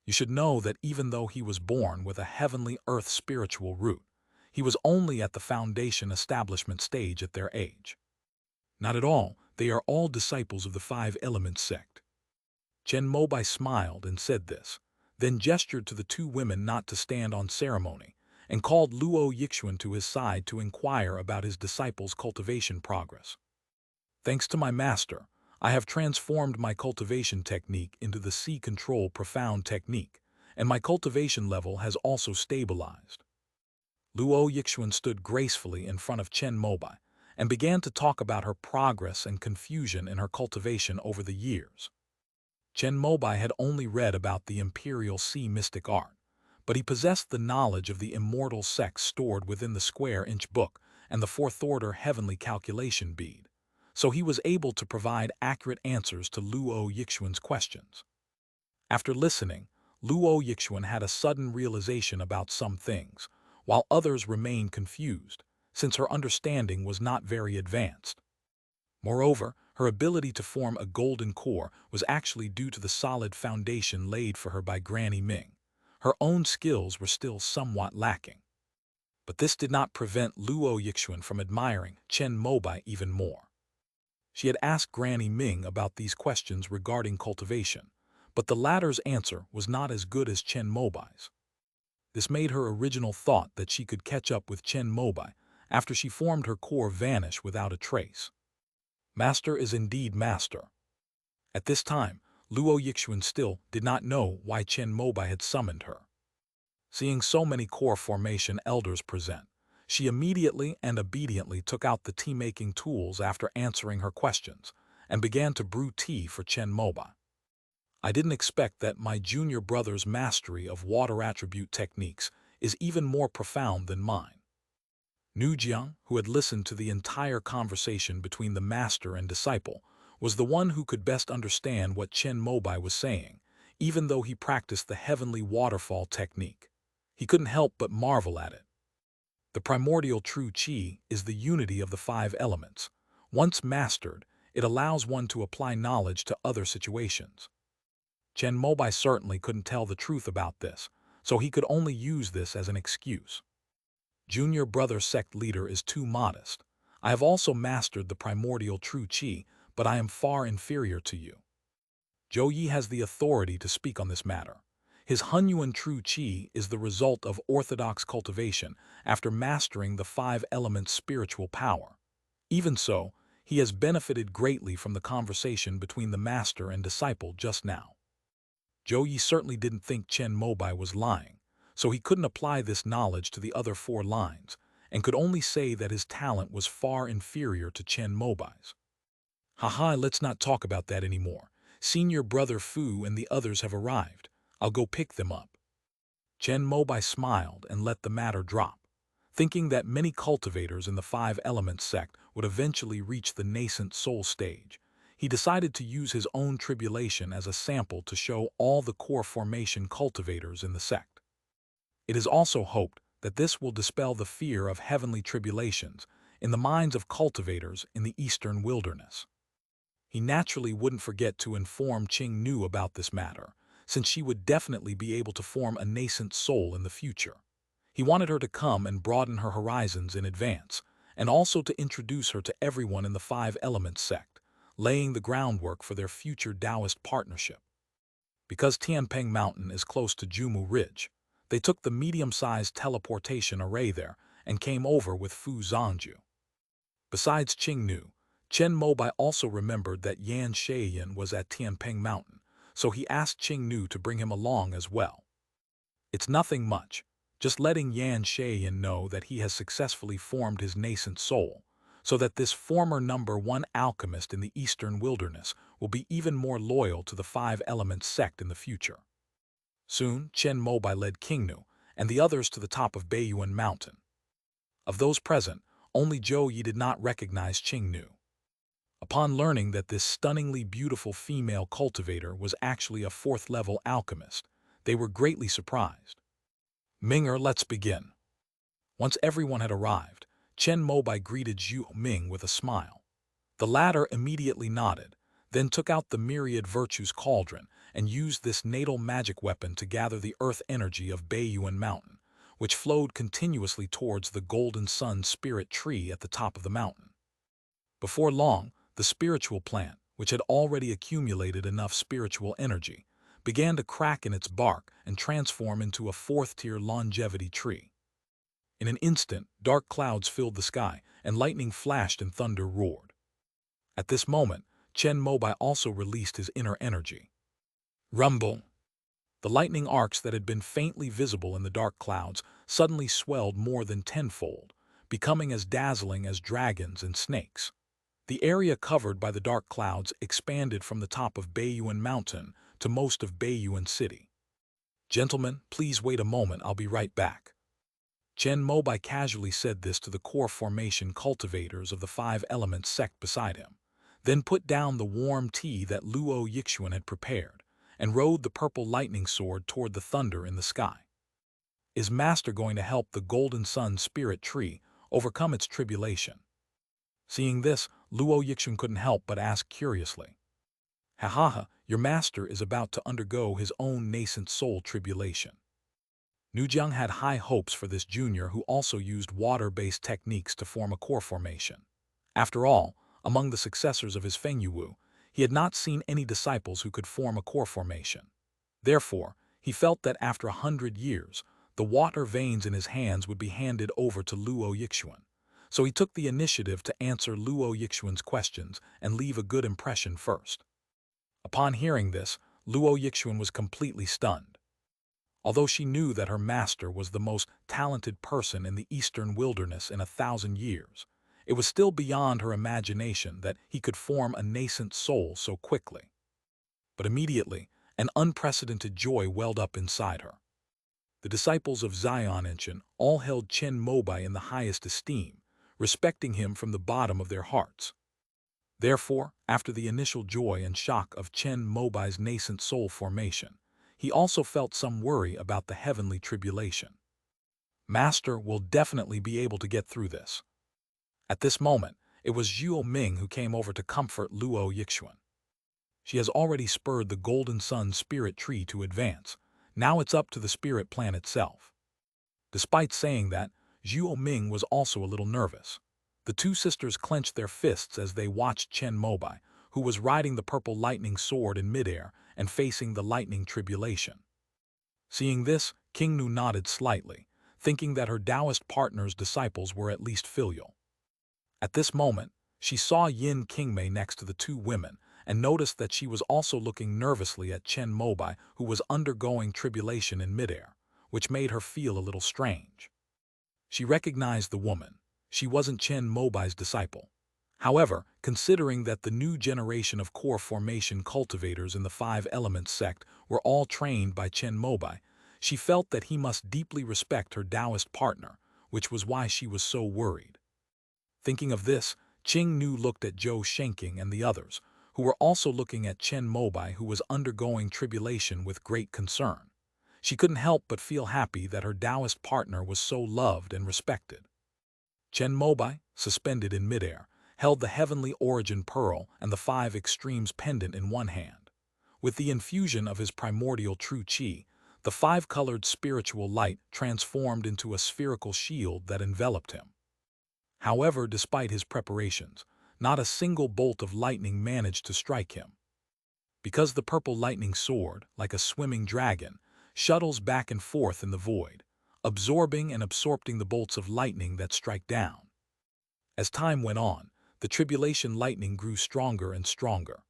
You should know that even though he was born with a heavenly earth spiritual root, he was only at the foundation establishment stage at their age. Not at all, they are all disciples of the five elements sect. Chen Mobai smiled and said this, then gestured to the two women not to stand on ceremony, and called Luo Yixuan to his side to inquire about his disciples' cultivation progress. Thanks to my master, I have transformed my cultivation technique into the sea control profound technique, and my cultivation level has also stabilized. Luo Yixuan stood gracefully in front of Chen Mobai and began to talk about her progress and confusion in her cultivation over the years. Chen Mobai had only read about the imperial sea mystic art, but he possessed the knowledge of the immortal sects stored within the square-inch book and the fourth-order heavenly calculation bead, so he was able to provide accurate answers to Luo Yixuan's questions. After listening, Luo Yixuan had a sudden realization about some things, while others remained confused, since her understanding was not very advanced. Moreover, her ability to form a golden core was actually due to the solid foundation laid for her by Granny Ming. Her own skills were still somewhat lacking. But this did not prevent Luo Yixuan from admiring Chen Mobai even more. She had asked Granny Ming about these questions regarding cultivation, but the latter's answer was not as good as Chen Mobai's. This made her original thought that she could catch up with Chen Mobai after she formed her core vanish without a trace. Master is indeed master. At this time, Luo Yixuan still did not know why Chen Mobai had summoned her. Seeing so many core formation elders present, she immediately and obediently took out the tea-making tools after answering her questions and began to brew tea for Chen Mobai. I didn't expect that my junior brother's mastery of water attribute techniques is even more profound than mine. Nu Jiang, who had listened to the entire conversation between the master and disciple, was the one who could best understand what Chen Mobai was saying, even though he practiced the heavenly waterfall technique. He couldn't help but marvel at it. The primordial true qi is the unity of the five elements. Once mastered, it allows one to apply knowledge to other situations. Chen Mobai certainly couldn't tell the truth about this, so he could only use this as an excuse. Junior brother sect leader is too modest. I have also mastered the primordial true qi, but I am far inferior to you. Zhou Yi has the authority to speak on this matter. His Hunyuan true qi is the result of orthodox cultivation after mastering the five elements' spiritual power. Even so, he has benefited greatly from the conversation between the master and disciple just now. Zhou Yi certainly didn't think Chen Mobai was lying, so he couldn't apply this knowledge to the other four lines, and could only say that his talent was far inferior to Chen Mobai's. Haha, let's not talk about that anymore. Senior brother Fu and the others have arrived. I'll go pick them up. Chen Mobai smiled and let the matter drop, thinking that many cultivators in the five elements sect would eventually reach the nascent soul stage. He decided to use his own tribulation as a sample to show all the core formation cultivators in the sect. It is also hoped that this will dispel the fear of heavenly tribulations in the minds of cultivators in the eastern wilderness. He naturally wouldn't forget to inform Qing Nu about this matter, since she would definitely be able to form a nascent soul in the future. He wanted her to come and broaden her horizons in advance, and also to introduce her to everyone in the Five Elements sect, laying the groundwork for their future Taoist partnership. Because Tianpeng Mountain is close to Jumu Ridge, they took the medium-sized teleportation array there and came over with Fu Zhangju. Besides Qingnu, Chen Mobai also remembered that Yan Shaiyan was at Tianping Mountain, so he asked Qingnu to bring him along as well. It's nothing much, just letting Yan Shaiyan know that he has successfully formed his nascent soul, so that this former #1 alchemist in the eastern wilderness will be even more loyal to the Five Elements sect in the future. Soon, Chen Mobai led Qingnu and the others to the top of Baiyuan Mountain. Of those present, only Zhou Yi did not recognize Qingnu. Upon learning that this stunningly beautiful female cultivator was actually a fourth-level alchemist, they were greatly surprised. Ming'er, let's begin. Once everyone had arrived, Chen Mobai greeted Zhu Ming with a smile. The latter immediately nodded, then took out the myriad virtues cauldron and used this natal magic weapon to gather the earth energy of Baiyuan Mountain, which flowed continuously towards the golden sun spirit tree at the top of the mountain. Before long, the spiritual plant, which had already accumulated enough spiritual energy, began to crack in its bark and transform into a fourth-tier longevity tree. In an instant, dark clouds filled the sky, and lightning flashed and thunder roared. At this moment, Chen Mobai also released his inner energy. Rumble! The lightning arcs that had been faintly visible in the dark clouds suddenly swelled more than tenfold, becoming as dazzling as dragons and snakes. The area covered by the dark clouds expanded from the top of Baiyuan Mountain to most of Baiyuan City. Gentlemen, please wait a moment, I'll be right back. Chen Mobai casually said this to the core formation cultivators of the Five Elements sect beside him, then put down the warm tea that Luo Yixuan had prepared, and rode the purple lightning sword toward the thunder in the sky. Is Master going to help the Golden Sun Spirit Tree overcome its tribulation? Seeing this, Luo Yixuan couldn't help but ask curiously. Ha ha ha, your master is about to undergo his own nascent soul tribulation. Nujiang had high hopes for this junior who also used water-based techniques to form a core formation. After all, among the successors of his Fengyuwu, he had not seen any disciples who could form a core formation. Therefore, he felt that after 100 years, the water veins in his hands would be handed over to Luo Yixuan. So he took the initiative to answer Luo Yixuan's questions and leave a good impression first. Upon hearing this, Luo Yixuan was completely stunned. Although she knew that her master was the most talented person in the eastern wilderness in 1,000 years, it was still beyond her imagination that he could form a nascent soul so quickly. But immediately, an unprecedented joy welled up inside her. The disciples of Xian'anchen all held Chen Mobai in the highest esteem, respecting him from the bottom of their hearts. Therefore, after the initial joy and shock of Chen Mobai's nascent soul formation, he also felt some worry about the heavenly tribulation. Master will definitely be able to get through this. At this moment, it was Zhuo Ming who came over to comfort Luo Yixuan. She has already spurred the Golden Sun Spirit Tree to advance. Now it's up to the spirit plant itself. Despite saying that, Zhuo Ming was also a little nervous. The two sisters clenched their fists as they watched Chen Mobai, who was riding the purple lightning sword in midair and facing the lightning tribulation. Seeing this, Qingnu nodded slightly, thinking that her Taoist partner's disciples were at least filial. At this moment, she saw Yin Qingmei next to the two women and noticed that she was also looking nervously at Chen Mobai, who was undergoing tribulation in midair, which made her feel a little strange. She recognized the woman. She wasn't Chen Mobai's disciple. However, considering that the new generation of core formation cultivators in the Five Elements sect were all trained by Chen Mobai, she felt that he must deeply respect her Taoist partner, which was why she was so worried. Thinking of this, Qingnu looked at Zhou Shenking and the others, who were also looking at Chen Mobai, who was undergoing tribulation with great concern. She couldn't help but feel happy that her Taoist partner was so loved and respected. Chen Mobai, suspended in midair, held the heavenly origin pearl and the five extremes pendant in one hand. With the infusion of his primordial true qi, the five-colored spiritual light transformed into a spherical shield that enveloped him. However, despite his preparations, not a single bolt of lightning managed to strike him. Because the purple lightning sword, like a swimming dragon, shuttles back and forth in the void, absorbing and absorpting the bolts of lightning that strike down. As time went on, the tribulation lightning grew stronger and stronger.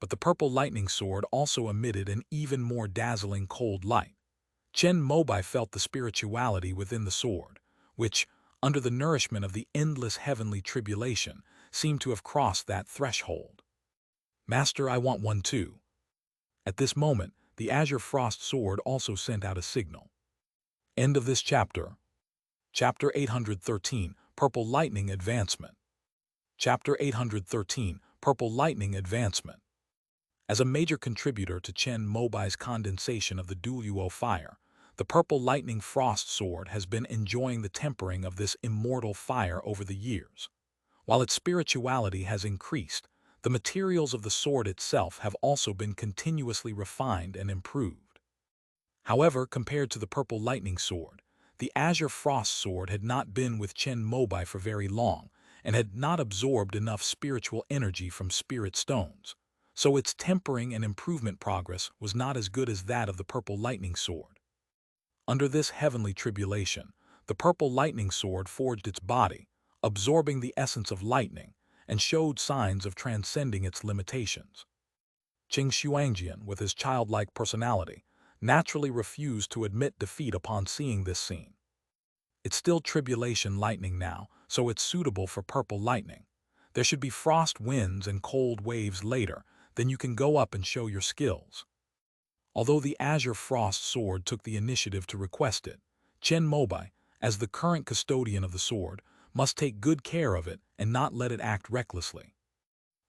But the purple lightning sword also emitted an even more dazzling cold light. Chen Mobai felt the spirituality within the sword, which, under the nourishment of the endless heavenly tribulation, seemed to have crossed that threshold. "Master, I want one too." At this moment, the Azure Frost Sword also sent out a signal. End of this chapter. Chapter 813, Purple Lightning Advancement. Chapter 813, Purple Lightning Advancement. As a major contributor to Chen Mobai's condensation of the Duo fire, the Purple Lightning Frost Sword has been enjoying the tempering of this immortal fire over the years. While its spirituality has increased, the materials of the sword itself have also been continuously refined and improved. However, compared to the Purple Lightning Sword, the Azure Frost Sword had not been with Chen Mobai for very long and had not absorbed enough spiritual energy from spirit stones, so its tempering and improvement progress was not as good as that of the Purple Lightning Sword. Under this heavenly tribulation, the Purple Lightning Sword forged its body, absorbing the essence of lightning, and showed signs of transcending its limitations. Qing Xuangjian, with his childlike personality, naturally refused to admit defeat upon seeing this scene. It's still tribulation lightning now, so it's suitable for purple lightning. There should be frost winds and cold waves later, then you can go up and show your skills. Although the Azure Frost Sword took the initiative to request it, Chen Mobai, as the current custodian of the sword, must take good care of it and not let it act recklessly.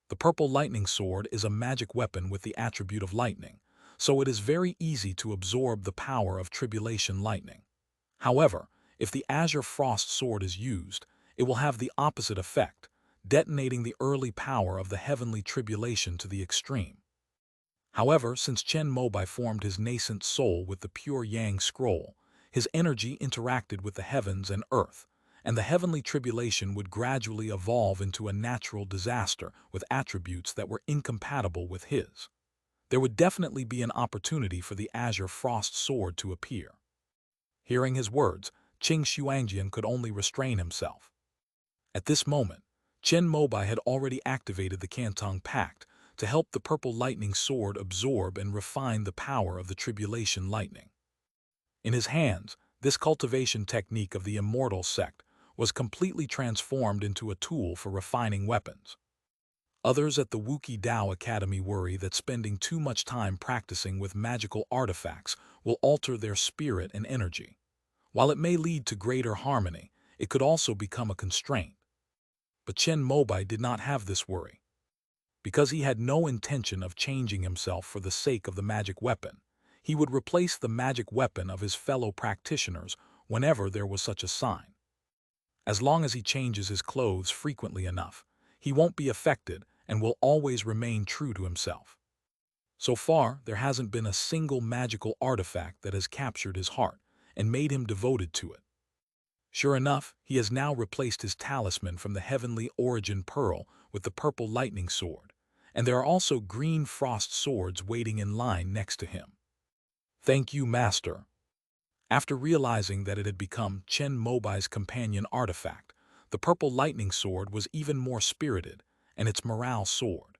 The Purple Lightning Sword is a magic weapon with the attribute of lightning, so it is very easy to absorb the power of tribulation lightning. However, if the Azure Frost Sword is used, it will have the opposite effect, detonating the early power of the heavenly tribulation to the extreme. However, since Chen Mobai formed his nascent soul with the pure Yang scroll, his energy interacted with the heavens and earth, and the heavenly tribulation would gradually evolve into a natural disaster with attributes that were incompatible with his. There would definitely be an opportunity for the Azure Frost Sword to appear. Hearing his words, Qing Xuangjian could only restrain himself. At this moment, Chen Mobai had already activated the Cantong Pact to help the Purple Lightning Sword absorb and refine the power of the tribulation lightning. In his hands, this cultivation technique of the immortal sect was completely transformed into a tool for refining weapons. Others at the Wuki Dao Academy worry that spending too much time practicing with magical artifacts will alter their spirit and energy. While it may lead to greater harmony, it could also become a constraint. But Chen Mobai did not have this worry. Because he had no intention of changing himself for the sake of the magic weapon, he would replace the magic weapon of his fellow practitioners whenever there was such a sign. As long as he changes his clothes frequently enough, he won't be affected and will always remain true to himself. So far, there hasn't been a single magical artifact that has captured his heart and made him devoted to it. Sure enough, he has now replaced his talisman from the heavenly origin pearl with the Purple Lightning Sword, and there are also green frost swords waiting in line next to him. Thank you, Master. After realizing that it had become Chen Mobai's companion artifact, the Purple Lightning Sword was even more spirited, and its morale soared.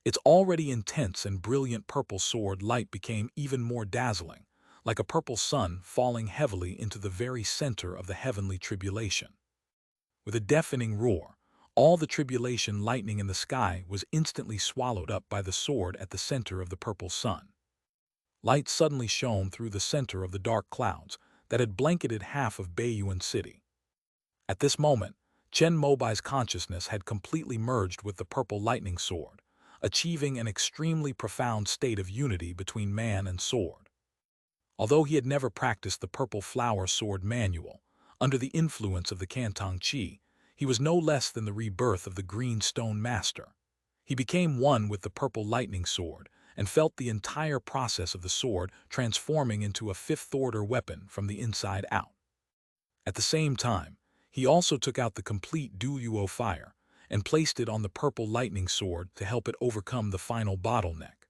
Its already intense and brilliant purple sword light became even more dazzling, like a purple sun falling heavily into the very center of the heavenly tribulation. With a deafening roar, all the tribulation lightning in the sky was instantly swallowed up by the sword at the center of the purple sun. Light suddenly shone through the center of the dark clouds that had blanketed half of Baiyuan City. At this moment, Chen Mobai's consciousness had completely merged with the Purple Lightning Sword, achieving an extremely profound state of unity between man and sword. Although he had never practiced the Purple Flower Sword manual, under the influence of the Cantong Qi, he was no less than the rebirth of the Green Stone Master. He became one with the Purple Lightning Sword and felt the entire process of the sword transforming into a fifth-order weapon from the inside out. At the same time, he also took out the complete Duo fire and placed it on the Purple Lightning Sword to help it overcome the final bottleneck.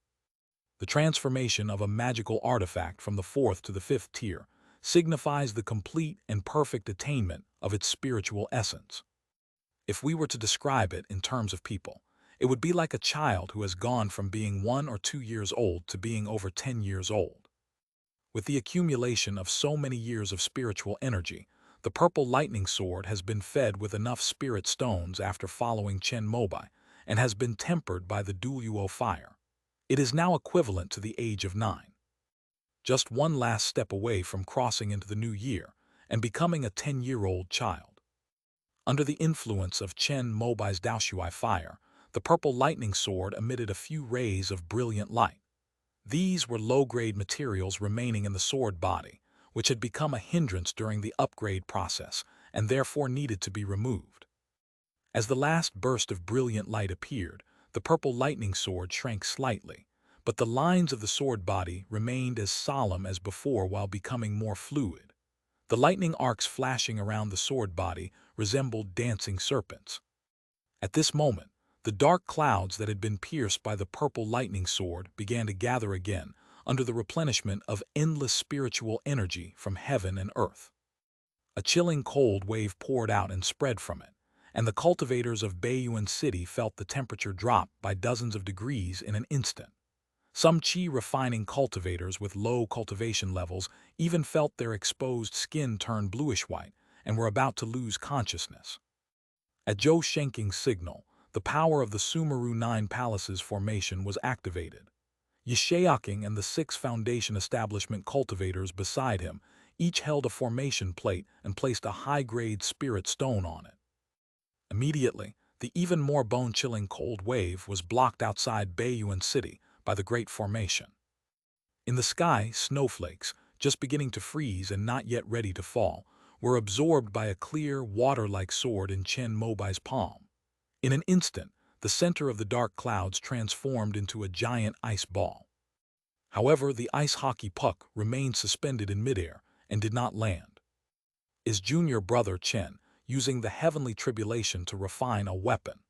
The transformation of a magical artifact from the fourth to the fifth tier signifies the complete and perfect attainment of its spiritual essence. If we were to describe it in terms of people, it would be like a child who has gone from being 1 or 2 years old to being over 10 years old. With the accumulation of so many years of spiritual energy, the purple lightning sword has been fed with enough spirit stones after following Chen Mobai and has been tempered by the Duoluo fire. It is now equivalent to the age of 9. Just one last step away from crossing into the new year and becoming a 10-year-old child. Under the influence of Chen Mobai's Daoshuai fire, the purple lightning sword emitted a few rays of brilliant light. These were low-grade materials remaining in the sword body, which had become a hindrance during the upgrade process and therefore needed to be removed. As the last burst of brilliant light appeared, the purple lightning sword shrank slightly, but the lines of the sword body remained as solemn as before while becoming more fluid. The lightning arcs flashing around the sword body resembled dancing serpents. At this moment, the dark clouds that had been pierced by the purple lightning sword began to gather again under the replenishment of endless spiritual energy from heaven and earth. A chilling cold wave poured out and spread from it, and the cultivators of Baiyuan City felt the temperature drop by dozens of degrees in an instant. Some qi-refining cultivators with low cultivation levels even felt their exposed skin turn bluish-white and were about to lose consciousness. At Zhou Shenking's signal, the power of the Sumeru Nine Palaces formation was activated. Yishaoking and the 6 Foundation Establishment cultivators beside him each held a formation plate and placed a high-grade spirit stone on it. Immediately, the even more bone-chilling cold wave was blocked outside Baiyuan City by the Great Formation. In the sky, snowflakes, just beginning to freeze and not yet ready to fall, were absorbed by a clear, water-like sword in Chen Mobai's palm. In an instant, the center of the dark clouds transformed into a giant ice ball. However, the ice hockey puck remained suspended in midair and did not land. His junior brother Chen, using the heavenly tribulation to refine a weapon.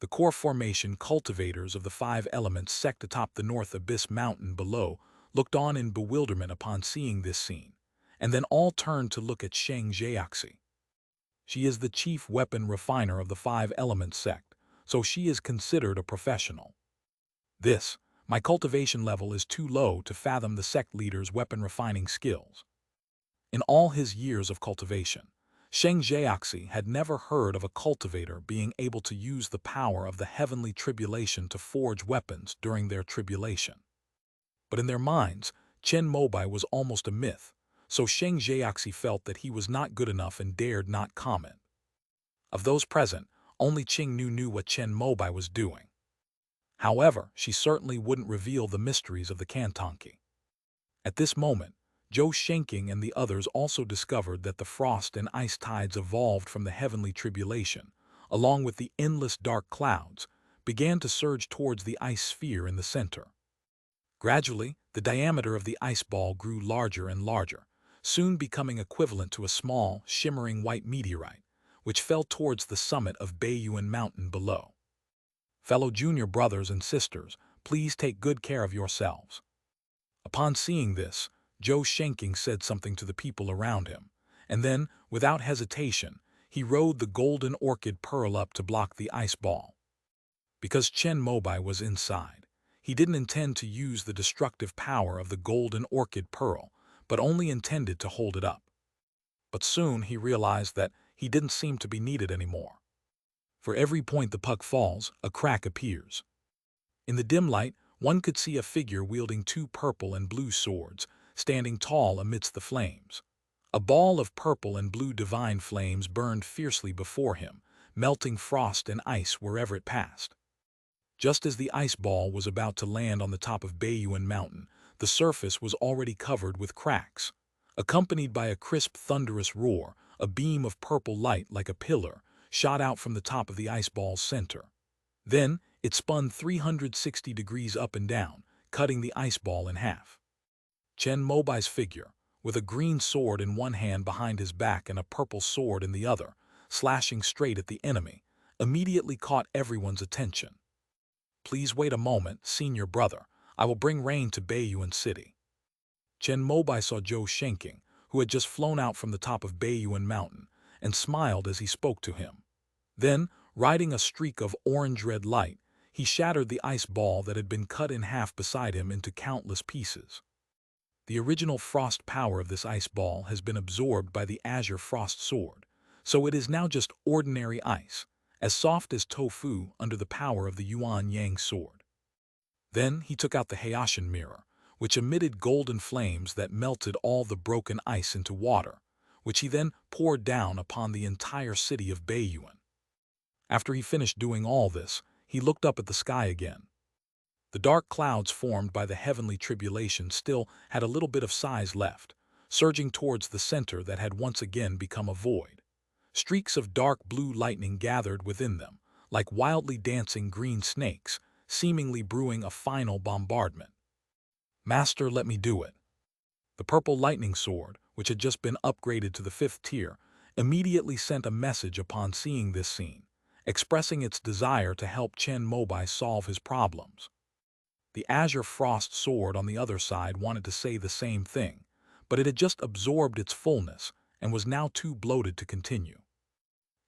The core formation cultivators of the 5 elements sect atop the North Abyss mountain below looked on in bewilderment upon seeing this scene, and then all turned to look at Sheng Jiaxi. She is the chief weapon refiner of the 5 elements sect, so she is considered a professional. My cultivation level is too low to fathom the sect leader's weapon refining skills. In all his years of cultivation, Sheng Jiaxi had never heard of a cultivator being able to use the power of the heavenly tribulation to forge weapons during their tribulation. But in their minds, Chen Mobai was almost a myth, so Sheng Jiaxi felt that he was not good enough and dared not comment. Of those present, only Qing knew what Chen Mobai was doing. However, she certainly wouldn't reveal the mysteries of the Kantonki. At this moment, Zhou Shenking and the others also discovered that the frost and ice tides evolved from the heavenly tribulation, along with the endless dark clouds, began to surge towards the ice sphere in the center. Gradually, the diameter of the ice ball grew larger and larger, soon becoming equivalent to a small, shimmering white meteorite, which fell towards the summit of Baiyuan Mountain below. Fellow junior brothers and sisters, please take good care of yourselves. Upon seeing this, Zhou Shenking said something to the people around him, and then, without hesitation, he rode the golden orchid pearl up to block the ice ball. Because Chen Mobai was inside, he didn't intend to use the destructive power of the golden orchid pearl, but only intended to hold it up. But soon he realized that he didn't seem to be needed anymore. For every point the puck falls, a crack appears. In the dim light, one could see a figure wielding 2 purple and blue swords, standing tall amidst the flames. A ball of purple and blue divine flames burned fiercely before him, melting frost and ice wherever it passed. Just as the ice ball was about to land on the top of Baiyuan Mountain, the surface was already covered with cracks. Accompanied by a crisp, thunderous roar, a beam of purple light like a pillar shot out from the top of the ice ball's center. Then, it spun 360 degrees up and down, cutting the ice ball in half. Chen Mobai's figure, with a green sword in one hand behind his back and a purple sword in the other, slashing straight at the enemy, immediately caught everyone's attention. Please wait a moment, senior brother. I will bring rain to Baiyuan City. Chen Mobai saw Zhou Shenking, who had just flown out from the top of Baiyuan Mountain, and smiled as he spoke to him. Then, riding a streak of orange-red light, he shattered the ice ball that had been cut in half beside him into countless pieces. The original frost power of this ice ball has been absorbed by the azure frost sword, so it is now just ordinary ice, as soft as tofu under the power of the Yuan Yang sword. Then he took out the Hayashin mirror, which emitted golden flames that melted all the broken ice into water, which he then poured down upon the entire city of Baiyuan. After he finished doing all this, he looked up at the sky again. The dark clouds formed by the heavenly tribulation still had a little bit of size left, surging towards the center that had once again become a void. Streaks of dark blue lightning gathered within them, like wildly dancing green snakes, seemingly brewing a final bombardment. Master, let me do it. The purple lightning sword, which had just been upgraded to the 5th tier, immediately sent a message upon seeing this scene, expressing its desire to help Chen Mobai solve his problems. The Azure Frost sword on the other side wanted to say the same thing, but it had just absorbed its fullness and was now too bloated to continue.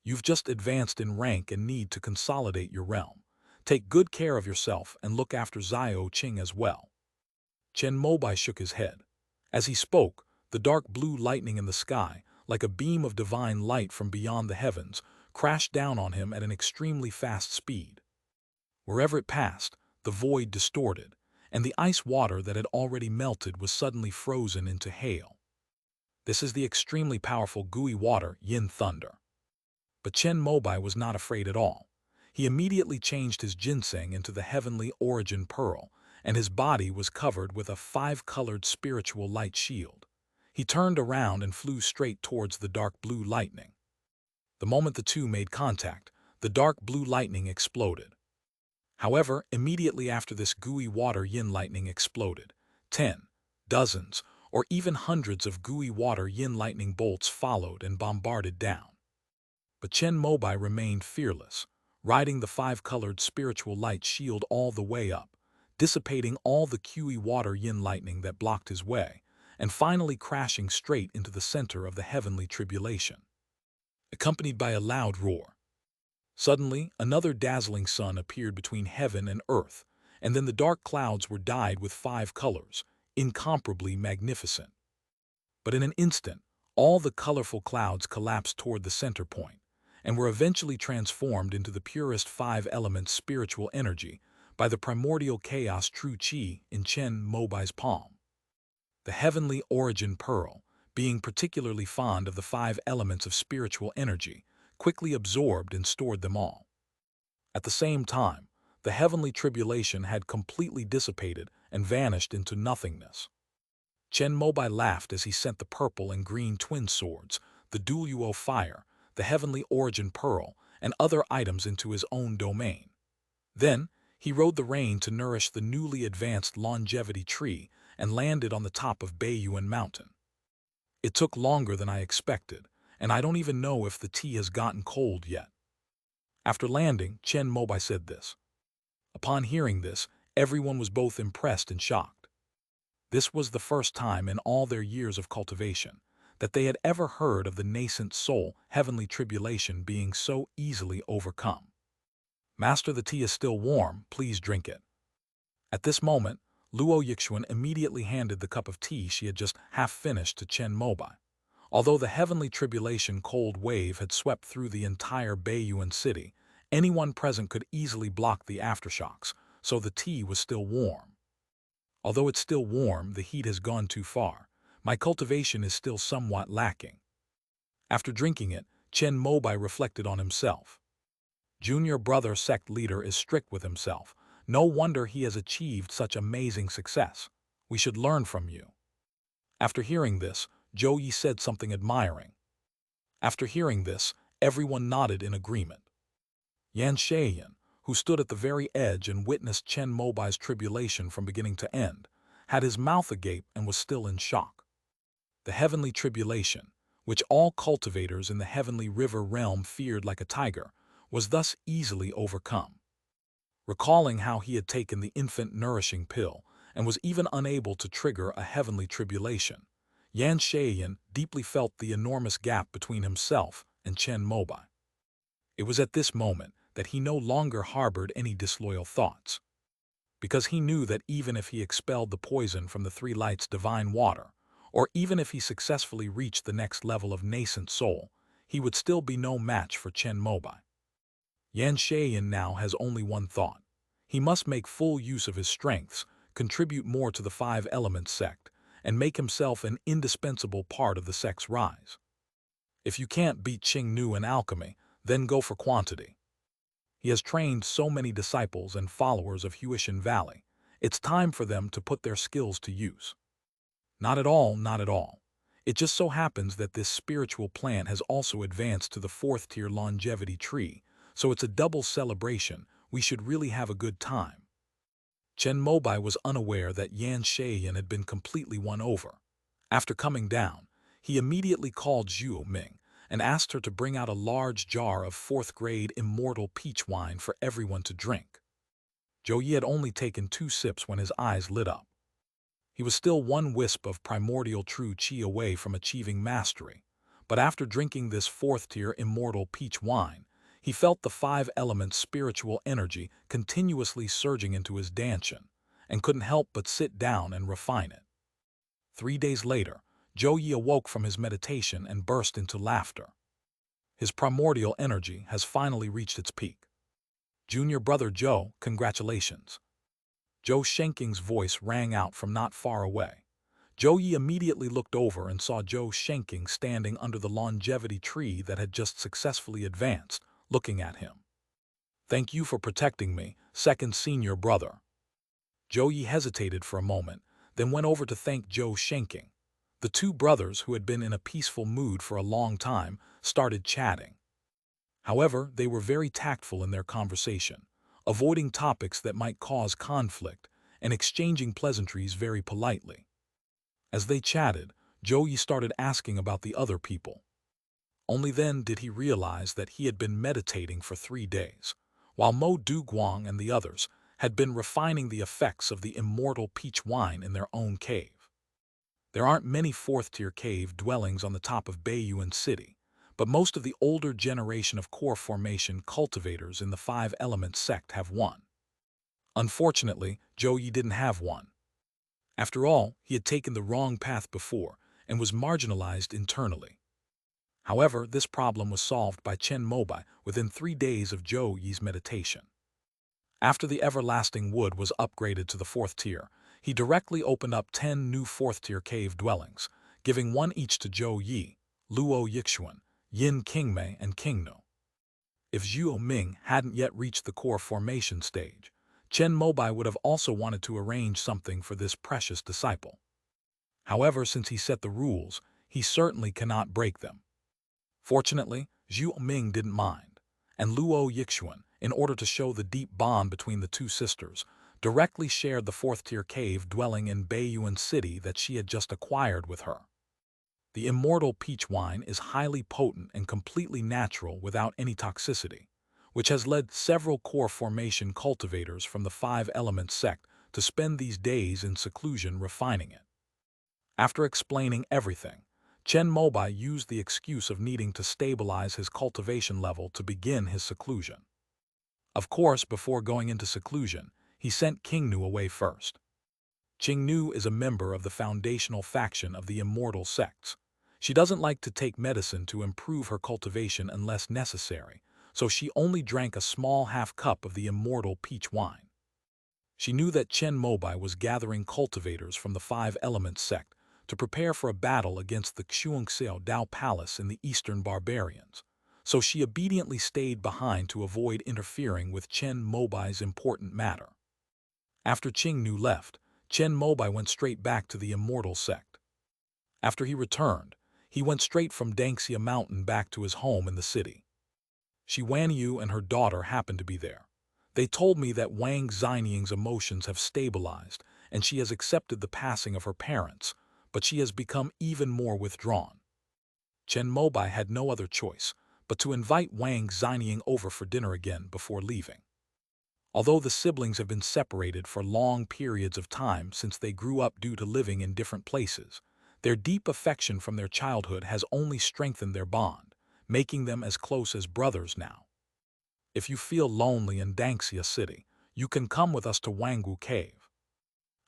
You've just advanced in rank and need to consolidate your realm. Take good care of yourself and look after Xiao Qing as well. Chen Mobai shook his head. As he spoke, the dark blue lightning in the sky, like a beam of divine light from beyond the heavens, crashed down on him at an extremely fast speed. Wherever it passed, the void distorted, and the ice water that had already melted was suddenly frozen into hail. This is the extremely powerful gooey water Yin Thunder. But Chen Mobai was not afraid at all. He immediately changed his ginseng into the heavenly origin pearl, and his body was covered with a 5-colored spiritual light shield. He turned around and flew straight towards the dark blue lightning. The moment the two made contact, the dark blue lightning exploded. However, immediately after this gooey water yin lightning exploded, dozens, or even hundreds of gooey water yin lightning bolts followed and bombarded down. But Chen Mobai remained fearless, riding the 5-colored spiritual light shield all the way up, dissipating all the gooey water yin lightning that blocked his way, and finally crashing straight into the center of the heavenly tribulation. Accompanied by a loud roar, suddenly, another dazzling sun appeared between heaven and earth, and then the dark clouds were dyed with 5 colors, incomparably magnificent. But in an instant, all the colorful clouds collapsed toward the center point, and were eventually transformed into the purest 5-element spiritual energy by the primordial chaos true qi in Chen Mobai's palm. The heavenly origin pearl, being particularly fond of the 5 elements of spiritual energy, quickly absorbed and stored them all. At the same time, the heavenly tribulation had completely dissipated and vanished into nothingness. Chen Mobai laughed as he sent the purple and green twin swords, the Duoluo fire, the heavenly origin pearl, and other items into his own domain. Then, he rode the rain to nourish the newly advanced longevity tree and landed on the top of Baiyuan Mountain. It took longer than I expected, and I don't even know if the tea has gotten cold yet. After landing, Chen Mobai said this. Upon hearing this, everyone was both impressed and shocked. This was the first time in all their years of cultivation that they had ever heard of the nascent soul heavenly tribulation being so easily overcome. Master, the tea is still warm, please drink it. At this moment, Luo Yixuan immediately handed the cup of tea she had just half finished to Chen Mobai. Although the heavenly tribulation cold wave had swept through the entire Baiyuan city, anyone present could easily block the aftershocks, so the tea was still warm. Although it's still warm, the heat has gone too far. My cultivation is still somewhat lacking. After drinking it, Chen Mobai reflected on himself. Junior brother sect leader is strict with himself. No wonder he has achieved such amazing success. We should learn from you. After hearing this, Zhou Yi said something admiring. After hearing this, everyone nodded in agreement. Yan Shayan, who stood at the very edge and witnessed Chen Mobai's tribulation from beginning to end, had his mouth agape and was still in shock. The heavenly tribulation, which all cultivators in the heavenly river realm feared like a tiger, was thus easily overcome. Recalling how he had taken the infant nourishing pill and was even unable to trigger a heavenly tribulation, Yan Shayan deeply felt the enormous gap between himself and Chen Mobai. It was at this moment that he no longer harbored any disloyal thoughts, because he knew that even if he expelled the poison from the Three Lights' divine water, or even if he successfully reached the next level of nascent soul, he would still be no match for Chen Mobai. Yan Shayin now has only one thought. He must make full use of his strengths, contribute more to the Five Elements sect, and make himself an indispensable part of the sect's rise. If you can't beat Qing Nu in alchemy, then go for quantity. He has trained so many disciples and followers of Huishan Valley. It's time for them to put their skills to use. Not at all, not at all. It just so happens that this spiritual plant has also advanced to the 4th tier longevity tree, so it's a double celebration. We should really have a good time. Chen Mobai was unaware that Yan Shayin had been completely won over. After coming down, he immediately called Zhuo Ming and asked her to bring out a large jar of 4th-grade immortal peach wine for everyone to drink. Zhou Yi had only taken 2 sips when his eyes lit up. He was still one wisp of primordial true qi away from achieving mastery, but after drinking this 4th-tier immortal peach wine, he felt the 5 elements spiritual energy continuously surging into his danshan, and couldn't help but sit down and refine it. 3 days later, Zhou Yi awoke from his meditation and burst into laughter. His primordial energy has finally reached its peak. Junior brother Zhou, congratulations. Zhou Shenking's voice rang out from not far away. Zhou Yi immediately looked over and saw Zhou Shenking standing under the longevity tree that had just successfully advanced, looking at him. Thank you for protecting me, second senior brother. Zhou Yi hesitated for a moment, then went over to thank Zhou Shenking. The 2 brothers, who had been in a peaceful mood for a long time, started chatting. However, they were very tactful in their conversation, avoiding topics that might cause conflict and exchanging pleasantries very politely. As they chatted, Zhou Yi started asking about the other people. Only then did he realize that he had been meditating for 3 days, while Mo Duguang and the others had been refining the effects of the immortal peach wine in their own cave. There aren't many 4th-tier cave dwellings on the top of Baiyuan City, but most of the older generation of core formation cultivators in the 5 Elements sect have one. Unfortunately, Zhou Yi didn't have one. After all, he had taken the wrong path before and was marginalized internally. However, this problem was solved by Chen Mobai within 3 days of Zhou Yi's meditation. After the everlasting wood was upgraded to the 4th tier, he directly opened up 10 new 4th-tier cave dwellings, giving one each to Zhou Yi, Luo Yixuan, Yin Qingmei, and Qingnu. If Zhuo Ming hadn't yet reached the core formation stage, Chen Mobai would have also wanted to arrange something for this precious disciple. However, since he set the rules, he certainly cannot break them. Fortunately, Zhuo Ming didn't mind, and Luo Yixuan, in order to show the deep bond between the 2 sisters, directly shared the 4th-tier cave dwelling in Baiyuan City that she had just acquired with her. The immortal peach wine is highly potent and completely natural without any toxicity, which has led several core formation cultivators from the 5 Elements sect to spend these days in seclusion refining it. After explaining everything, Chen Mobai used the excuse of needing to stabilize his cultivation level to begin his seclusion. Of course, before going into seclusion, he sent Qingnu away first. Qingnu is a member of the foundational faction of the immortal sects. She doesn't like to take medicine to improve her cultivation unless necessary, so she only drank a small half-cup of the immortal peach wine. She knew that Chen Mobai was gathering cultivators from the 5 Elements sect to prepare for a battle against the Xuanxiao Dao Palace in the Eastern Barbarians, so she obediently stayed behind to avoid interfering with Chen Mobai's important matter. After Qingnu left, Chen Mobai went straight back to the immortal sect. After he returned, he went straight from Dangxia Mountain back to his home in the city. Shi Wanyu and her daughter happened to be there. They told me that Wang Xinying's emotions have stabilized and she has accepted the passing of her parents, but she has become even more withdrawn. Chen Mobai had no other choice but to invite Wang Xinying over for dinner again before leaving. Although the siblings have been separated for long periods of time since they grew up due to living in different places, their deep affection from their childhood has only strengthened their bond, making them as close as brothers now. If you feel lonely in Dangxia City, you can come with us to Wangwu Cave.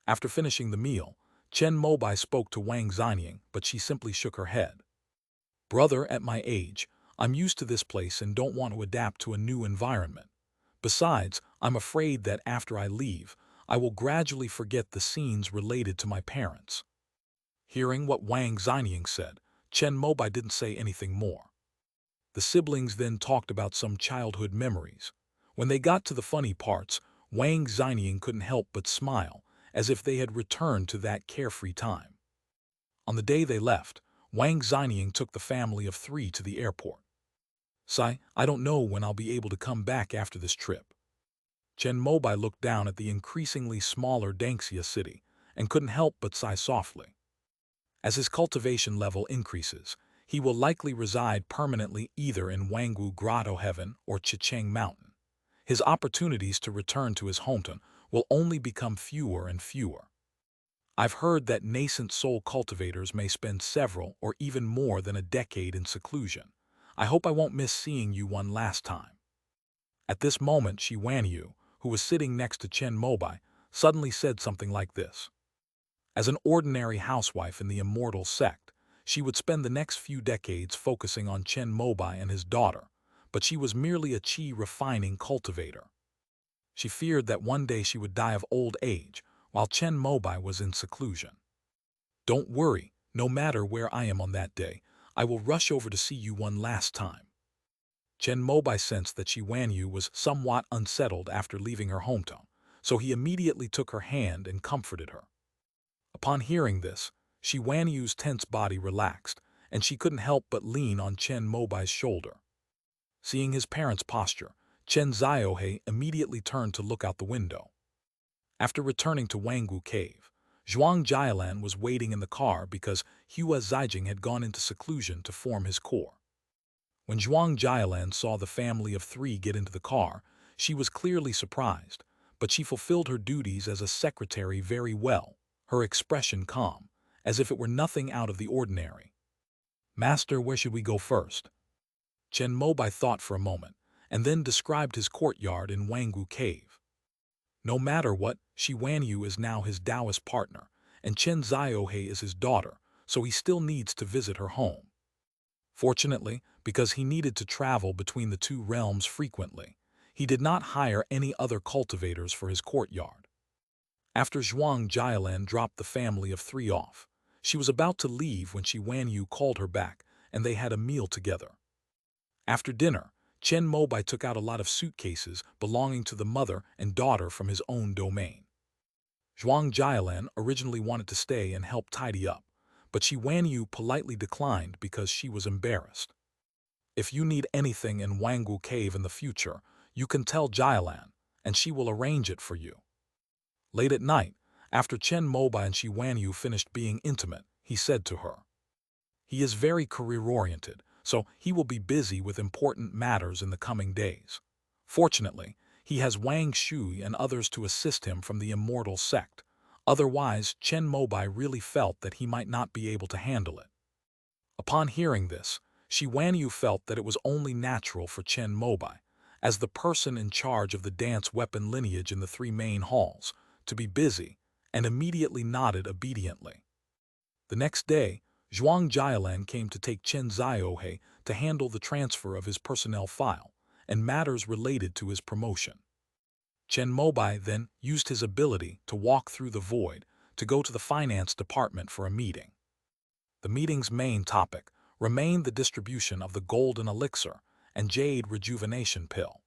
After finishing the meal, Chen Mobai spoke to Wang Xinying, but she simply shook her head. Brother, at my age, I'm used to this place and don't want to adapt to a new environment. Besides, I'm afraid that after I leave, I will gradually forget the scenes related to my parents. Hearing what Wang Xinying said, Chen Mobai didn't say anything more. The siblings then talked about some childhood memories. When they got to the funny parts, Wang Xinying couldn't help but smile, as if they had returned to that carefree time. On the day they left, Wang Xinying took the family of 3 to the airport. "Sai, I don't know when I'll be able to come back after this trip." Chen Mobai looked down at the increasingly smaller Dangxia city and couldn't help but sigh softly. As his cultivation level increases, he will likely reside permanently either in Wangwu Grotto Heaven or Chicheng Mountain. His opportunities to return to his hometown will only become fewer and fewer. I've heard that nascent soul cultivators may spend several or even more than a decade in seclusion. I hope I won't miss seeing you one last time. At this moment, Shi Wanyu, who was sitting next to Chen Mobai, suddenly said something like this. As an ordinary housewife in the immortal sect, she would spend the next few decades focusing on Chen Mobai and his daughter, but she was merely a chi refining cultivator. She feared that one day she would die of old age, while Chen Mobai was in seclusion. "Don't worry, no matter where I am on that day, I will rush over to see you one last time." Chen Mobai sensed that Shi Wanyu was somewhat unsettled after leaving her hometown, so he immediately took her hand and comforted her. Upon hearing this, Shi Wanyu's tense body relaxed, and she couldn't help but lean on Chen Mobai's shoulder. Seeing his parents' posture, Chen Ziohe immediately turned to look out the window. After returning to Wangwu Cave, Zhuang Jialan was waiting in the car because Hua Zijing had gone into seclusion to form his core. When Zhuang Jialan saw the family of 3 get into the car, she was clearly surprised, but she fulfilled her duties as a secretary very well, her expression calm, as if it were nothing out of the ordinary. "Master, where should we go first?" Chen Mobai thought for a moment, and then described his courtyard in Wangwu Cave. No matter what, Shi Wanyu is now his Taoist partner, and Chen Ziohe is his daughter, so he still needs to visit her home. Fortunately, because he needed to travel between the 2 realms frequently, he did not hire any other cultivators for his courtyard. After Zhuang Jialan dropped the family of 3 off, she was about to leave when Shi Wanyu called her back, and they had a meal together. After dinner, Chen Mobai took out a lot of suitcases belonging to the mother and daughter from his own domain. Zhuang Jialan originally wanted to stay and help tidy up, but Shi Wanyu politely declined because she was embarrassed. "If you need anything in Wangwu Cave in the future, you can tell Jialan, and she will arrange it for you." Late at night, after Chen Mobai and Shi Wanyu finished being intimate, he said to her, "He is very career-oriented, so he will be busy with important matters in the coming days. Fortunately, he has Wang Shui and others to assist him from the immortal sect. Otherwise, Chen Mobai really felt that he might not be able to handle it." Upon hearing this, Shi Wanyu felt that it was only natural for Chen Mobai, as the person in charge of the dance weapon lineage in the 3 main halls, to be busy, and immediately nodded obediently. The next day, Zhuang Jialan came to take Chen Ziohe to handle the transfer of his personnel file and matters related to his promotion. Chen Mobai then used his ability to walk through the void to go to the finance department for a meeting. The meeting's main topic remained the distribution of the golden elixir and jade rejuvenation pill.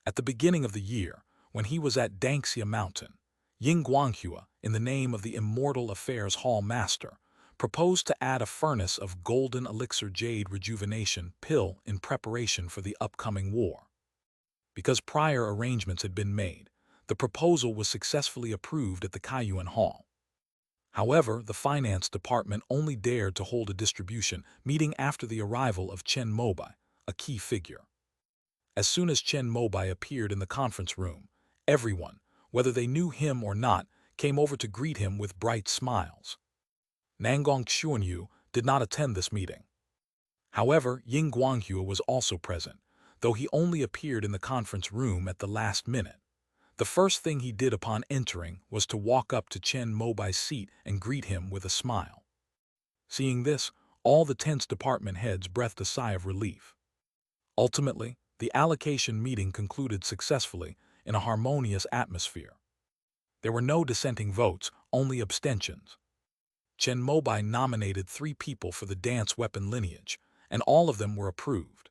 At the beginning of the year, when he was at Dangxia Mountain, Ying Guanghua, in the name of the Immortal Affairs Hall Master, proposed to add a furnace of golden elixir jade rejuvenation pill in preparation for the upcoming war. Because prior arrangements had been made, the proposal was successfully approved at the Kaiyuan Hall. However, the finance department only dared to hold a distribution meeting after the arrival of Chen Mobai, a key figure. As soon as Chen Mobai appeared in the conference room, everyone, whether they knew him or not, came over to greet him with bright smiles. Nangong Xuanyu did not attend this meeting. However, Ying Guanghua was also present, though he only appeared in the conference room at the last minute. The first thing he did upon entering was to walk up to Chen Mobai's seat and greet him with a smile. Seeing this, all the tense department heads breathed a sigh of relief. Ultimately, the allocation meeting concluded successfully in a harmonious atmosphere. There were no dissenting votes, only abstentions. Chen Mobai nominated 3 people for the dance weapon lineage, and all of them were approved.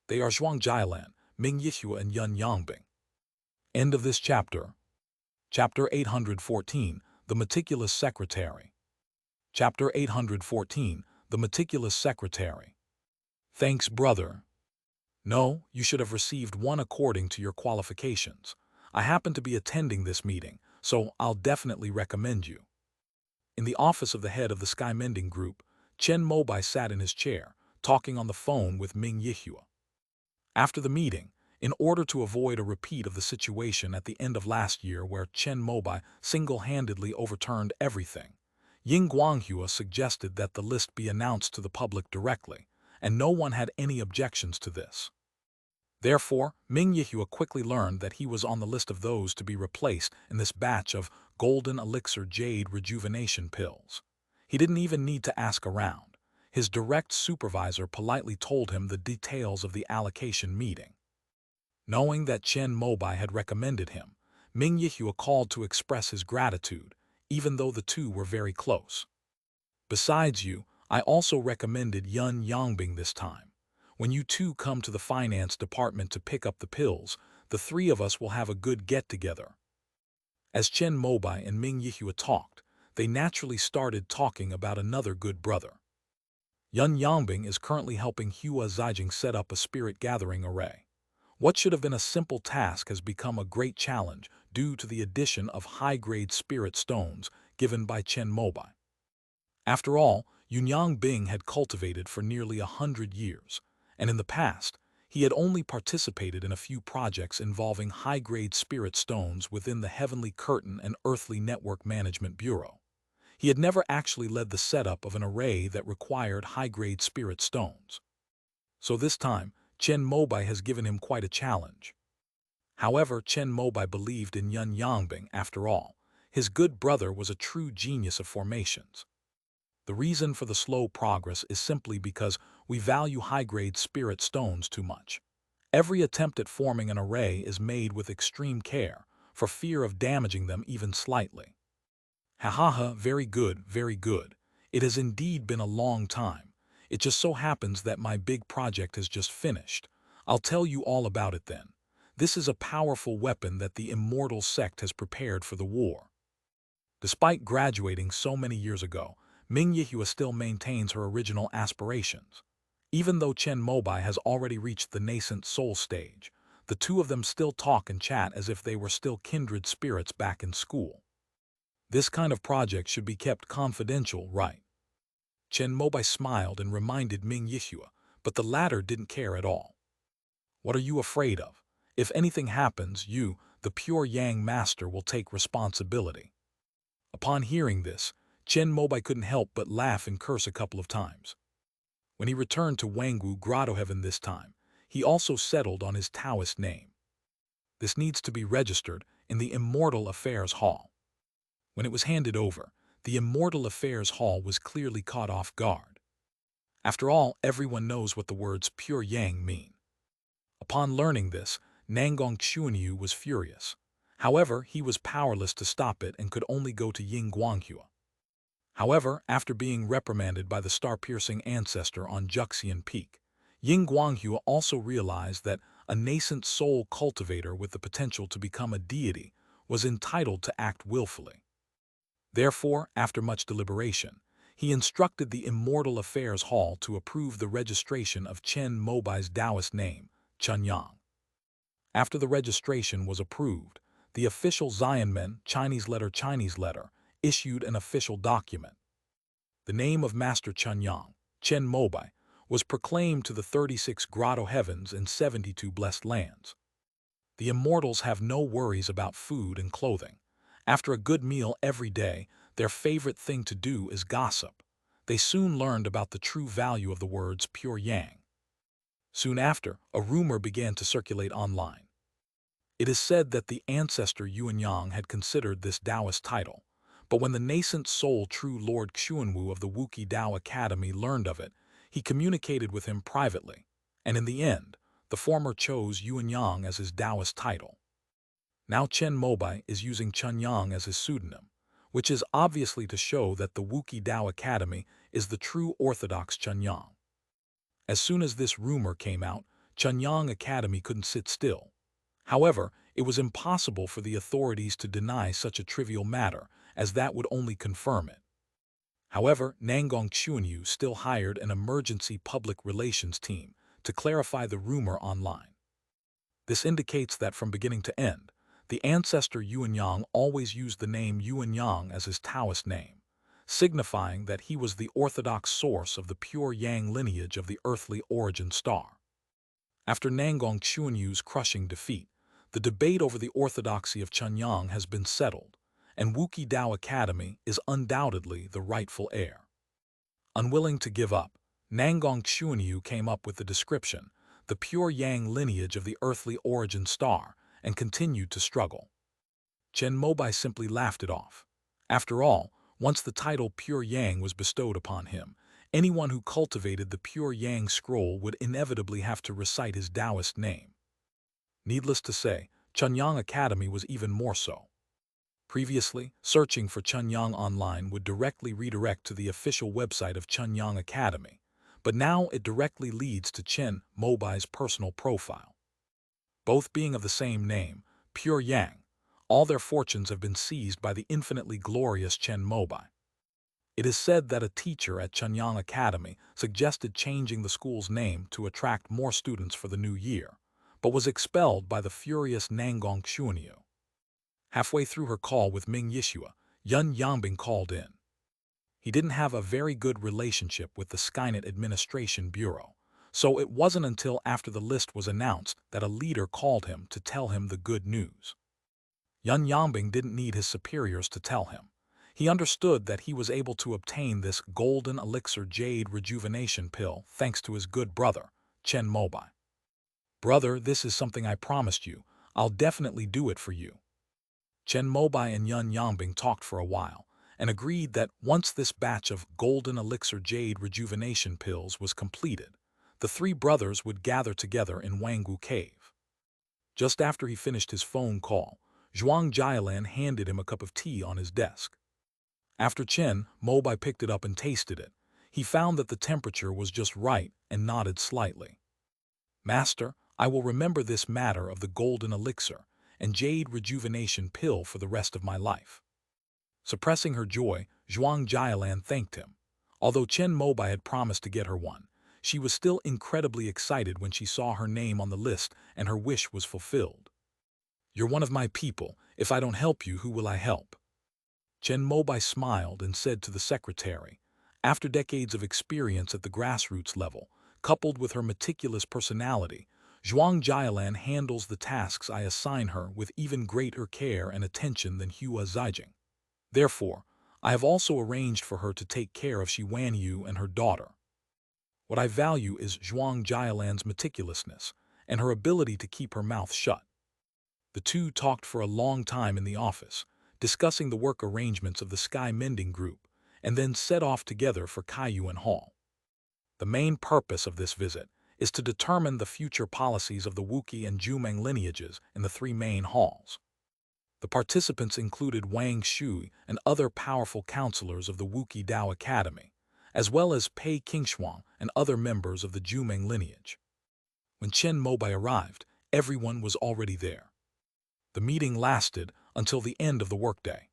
They are Zhuang Jialan, Ming Yixue, and Yun Yangbing. End of this chapter. Chapter 814, The Meticulous Secretary. Chapter 814, The Meticulous Secretary. Thanks, brother. No, you should have received one according to your qualifications. I happen to be attending this meeting, so I'll definitely recommend you. In the office of the head of the Sky Mending Group, Chen Mobai sat in his chair, talking on the phone with Ming Yixue. After the meeting, in order to avoid a repeat of the situation at the end of last year where Chen Mobai single-handedly overturned everything, Ying Guanghua suggested that the list be announced to the public directly, and no one had any objections to this. Therefore, Ming Yixue quickly learned that he was on the list of those to be replaced in this batch of golden elixir jade rejuvenation pills. He didn't even need to ask around. His direct supervisor politely told him the details of the allocation meeting. Knowing that Chen Mobai had recommended him, Ming Yixue called to express his gratitude, even though the two were very close. Besides you, I also recommended Yun Yangbing this time. When you two come to the finance department to pick up the pills, the 3 of us will have a good get-together. As Chen Mobai and Ming Yixue talked, they naturally started talking about another good brother. Yun Yangbing is currently helping Hua Zijing set up a spirit gathering array. What should have been a simple task has become a great challenge due to the addition of high-grade spirit stones given by Chen Mobai. After all, Yun Yangbing had cultivated for nearly 100 years, and in the past, he had only participated in a few projects involving high-grade spirit stones within the Heavenly Curtain and Earthly Network Management Bureau. He had never actually led the setup of an array that required high-grade spirit stones. So this time, Chen Mobai has given him quite a challenge. However, Chen Mobai believed in Yun Yangbing after all. His good brother was a true genius of formations. The reason for the slow progress is simply because we value high-grade spirit stones too much. Every attempt at forming an array is made with extreme care, for fear of damaging them even slightly. Ha ha ha, very good, very good. It has indeed been a long time. It just so happens that my big project has just finished. I'll tell you all about it then. This is a powerful weapon that the immortal sect has prepared for the war. Despite graduating so many years ago, Ming Yixue still maintains her original aspirations. Even though Chen Mobai has already reached the nascent soul stage, the two of them still talk and chat as if they were still kindred spirits back in school. This kind of project should be kept confidential, right? Chen Mobai smiled and reminded Ming Yixue, but the latter didn't care at all. What are you afraid of? If anything happens, you, the pure Yang Master, will take responsibility. Upon hearing this, Chen Mobai couldn't help but laugh and curse a couple of times. When he returned to Wangwu Grotto Heaven this time, he also settled on his Taoist name. This needs to be registered in the Immortal Affairs Hall. When it was handed over, the Immortal Affairs Hall was clearly caught off guard. After all, everyone knows what the words pure yang mean. Upon learning this, Nangong Xuanyu was furious. However, he was powerless to stop it and could only go to Ying Guanghua. However, after being reprimanded by the star-piercing ancestor on Juxian Peak, Ying Guanghua also realized that a nascent soul cultivator with the potential to become a deity was entitled to act willfully. Therefore, after much deliberation, he instructed the Immortal Affairs Hall to approve the registration of Chen Mobai's Taoist name, Chunyang. After the registration was approved, the official Xianmen Chinese letter issued an official document. The name of Master Chunyang, Chen Mobai, was proclaimed to the 36 grotto heavens and 72 blessed lands. The immortals have no worries about food and clothing. After a good meal every day, their favorite thing to do is gossip. They soon learned about the true value of the words pure yang. Soon after, a rumor began to circulate online. It is said that the ancestor Yuanyang had considered this Taoist title, but when the nascent soul true Lord Xuanwu of the Wuki Dao Academy learned of it, he communicated with him privately, and in the end, the former chose Yuanyang as his Taoist title. Now Chen Mobai is using Chunyang as his pseudonym, which is obviously to show that the Wuki Dao Academy is the true orthodox Chunyang. As soon as this rumor came out, Chunyang Academy couldn't sit still. However, it was impossible for the authorities to deny such a trivial matter, as that would only confirm it. However, Nangong Xuanyu still hired an emergency public relations team to clarify the rumor online. This indicates that from beginning to end, the ancestor Yuanyang always used the name Yuanyang as his Taoist name, signifying that he was the orthodox source of the pure Yang lineage of the earthly origin star. After Nangong Xuanyu's crushing defeat, the debate over the orthodoxy of Chunyang has been settled, and Wuki Dao Academy is undoubtedly the rightful heir. Unwilling to give up, Nangong Xuanyu came up with the description, the pure Yang lineage of the earthly origin star, and continued to struggle. Chen Mobai simply laughed it off. After all, once the title Pure Yang was bestowed upon him, anyone who cultivated the Pure Yang scroll would inevitably have to recite his Taoist name. Needless to say, Chunyang Academy was even more so. Previously, searching for Chunyang online would directly redirect to the official website of Chunyang Academy, but now it directly leads to Chen Mobai's personal profile. Both being of the same name, Pure Yang, all their fortunes have been seized by the infinitely glorious Chen Mobai. It is said that a teacher at Chunyang Academy suggested changing the school's name to attract more students for the new year, but was expelled by the furious Nangong Xuanyu. Halfway through her call with Ming Yishua, Yun Yangbing called in. He didn't have a very good relationship with the Skynet Administration Bureau, so it wasn't until after the list was announced that a leader called him to tell him the good news. Yun Yangbing didn't need his superiors to tell him. He understood that he was able to obtain this golden elixir jade rejuvenation pill thanks to his good brother, Chen Mobai. "Brother, this is something I promised you. I'll definitely do it for you." Chen Mobai and Yun Yangbing talked for a while, and agreed that once this batch of golden elixir jade rejuvenation pills was completed, the three brothers would gather together in Wanggu Cave. Just after he finished his phone call, Zhuang Jialan handed him a cup of tea on his desk. After Chen Mobai picked it up and tasted it, he found that the temperature was just right and nodded slightly. "Master, I will remember this matter of the golden elixir and jade rejuvenation pill for the rest of my life." Suppressing her joy, Zhuang Jialan thanked him. Although Chen Mobai had promised to get her one, she was still incredibly excited when she saw her name on the list and her wish was fulfilled. "You're one of my people. If I don't help you, who will I help?" Chen Mobai smiled and said to the secretary, "After decades of experience at the grassroots level, coupled with her meticulous personality, Zhuang Jialan handles the tasks I assign her with even greater care and attention than Hua Zijing. Therefore, I have also arranged for her to take care of Shi Wanyu and her daughter. What I value is Zhuang Jialan's meticulousness and her ability to keep her mouth shut." The two talked for a long time in the office, discussing the work arrangements of the Sky Mending Group, and then set off together for Kaiyuan Hall. The main purpose of this visit is to determine the future policies of the Wuki and Jumeng lineages in the three main halls. The participants included Wang Shui and other powerful counselors of the Wuki Dao Academy, as well as Pei Qingshuang and other members of the Jumeng lineage. When Chen Mobai arrived, everyone was already there. The meeting lasted until the end of the workday.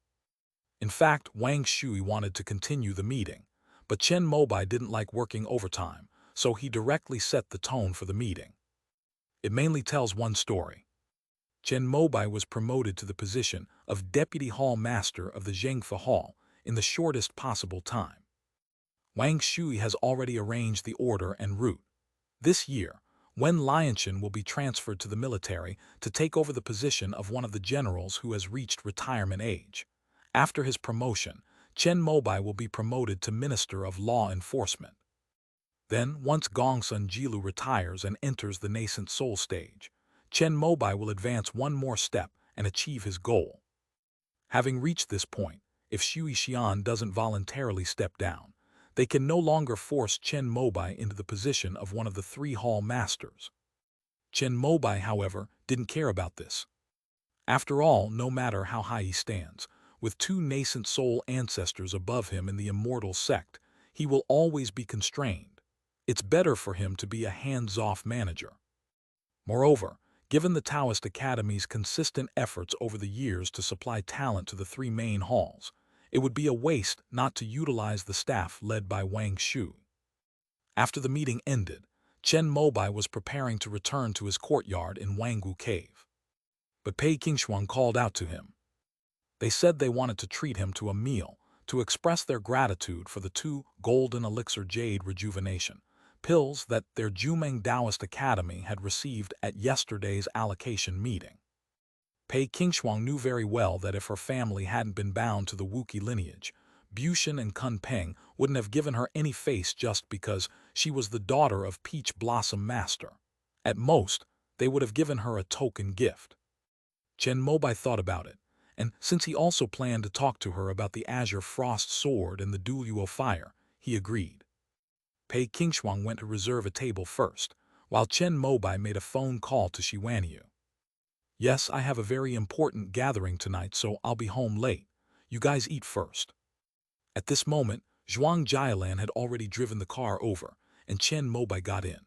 In fact, Wang Shui wanted to continue the meeting, but Chen Mobai didn't like working overtime, so he directly set the tone for the meeting. It mainly tells one story. Chen Mobai was promoted to the position of Deputy Hall Master of the Zhengfa Hall in the shortest possible time. Wang Shui has already arranged the order and route. This year, Wen Lianshan will be transferred to the military to take over the position of one of the generals who has reached retirement age. After his promotion, Chen Mobai will be promoted to Minister of Law Enforcement. Then, once Gongsun Jilu retires and enters the nascent soul stage, Chen Mobai will advance one more step and achieve his goal. Having reached this point, if Shui Xian doesn't voluntarily step down, they can no longer force Chen Mobai into the position of one of the 3 hall masters. Chen Mobai, however, didn't care about this. After all, no matter how high he stands, with 2 nascent soul ancestors above him in the immortal sect, he will always be constrained. It's better for him to be a hands-off manager. Moreover, given the Taoist Academy's consistent efforts over the years to supply talent to the 3 main halls, it would be a waste not to utilize the staff led by Wang Shu. After the meeting ended, Chen Mobai was preparing to return to his courtyard in Wanggu Cave. But Pei Qingshuang called out to him. They said they wanted to treat him to a meal to express their gratitude for the 2 golden elixir jade rejuvenation pills that their Jumeng Taoist Academy had received at yesterday's allocation meeting. Pei Qingshuang knew very well that if her family hadn't been bound to the Wuqi lineage, Bushan and Kun Peng wouldn't have given her any face just because she was the daughter of Peach Blossom Master. At most, they would have given her a token gift. Chen Mobai thought about it, and since he also planned to talk to her about the Azure Frost Sword and the Duluo Fire, he agreed. Pei Qingshuang went to reserve a table first, while Chen Mobai made a phone call to Shiwanyu. Yes, I have a very important gathering tonight, so I'll be home late. You guys eat first. At this moment, Zhuang Jialan had already driven the car over, and Chen Mobai got in.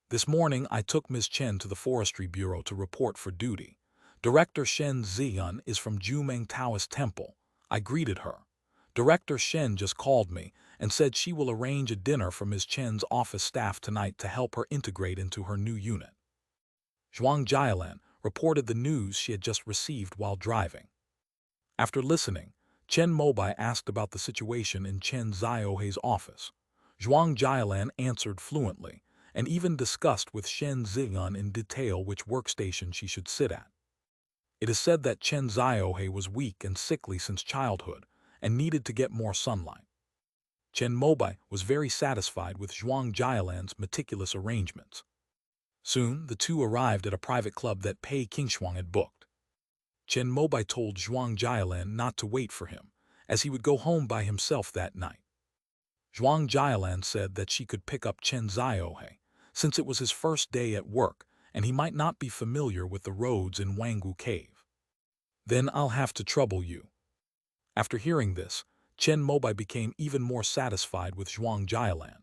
This morning, I took Ms. Chen to the Forestry Bureau to report for duty. Director Shen Ziyun is from Jumeng Taoist Temple. I greeted her. Director Shen just called me and said she will arrange a dinner for Ms. Chen's office staff tonight to help her integrate into her new unit. Zhuang Jialan reported the news she had just received while driving. After listening, Chen Mobai asked about the situation in Chen Ziohei's office. Zhuang Jialan answered fluently and even discussed with Shen Ziyun in detail which workstation she should sit at. It is said that Chen Ziohei was weak and sickly since childhood and needed to get more sunlight. Chen Mobai was very satisfied with Zhuang Jialan's meticulous arrangements. Soon, the 2 arrived at a private club that Pei Qingshuang had booked. Chen Mobai told Zhuang Jialan not to wait for him, as he would go home by himself that night. Zhuang Jialan said that she could pick up Chen Ziohei, since it was his first day at work and he might not be familiar with the roads in Wanggu Cave. Then I'll have to trouble you. After hearing this, Chen Mobai became even more satisfied with Zhuang Jialan.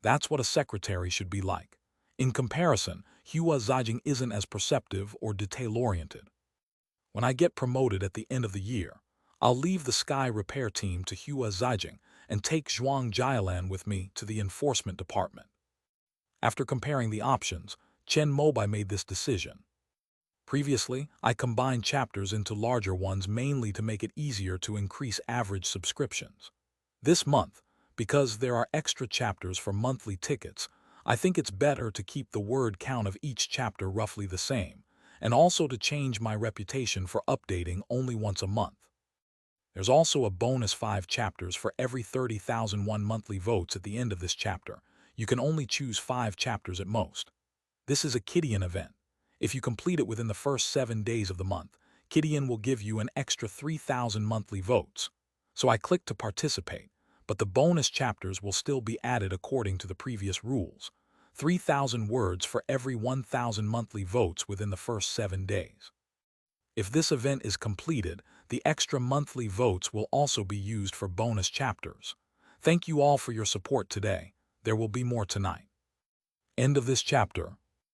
That's what a secretary should be like. In comparison, Hua Zijing isn't as perceptive or detail-oriented. When I get promoted at the end of the year, I'll leave the Sky Repair team to Hua Zijing and take Zhuang Jialan with me to the enforcement department. After comparing the options, Chen Mobai made this decision. Previously, I combined chapters into larger ones mainly to make it easier to increase average subscriptions. This month, because there are extra chapters for monthly tickets, I think it's better to keep the word count of each chapter roughly the same, and also to change my reputation for updating only once a month. There's also a bonus 5 chapters for every 30,001 monthly votes at the end of this chapter. You can only choose 5 chapters at most. This is a Kidian event. If you complete it within the first 7 days of the month, Kidian will give you an extra 3,000 monthly votes. So I clicked to participate, but the bonus chapters will still be added according to the previous rules. 3,000 words for every 1,000 monthly votes within the first 7 days. If this event is completed, the extra monthly votes will also be used for bonus chapters. Thank you all for your support today. There will be more tonight. End of this chapter.